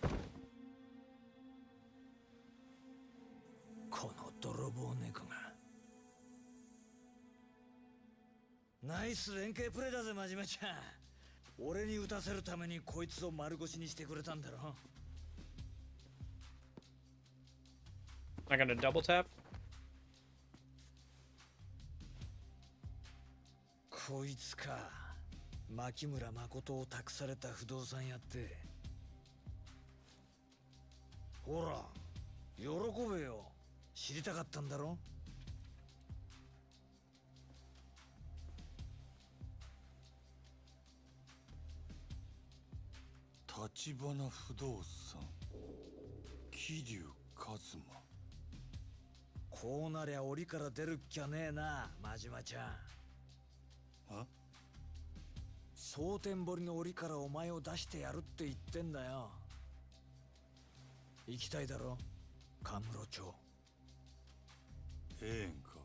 この泥棒猫が。ナイス連携プレーだぜ、真島ちゃん。俺に撃たせるためにこいつを丸腰にしてくれたんだろ。Am I gonna double tap? こいつか。牧村誠を託された不動産屋って。ほら、喜べよ。知りたかったんだろ。立花不動産桐生一馬。こうなりゃ檻から出るっきゃねえな、真島ちゃん。あ？蒼天堀の檻からお前を出してやるって言ってんだよ。行きたいだろ、カムロ町。ええんか。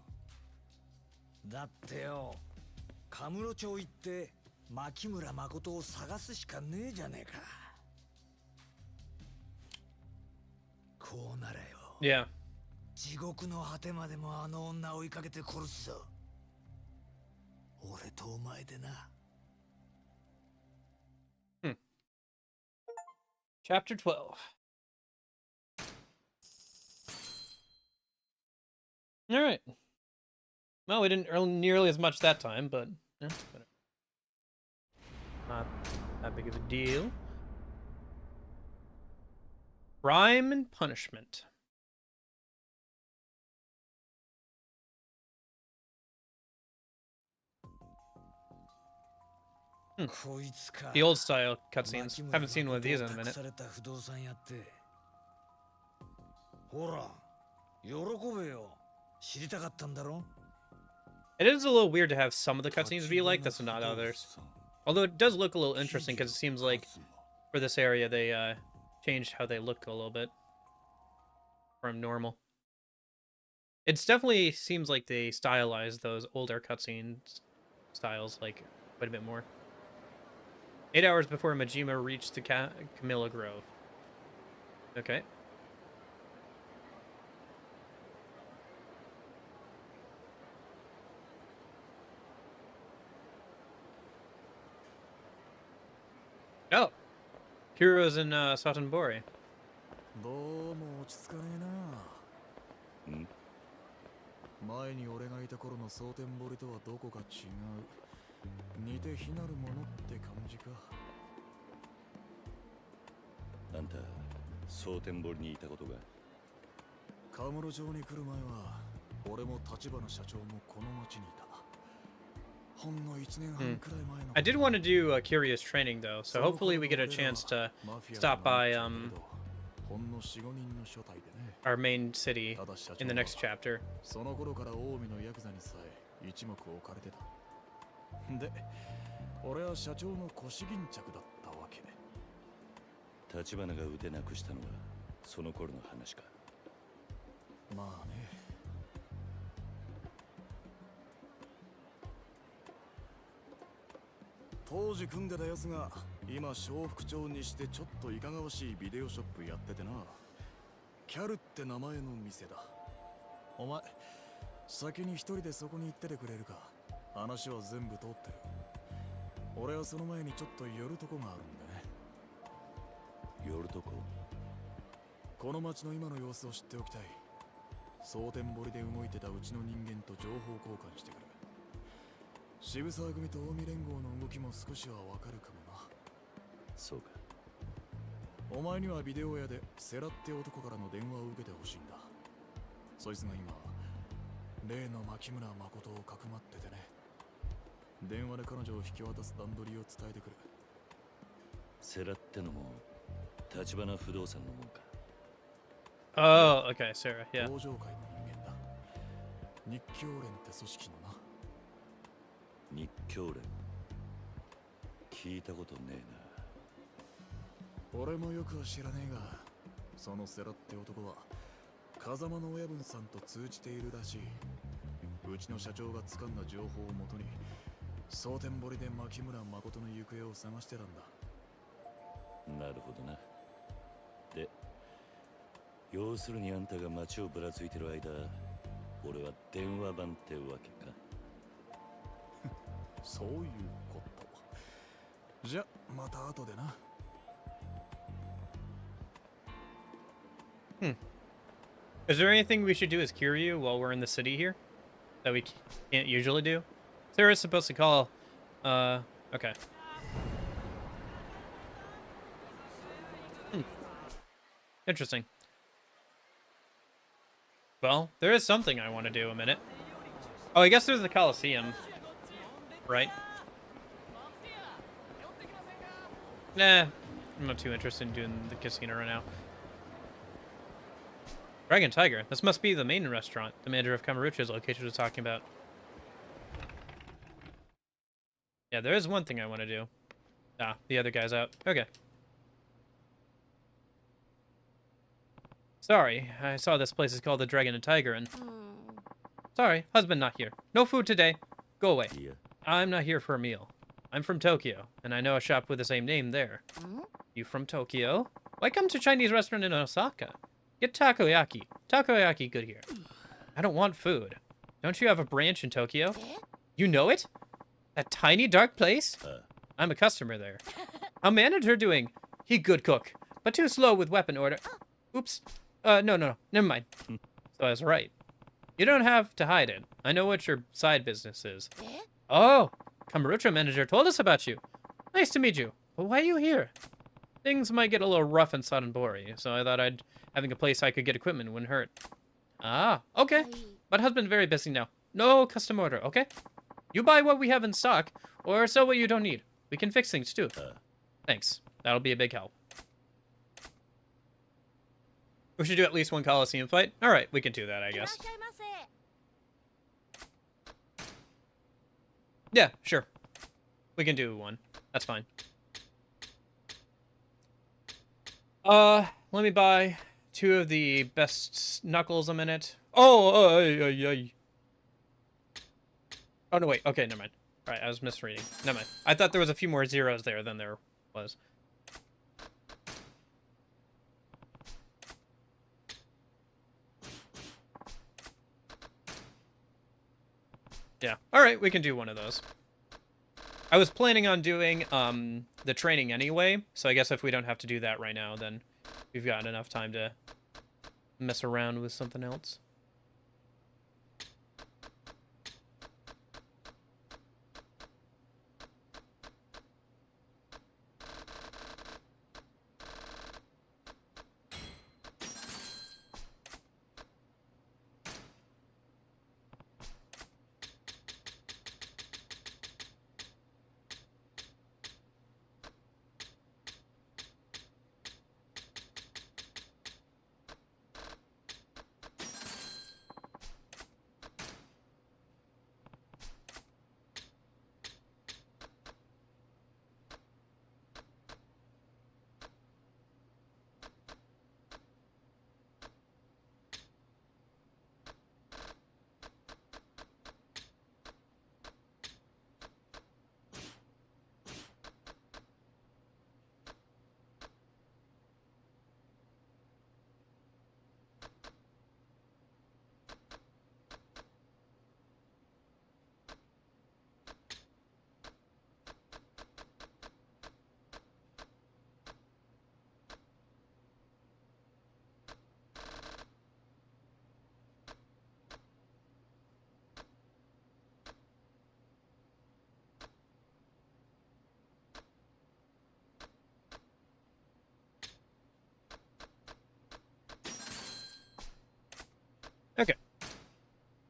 だってよ、カムロ町行って牧村誠を探すしかねえじゃねえか。こうなれよ。Yeah. 地獄の果てまでもあの女追いかけて殺すぞ。俺とお前でな。Chapter 12. All right. Well, we didn't earn nearly as much that time, but whatever. Not that big of a deal. Crime and punishment. The old style cutscenes. Haven't seen one of these in a minute. ほら、喜べよ。知りたかったんだろ。 It is a little weird to have some of the cutscenes be like this and not others. Although it does look a little interesting because it seems like for this area they changed how they look a little bit from normal. It definitely seems like they stylized those older cutscene styles like quite a bit more. 8 hours before Majima reached the Camilla Grove. Okay. Oh, Kiryu's in Satonbori. どうも落ち着かねえな。前に俺がいた頃の蒼天堀とはどこか違う。似て非なるものって感じか。あんた蒼天堀にいたことが。カムロ町に来る前は俺も立花社長もこの町にいた。ほんの1年半くらい前の。I did want to do Kiryu's training though, so hopefully we get a chance to stop by our main city in the next chapter. その頃から近江のヤクザにさえ一目置かれてた。で、俺は社長の腰巾着だったわけ。立花が腕なくしたのはその頃の話か。まあね。当時組んでたやつが今小副長にしてちょっといかがわしいビデオショップやっててな。キャルって名前の店だ。お前先に一人でそこに行っててくれるか。話は全部通ってる。俺はその前にちょっと寄るとこがあるんでね。寄るとこ？この町の今の様子を知っておきたい。蒼天堀で動いてたうちの人間と情報交換してくる。渋沢組と近江連合の動きも少しはわかるかもな。そうか。お前にはビデオ屋でセラって男からの電話を受けてほしいんだ。そいつが今例の牧村誠をかくまっててね。電話で彼女を引き渡す段取りを伝えてくる。セラってのも立花不動産のもんか。Oh, okay, Sarah, yeah. 工場会の人間だ。日教連って組織のな。日教連。聞いたことねえな。俺もよくは知らねえが、そのセラって男は風間の親分さんと通じているらしい。うちの社長が掴んだ情報をもとに蒼天堀で牧村誠の行方を探してたんだ。なるほどな。で、要するにあんたが街をぶらついてる間、俺は電話番ってわけか。そういうこと。じゃ、また後でな。Is there anything we should do as Kiryu while we're in the city here that we can't usually do? Sarah's supposed to call. Okay. Interesting. Well, there is something I want to do a minute. Oh, I guess there's the Coliseum. Right? Nah, I'm not too interested in doing the casino right now. Dragon Tiger. This must be the main restaurant the manager of Kamurocho's location was talking about. Yeah, there is one thing I want to do. Ah, the other guy's out. Okay. Sorry, I saw this place is called the Dragon and Tiger and... Sorry, husband not here. No food today. Go away. Yeah. I'm not here for a meal. I'm from Tokyo, and I know a shop with the same name there. You from Tokyo? Why come to Chinese restaurant in Osaka? Get takoyaki. Takoyaki good here. I don't want food. Don't you have a branch in Tokyo? You know it? That tiny dark place? I'm a customer there. How manager doing? He good cook, but too slow with weapon order. Oops. No. Never mind. So I was right. You don't have to hide it. I know what your side business is. Oh, Kamurocho manager told us about you. Nice to meet you. But why are you here? Things might get a little rough in Sadanbori, so I thought having a place I could get equipment wouldn't hurt. Ah, okay. But husband very busy now. No custom order, okay? You buy what we have in stock, or sell what you don't need. We can fix things too. Thanks. That'll be a big help. We should do at least one Coliseum fight. All right, we can do that, I guess. Yeah, sure. We can do one. That's fine. Let me buy 2 of the best knuckles a minute. Oh, oh no, wait. Okay, never mind. All right, I was misreading. Never mind. I thought there was a few more zeros there than there was. Yeah. All right, we can do one of those. I was planning on doing the training anyway, so I guess if we don't have to do that right now, then we've got enough time to mess around with something else.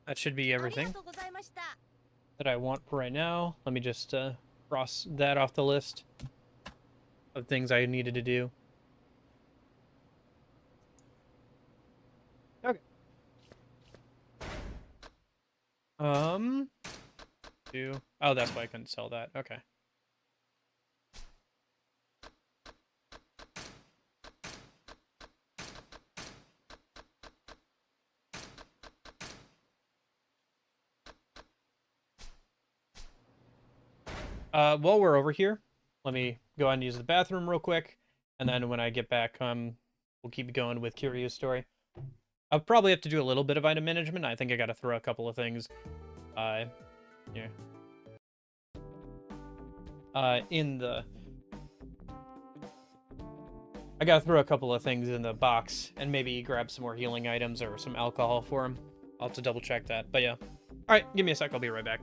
That should be everything that I want for right now. Let me just cross that off the list of things I needed to do. Okay. Oh, that's why I couldn't sell that. Okay. While we're over here, let me go and use the bathroom real quick, and then when I get back, we'll keep going with Kiryu's story. I'll probably have to do a little bit of item management. I think I got to throw a couple of things, yeah. I gotta throw a couple of things in the box and maybe grab some more healing items or some alcohol for him. I'll have to double check that, but yeah. All right, give me a sec. I'll be right back.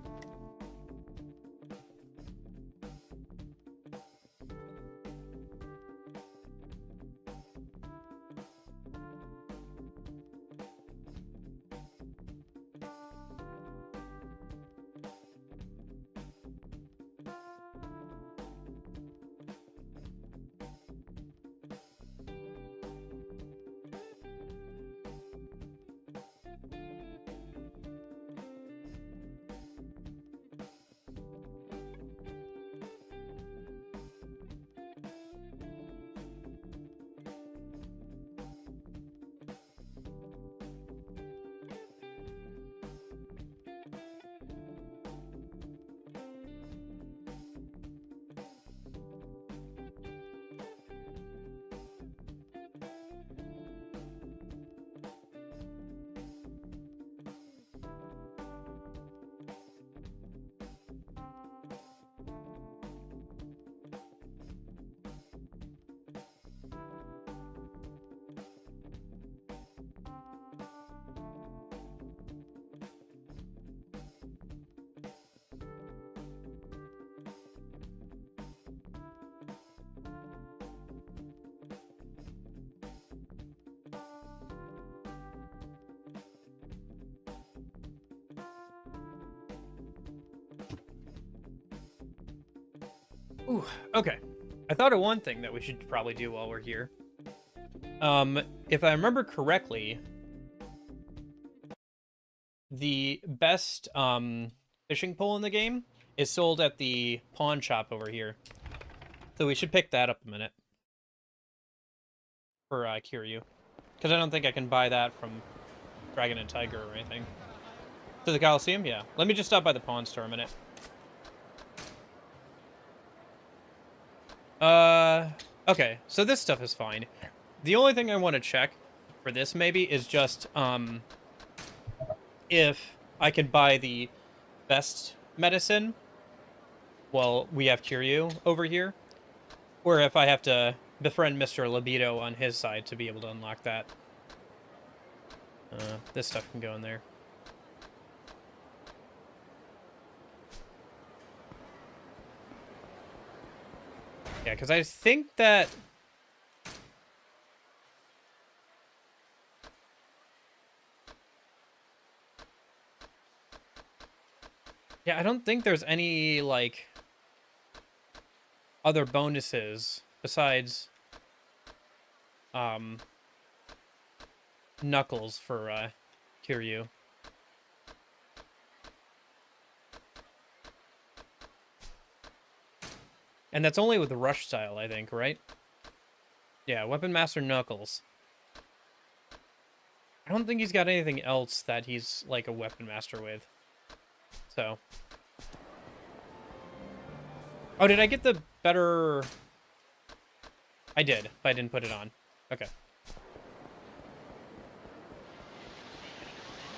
Ooh, okay. I thought of one thing that we should probably do while we're here. If I remember correctly, the best fishing pole in the game is sold at the pawn shop over here. So we should pick that up a minute for Kiryu. Because I don't think I can buy that from Dragon and Tiger or anything. To the Coliseum? Yeah. Let me just stop by the pawn store a minute. Okay, so this stuff is fine. The only thing I want to check for this maybe is just, if I can buy the best medicine while we have Kiryu over here, or if I have to befriend Mr. Libido on his side to be able to unlock that. This stuff can go in there. Yeah, because I think that... Yeah, I don't think there's any, like, other bonuses besides, Knuckles for, Kiryu. And that's only with the Rush style, I think, right? Yeah, Weapon Master Knuckles. I don't think he's got anything else that he's, like, a Weapon Master with. So. Oh, did I get the better... I did, but I didn't put it on. Okay.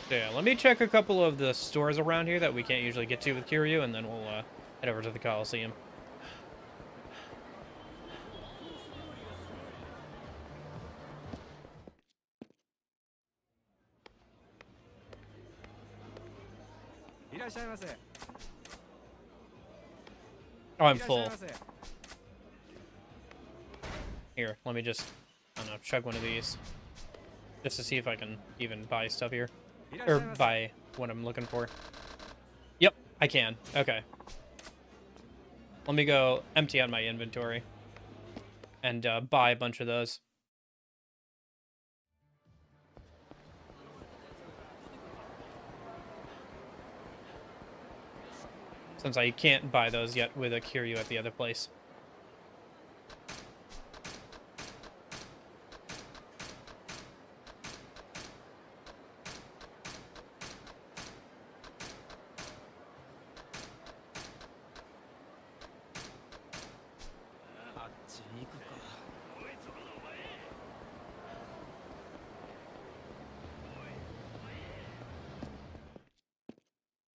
So yeah, let me check a couple of the stores around here that we can't usually get to with Kiryu, and then we'll, head over to the Coliseum. Oh, I'm full. Here, let me just, I don't know, chug one of these. Just to see if I can even buy stuff here. Or buy what I'm looking for. Yep, I can. Okay. Let me go empty out my inventory and buy a bunch of those. Since I can't buy those yet with a Kiryu at the other place.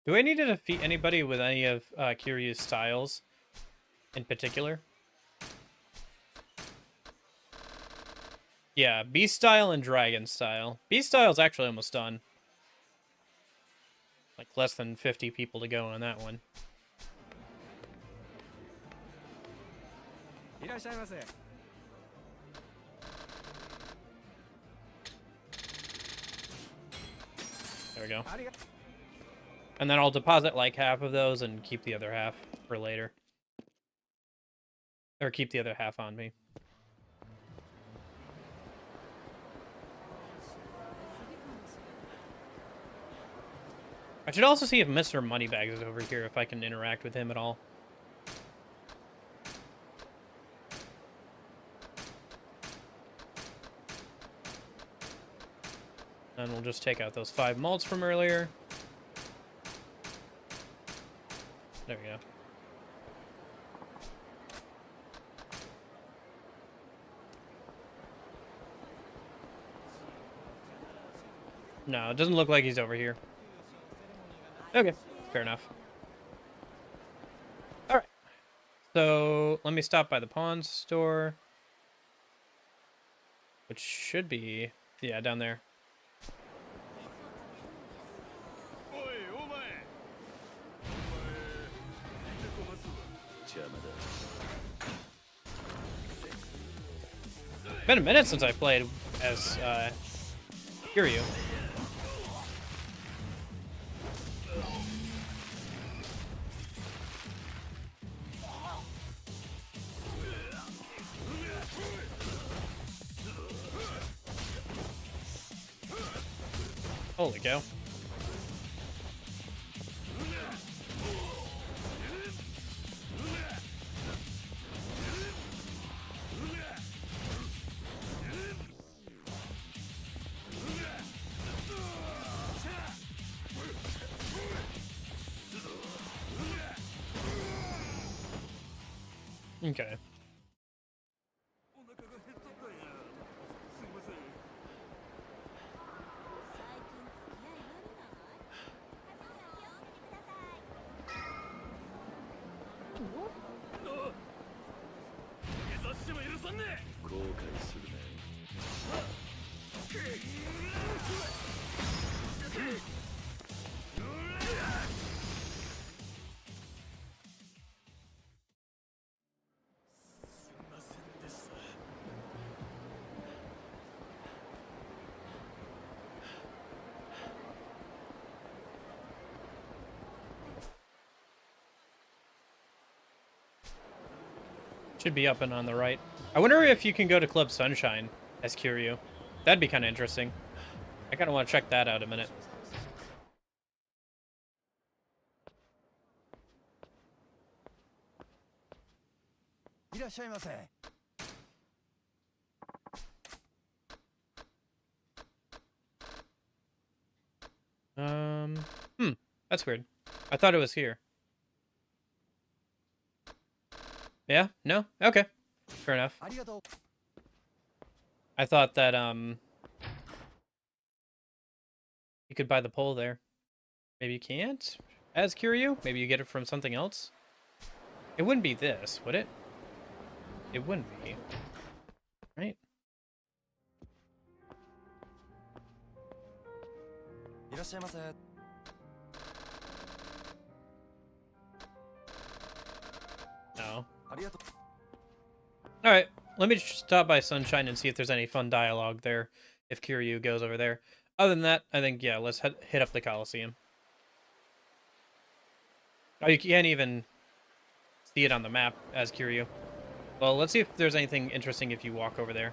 Do I need to defeat anybody with any of Kiryu's styles in particular? Yeah, Beast style and Dragon style. Beast style is actually almost done. Like less than 50 people to go on that one. There we go. And then I'll deposit like half of those and keep the other half for later. Or keep the other half on me. I should also see if Mr. Moneybags is over here, if I can interact with him at all. And we'll just take out those 5 malts from earlier. There we go. No, it doesn't look like he's over here. Okay, fair enough. Alright. So, let me stop by the pawn store. Which should be... yeah, down there. Been a minute since I played as Kiryu. Holy cow. Okay. Should be up and on the right. I wonder if you can go to Club Sunshine as Kiryu. That'd be kind of interesting. I kind of want to check that out a minute. That's weird. I thought it was here. Yeah? No? Okay. Fair enough. I thought that, you could buy the pole there. Maybe you can't? As Kiryu? Maybe you get it from something else? It wouldn't be this, would it? It wouldn't be. Right? No. Alright, let me just stop by Sunshine and see if there's any fun dialogue there, if Kiryu goes over there. Other than that, I think, yeah, let's hit up the Coliseum. Oh, you can't even see it on the map as Kiryu. Well, let's see if there's anything interesting if you walk over there.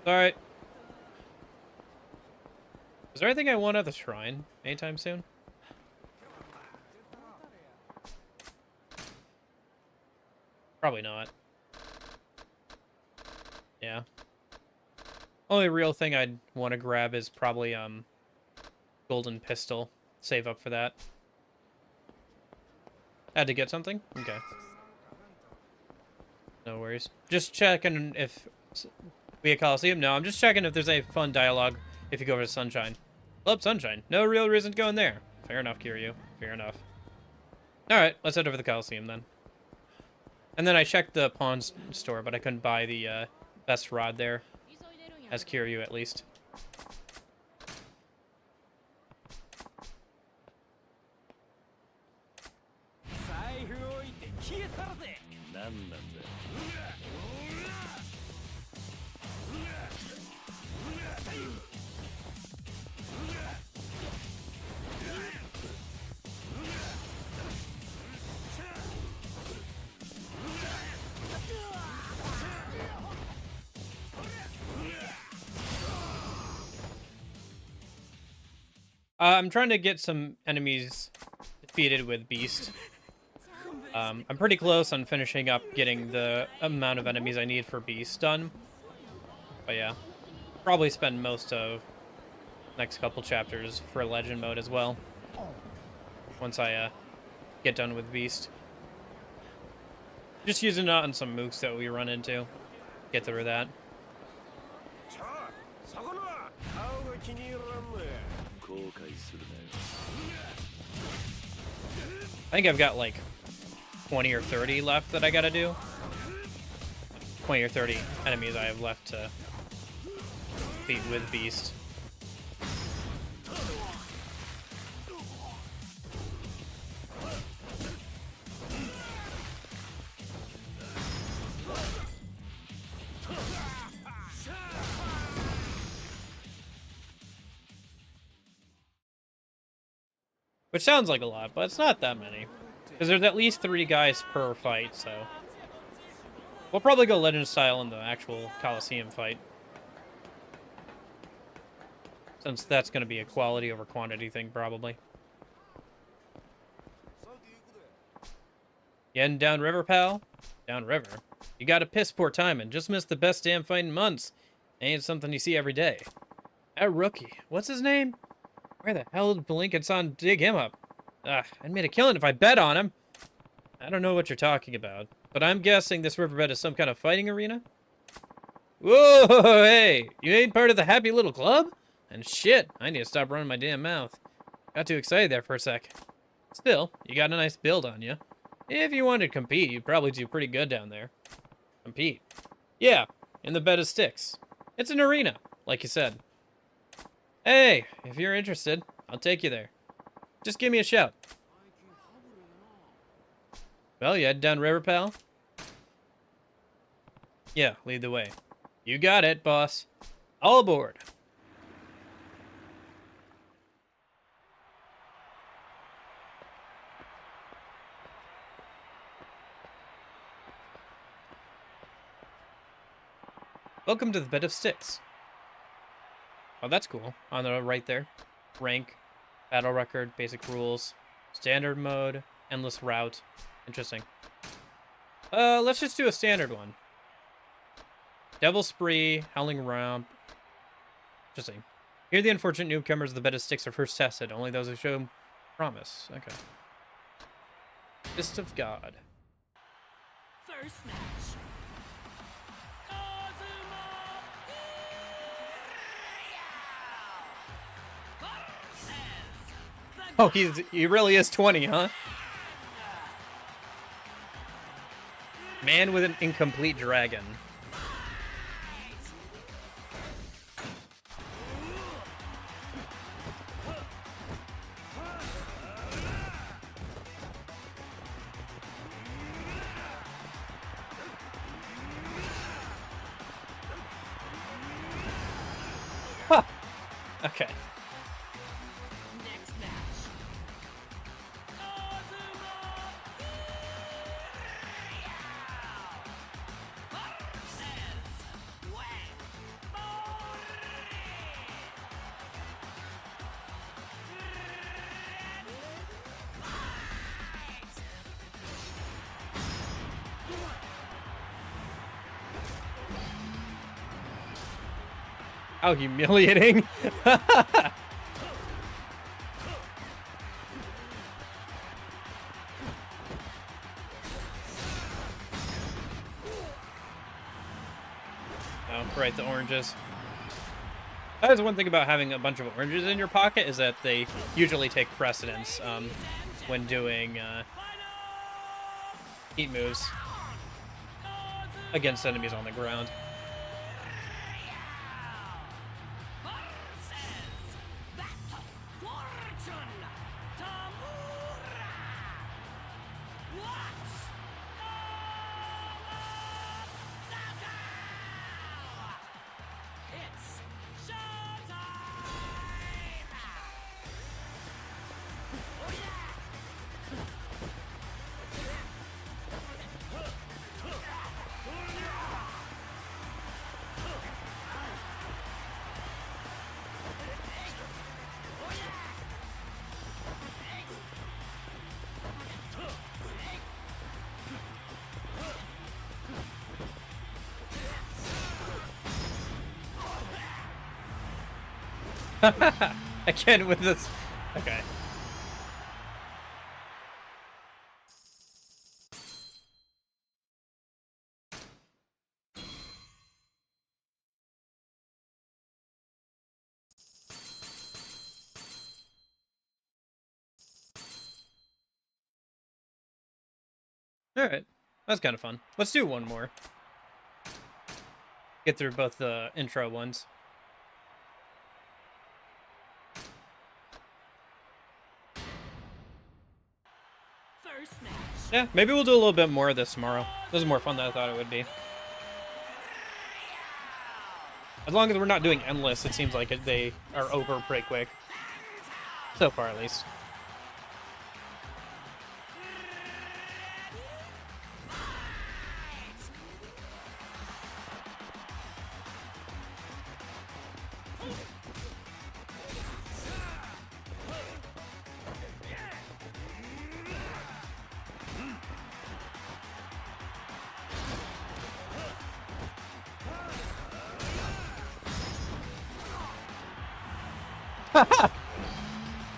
Alright. Is there anything I want at the shrine anytime soon? Probably not. Yeah. Only real thing I'd want to grab is probably golden pistol. Save up for that. Had to get something? Okay. No worries. Just checking if we at Coliseum. No, I'm just checking if there's any fun dialogue if you go over to Sunshine. Club Sunshine. No real reason to go in there. Fair enough, Kiryu. Fair enough. Alright, let's head over to the Coliseum then. And then I checked the pawn store, but I couldn't buy the best rod there. As Kiryu, at least. I'm trying to get some enemies defeated with Beast. I'm pretty close on finishing up getting the amount of enemies I need for Beast done. But yeah, probably spend most of next couple chapters for Legend mode as well. Once I get done with Beast. Just using it on some mooks that we run into. Get through that. I think I've got like 20 or 30 left that I gotta do. 20 or 30 enemies I have left to beat with Beast. Which sounds like a lot, but it's not that many. Because there's at least 3 guys per fight, so... We'll probably go Legend style in the actual Coliseum fight. Since that's going to be a quality over quantity thing, probably. You heading downriver, pal? Downriver? You got a piss poor time and just missed the best damn fight in months. Ain't something you see every day. That rookie. What's his name? Where the hell did Blinkenson dig him up? I'd made a killing if I bet on him. I don't know what you're talking about, but I'm guessing this riverbed is some kind of fighting arena? Whoa, hey! You ain't part of the happy little club? And shit, I need to stop running my damn mouth. Got too excited there for a sec. Still, you got a nice build on you. If you wanted to compete, you'd probably do pretty good down there. Compete? Yeah, in the bed of sticks. It's an arena, like you said. Hey, if you're interested, I'll take you there. Just give me a shout. Well, you head down river, pal? Yeah, lead the way. You got it, boss. All aboard. Welcome to the bed of sticks. Oh, that's cool. On the right there. Rank, battle record, basic rules, standard mode, endless route. Interesting. Let's just do a standard one. Devil Spree, Howling Ramp. Interesting. Here the unfortunate newcomers of the bed of sticks are first tested. Only those who show promise. Okay. Fist of God. First match. Oh, he really is 20, huh? Man with an incomplete dragon. Okay. Next match. How humiliating. Oh, right, the oranges. That is one thing about having a bunch of oranges in your pocket, is that they usually take precedence when doing heat moves against enemies on the ground. Again with this. Okay. All right. That's kind of fun. Let's do one more. Get through both the intro ones. Yeah, maybe we'll do a little bit more of this tomorrow. This is more fun than I thought it would be. As long as we're not doing endless, it seems like they are over pretty quick. So far, at least.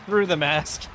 Through the mask.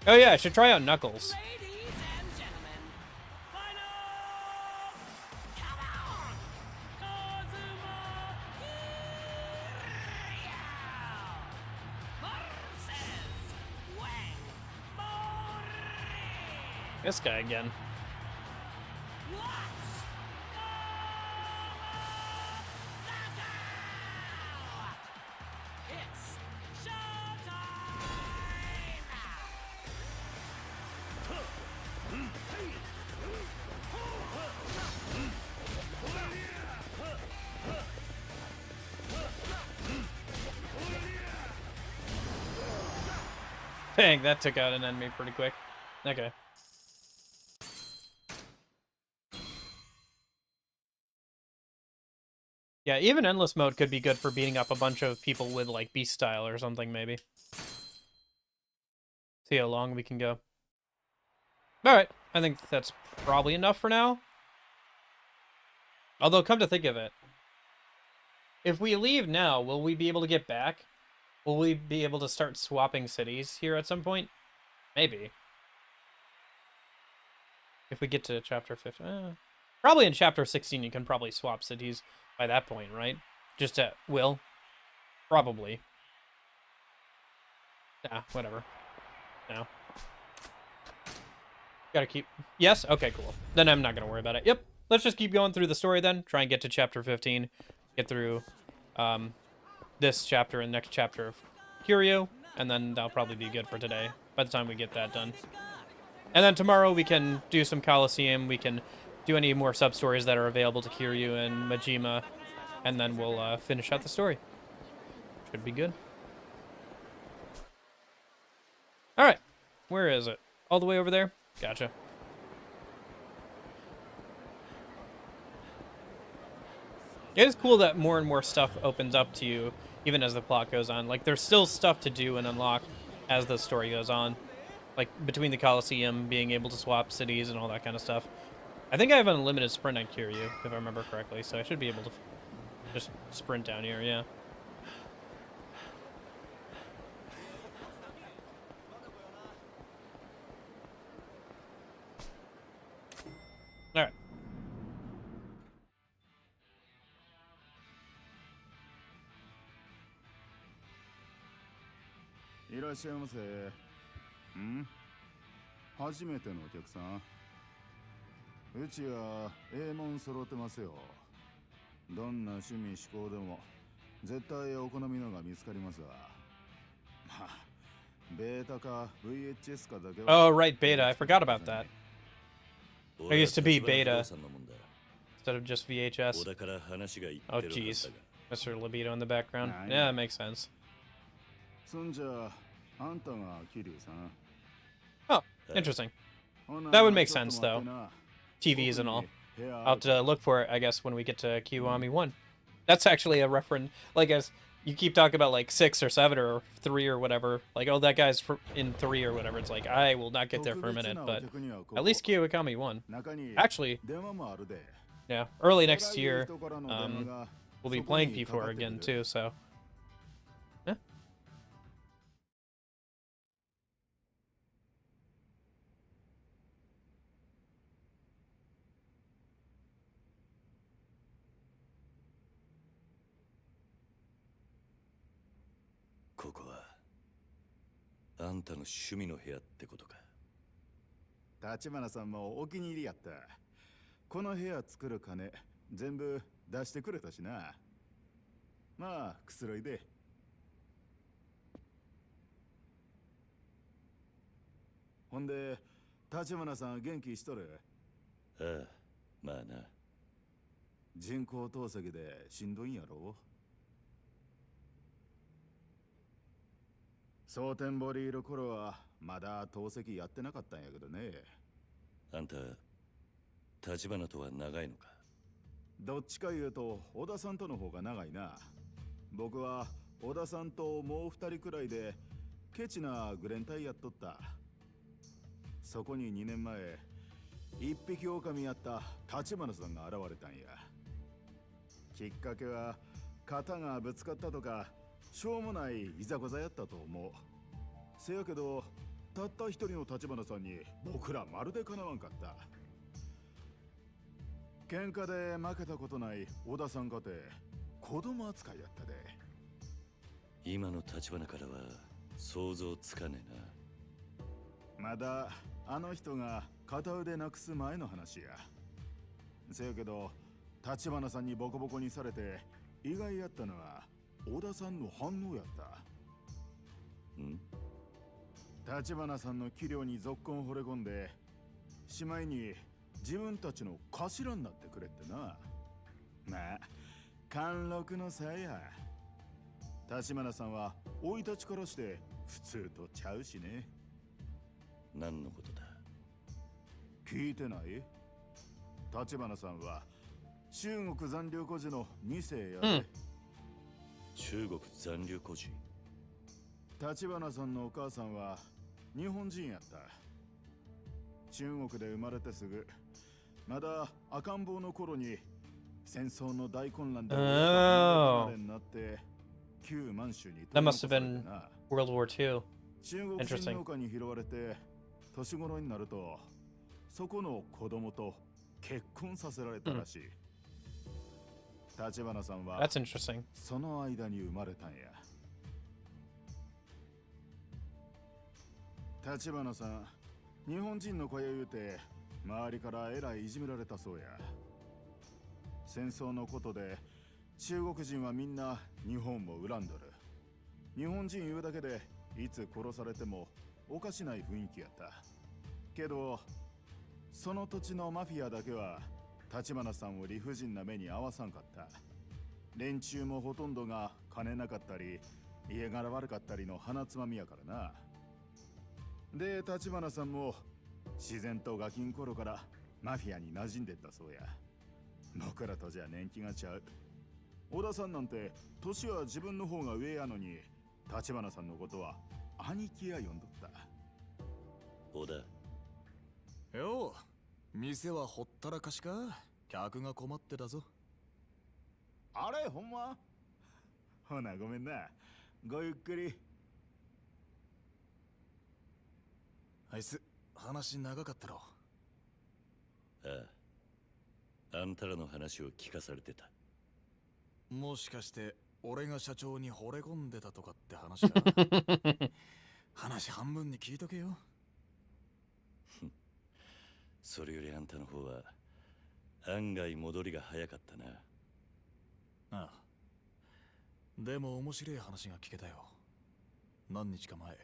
Oh yeah, I should try out Knuckles. This guy again. Dang, that took out an enemy pretty quick. Okay. Yeah, even endless mode could be good for beating up a bunch of people with, like, beast style or something, maybe. See how long we can go. Alright, I think that's probably enough for now. Although, come to think of it, if we leave now, will we be able to get back? Will we be able to start swapping cities here at some point? Maybe. If we get to chapter 15. Probably in chapter 16 you can probably swap cities by that point, right? Just at will. Probably. Ah, whatever. No. Gotta keep... Yes? Okay, cool. Then I'm not gonna worry about it. Yep. Let's just keep going through the story then. Try and get to chapter 15. Get through this chapter and next chapter of Kiryu. And then that'll probably be good for today, by the time we get that done. And then tomorrow we can do some Colosseum. We can do any more sub-stories that are available to Kiryu and Majima. And then we'll finish out the story. Should be good. Alright. Where is it? All the way over there? Gotcha. It is cool that more and more stuff opens up to you, even as the plot goes on. Like, there's still stuff to do and unlock as the story goes on. Like, between the Colosseum, being able to swap cities and all that kind of stuff. I think I have an unlimited sprint on Kiryu, if I remember correctly, so I should be able to just sprint down here, yeah. Alright. Hmm? 初めてのお客さん。うちはええもん揃ってますよ。どんな趣味嗜好でも絶対お好みのが見つかりますわ。まあ、ベータか VHS かだけは。 Oh, right, beta. I forgot about that. I used to be beta instead of just VHS. Oh, jeez. Mr. Libido in the background. Yeah, that makes sense. そんじゃあんたが桐生さん。 Oh, interesting. That would make sense, though. TVs and all. I'll have to look for it, I guess, when we get to Kiwami 1. That's actually a reference. Like, as you keep talking about, like, 6 or 7 or 3 or whatever. Like, oh, that guy's in 3 or whatever. It's like, I will not get there for a minute, but at least Kiwami 1. Actually, yeah, early next year, we'll be playing P4 again, too, so. Yeah. This あんたの趣味の部屋ってことか。立花さんもお気に入りやった。この部屋作る金全部出してくれたしな。まあくつろいで。ほんで立花さん元気しとる？ああ、まあな。人工透析でしんどいんやろ？蒼天堀いる頃はまだ透析やってなかったんやけどね。あんた、立花とは長いのか？どっちか言うと小田さんとの方が長いな。僕は小田さんともう2人くらいでケチなグレン隊やっとった。そこに2年前一匹狼やった立花さんが現れたんや。きっかけは肩がぶつかったとかしょうもないいざこざやったと思う。せやけどたった一人の立花さんに僕らまるでかなわんかった。喧嘩で負けたことない小田さんかて子供扱いやったで。今の立花からは想像つかねえな。まだあの人が片腕なくす前の話や。せやけど立花さんにボコボコにされて意外やったのは小田さんの反応やった。ん？立花さんの器量にぞっこん惚れ込んでしまいに自分たちの頭になってくれってな。まあ貫禄の差や。立花さんは生い立ちからして普通とちゃうしね。何のことだ？聞いてない？立花さんは中国残留孤児の2世やで、中国残留孤児。立花さんのお母さんは日本人やった。中国で生まれてすぐ、まだ赤ん坊の頃に戦争の大混乱で生まれになって旧満州に That must have been World War II. 中国人農家に拾われて年頃になるとそこの子供と結婚させられたらしい。立花さんは That's interesting. その間に生まれたんや。立花さん、日本人の子や言うて周りからえらいいじめられたそうや。戦争のことで中国人はみんな日本も恨んどる。日本人言うだけでいつ殺されてもおかしない雰囲気やった。けどその土地のマフィアだけは立花さんを理不尽な目に遭わさんかった。連中もほとんどが金なかったり家柄悪かったりの鼻つまみやからな。で、立花さんも自然とガキン頃からマフィアに馴染んでったそうや。僕らとじゃ年季がちゃう。小田さんなんて年は自分の方が上やのに立花さんのことは兄貴や呼んどった。小田よう、店はほったらかしか？客が困ってたぞ。あれ、ほんま？ほな、ごめんな。ごゆっくり。あいつ、話長かったろ。ああ、あんたらの話を聞かされてた。もしかして俺が社長に惚れ込んでたとかって話だ。話半分に聞いとけよ。それよりあんたの方は案外戻りが早かったな。ああ、でも面白い話が聞けたよ。何日か前、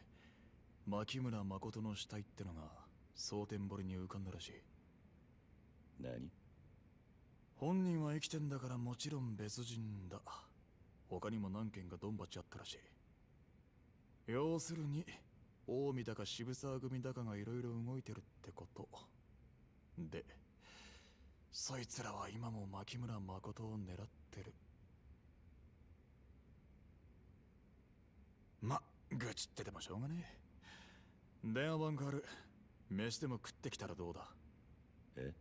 牧村誠の死体ってのが蒼天堀に浮かんだらしい。何？本人は生きてんだからもちろん別人だ。他にも何件かドンバチあったらしい。要するに近江だか渋沢組だかがいろいろ動いてるってこと。で、そいつらは今も牧村誠を狙ってる。ま、愚痴っててもしょうがねえ。電話番変わる。飯でも食ってきたらどうだ？え？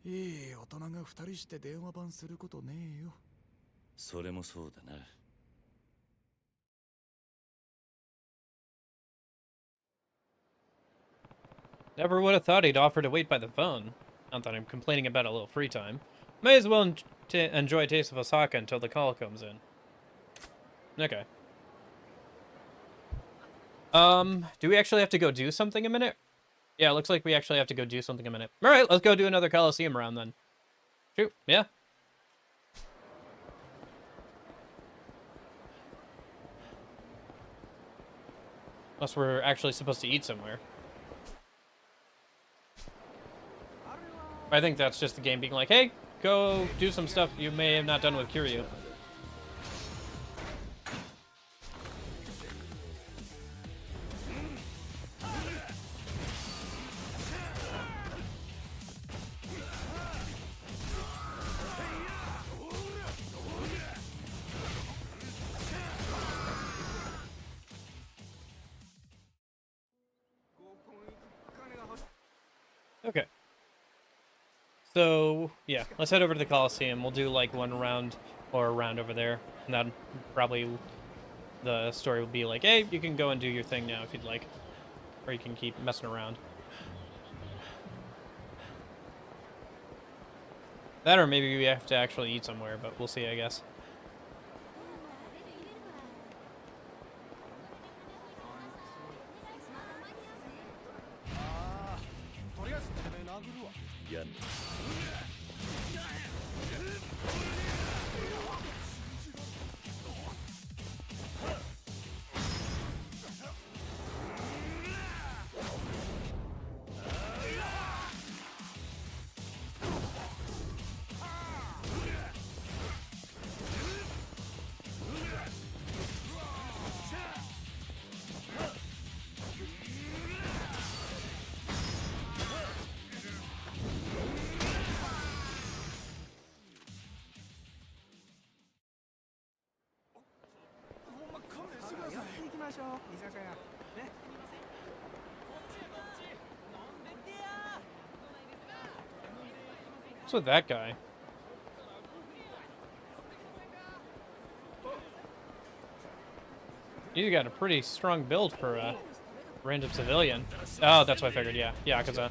いい大人が二人して電話番することねえよ。それもそうだな。Never would have thought he'd offer to wait by the phone. Not that I'm complaining about a little free time. May as well enjoy a taste of Osaka until the call comes in. Okay. Do we actually have to go do something a minute? Yeah, it looks like we actually have to go do something a minute. Alright, let's go do another Coliseum round then. Shoot, yeah. Unless we're actually supposed to eat somewhere. I think that's just the game being like, hey, go do some stuff you may have not done with Kiryu. Okay. So, yeah, let's head over to the Coliseum. We'll do, like, one round or a round over there. And then probably the story will be like, hey, you can go and do your thing now if you'd like. Or you can keep messing around. That or maybe we have to actually eat somewhere, but we'll see, I guess. Yeah. What's with that guy? He's got a pretty strong build for a random civilian. Oh, that's what I figured. Yeah, Yakuza.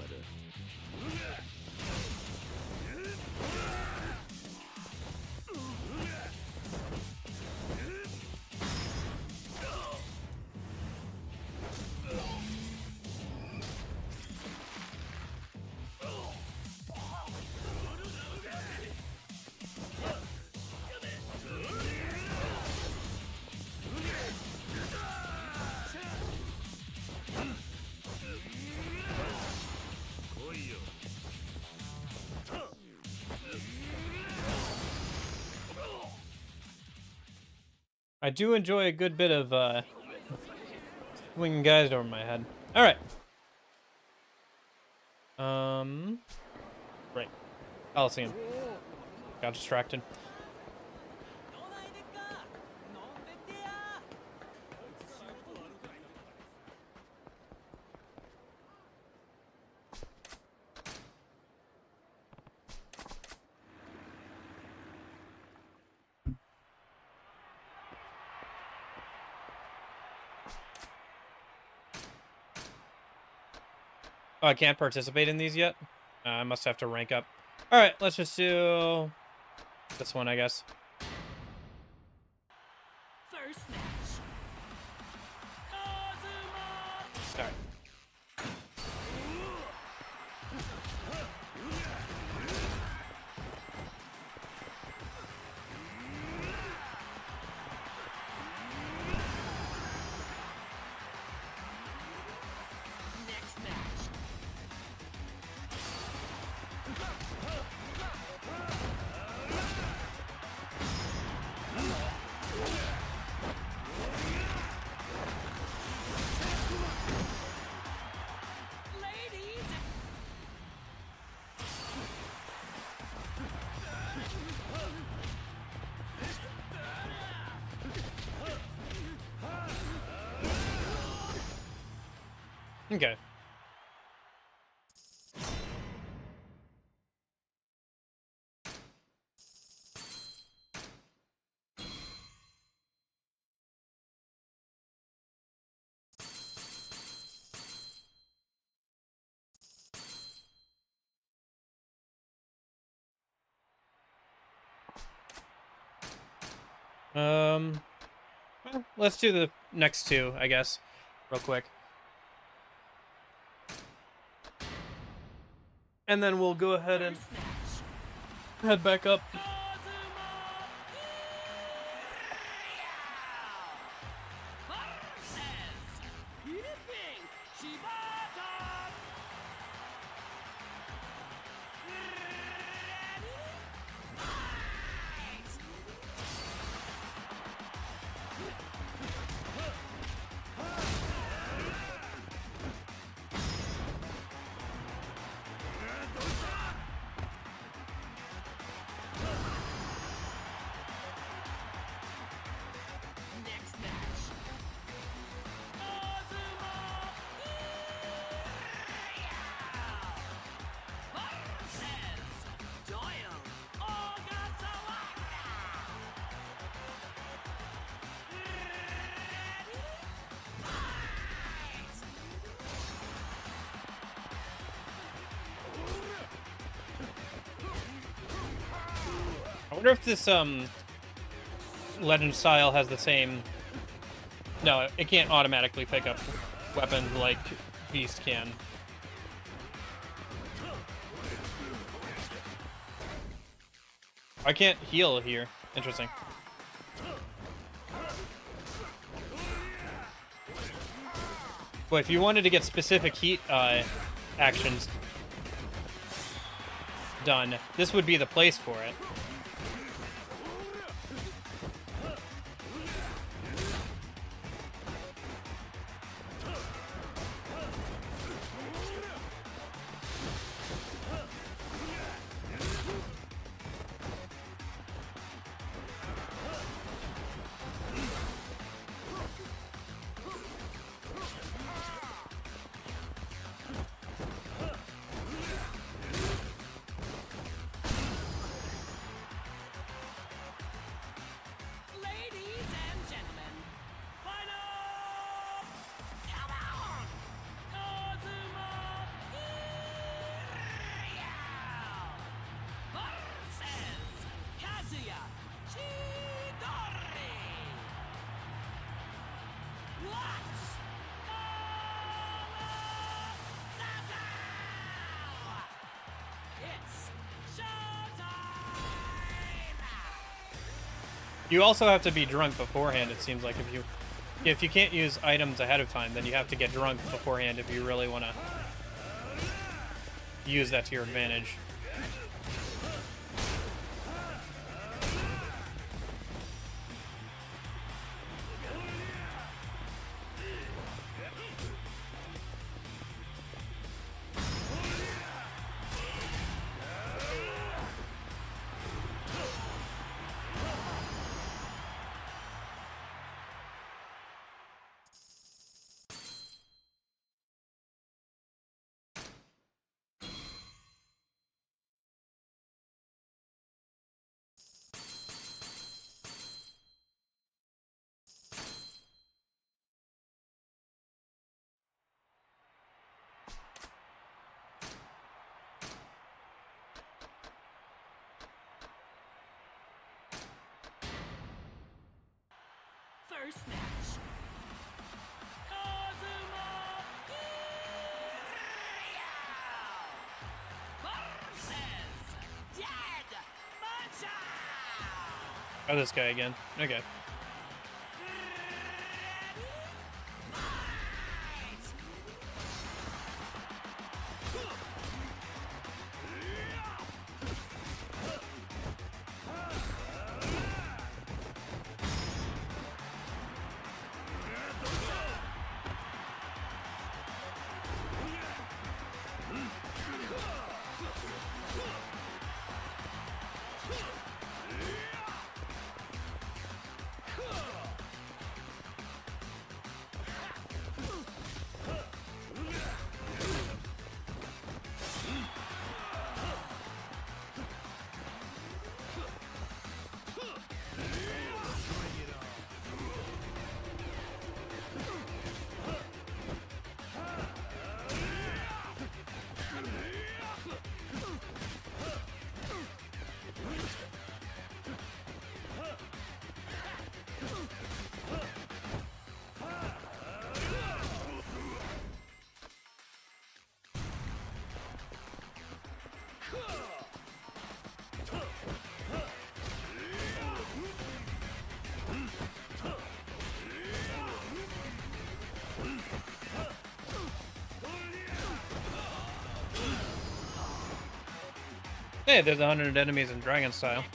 I do enjoy a good bit of swinging guys over my head. All right. Right. Coliseum. Got distracted. Oh, I can't participate in these yet? I must have to rank up. Alright, let's just do this one, I guess. First match. Kazuma! Alright. Next match. Ladies! Okay. Well, let's do the next two, I guess, real quick. And then we'll go ahead and head back up. Next match. I wonder if this legend style has the same. No, it can't automatically pick up weapons like Beast can. I can't heal here. Interesting. But if you wanted to get specific heat actions done, this would be the place for it. You also have to be drunk beforehand, it seems like. If you can't use items ahead of time, then you have to get drunk beforehand if you really want to use that to your advantage. First match. Kazuma Kiryu versus Dead Macha. Oh, this guy again. Okay. Hey, there's 100 enemies in Dragon style.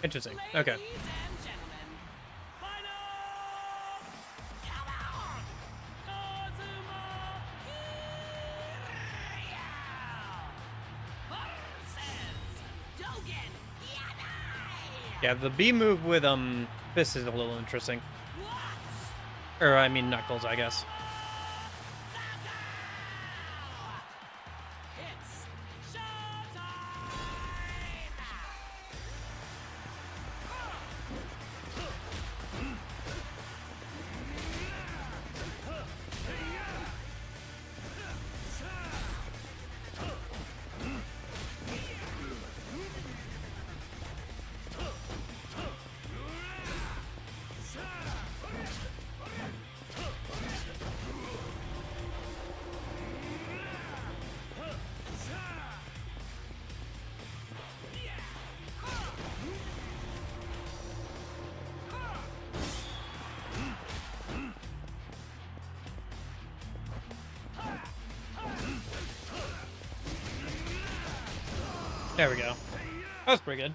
Interesting. Okay. Yeah, the B move with Fist is a little interesting. Or I mean Knuckles, I guess. There we go. That was pretty good.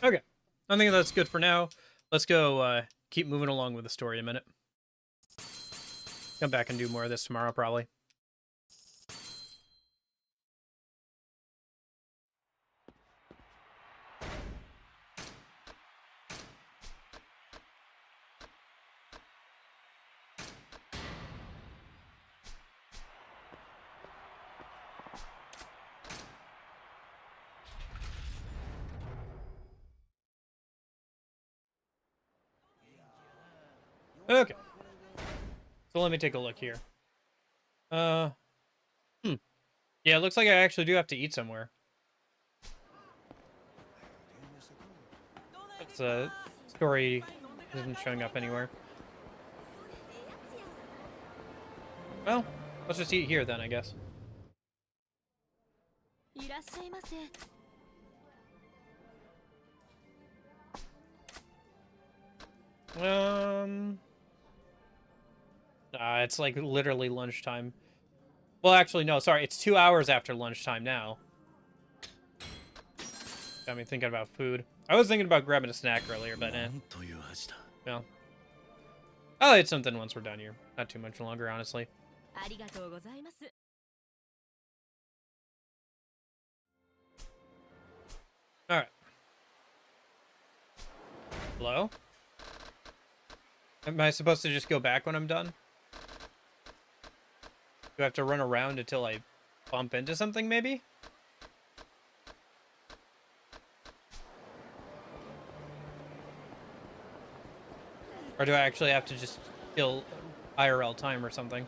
Okay. I think that's good for now. Let's go keep moving along with the story a minute. Come back and do more of this tomorrow, probably. Okay. So let me take a look here. Yeah, it looks like I actually do have to eat somewhere. It's a story isn't showing up anywhere. Well, let's just eat here then, I guess. It's like literally lunchtime. Well, actually, no, sorry. It's 2 hours after lunchtime now. Got me thinking about food. I was thinking about grabbing a snack earlier, but well. I'll eat something once we're done here. Not too much longer, honestly. Alright. Hello? Am I supposed to just go back when I'm done? Do I have to run around until I bump into something, maybe? Or do I actually have to just kill IRL time or something?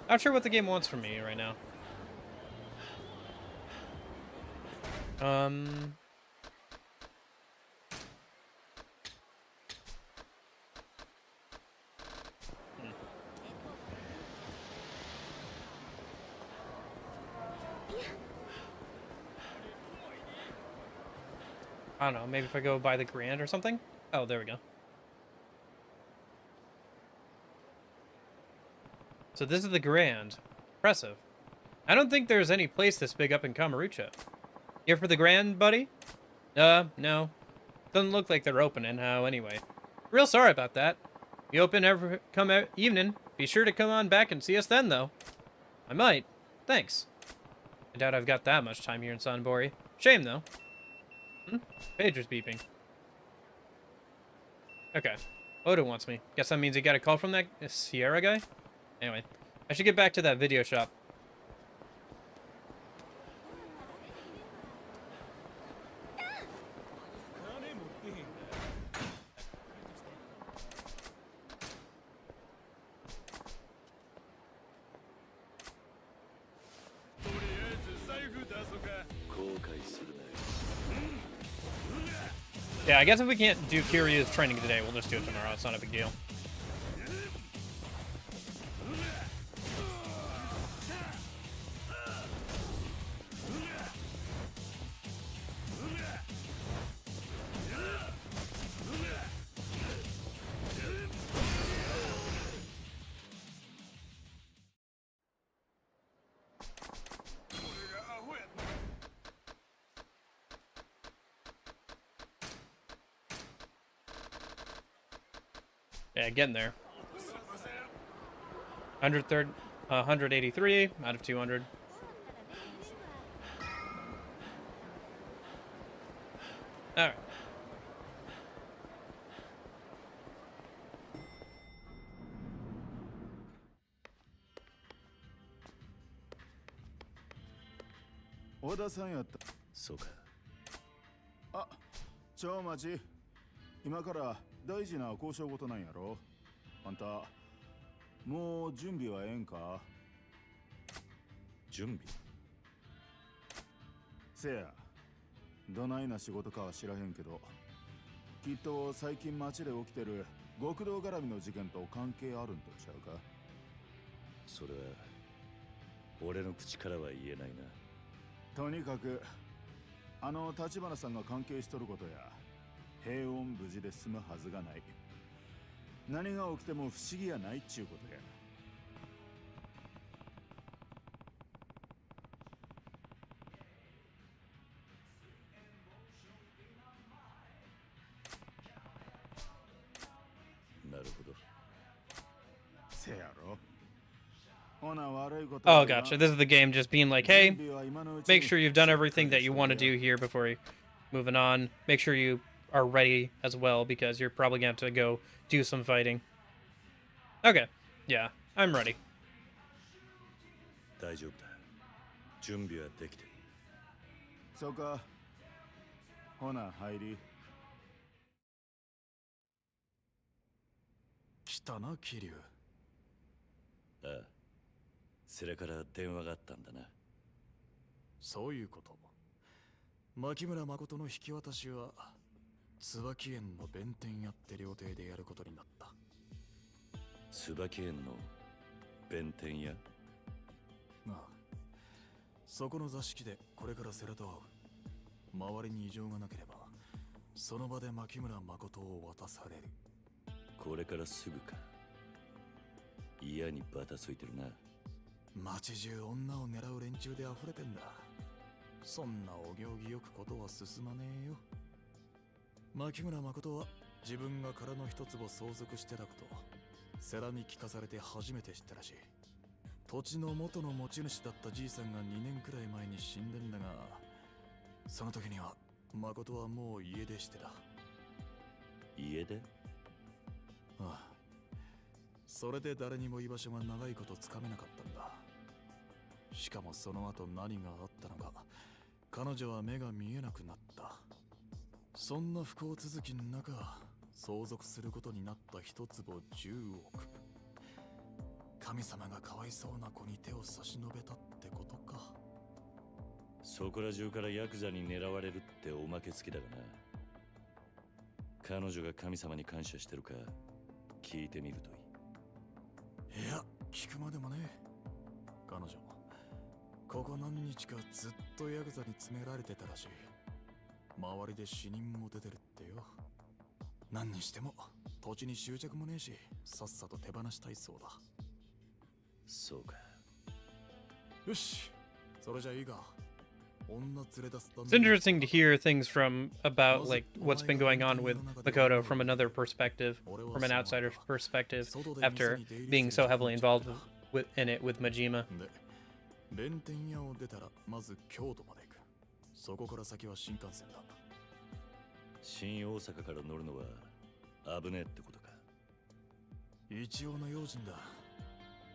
Not sure what the game wants from me right now. I don't know, maybe if I go by the Grand or something? Oh, there we go. So this is the Grand. Impressive. I don't think there's any place this big up in Kamurocho. Here for the Grand, buddy? No. Doesn't look like they're open anyhow anyway. Real sorry about that. We open every evening. Be sure to come on back and see us then, though. I might. Thanks. I doubt I've got that much time here in Sanbori. Shame, though. Pager's beeping. Okay. Oda wants me. Guess that means he got a call from that Sierra guy? Anyway, I should get back to that video shop. Yeah, I guess if we can't do Kiryu's training today, we'll just do it tomorrow. It's not a big deal. Yeah, getting there. 183 out of 200. All right. Odaさんやった。そうか。あ、超待ち。今から大事な交渉事なんやろ。あんた、もう準備はええんか？準備？せや、どないな仕事かは知らへんけど、きっと最近街で起きてる極道絡みの事件と関係あるんとちゃうか？それは俺の口からは言えないな。とにかく立花さんが関係しとることや平穏無事で済むはずがない。何が起きても不思議やないっちゅうことや。なるほど。せやろ。Oh, gotcha. This is the game just being like, hey, make sure you've done everything that you want to do here before you're moving on. Make sure you are ready as well, because you're probably going to have to go do some fighting. Okay. Yeah, I'm ready. 大丈夫だ。準備はできてる。そうか。ほな、入り。たな、桐生。ああ、それから電話があったんだな。そういうこと。牧村誠の引き渡しは椿園の弁天屋って料亭でやることになった。椿園の弁天屋？ああ、そこの座敷でこれから世良と会う。周りに異常がなければその場で牧村誠を渡される。これからすぐか。嫌にバタついてるな。街中女を狙う連中で溢れてんだ。そんなお行儀よくことは進まねえよ。牧村誠は自分が殻の一坪相続してたこと世良に聞かされて初めて知ったらしい。土地の元の持ち主だったじいさんが2年くらい前に死んでんだが、その時には誠はもう家出してた。家出？ああ、それで誰にも居場所が長いことつかめなかったんだ。しかもその後何があったのか彼女は目が見えなくなった。そんな不幸続きの中相続することになった一坪10億。神様がかわいそうな子に手を差し伸べたってことか。そこら中からヤクザに狙われるっておまけつきだがな。彼女が神様に感謝してるか聞いてみるといい。いや、聞くまでもね。彼女ここ何日かずっとヤクザに詰められてたらしい。周りで死人も出てるってよ。何にしても土地に執着もねえし、さっさと手放したいそうだ。そうか。よし、それじゃいいか。It's interesting to hear things from about like what's been going on with Makoto from another perspective, from an outsider's perspective, after being so heavily involved in it with Majima. 弁天屋を出たらまず京都まで行く。そこから先は新幹線だ。新大阪から乗るのは危ねえってことか。一応の用心だ。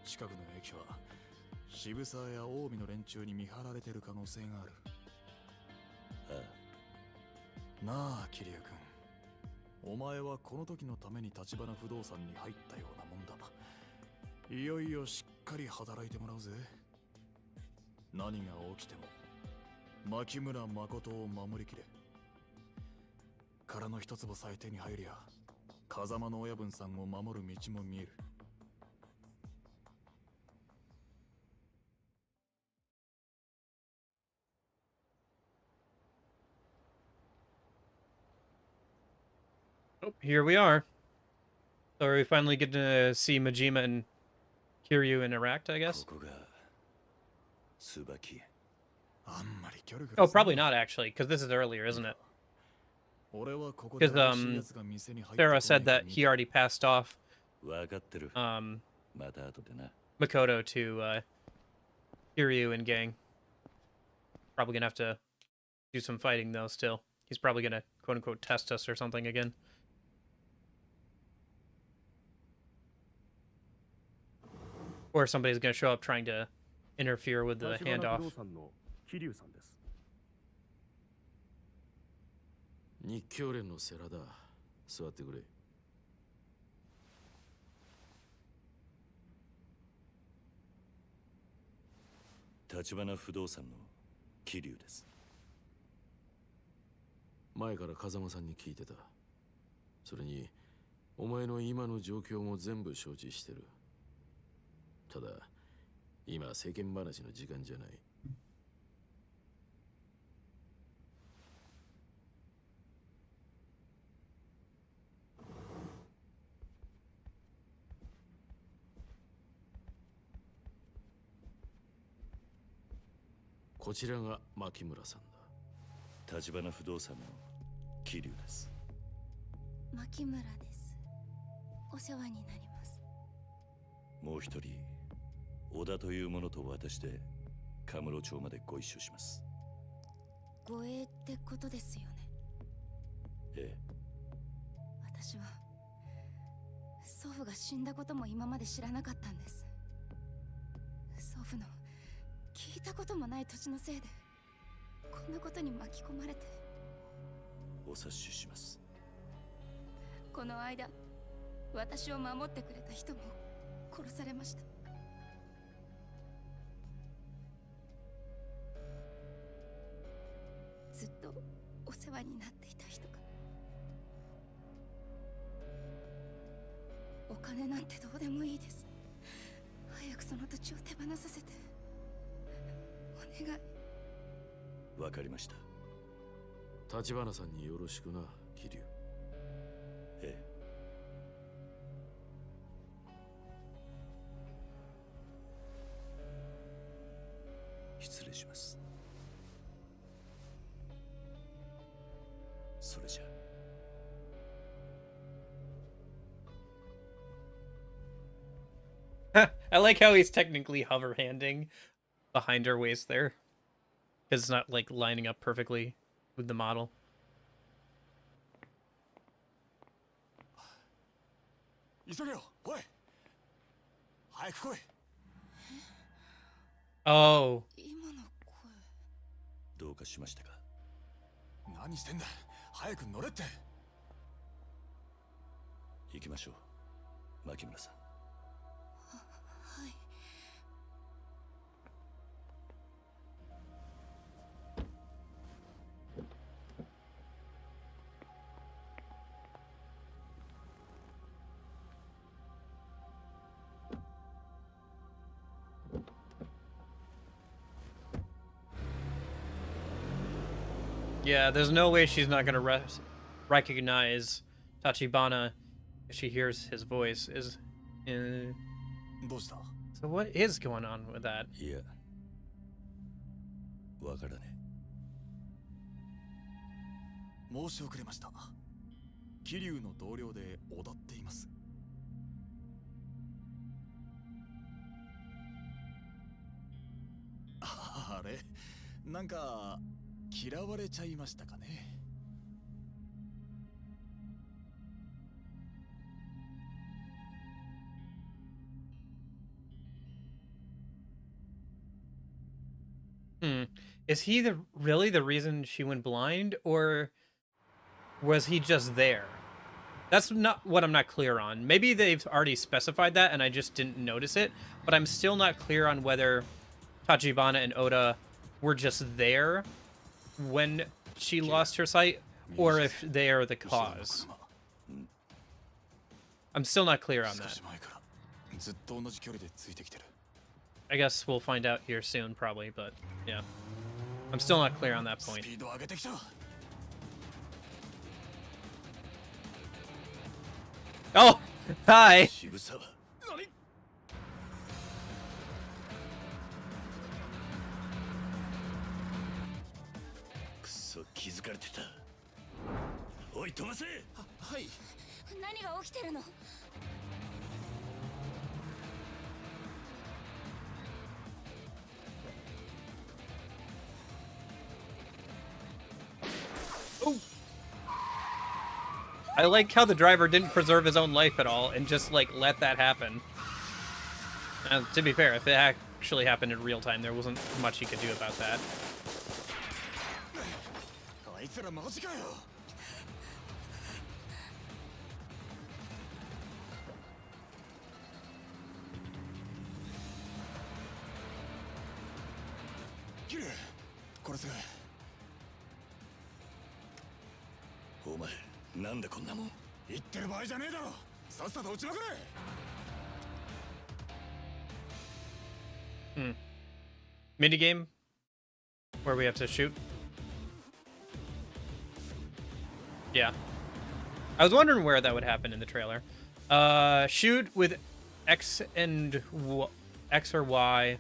近くの駅は渋沢や近江の連中に見張られてる可能性がある。ああ。なあ、桐生君。お前はこの時のために立花不動産に入ったようなもんだ。いよいよしっかり働いてもらうぜ。何が起きても牧村誠を守りきれ。殻の一坪さえ手に入りゃ風間の親分さんを守る道も見える。Oh, here we are. So are we finally get to see Majima and Kiryu interact, I guess? Oh, probably not actually, because this is earlier, isn't it? Because Sarah said that he already passed off Makoto to Kiryu and gang. Probably gonna have to do some fighting though still. He's probably gonna quote unquote test us or something again. Or somebody's gonna show up trying to interfere with the handoff. 日教連の世良だ。座ってくれ。立花不動産の桐生です。前から風間さんに聞いてた。それにお前の今の状況も全部承知してる。ただ今世間話の時間じゃない。こちらが牧村さんだ。立花不動産の桐生です。牧村です。お世話になります。もう一人小田という者と私でカムロ町までご一緒します。護衛ってことですよね。ええ。私は祖父が死んだことも今まで知らなかったんです。祖父の聞いたこともない土地のせいでこんなことに巻き込まれて。お察しします。この間私を守ってくれた人も殺されました。ずっとお世話になっていた人が。お金なんてどうでもいいです。早くその土地を手放させて。お願い。わかりました。立花さんによろしくな、桐生。ええ。失礼します。それじゃ。I like how he's technically hover handing behind her waist there. Because it's not like lining up perfectly with the model. Oh. どうかしましたか？何してんだ。早く乗れって。行きましょう、牧村さん。はい。Yeah, there's no way she's not gonna recognize Tachibana if she hears his voice. So what is going on with that? いや、わからねえ。申し遅れました。桐生の同僚で踊っています。あれ、なんか嫌われちゃいましたかね。Is he really the reason she went blind, or was he just there? That's not what I'm not clear on. Maybe they've already specified that and I just didn't notice it, but I'm still not clear on whether Tachibana and Oda were just there when she lost her sight, or if they are the cause. I'm still not clear on that. I guess we'll find out here soon, probably, but yeah. I'm still not clear on that point. Oh! Hi! Oh. I like how the driver didn't preserve his own life at all and just like let that happen. To be fair, if it actually happened in real time, there wasn't much he could do about that. Minigame where we have to shoot. Yeah. I was wondering where that would happen in the trailer. Shoot with X or Y.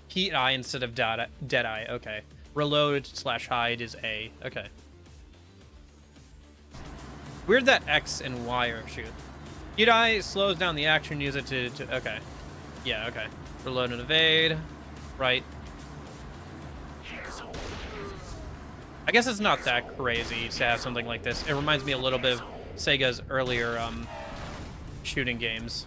Heat I instead of dead eye. Okay. Reload / hide is A. Okay. Weird that X and Y are shoot. Heat eye slows down the action. Use it to okay. Yeah, okay. Reload and evade. Right. I guess it's not that crazy to have something like this. It reminds me a little bit of Sega's earlier shooting games.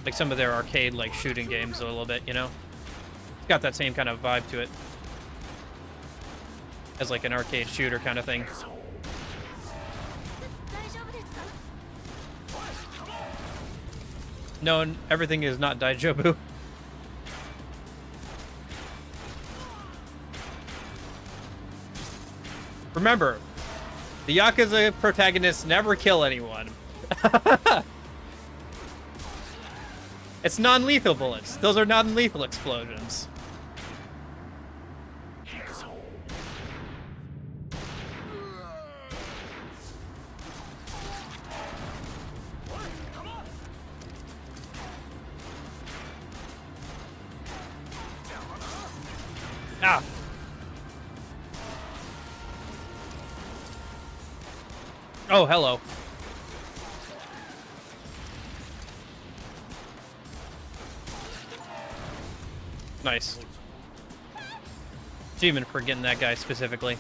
Like some of their arcade like shooting games a little bit, you know? got that same kind of vibe to it. As like an arcade shooter kind of thing. No, everything is not Daijobu. Remember, the Yakuza protagonists never kill anyone. It's non-lethal bullets. Those are non-lethal explosions. Ah. Oh, hello. Nice. Achievement for getting that guy specifically.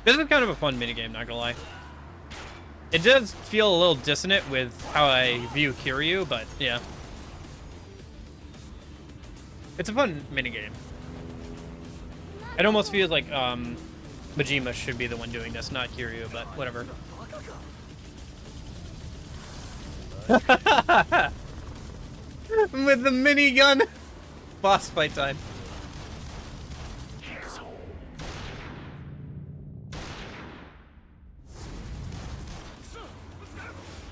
This is kind of a fun minigame, not gonna lie. It does feel a little dissonant with how I view Kiryu, but yeah. It's a fun minigame. It almost feels like Majima should be the one doing this, not Kiryu, but whatever. With the minigun! Boss fight time.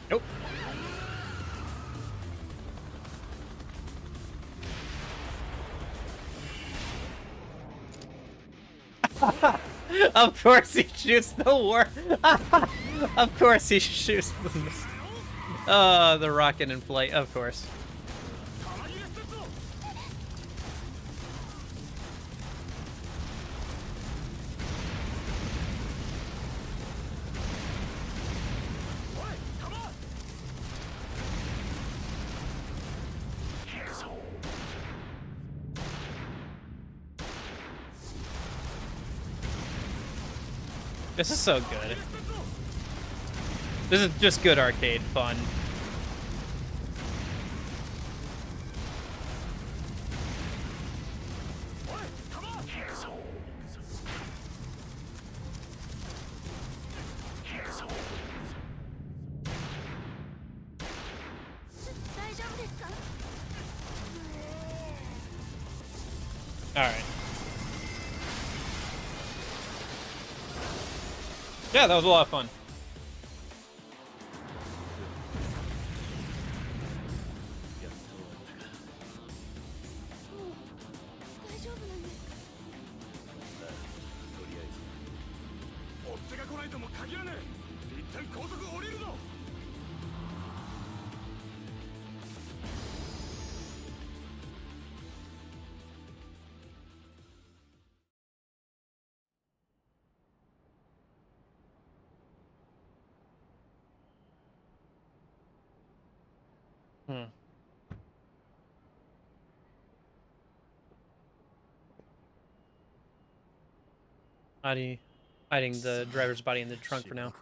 Nope. Of course he shoots the war. Of course he shoots them. Oh, the rocket in flight. Of course. This is so good. This is just good arcade fun. All right. Yeah, that was a lot of fun. Hiding the driver's body in the trunk for now.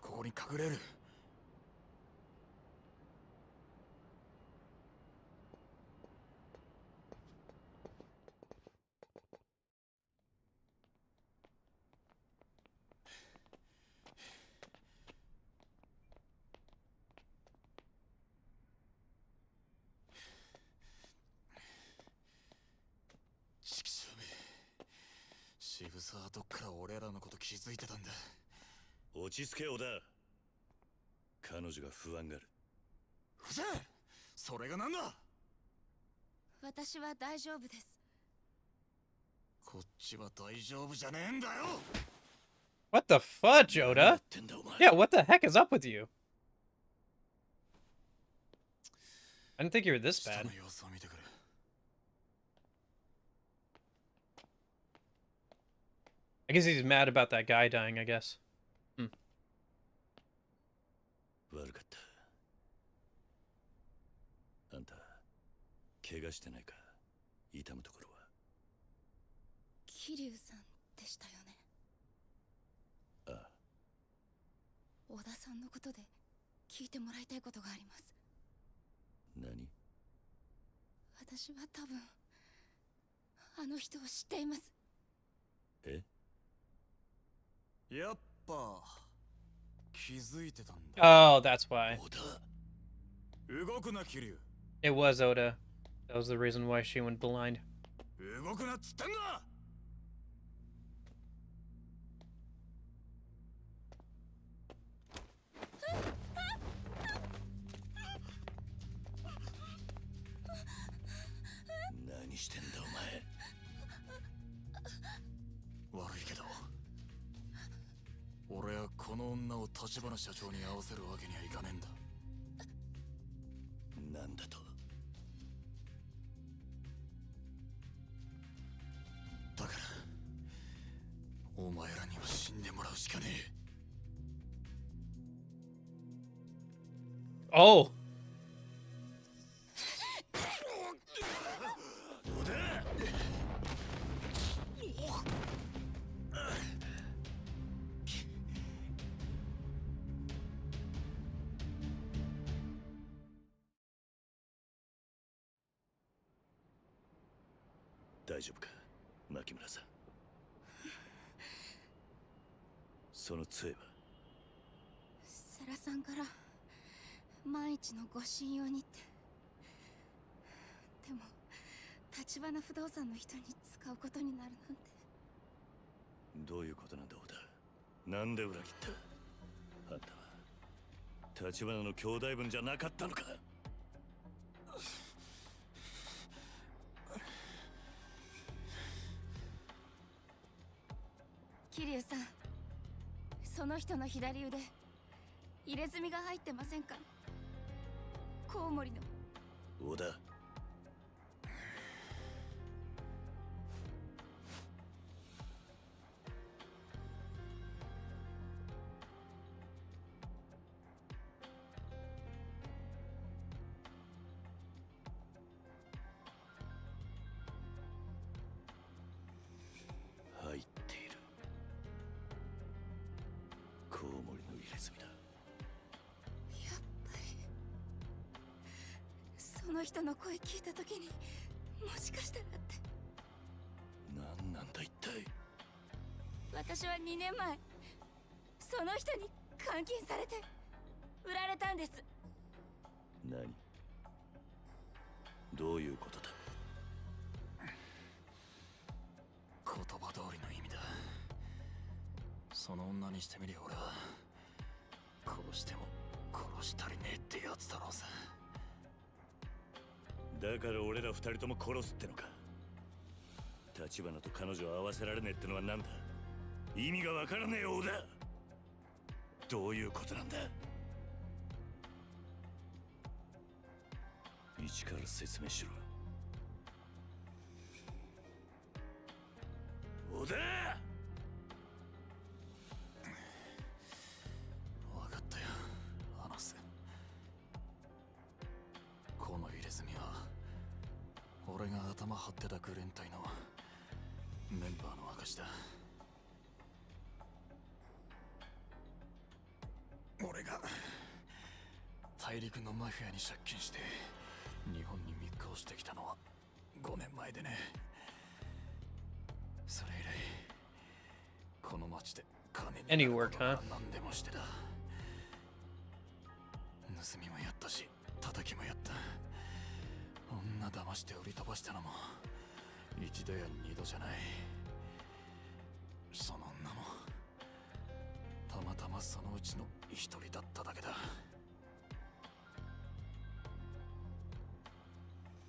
What the fudge, Oda? Yeah, what the heck is up with you? I didn't think you were this bad. I guess he's mad about that guy dying, I guess.悪かった。あんた、怪我してないか？痛むところは。桐生さんでしたよね。ああ。小田さんのことで聞いてもらいたいことがあります。何？私は多分あの人を知っています。え？やっぱ気づいてたんだ。Oh, that's why. 動くな、桐生。It was Oda. That was the reason why she went blind. 動くなっつってんだ。何してんだお前。悪いけど、俺はこの女を橘社長に合わせるわけにはいかねえんだ。なんだと？だからお前らには死んでもらうしかねえ。Oh. 大丈夫か、牧村さん。その杖は？世良さんから万一のご信用にって。でも橘不動産の人に使うことになるなんて。どういうことなんだ、小田。なんで裏切った？あんたは橘の兄弟分じゃなかったのか？桐生さん、その人の左腕入れ墨が入ってませんか？コウモリの。小田、入っている。コウモリの入れ墨だ。やっぱりその人の声聞いた時に、もしかしたらって。何なんだ一体。私は2年前その人に監禁されて売られたんです。何？どういうことだ？言葉通りの意味だ。その女にしてみりゃ俺は殺しても殺し足りねえってやつだろうさ。だから俺ら二人とも殺すってのか？橘と彼女を合わせられねえってのは何だ？意味がわからねえようだ。どういうことなんだ？一から説明しろ。小田！分かったよ、話す。この入れ墨は俺が頭張ってたグレン隊のメンバーの証だ。俺が大陸のマフィアに借金して日本に密航してきたのは5年前でね。それ以来この町で金になることが何でもしてた。盗みもやったし叩きもやった。女騙して売り飛ばしたのも一度や二度じゃない。その女もたまたまそのうちの一人だっただけだ。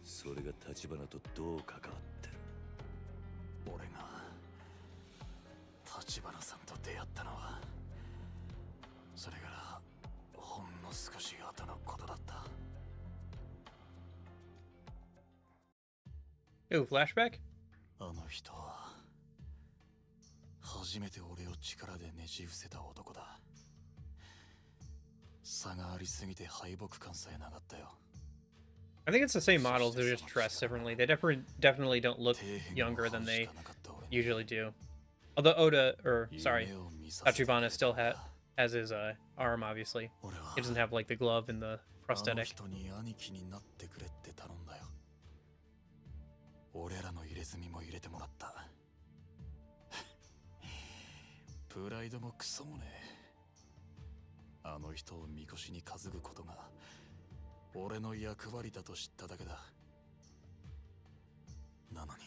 それが橘とどう関わってる？俺が橘さんと出会ったのはそれからほんの少し後のことだった。 Ooh, flashback? あの人は初めて俺を力でねじ伏せた男だ。差がありすぎて敗北感さえなかったよ。 I think it's the same models, they're just dressed differently. They definitely don't look younger than they usually do. Although Oda, or sorry, Tachibana still has his arm, obviously. He doesn't have like the glove and the prosthetic. 俺らの入れ墨も入れてもらった。プライドもクソもねえ。あの人をみこしに担ぐことが俺の役割だと知っただけだ。なのに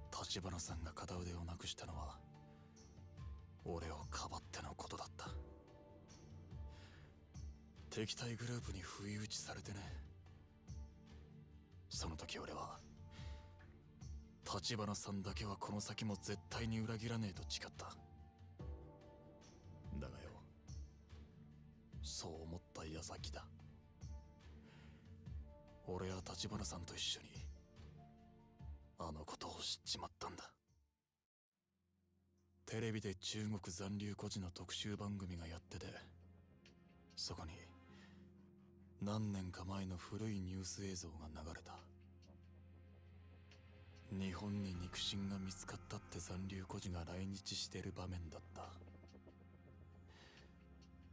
橘さんが片腕をなくしたのは俺をかばってのことだった。敵対グループに不意打ちされてね。その時俺は橘さんだけはこの先も絶対に裏切らねえと誓った。だがよ、そう思った矢先だ。俺は橘さんと一緒にあのことを知っちまったんだ。テレビで中国残留孤児の特集番組がやってて、そこに何年か前の古いニュース映像が流れた。日本に肉親が見つかったって残留孤児が来日してる場面だった。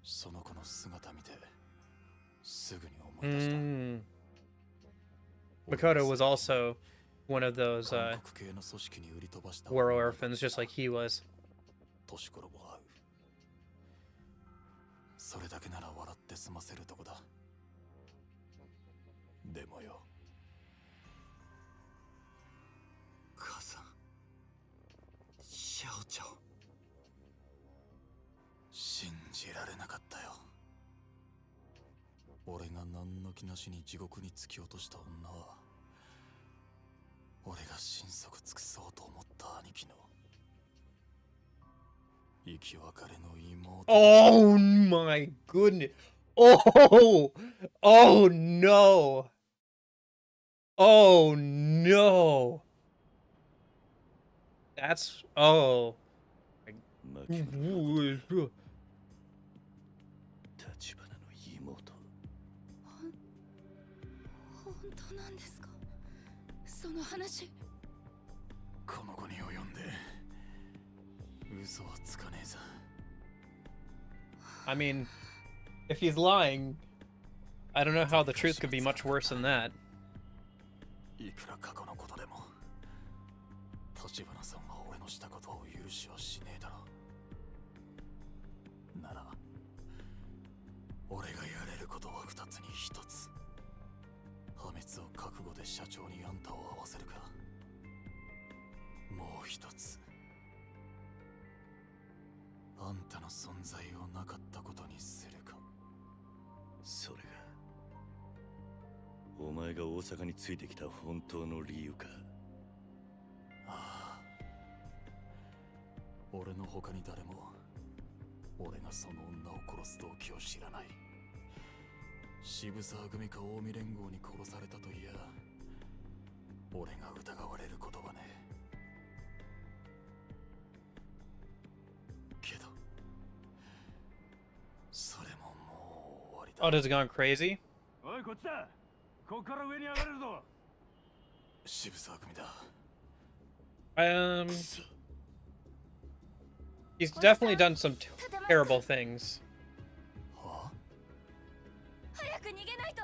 その子の姿見てすぐに思い出した。Makoto was also one of those war orphans, just like he was. 年頃も合う。それだけなら笑って済ませるとこだ。でもよ、母さん、シャオちゃん、信じられなかったよ。俺が何の気なしに地獄に突き落とした女は、俺が心底尽くそうと思った兄貴の生き別れの妹。 Oh my goodness. Oh no. Oh no. That's oh. 立花の妹。本当なんですか、その話。この子に及んで嘘はつかねえぞ。 I mean, if he's lying, I don't know how the truth could be much worse than that. いくら過去のことでも橘さんは俺のしたことを許しはしねえだろう。なら俺がやれることは2つに1つ。破滅を覚悟で社長にあんたを会わせるか、もう1つあんたの存在をなかったことにするか。それがお前が大阪についてきた本当の理由か。ああ、俺の他に誰も俺がその女を殺す動機を知らない。渋沢組か近江連合に殺されたといや俺が疑われることはね。けどそれももう終わりだ。 Oh, has it gone crazy? おい、こっちだ。ここから上に上がれるぞ。渋沢組だ。He's definitely done some terrible things. はあ、早く逃げないと。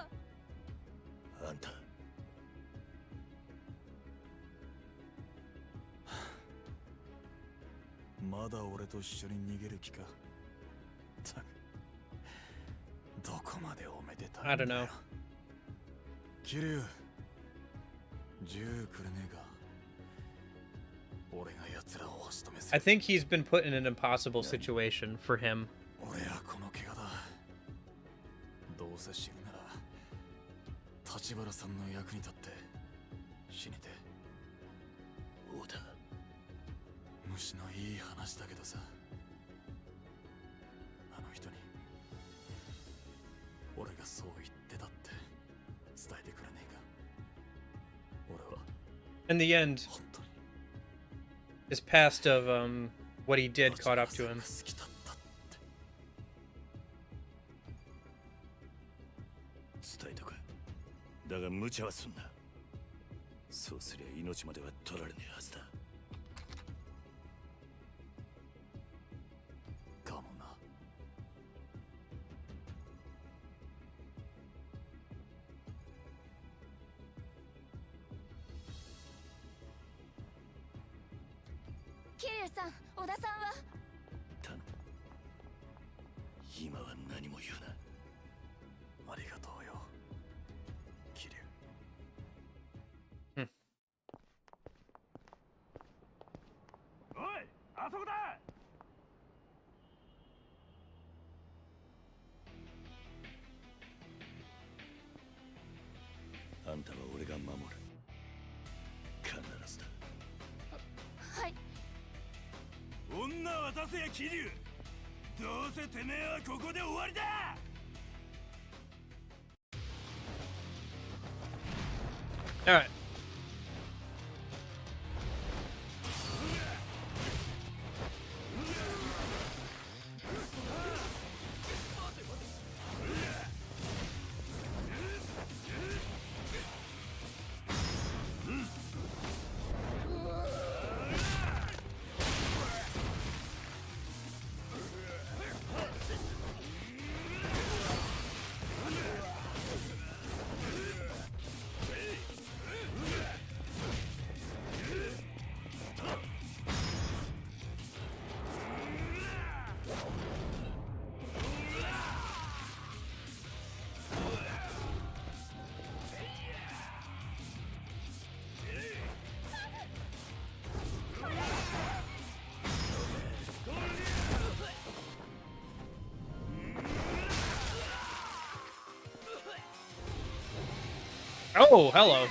あんたまだ俺と一緒に逃げる気か。どこまでおめでたいんだよ。 I don't know. 桐生、銃くれねえか。俺が奴らを足止めする。 I think he's been put in an impossible situation for him. 俺はこの怪我だ。どうせ死ぬなら立花さんの役に立って死にて。そうだ。虫のいい話だけどさ、そう言ってたって伝えてくれねえか。俺は In the end, his past of what he did caught up to him. 好きだったって。伝えとか。だが無茶はすんな。そうすりゃ命までは取られねえはずだ。かもな。桐生さん、小田さんは。頼む。今は何も言うな。ありがとうよ、桐生。おい、あそこだ。あんたは俺が守る。必ずだ。はい。女渡せや桐生。どうせてめえはここで終わりだ。All right. Oh, hello.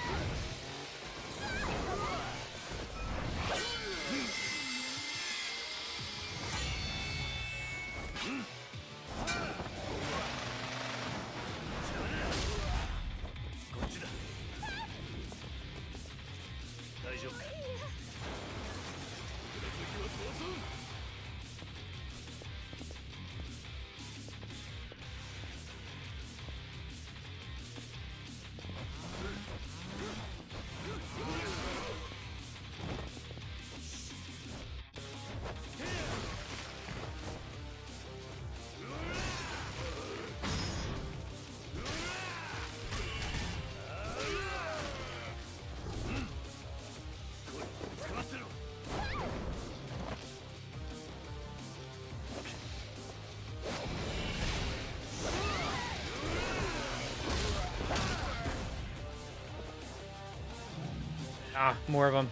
Ah, more of them.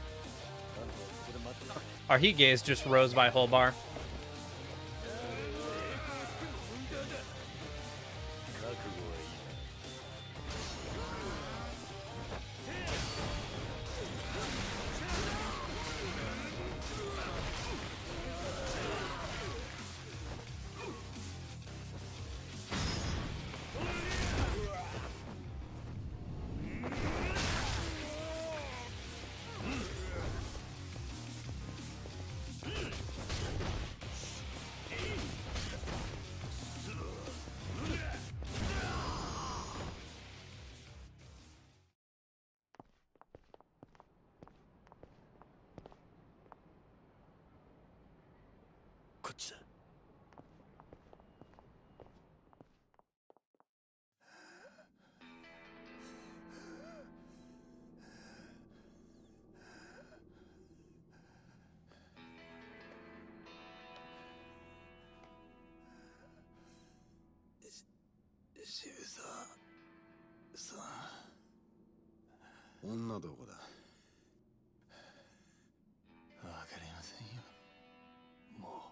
Our heat gauge just rose by a whole bar.さあ、女どこだ。わかりませんよ。も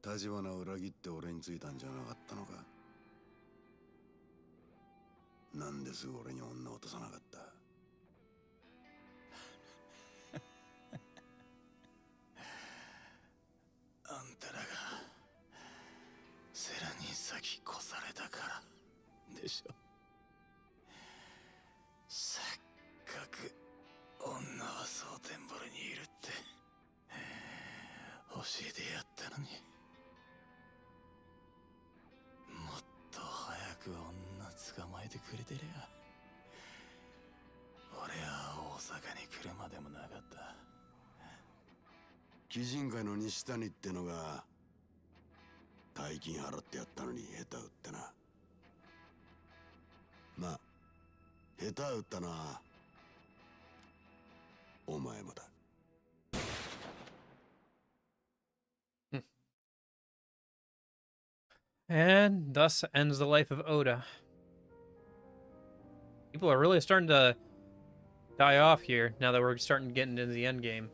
う立花を裏切って俺についたんじゃなかったのか。なんですぐ俺に女を落とさなかった。あんたらがセラに先越されでしょ。せっかく女は蒼天堀にいるって教えてやったのに、もっと早く女捕まえてくれてりゃ俺は大阪に来るまでもなかった。鬼人会の西谷ってのが大金払ってやったのに下手打ってな。まあ下手打ったのはお前もだ。And thus ends the life of Oda. People are really starting to die off here now that we're starting to get into the end game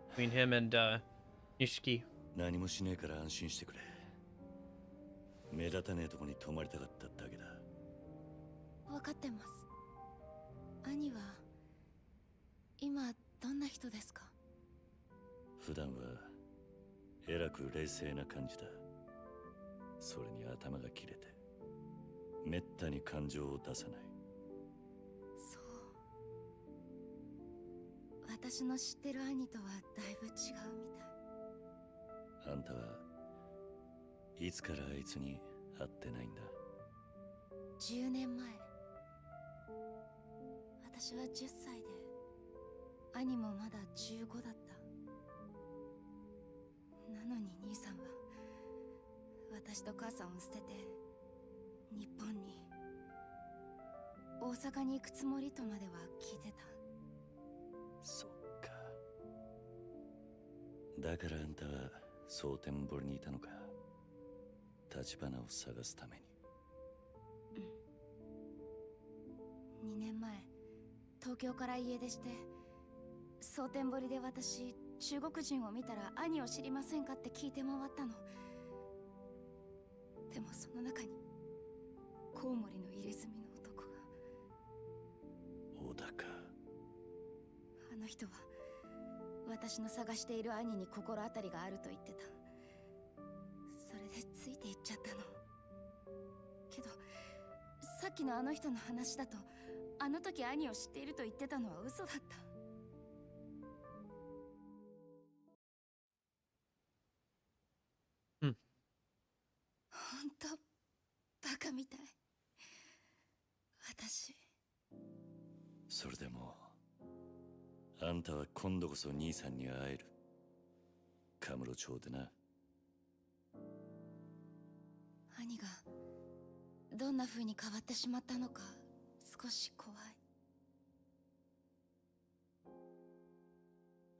between him and Nishiki. 何もしねえから安心してくれ。目立たねえとこに泊まりたかっただけだ。分かってます。兄は今どんな人ですか？普段はえらく冷静な感じだ。それに頭が切れてめったに感情を出さない。そう。私の知ってる兄とはだいぶ違うみたい。あんたはいつからあいつに会ってないんだ？10年前。私は10歳で兄もまだ15だった。なのに兄さんは私と母さんを捨てて日本に、大阪に行くつもりとまでは聞いてた。そっか。だからあんたは蒼天堀にいたのか。立花を探すために。2年前東京から家出して、蒼天堀で私中国人を見たら兄を知りませんかって聞いて回ったの。でもその中にコウモリの入れ墨の男が。小田か。あの人は私の探している兄に心当たりがあると言ってた。それでついていっちゃったの。けどさっきのあの人の話だと、あの時兄を知っていると言ってたのは嘘だった。ほんとバカみたい。私。それでもあんたは今度こそ兄さんに会える。カムロ町でな。兄がどんな風に変わってしまったのか少し怖い。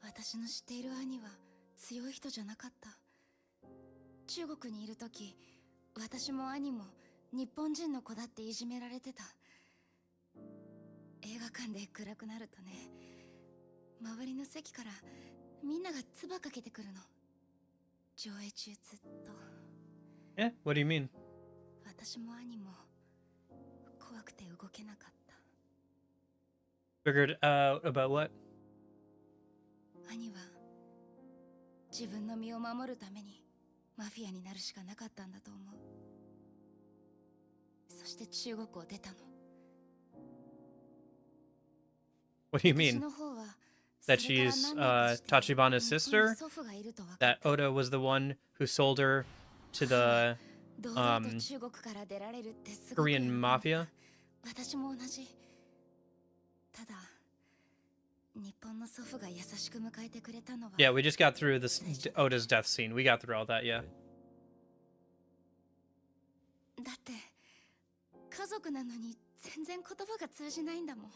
私の知っている兄は強い人じゃなかった。中国にいる時、私も兄も日本人の子だっていじめられてた。映画館で暗くなるとね、周りの席からみんなが唾かけてくるの。上映中ずっと。What do you mean? 私も兄も怖くて動けなかった。Figured out about what? 兄は自分の身を守るためにマフィアになるしかなかったんだと思う。そして中国を出たの。What do you mean? That she's Tachibana's sister? That Oda was the one who sold her to the Korean mafia? 私も同じ。ただ日本の祖父が優しく迎えてくれたのは。Yeah, we just got through this Oda's death scene. We got through all that, yeah. だって家族なのに全然言葉が通じないんだもん。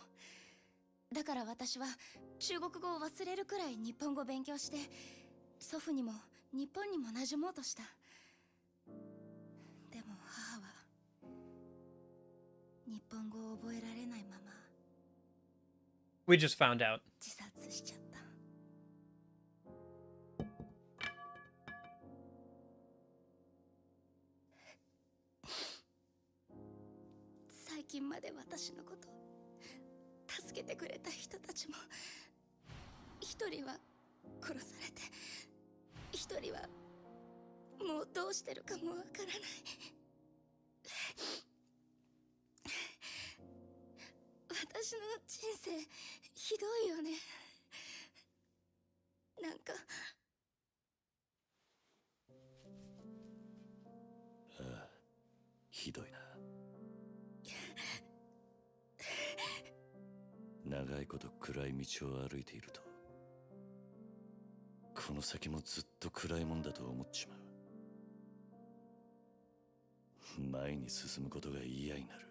だから私は中国語を忘れるくらい日本語を勉強して、祖父にも日本にも馴染もうとした。でも母は日本語を覚えられないまま We just found out. 自殺しちゃった。最近まで私のこと助けてくれた人たちも、一人は殺されて、一人はもうどうしてるかもわからない。私の人生ひどいよね。なんかああ、ひどいな。長いこと暗い道を歩いていると、この先もずっと暗いもんだと思っちまう。前に進むことが嫌になる。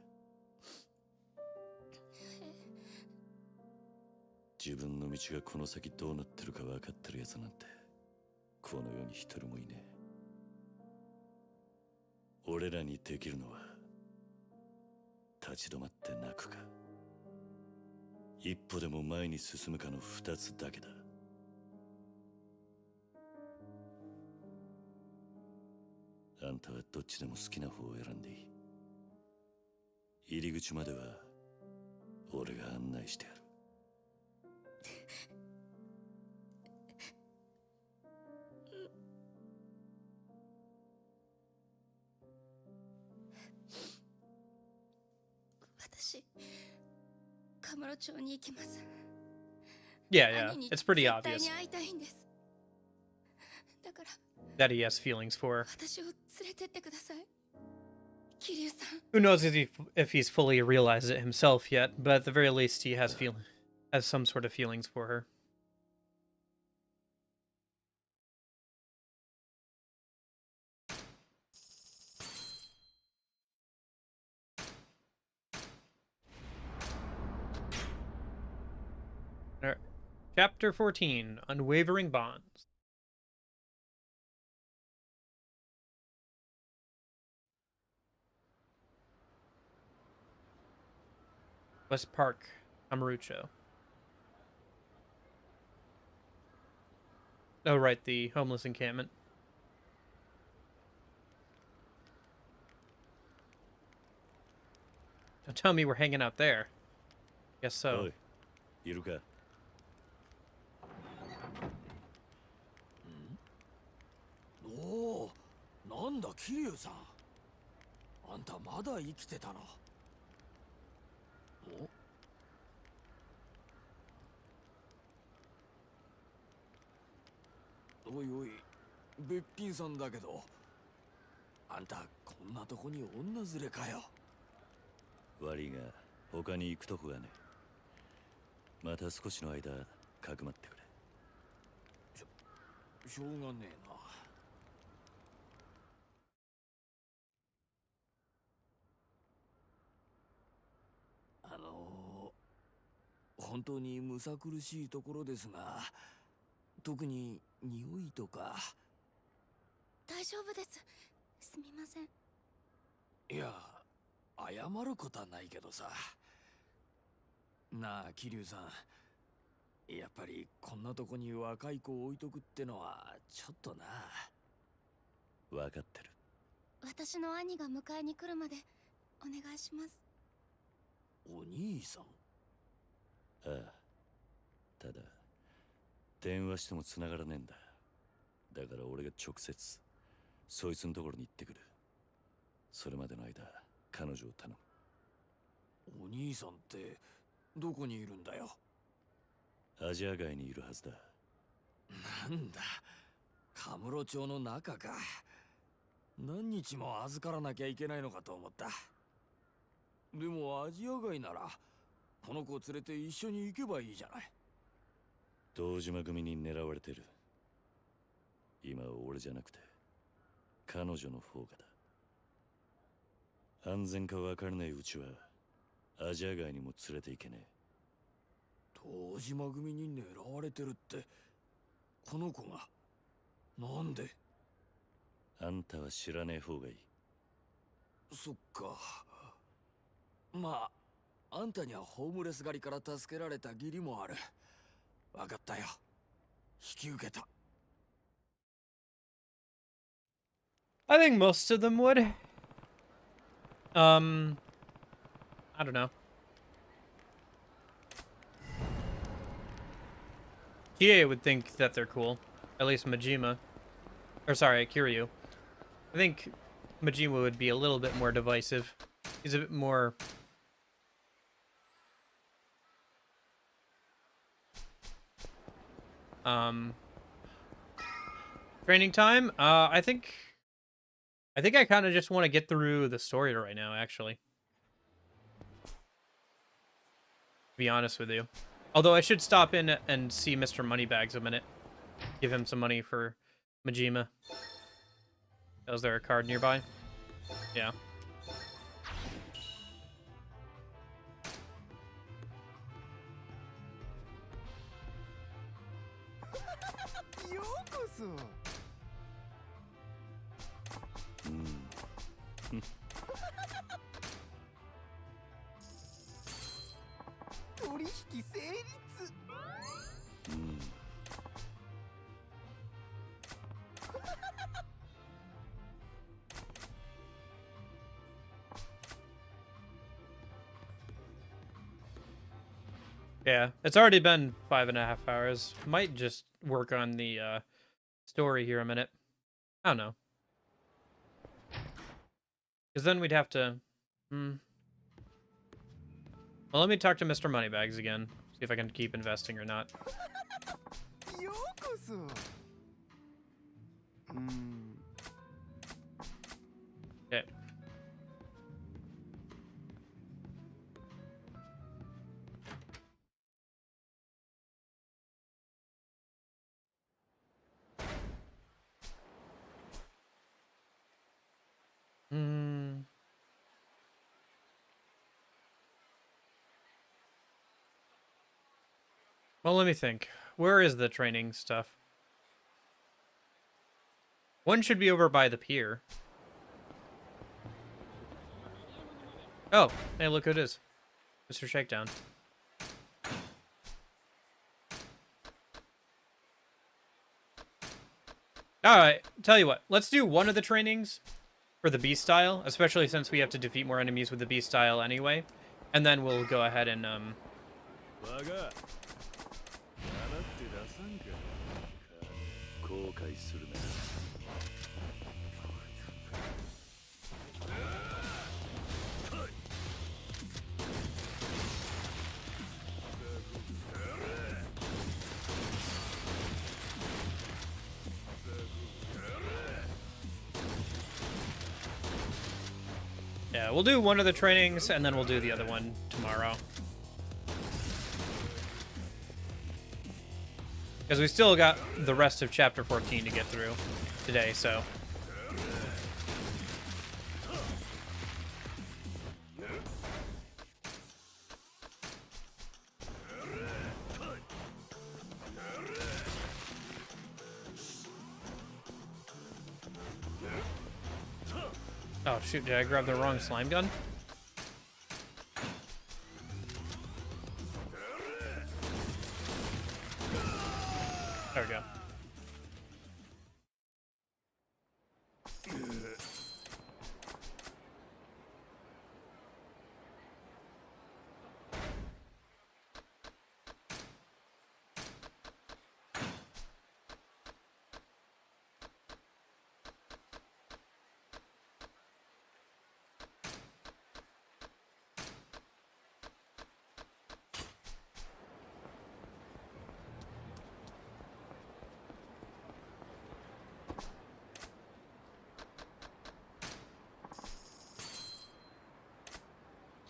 自分の道がこの先どうなってるか分かってるやつなんてこの世に一人もいねえ。俺らにできるのは立ち止まって泣くか、一歩でも前に進むかの二つだけだ。あんたはどっちでも好きな方を選んでいい。入り口までは俺が案内してやる。私、カムロ町に行きます。 Yeah, yeah. It's pretty 絶 obvious 対に会いたいんです。だから that he has feelings for her. 私を連れてってください、桐生さん。 Who knows if he's fully realized it himself yet, but at the very least he has some sort of feelings for her. Alright. Chapter 14, Unwavering Bonds. West Park, Amarucho. Oh, right, the homeless encampment. Don't tell me we're hanging out there. Guess so. いるか。おお、なんだ桐生さん、あんたまだ生きてたな。おいおい、べっぴんさんだけど、あんたこんなとこに女連れかよ。悪いが他に行くとこがね。また少しの間かくまってくれ。しょうがねえな。本当にむさ苦しいところですが、特に匂いとか。大丈夫です、すみません。いや、謝ることはないけどさ。なあ桐生さん、やっぱりこんなとこに若い子を置いとくってのはちょっとな。分かってる。私の兄が迎えに来るまでお願いします。お兄さん？ああ、ただ電話しても繋がらねえんだ。だから俺が直接そいつのところに行ってくる。それまでの間彼女を頼む。お兄さんってどこにいるんだよ。アジア街にいるはずだ。なんだ、カムロ町の中か。何日も預からなきゃいけないのかと思った。でもアジア街ならこの子を連れて一緒に行けばいいじゃない。堂島組に狙われてる。今は俺じゃなくて彼女の方がだ。安全か分からないうちはアジア街にも連れて行けねえ。堂島組に狙われてるってこの子が。なんで？あんたは知らねえ方がいい。そっか。まああんたにはホームレス狩りから助けられた義理もある。分かったよ、引き受けた。I think most of them would. I don't know. Kie would think that they're cool. At least Majima. Or sorry, Kiryu. I think Majima would be a little bit more divisive. He's a bit more Training time? I think I kind of just want to get through the story right now, actually. To be honest with you. Although I should stop in and see Mr. Moneybags a minute. Give him some money for Majima. Was there a card nearby? Yeah. Yeah, it's already been 5.5 hours. Might just work on the story here a minute. I don't know. Because then we'd have to... Well, let me talk to Mr. Moneybags again. See if I can keep investing or not. Okay. Well, let me think. Where is the training stuff? One should be over by the pier. Oh, hey, look who it is. Mr. Shakedown. Alright, tell you what. Let's do one of the trainings for the beast style, especially since we have to defeat more enemies with the beast style anyway. And then we'll go ahead and, yeah, we'll do one of the trainings, and then we'll do the other one tomorrow. Because we still got the rest of Chapter 14 to get through today, so... Oh, shoot, did I grab the wrong slime gun? There we go.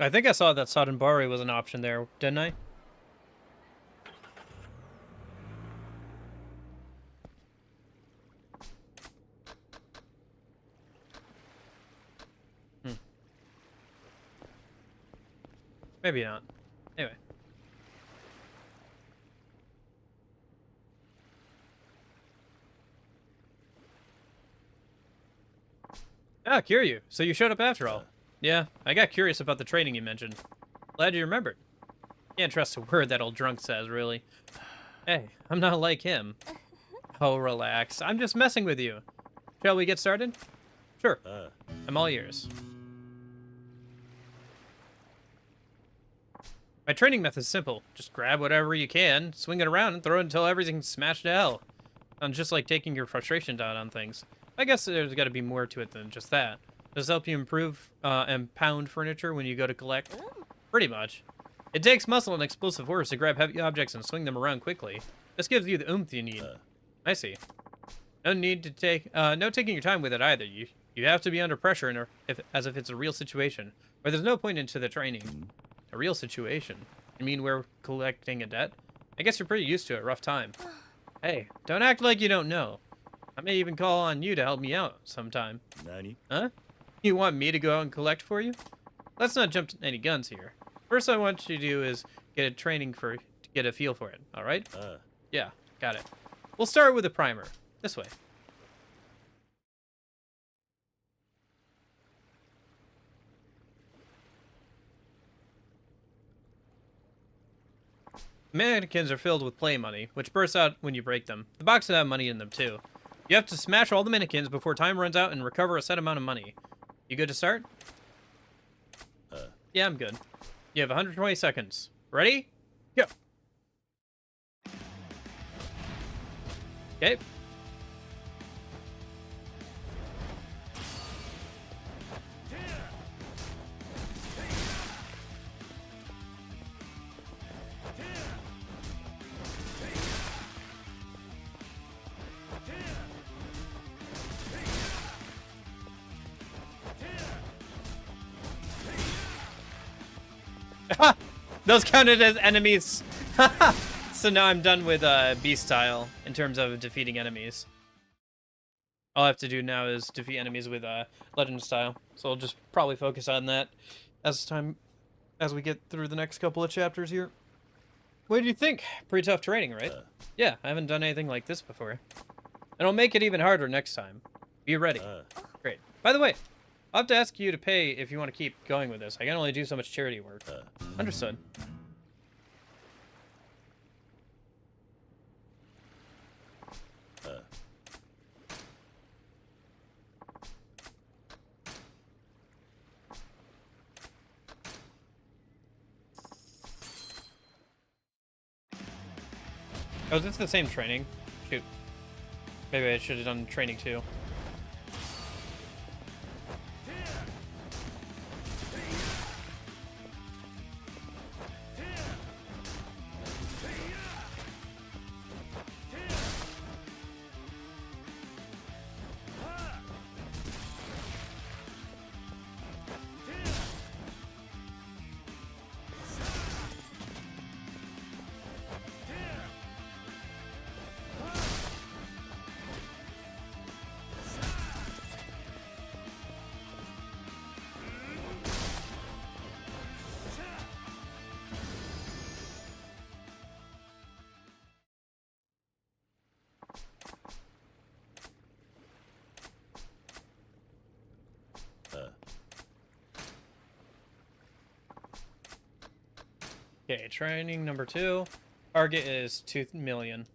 I think I saw that Sadenbari was an option there, didn't I? Maybe not. Anyway. Ah, Kiryu. So you showed up after all. Yeah, I got curious about the training you mentioned. Glad you remembered. Can't trust a word that old drunk says, really. Hey, I'm not like him. Oh, relax. I'm just messing with you. Shall we get started? Sure. I'm all ears. My training method's simple. Just grab whatever you can, swing it around, and throw it until everything's smashed to hell. Sounds just like taking your frustration out on things. I guess there's got to be more to it than just that. Does this help you improve and pound furniture when you go to collect? Pretty much. It takes muscle and explosive force to grab heavy objects and swing them around quickly. This gives you the oomph you need. I see. No need to take, no taking your time with it either. You have to be under pressure as if it's a real situation. Or there's no point into the training. A real situation. You mean we're collecting a debt? I guess you're pretty used to it. Rough time. Hey, don't act like you don't know. I may even call on you to help me out sometime. Nani? Huh? You want me to go out and collect for you? Let's not jump to any guns here. First I want you to do is get a training to get a feel for it, alright? Yeah, got it. We'll start with a primer. This way. Mannequins are filled with play money, which bursts out when you break them. The boxes have money in them too. You have to smash all the mannequins before time runs out and recover a set amount of money. You good to start? Yeah, I'm good. You have 120 seconds. Ready? Go! Okay. Those counted as enemies. So now I'm done with beast style in terms of defeating enemies. All I have to do now is defeat enemies with legend style. So I'll just probably focus on that as we get through the next couple of chapters here. What do you think? Pretty tough training, right? Yeah, I haven't done anything like this before. And I'll make it even harder next time. Be ready. Great. By the way, I'll have to ask you to pay if you want to keep going with this. I can only do so much charity work. Understood. Oh, is this the same training? Shoot. Maybe I should have done training too. Okay, training number 2. Target is 2 million.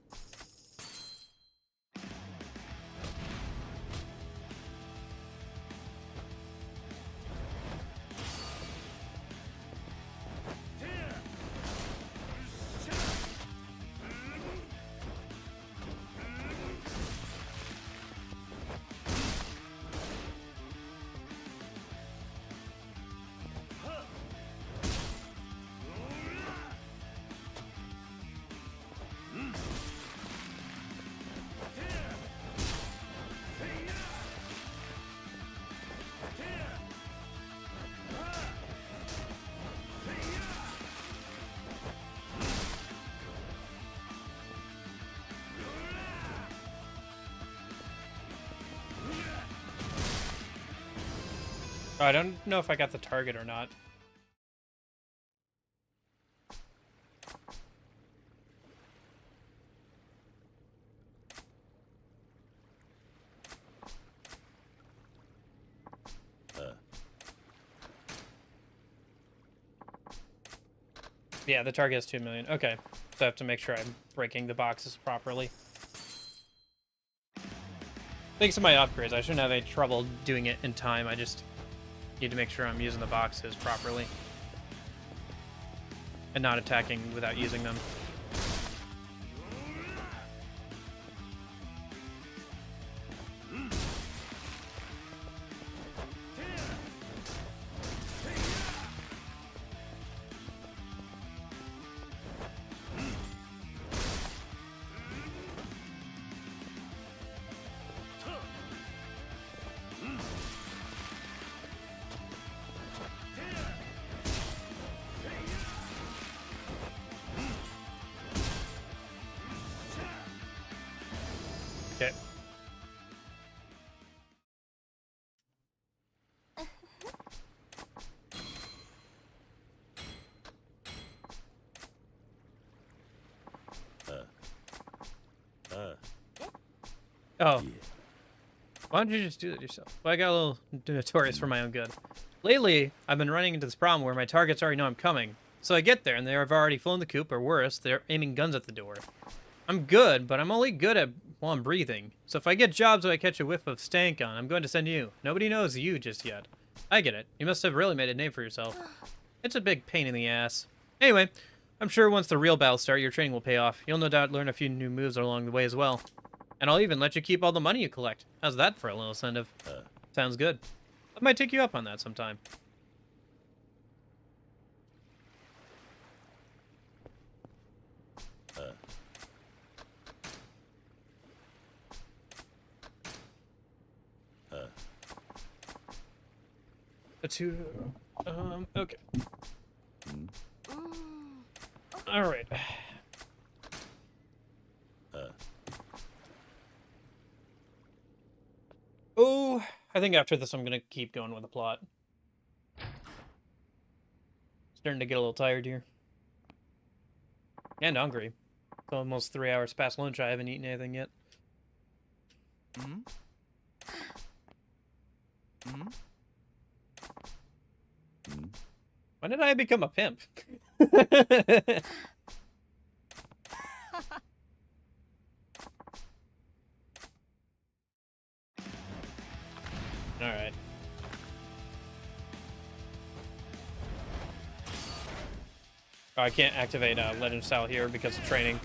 Oh, I don't know if I got the target or not. Yeah, the target is 2 million. Okay, so I have to make sure I'm breaking the boxes properly. Thanks to my upgrades, I shouldn't have any trouble doing it in time. I just need to make sure I'm using the boxes properly and not attacking without using them. Okay. Oh. Why don't you just do it yourself? Well, I got a little notorious for my own good. Lately, I've been running into this problem where my targets already know I'm coming. So I get there, and they have already flown the coop, or worse, they're aiming guns at the door. I'm good, but I'm only good at while I'm breathing. So if I get jobs where I catch a whiff of stank on, I'm going to send you. Nobody knows you just yet. I get it. You must have really made a name for yourself. It's a big pain in the ass. Anyway, I'm sure once the real battles start, your training will pay off. You'll no doubt learn a few new moves along the way as well. And I'll even let you keep all the money you collect. How's that for a little incentive? Sounds good. I might take you up on that sometime. Okay. All right. Oh, I think after this I'm gonna keep going with the plot. Starting to get a little tired here. And hungry. It's almost 3 hours past lunch. I haven't eaten anything yet. When did I become a pimp? Alright. Oh, I can't activate Legend Style here because of training.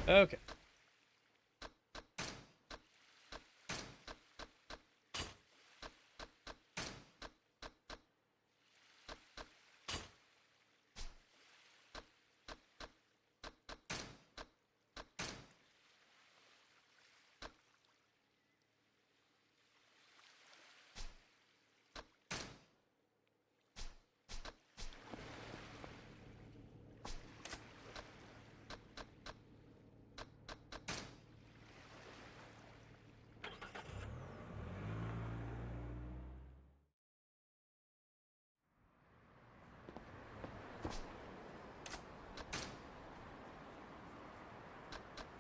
Okay.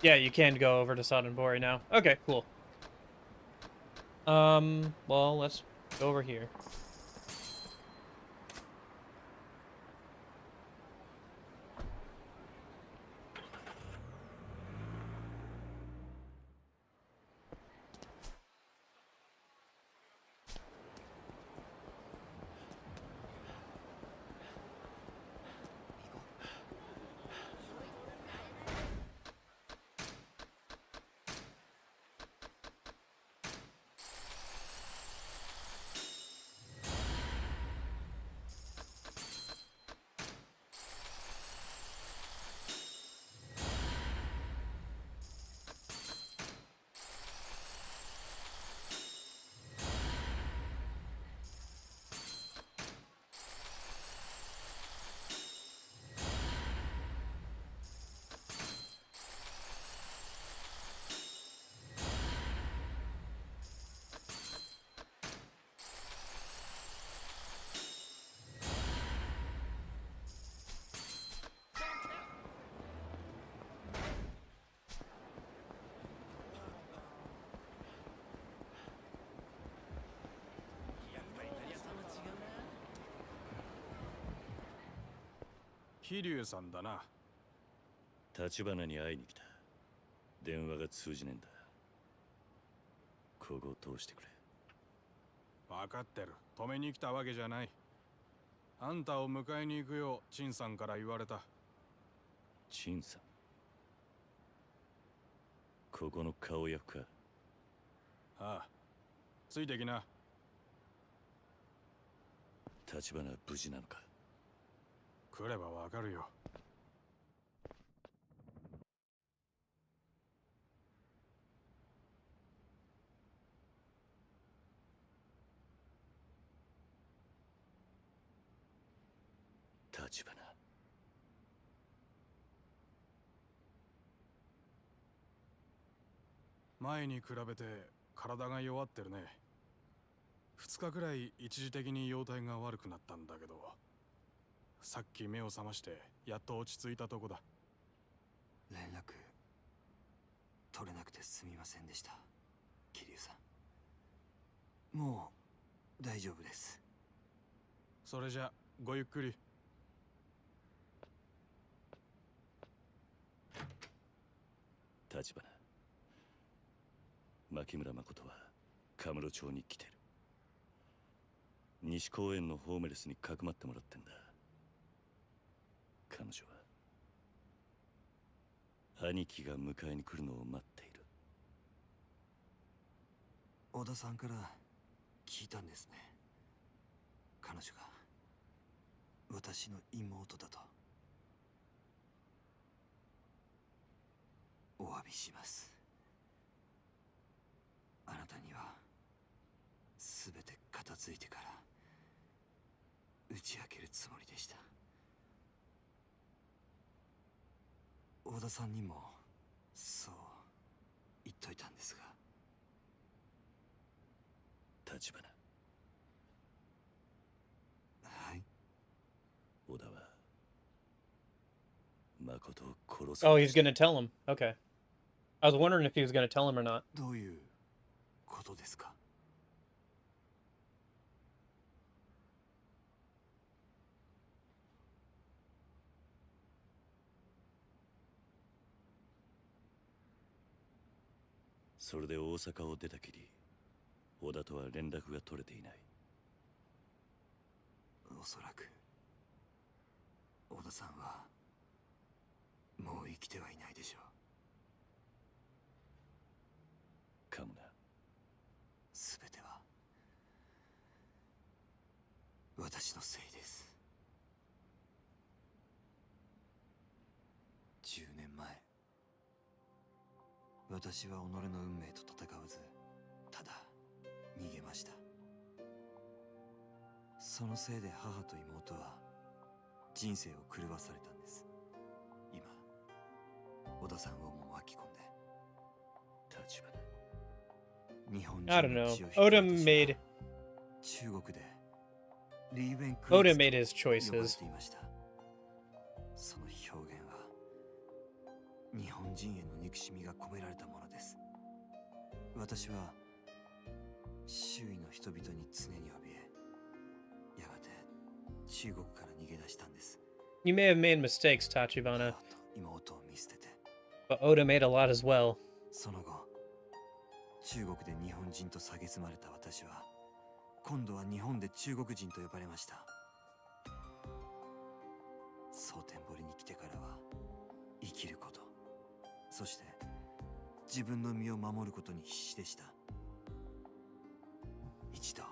Yeah, you can go over to Soddenbori now. Okay, cool. Well, let's go over here. Kiryu さんだな。立花に会いに来た。電話が通じねえんだ。ここを通してくれ。分かってる。止めに来たわけじゃない。あんたを迎えに行くよう陳さんから言われた。陳さん。ここの顔役か。ああ。ついてきな。立花は無事なのか。来ればわかるよ。立花。前に比べて体が弱ってるね。2日くらい一時的に容体が悪くなったんだけど、さっき目を覚ましてやっと落ち着いたとこだ。連絡取れなくてすみませんでした、桐生さん。もう大丈夫です。それじゃごゆっくり。立花、牧村誠はカムロ町に来てる。西公園のホームレスにかくまってもらってんだ。彼女は兄貴が迎えに来るのを待っている。小田さんから聞いたんですね。彼女が私の妹だと。お詫びします。あなたには全て片付いてから打ち明けるつもりでした。小田さんにもそう言っといたんですが。立花。はい。小田は誠を殺す。Oh, he's gonna tell him. Okay. I was wondering if he was gonna tell him or not. どういうことですか？それで大阪を出たきり、小田とは連絡が取れていない。おそらく小田さんはもう生きてはいないでしょう。かもな。すべては私のせいです。10年前、私は己の運命と戦わず、ただ逃げました。そのせいで母と妹は人生を狂わされたんです。今、小田さんをも巻き込んで。立花。日本 I 人 don't の know. 血を引き Oda 落とした made 中国でリーベンク Oda made his 呼ばれ choices. ていました。その表現は日本人への憎しみが込められたものです。私は周囲の人々に常に怯え、やがて中国から逃げ出したんです。You may have made mistakes, Tachibana, 妹を見捨てて。 but Oda made a lot as well. その後、中国で日本人と蔑まれた私は、今度は日本で中国人と呼ばれました。蒼天堀に来てからは、生きること、そして自分の身を守ることに必死でした。一度、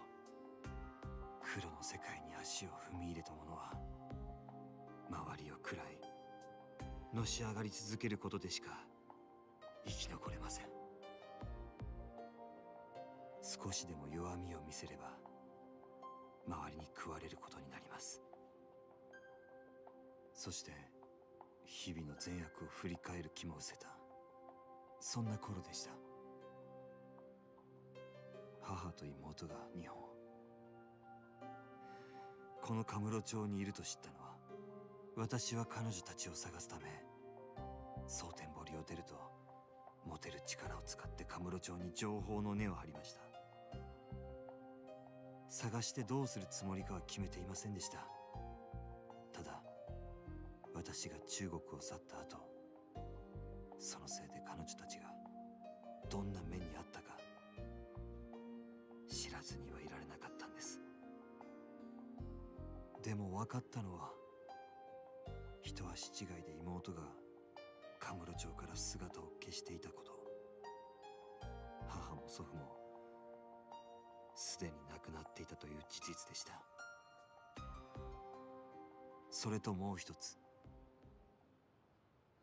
黒の世界に足を踏み入れた者は、周りを喰らい、のし上がり続けることでしか生き残れません。少しでも弱みを見せれば周りに食われることになります。そして日々の善悪を振り返る気も失せた、そんな頃でした。母と妹が日本、このカムロ町にいると知ったのは、私は彼女たちを探すため蒼天堀を出ると、持てる力を使ってカムロ町に情報の根を張りました。探してどうするつもりかは決めていませんでした。ただ、私が中国を去った後、そのせいで彼女たちがどんな目にあったか知らずにはいられなかったんです。でも分かったのは、一足違いで妹がカムロ町から姿を消していたこと。母も祖父もすでに亡くなっていたという事実でした。それともう一つ、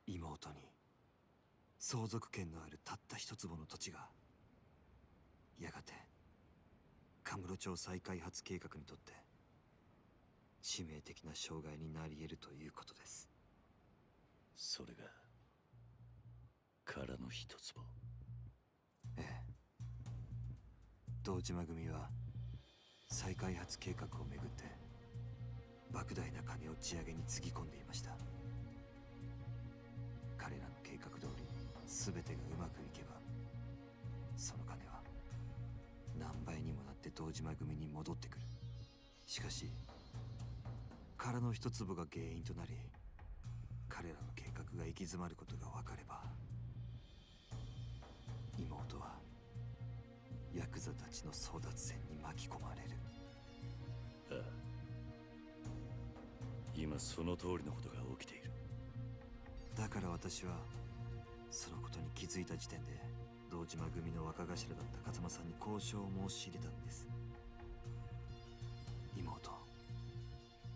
妹に相続権のあるたった一坪の土地がやがてカムロ町再開発計画にとって致命的な障害になり得るということです。それが殻の一坪。ええ。堂島組は再開発計画をめぐって莫大な金を地上げにつぎ込んでいました。彼らの計画通り全てがうまくいけば、その金は何倍にもなって堂島組に戻ってくる。しかし殻の一粒が原因となり、彼らの計画が行き詰まることが分かれば、妹はヤクザたちの争奪戦に巻き込まれる。ああ、今その通りのことが起きている。だから私はそのことに気づいた時点で堂島組の若頭だった風間さんに交渉を申し入れたんです。妹を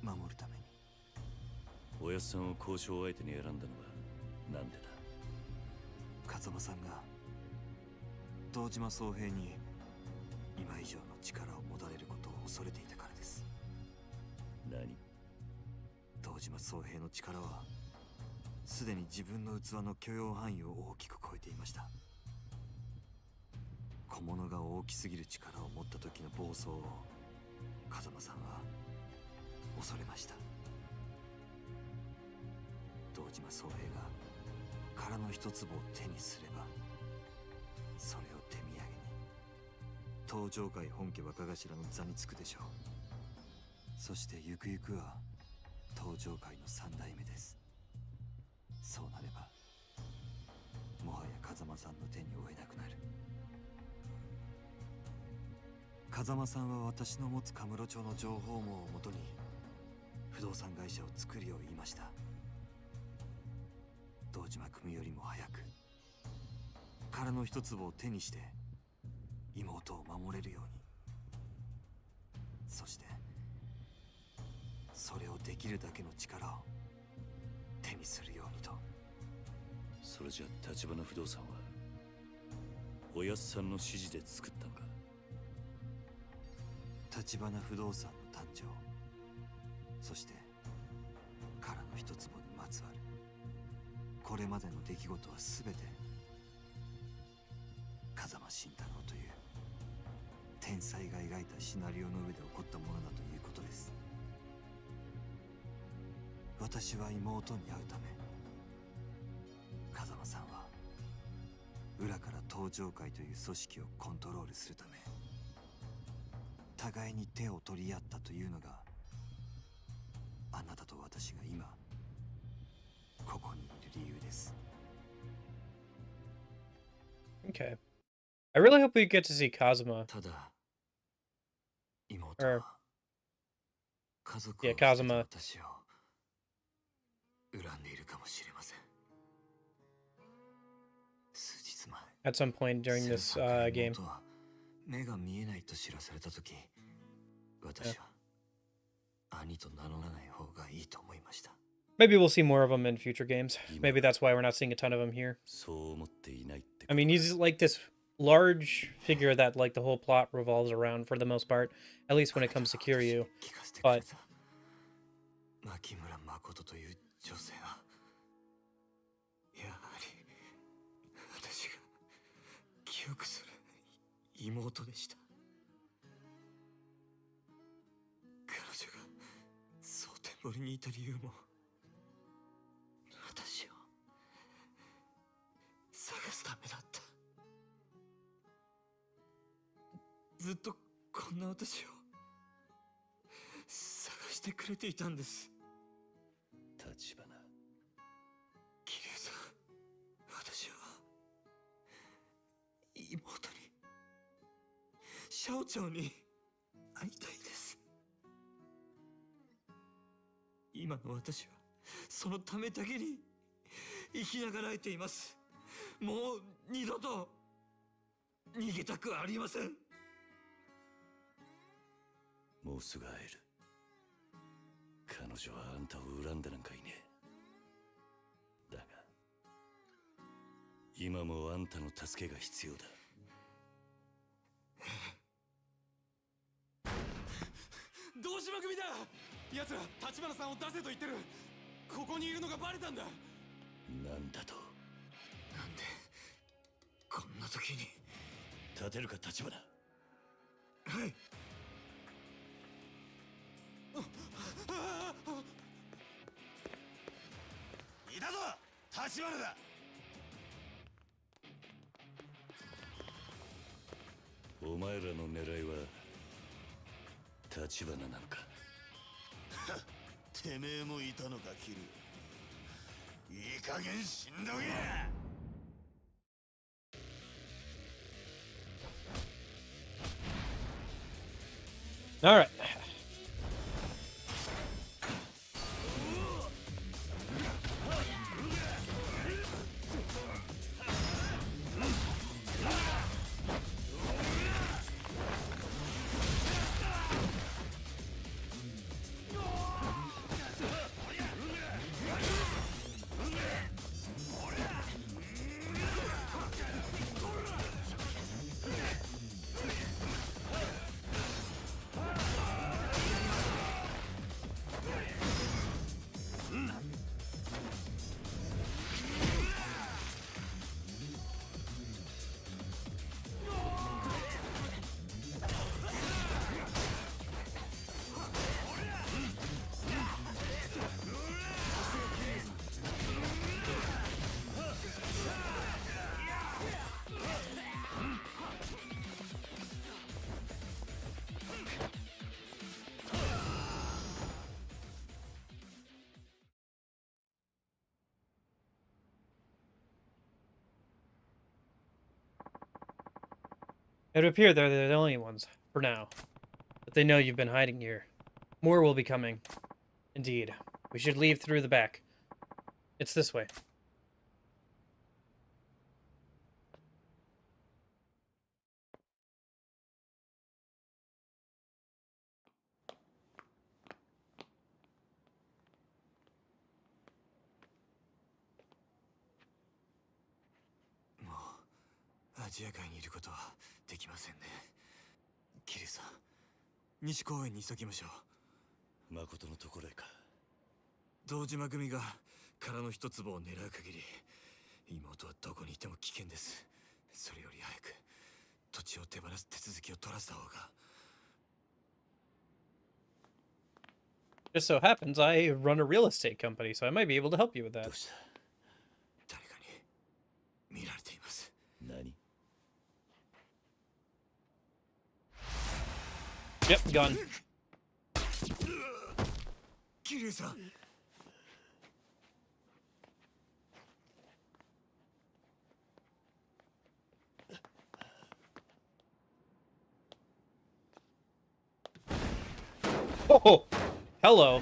守るために。おやっさんを交渉相手に選んだのはなんでだ。風間さんが堂島宗平に今以上の力を持たれることを恐れていたからです。何？堂島宗平の力はすでに自分の器の許容範囲を大きく超えていました。小物が大きすぎる力を持った時の暴走を風間さんは恐れました。堂島宗平が殻の一粒を手にすれば、それを手土産に東上界本家若頭の座につくでしょう。そしてゆくゆくは東上界の三代目です。そうなればもはや風間さんの手に負えなくなる。風間さんは私の持つカムロ町の情報網をもとに不動産会社を作るよう言いました。堂島組よりも早く殻の一粒を手にして妹を守れるように、そしてそれをできるだけの力を手にするようにと。それじゃ立花不動産はおやっさんの指示で作ったのか。立花不動産の誕生、そして殻の一坪にまつわるこれまでの出来事は全て風間慎太郎という天才が描いたシナリオの上で起こったものだということです。私は妹に会うため、風間さんは裏から東上界という組織をコントロールするため互いに手を取り合ったというのが、あなたと私が今ここにいる理由です。 Okay. I really hope we get to see Kazuma. ただ妹 Or は家族 yeah, を捨てた Kazuma 私を恨んでいるかもしれません。数日前 at some point during this 先輩 game. 妹は目が見えないと知らされたとき、私は兄と名乗らない方がいいと思いました。 Maybe we'll see more of him in future games. Maybe that's why we're not seeing a ton of him here. そう思っていないって。 I mean, he's like this large figure that like the whole plot revolves around for the most part, at least when it comes to Kiryu. But 牧村誠という女性はやはり私が記憶する妹でした。彼女が蒼天堀にいた理由も私を探すためだった。ずっとこんな私を探してくれていたんです。立花、桐生さん、私は妹にシャオちゃんに会いたいです。今の私はそのためだけに生きながらえています。もう二度と逃げたくありません。もうすぐ会える。彼女彼女はあんたを恨んでなんかいねえ。だが今もあんたの助けが必要だ。堂島組だ。奴ら立花さんを出せと言ってる。ここにいるのがバレたんだ。なんだと。なんでこんな時に。立てるか立花。はい。いたぞ立花だ。お前らの狙いは立花なんか。てめえもいたのかキル。いい加減死んどけ。All right. It would appear they're the only ones, for now. But they know you've been hiding here. More will be coming. Indeed. We should leave through the back. It's this way. Mo アジア界にいることはできませんね。キリさん、西公園に急ぎましょう。誠のところへか。堂島組が殻の一粒を狙う限り、妹はどこにいても危険です。それより早く土地を手放す手続きを取らせた方が。Just so happens I run a real estate company, so I might be able to help you with that. どうした？誰かに見られています。何？Yep, gone. キリさん。Oh, hello.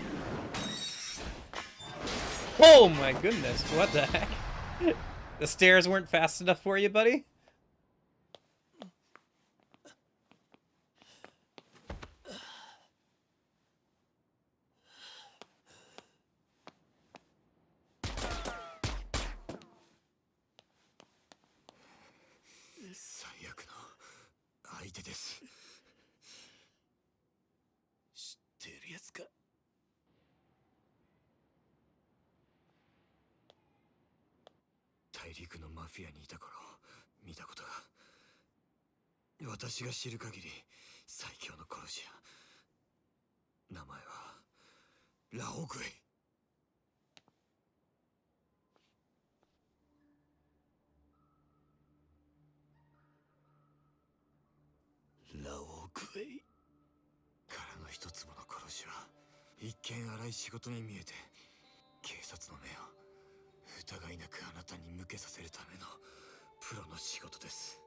Oh my goodness, what the heck? The stairs weren't fast enough for you, buddy?フィアにいた頃見たことが。私が知る限り最強の殺し屋。名前はラオグエイ。ラオグエイ。殻の一粒の殺しは一見荒い仕事に見えて、警察の目を疑いなくあなたに向けさせるためのプロの仕事です。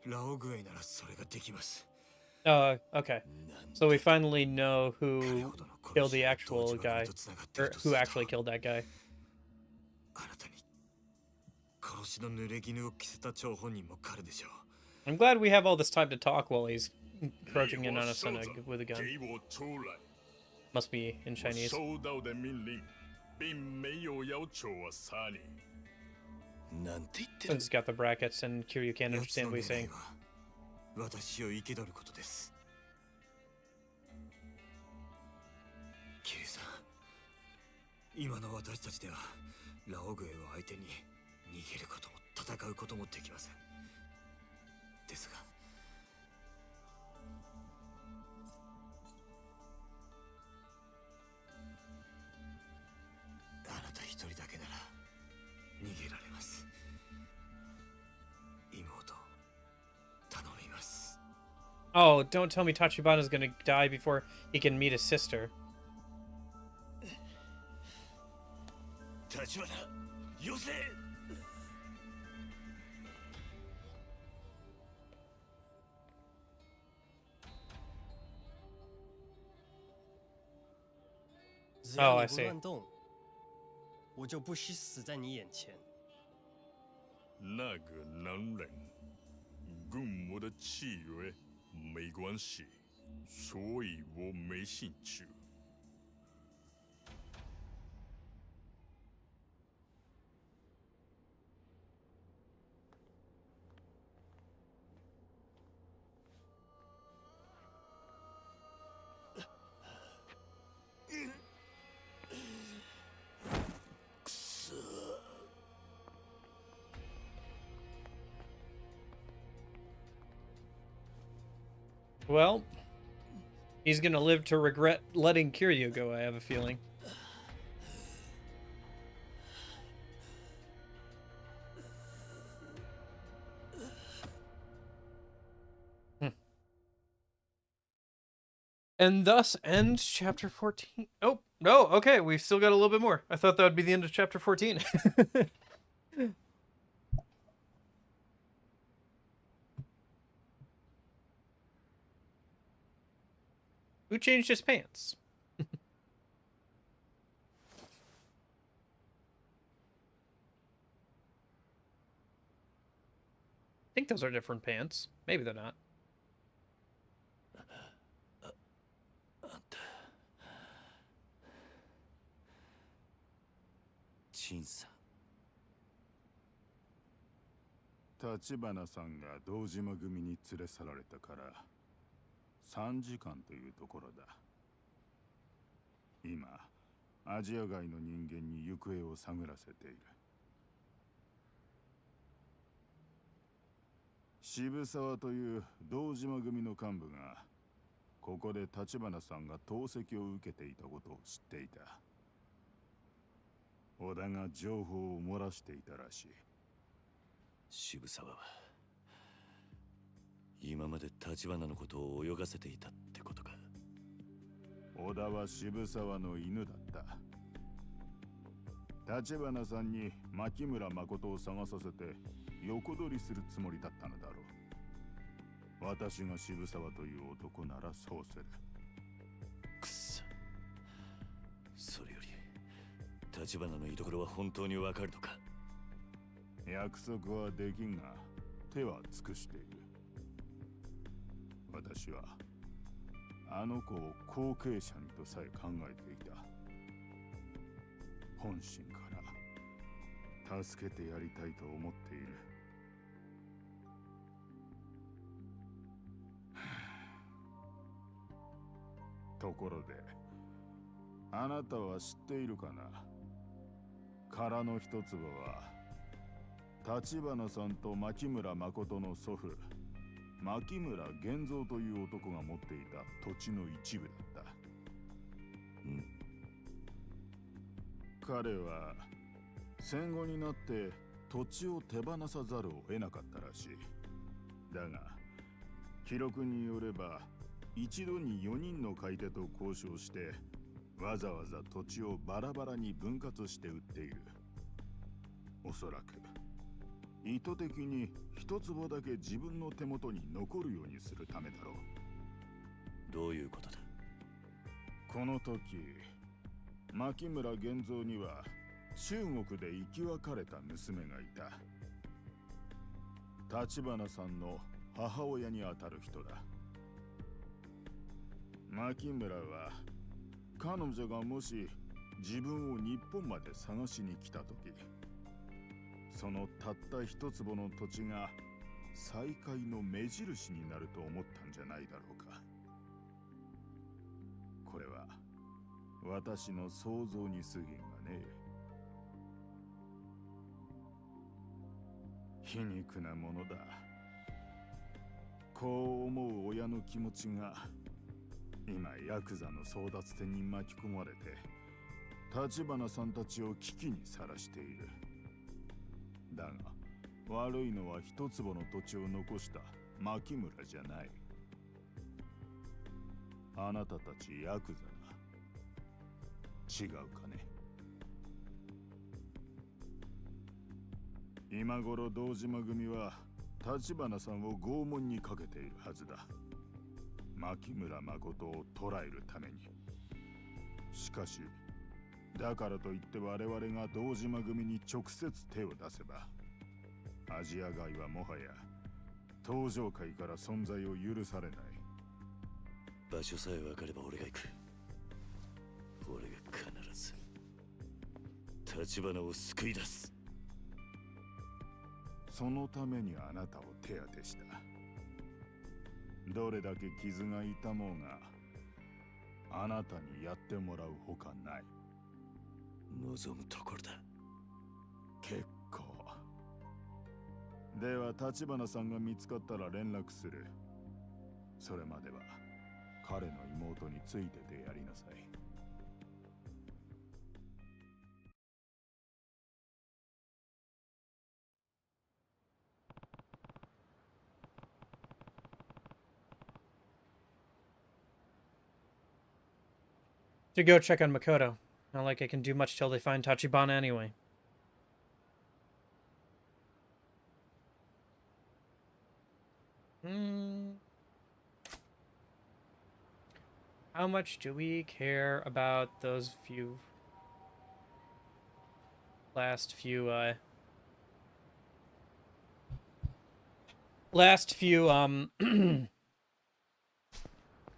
ラオグエイならそれができます。Okay. So we finally know who killed the actual guy, or who actually killed that guy. あなたに殺しの濡れ衣を着せた張本人も彼でしょう。I'm glad we have all this time to talk while he's approaching in on us with a gun. Must be in 我 Chinese. 收到的命令并没有要求我杀你。なんて言って Since it's got the brackets and Kiryu can't understand what he's saying. 私を生け取ることです。キリュウさん、今の私たちではラオグエを相手に逃げることも戦うこともできません。ですがあなた一人だけなら逃げられます。妹、頼みます。 Oh, don't tell me Tachibana's gonna die before he can meet his sister. 立花、よせ。只要 Oh, 你 I 不 see. 乱动，我就不惜死在你眼前。那个男人跟我的契约没关系，所以我没兴趣。Well, he's gonna live to regret letting Kiryu go, I have a feeling. And thus ends chapter 14. Oh, no, okay, we've still got a little bit more. I thought that would be the end of chapter 14. Who changed his pants? I think those are different pants. Maybe they're not. 陳さん。立花さんが堂島組に連れ去られたから3時間というところだ。今アジア外の人間に行方を探らせている。渋沢という堂島組の幹部がここで立花さんが投石を受けていたことを知っていた。織田が情報を漏らしていたらしい。渋沢は今まで立花のことを泳がせていたってことか。織田は渋沢の犬だった。立花さんに牧村誠を探させて横取りするつもりだったのだろう。私が渋沢という男ならそうする。くっそ。それより立花の居所は本当にわかるのか。約束はできんが手は尽くしている。私はあの子を後継者にとさえ考えていた。本心から助けてやりたいと思っている。ところであなたは知っているかな。殻の一粒は立花さんと牧村誠の祖父牧村源三という男が持っていた土地の一部だった。彼は戦後になって土地を手放さざるを得なかったらしい。だが記録によれば一度に4人の買い手と交渉してわざわざ土地をバラバラに分割して売っている。おそらく意図的に一坪だけ自分の手元に残るようにするためだろう。どういうことだ。この時牧村源三には中国で生き別れた娘がいた。立花さんの母親にあたる人だ。牧村は彼女がもし自分を日本まで探しに来た時、そのたった一坪の土地が再会の目印になると思ったんじゃないだろうか。これは私の想像に過ぎんがね。皮肉なものだ。こう思う親の気持ちが今ヤクザの争奪戦に巻き込まれて立花さんたちを危機にさらしている。だが悪いのは一坪の土地を残した牧村じゃない。あなたたちヤクザだ。違うかね。今頃堂島組は立花さんを拷問にかけているはずだ。牧村誠を捕らえるために。しかしだからといって我々が堂島組に直接手を出せば、アジア街はもはや東上界から存在を許されない。場所さえ分かれば俺が行く。俺が必ず立花を救い出す。そのためにあなたを手当てした。どれだけ傷が痛もうがあなたにやってもらうほかない。望むところだ。結構。では立花さんが見つかったら連絡する。それまでは彼の妹についててやりなさい。To go check on Makoto. Not like I can do much till they find Tachibana anyway. How much do we care about those last few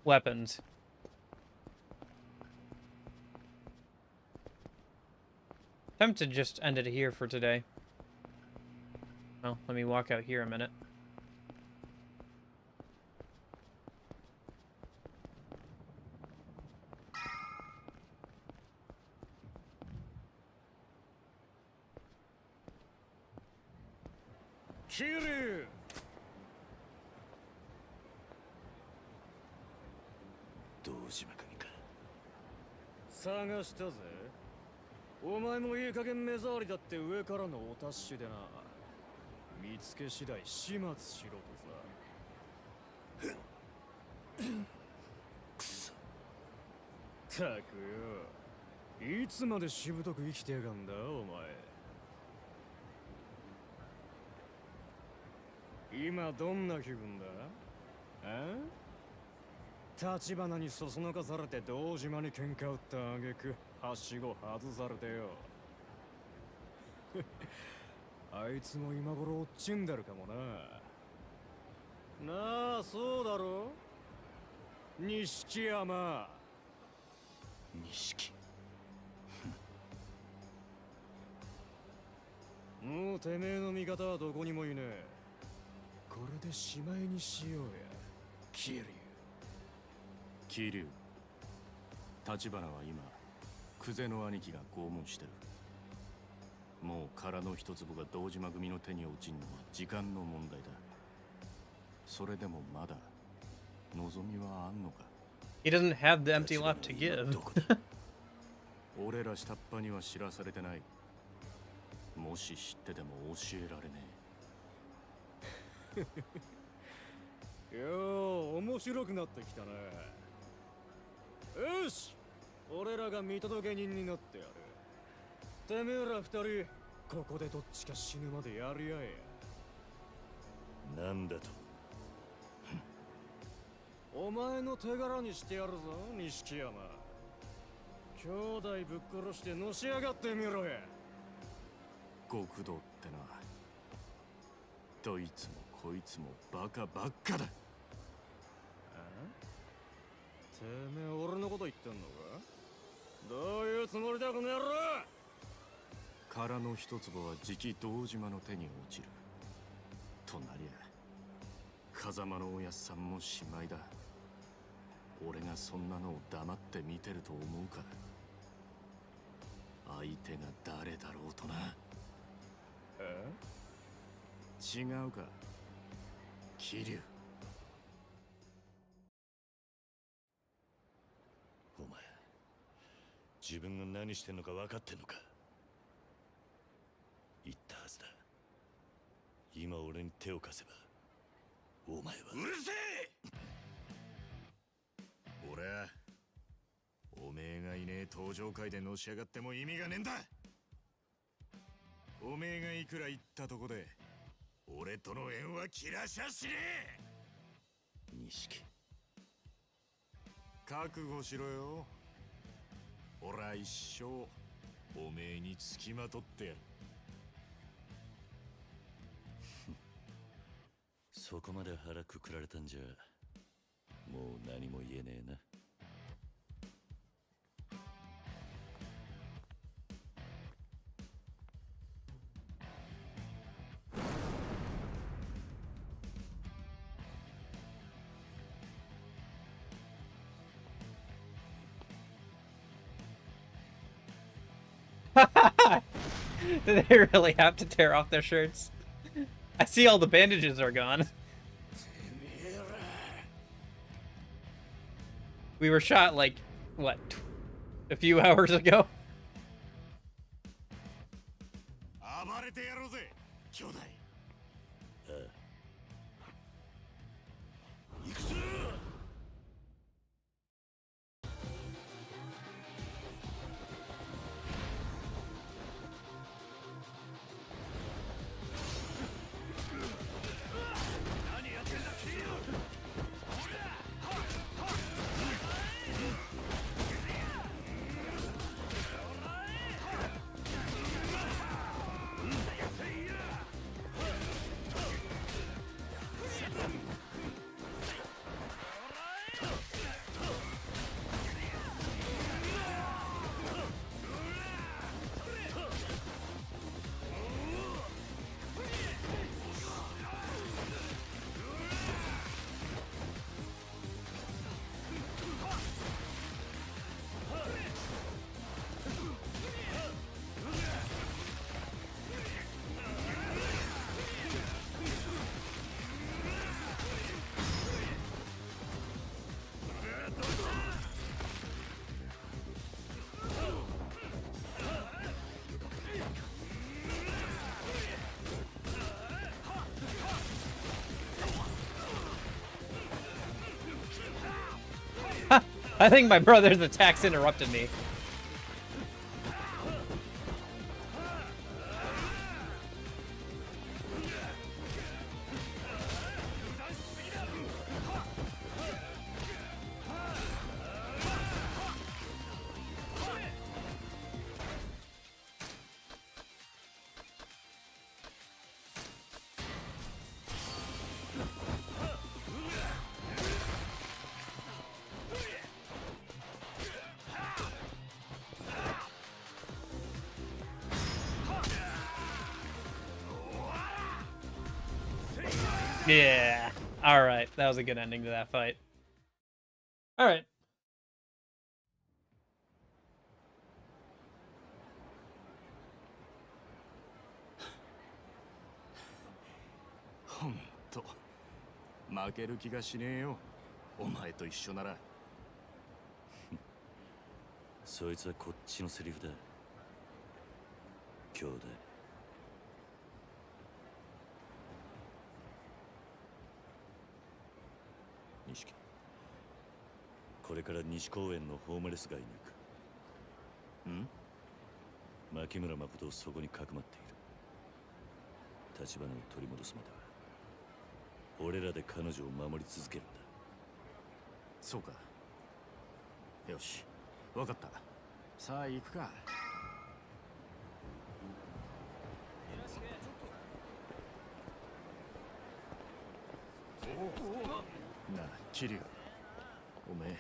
weapons? Tempted to just end it here for today. Well, let me walk out here a minute. Kiryu! 堂島組か。探したぜ。お前もいい加減目障りだって上からのお達しでな。見つけ次第始末しろとさ。くそ。たくよ、いつまでしぶとく生きてやがんだお前。今どんな気分だ？立花にそそのかされて堂島に喧嘩売った挙句はしご外されてよ。あいつも今頃落ちんでるかもな。なあ、そうだろ？錦山。錦。もうてめえの味方はどこにもいねえ。これでしまいにしようや、桐生。桐生、立花は今久世の兄貴が拷問してる。もう殻の一粒が堂島組の手に落ちんのは時間の問題だ。それでもまだ望みはあんのか。 He doesn't have the empty left to give. 俺ら下っ端には知らされてない。もし知ってても教えられねえ。よう、面白くなってきたね。よし、俺らが見届け人になってやる。てめえら二人、ここでどっちか死ぬまでやり合えや。なんだと。お前の手柄にしてやるぞ、錦山。兄弟ぶっ殺してのし上がってみろや。極道ってな、どいつもこいつもバカばっかだ。てめえ俺のこと言ってんのか？りだこの野郎。殻の一坪はじき堂島の手に落ちる。となりゃ風間のおやっさんもしまいだ。俺がそんなのを黙って見てると思うか。相手が誰だろうとな。違うか、桐生。お前、自分が何してんのか分かってんのか。言ったはずだ。今俺に手を貸せばお前は。うるせえ。俺はおめえがいねえ登場会でのし上がっても意味がねえんだ。おめえがいくら言ったとこで俺との縁は切らしゃしねえ。錦、覚悟しろよ。俺は一生おめえにつきまとってやる。そこまで腹くくられたんじゃもう何も言えねえな。Do they really have to tear off their shirts? I see all the bandages are gone. We were shot like, what, a few hours ago? 暴れてやろうぜ、兄弟。行くぞ。I think my brother's attacks interrupted me. Yeah. Alright, that was a good ending to that fight. Alright. Honto. 負ける気がしねえよ。お前と一緒なら。そいつはこっちのセリフだ。兄弟。錦、これから西公園のホームレス街に行く。牧村誠をそこにかくまっている。立花を取り戻すまでは俺らで彼女を守り続けるんだ。そうか。よし、わかった。さあ行くか。なあ、桐生。おめえ、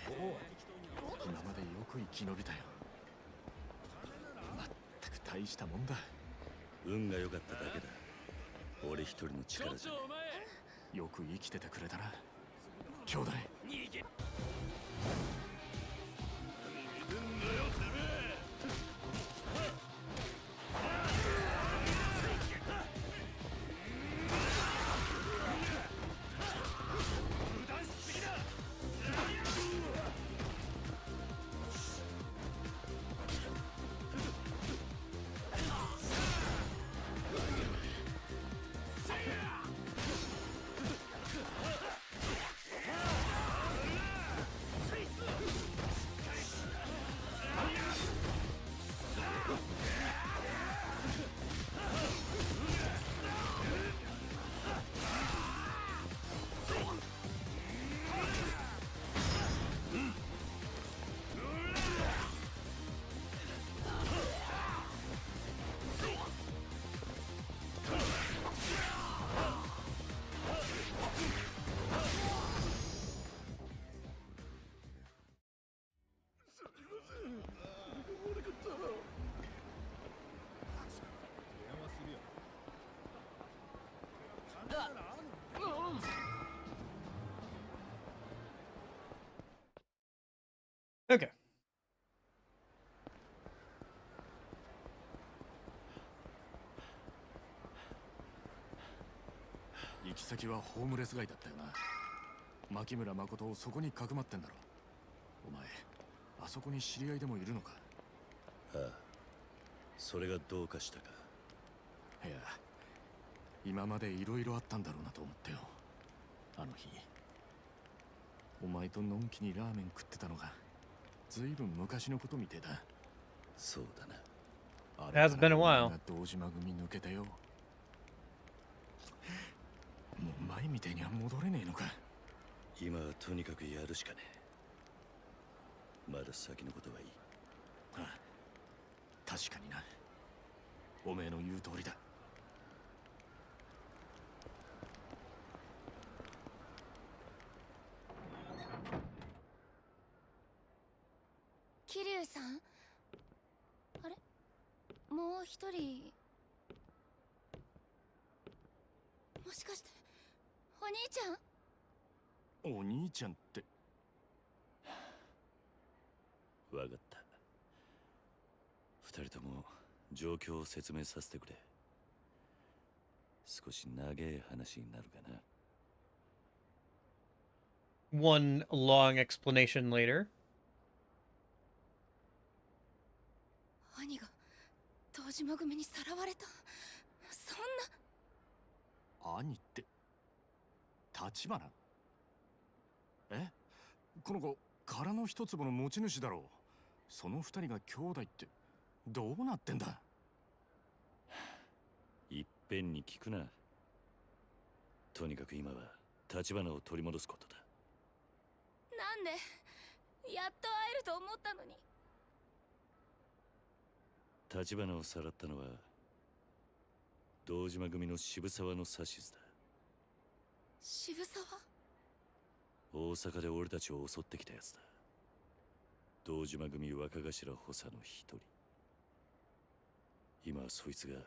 今までよく生き延びたよ。大したもんだ。運が良かっただけだ。俺一人の力じゃねえ。よく生きててくれたな兄弟。逃げOkay. 行き先はホームレス街だったよな。牧村誠をそこにかくまってんだろ。お前あそこに知り合いでもいるのか。ああ、それがどうかしたか。いや、今までいろいろあったんだろうなと思ってよ。あの日お前とのんきにラーメン食ってたのがずいぶん昔のことみてえだ。そうだな。あ It has been a while. 堂島組抜けたよ。もう前みたいには戻れねえのか。今はとにかくやるしかねえ。まだ先のことはいい。ああ、確かにな。おめえの言う通りだ。桐生さん、あれ、もう一人。もしかしてお兄ちゃん？お兄ちゃんって。わかった。二人とも状況を説明させてくれ。少し長い話になるかな。One long explanation later. 兄が堂島組にさらわれた。そんな。兄って立花？え、この子殻の一粒の持ち主だろう。その二人が兄弟ってどうなってんだ。いっぺんに聞くな。とにかく今は立花を取り戻すことだ。なんでやっと会えると思ったのに。立花をさらったのは堂島組の渋沢の指図だ。渋沢？大阪で俺たちを襲ってきたやつだ。堂島組若頭補佐の一人。今はそいつが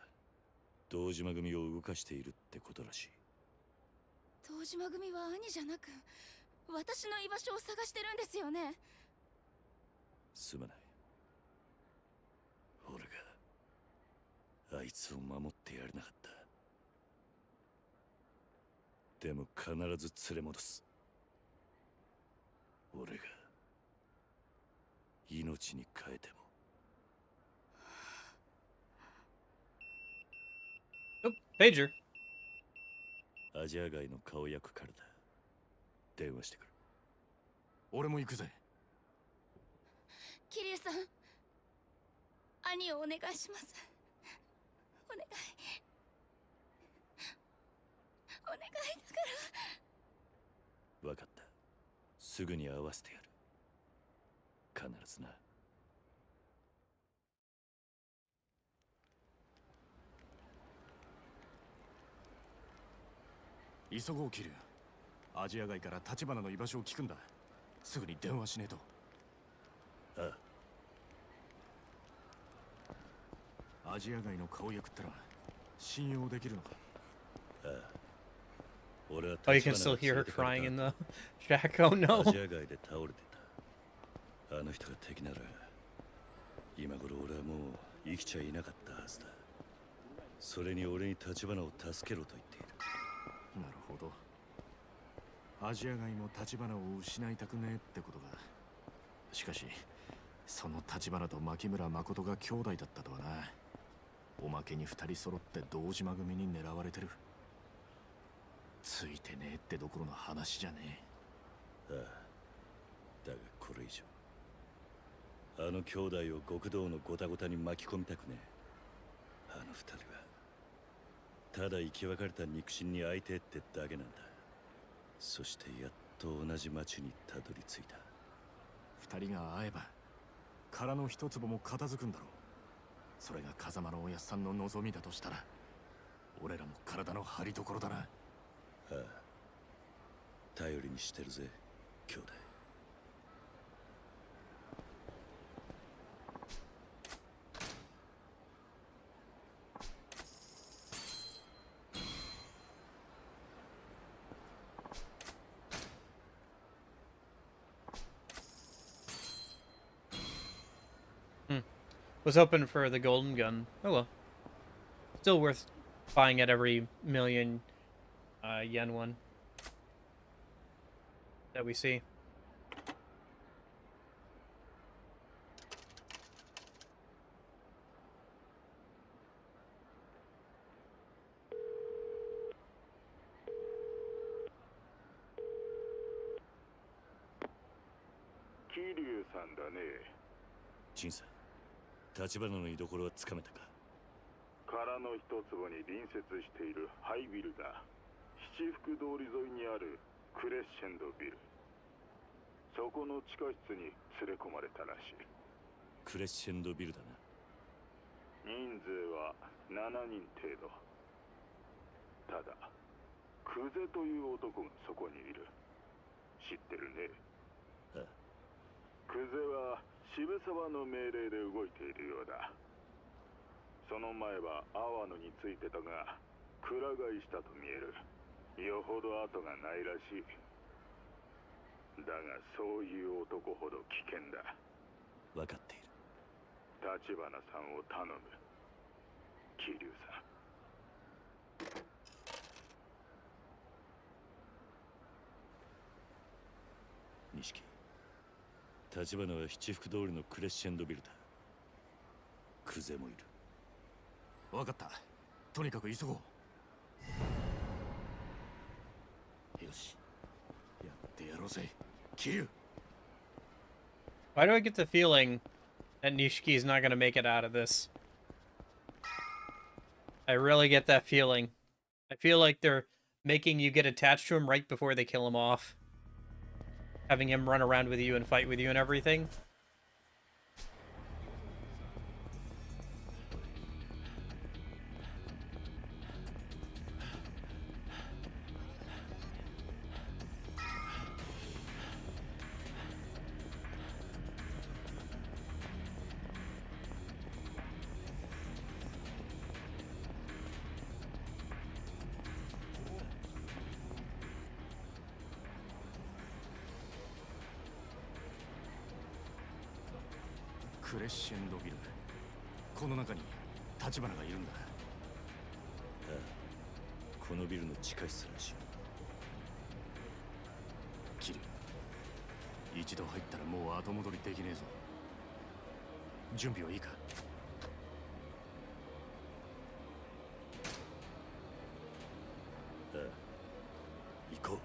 堂島組を動かしているってことらしい。堂島組は兄じゃなく私の居場所を探してるんですよね。すまない。俺があいつを守ってやれなかった。でも必ず連れ戻す。俺が命に変えても。Oh, pager. アジア街の顔役からだ。電話してくる。俺も行くぜ。桐生さん、兄をお願いします。お願い。お願いだから。わかった。すぐに会わせてやる。必ずな。急ごう桐生。アジア街から立花の居場所を聞くんだ。すぐに電話しねえと。あアジア街の顔役ったら信用できるのか。ああ、俺は Oh, you can still hear her crying in the shack. Oh no. アジア街で倒れてた。あの人が敵なら今頃俺はもう生きちゃいなかったはずだ。それに俺に立花を助けろと言っている。なるほど。アジア街も立花を失いたくねえってことか。しかしその立花と牧村誠が兄弟だったとはな。おまけに二人揃って堂島組に狙われてる。ついてねえってどころの話じゃねえ。ああ、だがこれ以上あの兄弟を極道のゴタゴタに巻き込みたくねえ。あの二人はただ生き別れた肉親に会いてえってだけなんだ。そしてやっと同じ町にたどり着いた。二人が会えば殻の一坪も片付くんだろう。それが風間のおやっさんの望みだとしたら俺らも体の張り所だな。ああ、頼りにしてるぜ兄弟。Was hoping for the golden gun. Oh well. Still worth buying at every million yen one that we see. Kiryu さんだね。陳さん、立花の居所はつかめたか。殻の一坪に隣接しているハイビルだ。七福通り沿いにあるクレッシェンドビル。そこの地下室に連れ込まれたらしい。クレッシェンドビルだな。人数は7人程度。ただクゼという男がそこにいる。知ってるね。ああ、クゼは渋沢の命令で動いているようだ。その前は阿波野についてたがくら替えしたと見える。よほど後がないらしい。だがそういう男ほど危険だ。分かっている。立花さんを頼む、桐生さん。錦、立花は七福通りのクレッシェンドビルだ。クゼもいる。分かった。とにかく急ごう。よし、やってやろうぜ、桐生。 Why do I get the feeling that Nishiki is not going to make it out of this? I really get that feeling. I feel like they're making you get attached to him right before they kill him off. Having him run around with you and fight with you and everything.クレッシェンドビル。この中に立花がいるんだ。ああ、このビルの地下室らしい。桐生、一度入ったらもう後戻りできねえぞ。準備はいいか。ああ、行こう。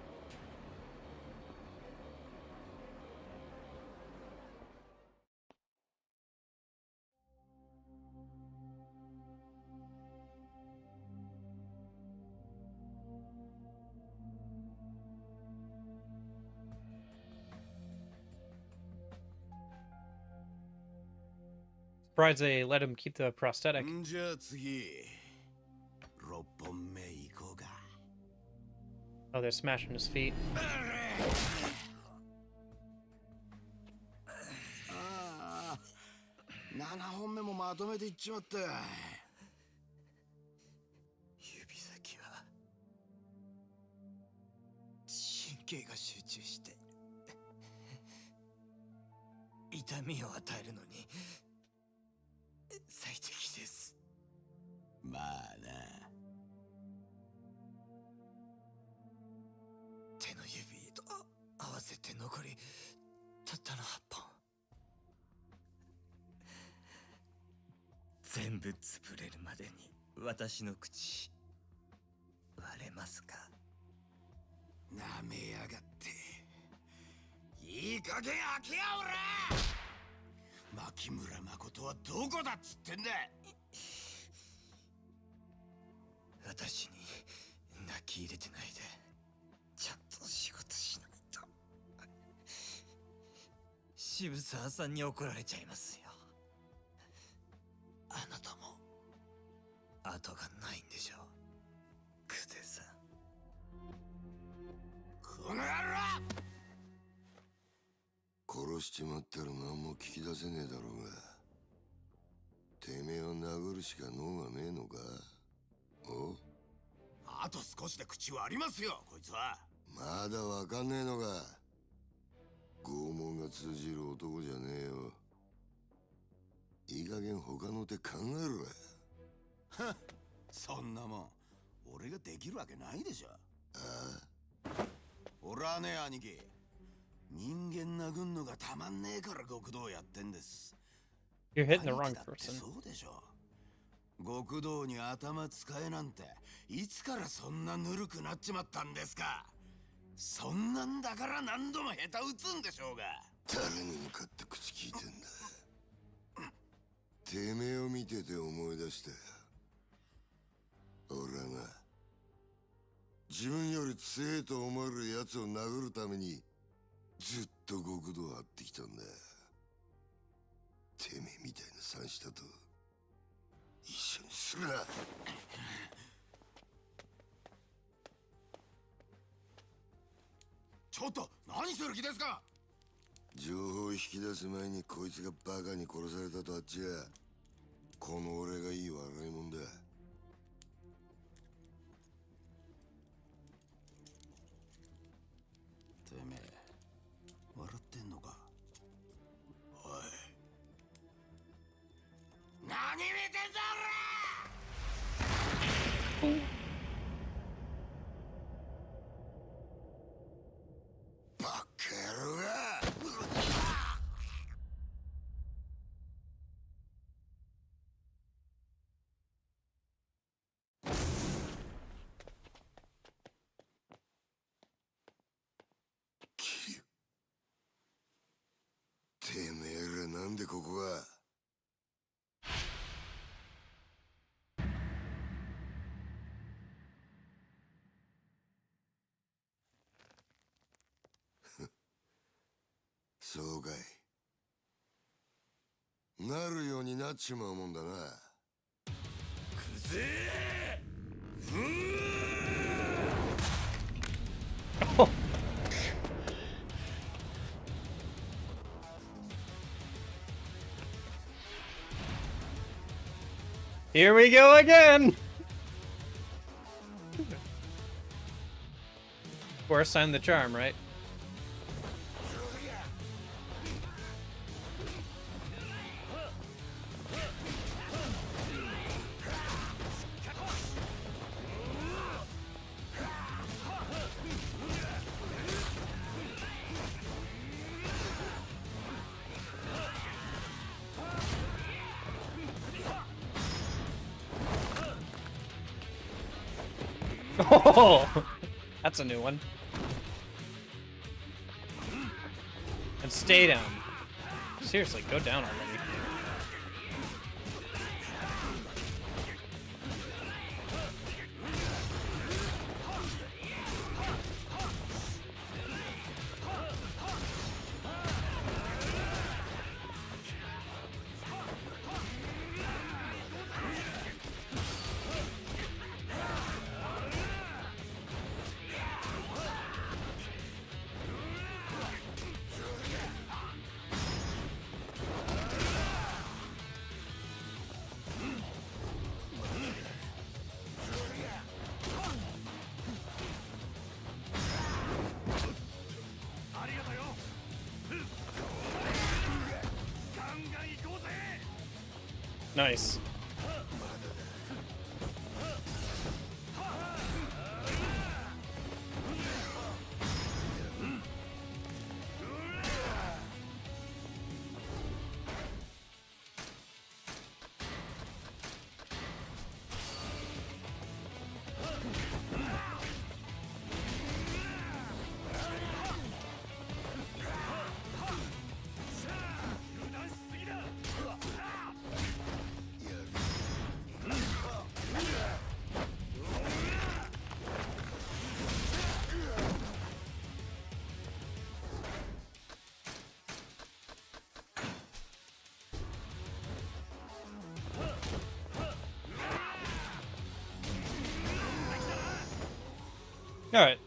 Surprised they let him keep the prosthetic. じゃあ次、6本目行こうか。 Oh, they're smashing his feet. 7本目もまとめていっちまった。経が集中して痛みを与えるのに最適です。まあな。手の指と合わせて残りたったの8本。全部潰れるまでに私の口割れますか？なめやがって。いい加減開けやおら。牧村誠はどこだっつってんだ。私に泣き入れてないでちゃんと仕事しないと渋沢さんに怒られちゃいますよ。あなたも後がないんでしょう、クゼさん。この野郎！殺しちまったら何も聞き出せねえだろうが。てめえを殴るしか能がねえのか？お？あと少しで口割りますよ、こいつは。まだわかんねえのか？拷問が通じる男じゃねえよ。いい加減他の手考えろや。はっ、そんなもん俺ができるわけないでしょ。ああ、俺はね、兄貴、人間殴んのがたまんねえから極道やってんです。 You're hitting the wrong person. そうでしょ。極道に頭使えなんていつからそんなぬるくなっちまったんですか。そんなんだから何度も下手打つんでしょうが。誰に向かって口聞いてんだ。てめえを見てて思い出したよ。俺はな、自分より強えと思える奴を殴るためにずっと極道を張ってきたんだ。てめえみたいな三下と一緒にするな。ちょっと何する気ですか。情報を引き出す前にこいつがバカに殺されたとあっちゃ、この俺がいい笑いもんだ。てめえ笑ってんのか。おい、何見てんだ俺。バカ野郎が。てめえらなんでここが。そうかい。なるようになっちまうもんだな。くぜーHere we go again! Fourth sign the charm, right? Oh, that's a new one. And stay down. Seriously, go down already. Nice. All right.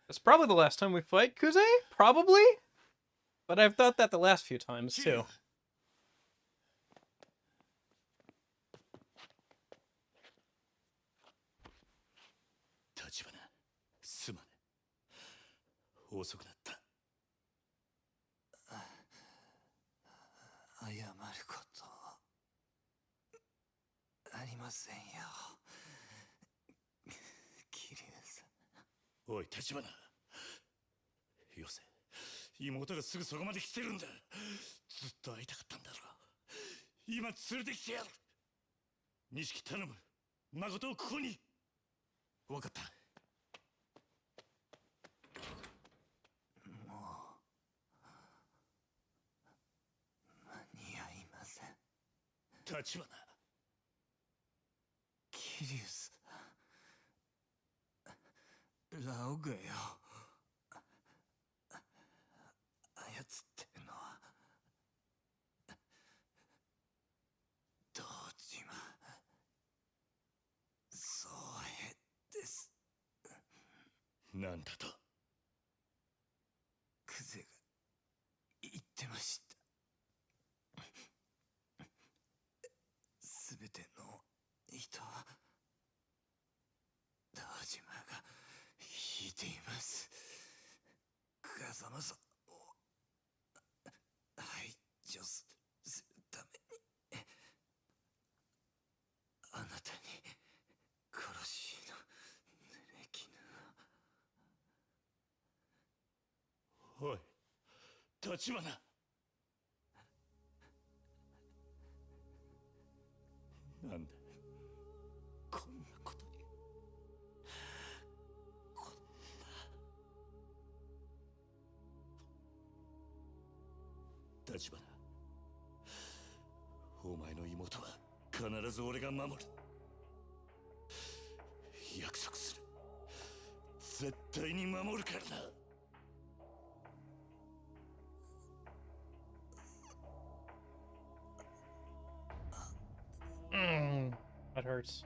That's probably the last time we fight Kuze? Probably? But I've thought that the last few times, too. Tachibana, すまね。遅くなった。謝ることありませんよ。桐生さん。おい、立花。よせ。妹がすぐそこまで来てるんだ。ずっと会いたかったんだろう。今連れてきてやる。錦頼む。誠をここに。わかった。もう間に合いません。立花。桐生さん。ラオグよ。操ってるのは堂島宗平です。なんだと。クゼが言ってました。すべての人は堂島が引いています。風間さんを排除するためにあなたに殺しの濡れ衣を。おい、立花。なんだ、こんなことに。こんな。立花。お前の妹は必ず俺が守る。約束する。絶対に守るからな。That hurts.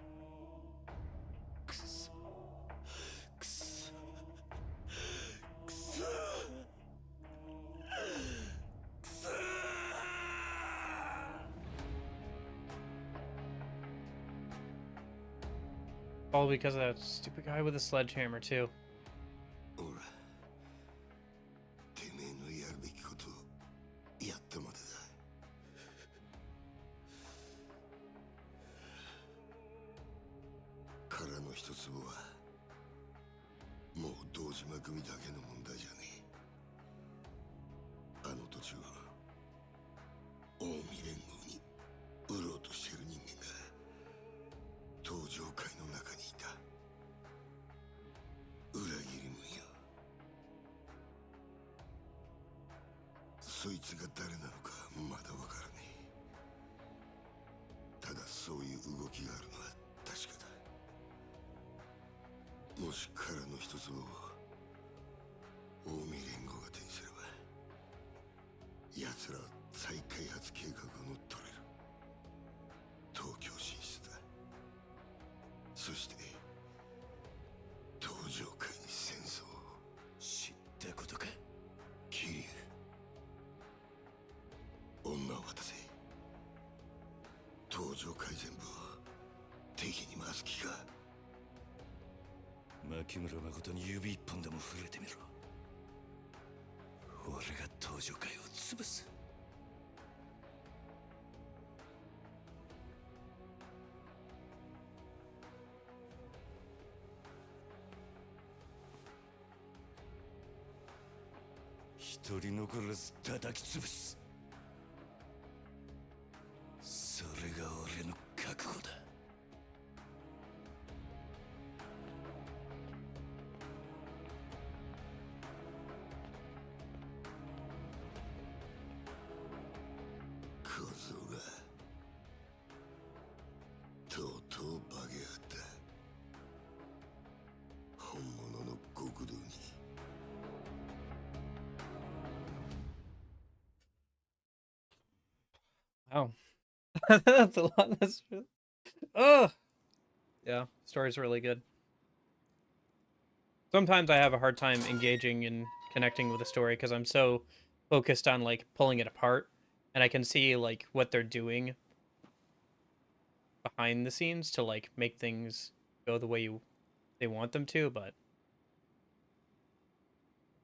All because of that stupid guy with a sledgehammer, too. てめえのやるべきことをやったまでだ。殻の一粒はもう堂島組だけの問題じゃねえ。あの土地を近江連合に売ろうとしている人間が東上界の中にいた。裏切り者よ。そいつが誰なのかまだわからねえ。ただそういう動きがあるのは確かだ。もし殻の一つを近江連合が手にすれば奴らは再開発計画を乗っ取れる。東京進出だ。そして東上界に戦争を。知ったことか。桐生、女を渡せ。東上界全部を敵に回す気か。牧村誠に指一本でも触れてみろ。俺が登場会を潰す。一人残らず叩き潰す。それが俺の覚悟だ。小僧がとうとう化けやがった。本物の極道に。Wow. That's a lot. That's oh yeah, story's really good. Sometimes I have a hard time engaging and connecting with a story because I'm so focused on like pulling it apart, and I can see like what they're doing behind the scenes to like make things go the way they want them to, but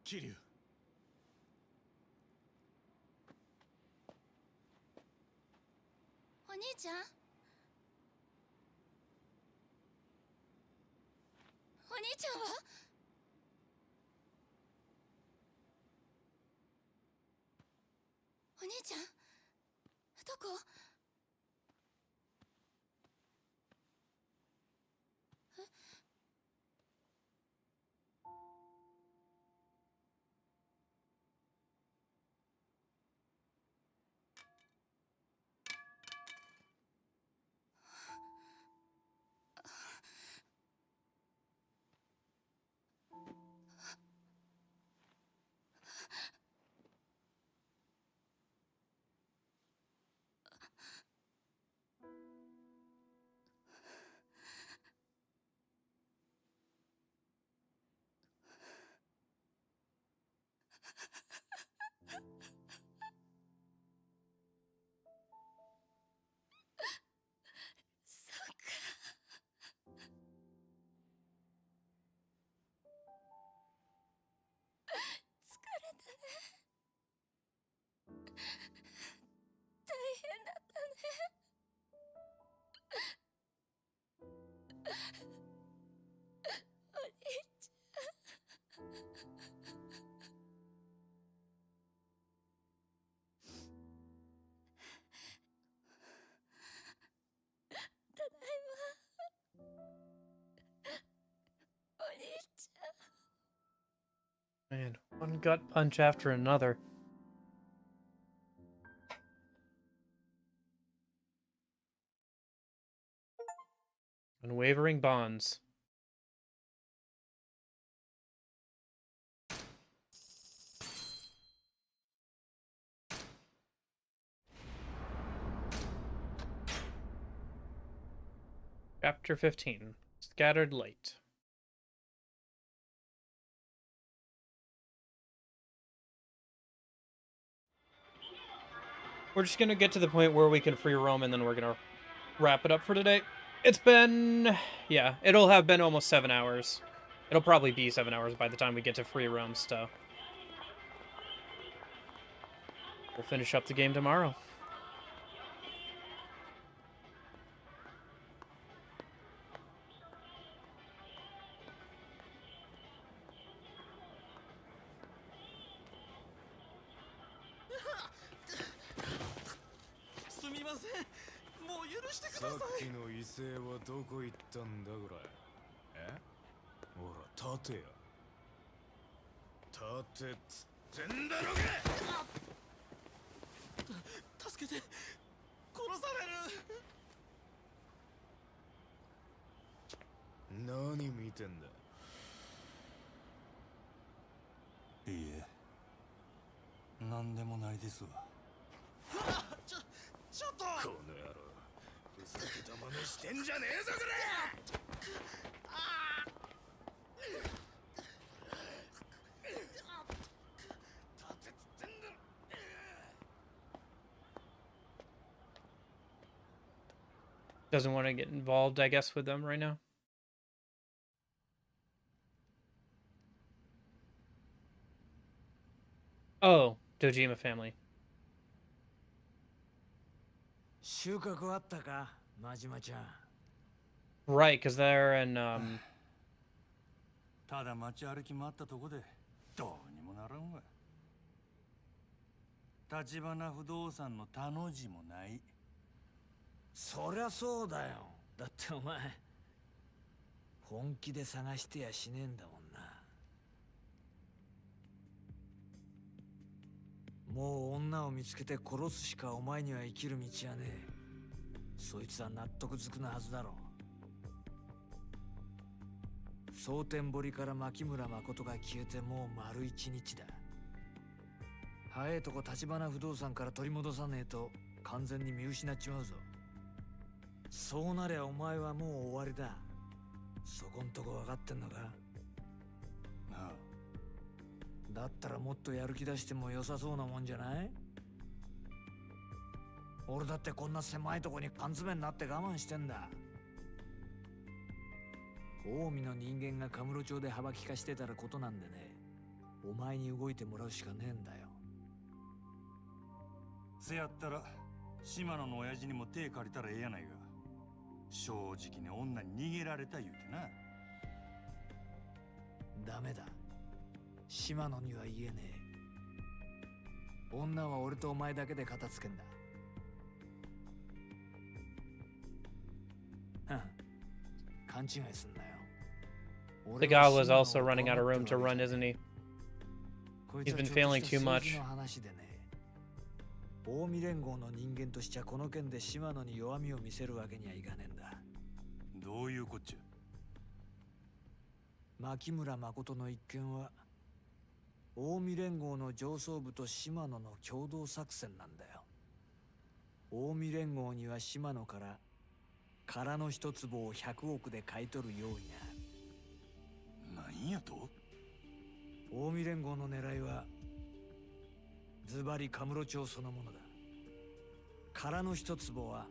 Kiryu. お兄ちゃん、お兄ちゃんは？お兄ちゃん、どこ？え？man, one gut punch after another. Unwavering bonds. Chapter 15. Scattered Light. We're just gonna get to the point where we can free roam, and then we're gonna wrap it up for today. It's been... yeah, it'll have been almost 7 hours. It'll probably be 7 hours by the time we get to free roam stuff. We'll finish up the game tomorrow.さっきの威勢はどこ行ったんだこれ。え？ほら立てや。立てっつってんだろが。助けて、殺される。何見てんだ。いいえ、何でもないですわ。ちょっと。この野郎。ふざけた真似してんじゃねえぞこれ。Doesn't want to get involved, I guess, with them right now. Oh, Dojima family. 収穫あったか、真島ちゃん。Right, because they're in, ただ街歩き回ったとこでどうにもならんわ。橘不動産の他の字もない。そりゃそうだよ。だってお前本気で探してやしねえんだもんな。もう女を見つけて殺すしかお前には生きる道はねえ。そいつは納得づくなはずだろう。蒼天堀から牧村誠が消えてもう丸一日だ。早いとこ橘不動産から取り戻さねえと完全に見失っちまうぞ。そうなりゃお前はもう終わりだ。そこんとこ分かってんのか？ああ。だったらもっとやる気出しても良さそうなもんじゃない？俺だってこんな狭いとこに缶詰になって我慢してんだ。近江の人間がカムロ町で幅利かしてたらことなんでね。お前に動いてもらうしかねえんだよ。せやったら島野の親父にも手借りたらええやないか。正直に女に逃げられた言うてな。ダメだ。島野には言えねえ。女は俺とお前だけで片付けんだ。勘違いすんなよ。 the guy was also running out of room to run, isn't he? He's been failing too much. 近江連合の人間としちゃこの件で島野に弱みを見せるわけにはいかねえんだ。どういうこっちゃ。牧村誠の一件は近江連合の上層部と島野の共同作戦なんだよ。近江連合には島野から空の一坪を100億で買い取る用意がある。なんやと？近江連合の狙いはズバリカムロ町そのものだ。空の一坪は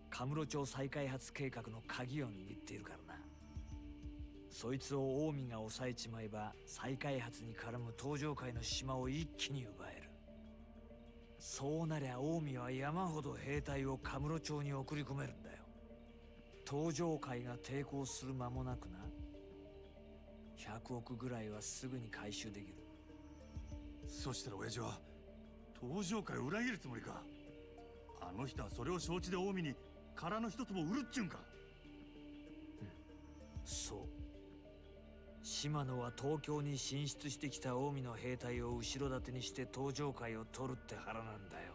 カムロ町再開発計画の鍵を握っているからな。そいつを近江が抑えちまえば再開発に絡む東上界の島を一気に奪える。そうなりゃ近江は山ほど兵隊をカムロ町に送り込めるんだよ。東上界が抵抗する間もなくな。100億ぐらいはすぐに回収できる。そしたら親父は東上界を裏切るつもりか。あの人はそれを承知で近江に空の一坪を売るっちゅうんか。そう。島野は東京に進出してきた近江の兵隊を後ろ盾にして東上界を取るって腹なんだよ。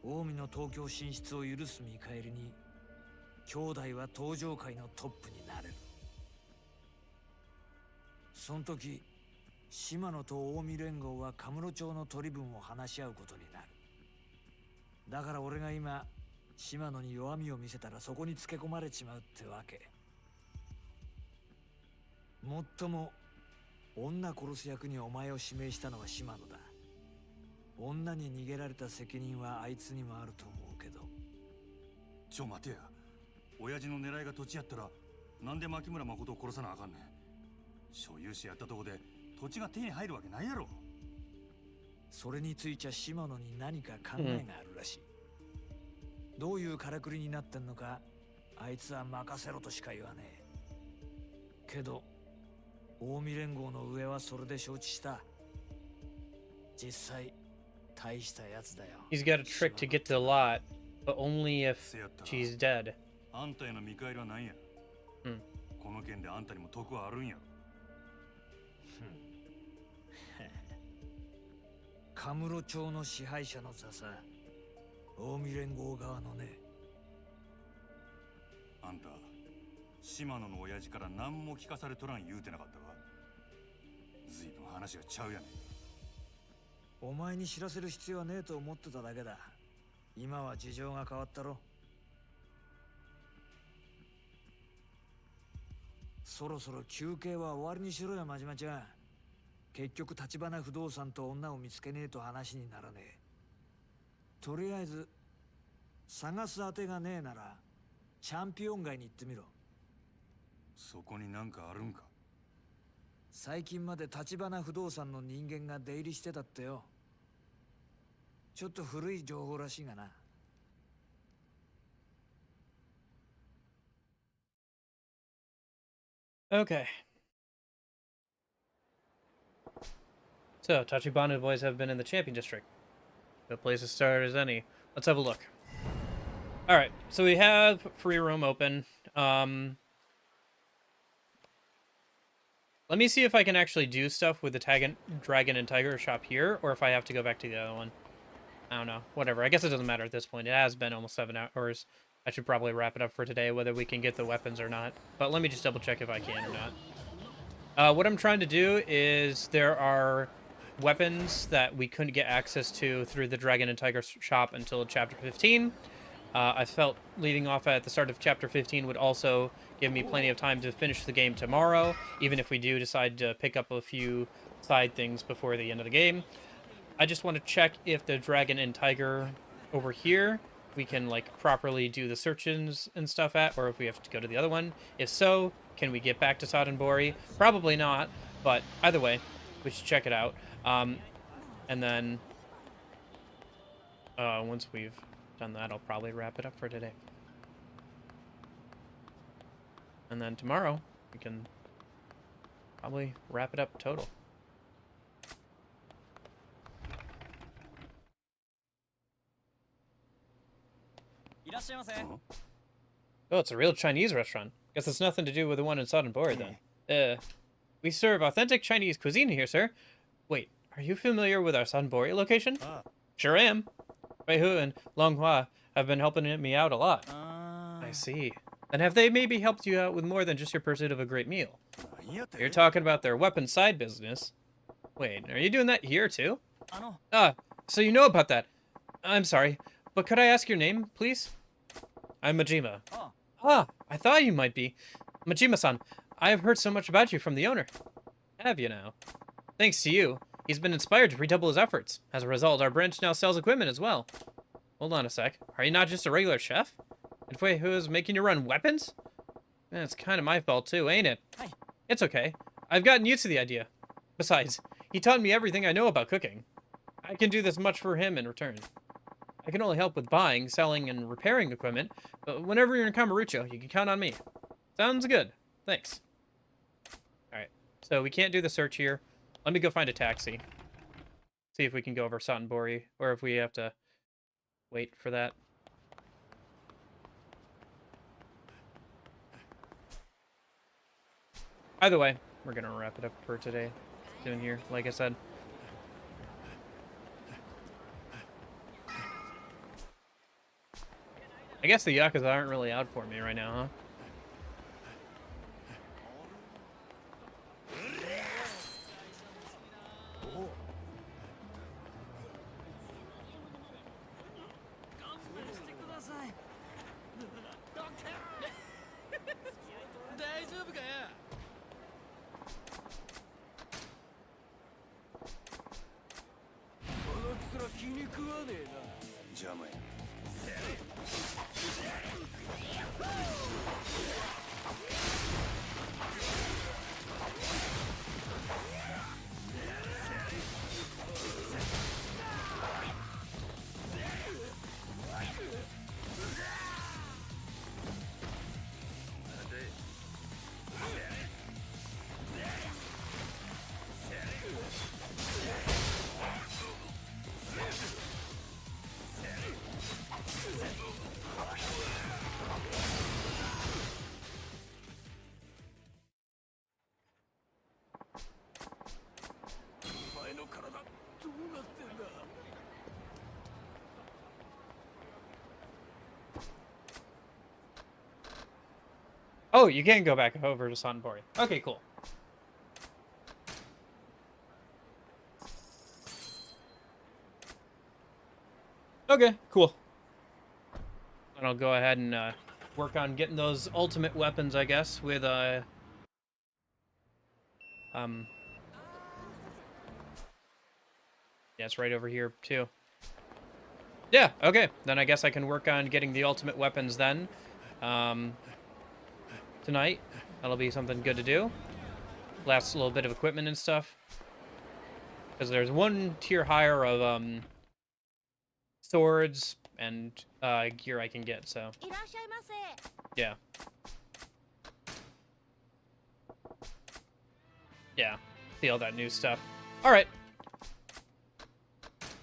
近江の東京進出を許す見返りに兄弟は東上界のトップになれる。その時島野と近江連合はカムロ町の取り分を話し合うことになる。だから俺が今島野に弱みを見せたらそこにつけ込まれちまうってわけ。もっとも女殺す役にお前を指名したのは島野だ。女に逃げられた責任はあいつにもあると思うけど。ちょ待てや。親父の狙いが土地やったらなんで牧村誠を殺さなあかんねん。所有者やったとこで土地が手に入るわけないやろ。それについちゃ島野に何か考えがあるらしい。どういうからくりになってんのかあいつは任せろとしか言わねえ。けど近江連合の上はそれで承知した。実際大したやつだよ。 He's got a trick to get to the lot, but only if she's dead. あんたへの見返りは何や。この件であんたにも得はあるんやろ。カムロ町の支配者の座さ。近江連合側のね。あんた島野の親父から何も聞かされとらん言うてなかったか。ずいぶん話がちゃうやねん。お前に知らせる必要はねえと思ってただけだ。今は事情が変わったろ。そろそろ休憩は終わりにしろよ真島ちゃん。結局橘不動産と女を見つけねえと話にならねえ。とりあえず探す当てがねえならチャンピオン街に行ってみろ。そこになんかあるんか。最近まで立花不動産の人間が出入りしてたってよ。ちょっと古い情報らしいがな。Okay. So, Tachibana boys have been in the Champion District. Good place to start as any. Let's have a look. Alright, so we have free roam open. Let me see if I can actually do stuff with the Dragon and Tiger shop here, or if I have to go back to the other one. I don't know. Whatever. I guess it doesn't matter at this point. It has been almost 7 hours. I should probably wrap it up for today, whether we can get the weapons or not. But let me just double check if I can or not. What I'm trying to do is there are weapons that we couldn't get access to through the Dragon and Tiger shop until Chapter 15. I felt leaving off at the start of Chapter 15 would also give me plenty of time to finish the game tomorrow, even if we do decide to pick up a few side things before the end of the game. I just want to check if the Dragon and Tiger over here we can like properly do the searches and stuff at, or if we have to go to the other one. If so, can we get back to Sadenbori? Probably not, but either way, we should check it out. And then once we've done that, I'll probably wrap it up for today. And then tomorrow we can probably wrap it up total. Oh, it's a real Chinese restaurant. Guess it's nothing to do with the one in Sadenbori then. We serve authentic Chinese cuisine here, sir. Wait, are you familiar with our Sadenbori location? Sure am. Wei Hu and Long Hua have been helping me out a lot. I see. And have they maybe helped you out with more than just your pursuit of a great meal? You're talking about their weapon side business. Wait, are you doing that here too? So you know about that. I'm sorry, but could I ask your name, please? I'm Majima. I thought you might be. Majima-san, I have heard so much about you from the owner. Have you now? Thanks to you, he's been inspired to redouble his efforts. As a result, our branch now sells equipment as well. Hold on a sec. Are you not just a regular chef? And wait, who is making you run weapons? It's kind of my fault too, ain't it? It's okay. I've gotten used to the idea. Besides, he taught me everything I know about cooking. I can do this much for him in return. I can only help with buying, selling, and repairing equipment, but whenever you're in Kamurocho, you can count on me. Sounds good. Thanks. Alright, so we can't do the search here. Let me go find a taxi. See if we can go over Sadenbori, or if we have to wait for that. Either way, we're gonna wrap it up for today. Doing here, like I said. I guess the Yakuza aren't really out for me right now, huh? Oh, you can go back over to Sadenbori. Okay, cool. Okay, cool. And I'll go ahead and work on getting those ultimate weapons, I guess, with yeah, it's right over here too. Yeah, okay. Then I guess I can work on getting the ultimate weapons then. Tonight. That'll be something good to do. last little bit of equipment and stuff. Because there's one tier higher of swords and gear I can get, so yeah. Yeah, see all that new stuff. Alright.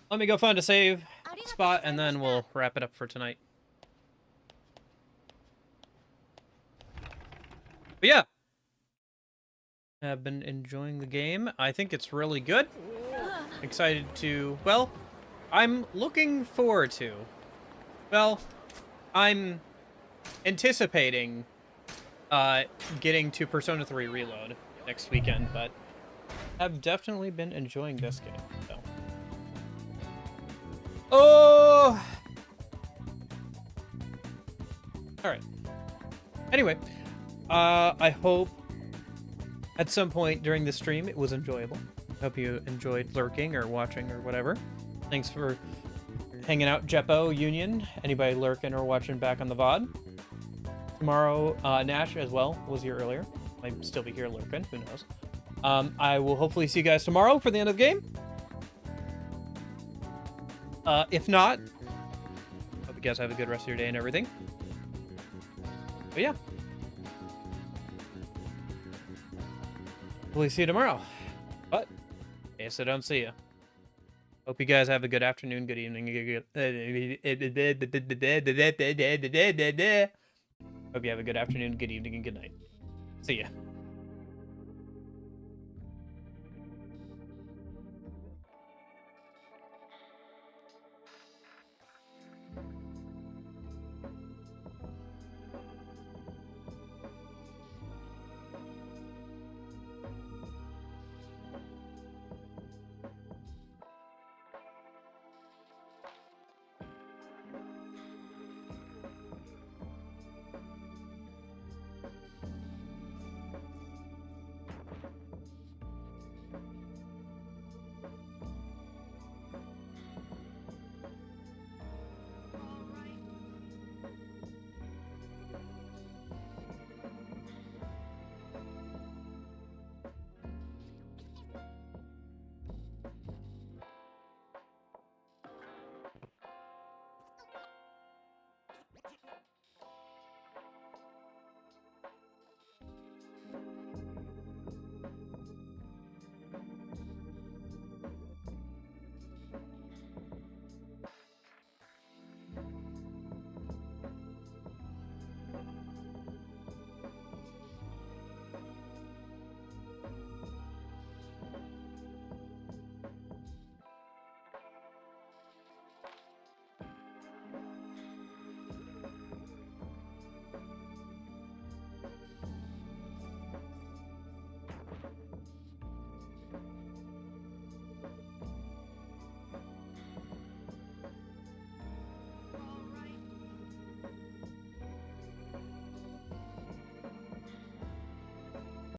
Let me go find a save spot and then we'll wrap it up for tonight. But yeah. I've been enjoying the game. I think it's really good. Excited to, well, I'm looking forward to, well, I'm anticipating getting to Persona 3 Reload next weekend, but I've definitely been enjoying this game, so. Oh! Alright. Anyway, I hope at some point during the stream it was enjoyable. Hope you enjoyed lurking or watching or whatever. Thanks for hanging out, Jeppo, Union, anybody lurking or watching back on the VOD. Tomorrow, Nash as well was here earlier. Might still be here lurking, who knows. I will hopefully see you guys tomorrow for the end of the game. If not, hope you guys have a good rest of your day and everything. But yeah. Hopefully see you tomorrow. But, in case I don't see you. Hope you guys have a good afternoon, good evening, Hope you have a good afternoon, good evening, and good night. See ya.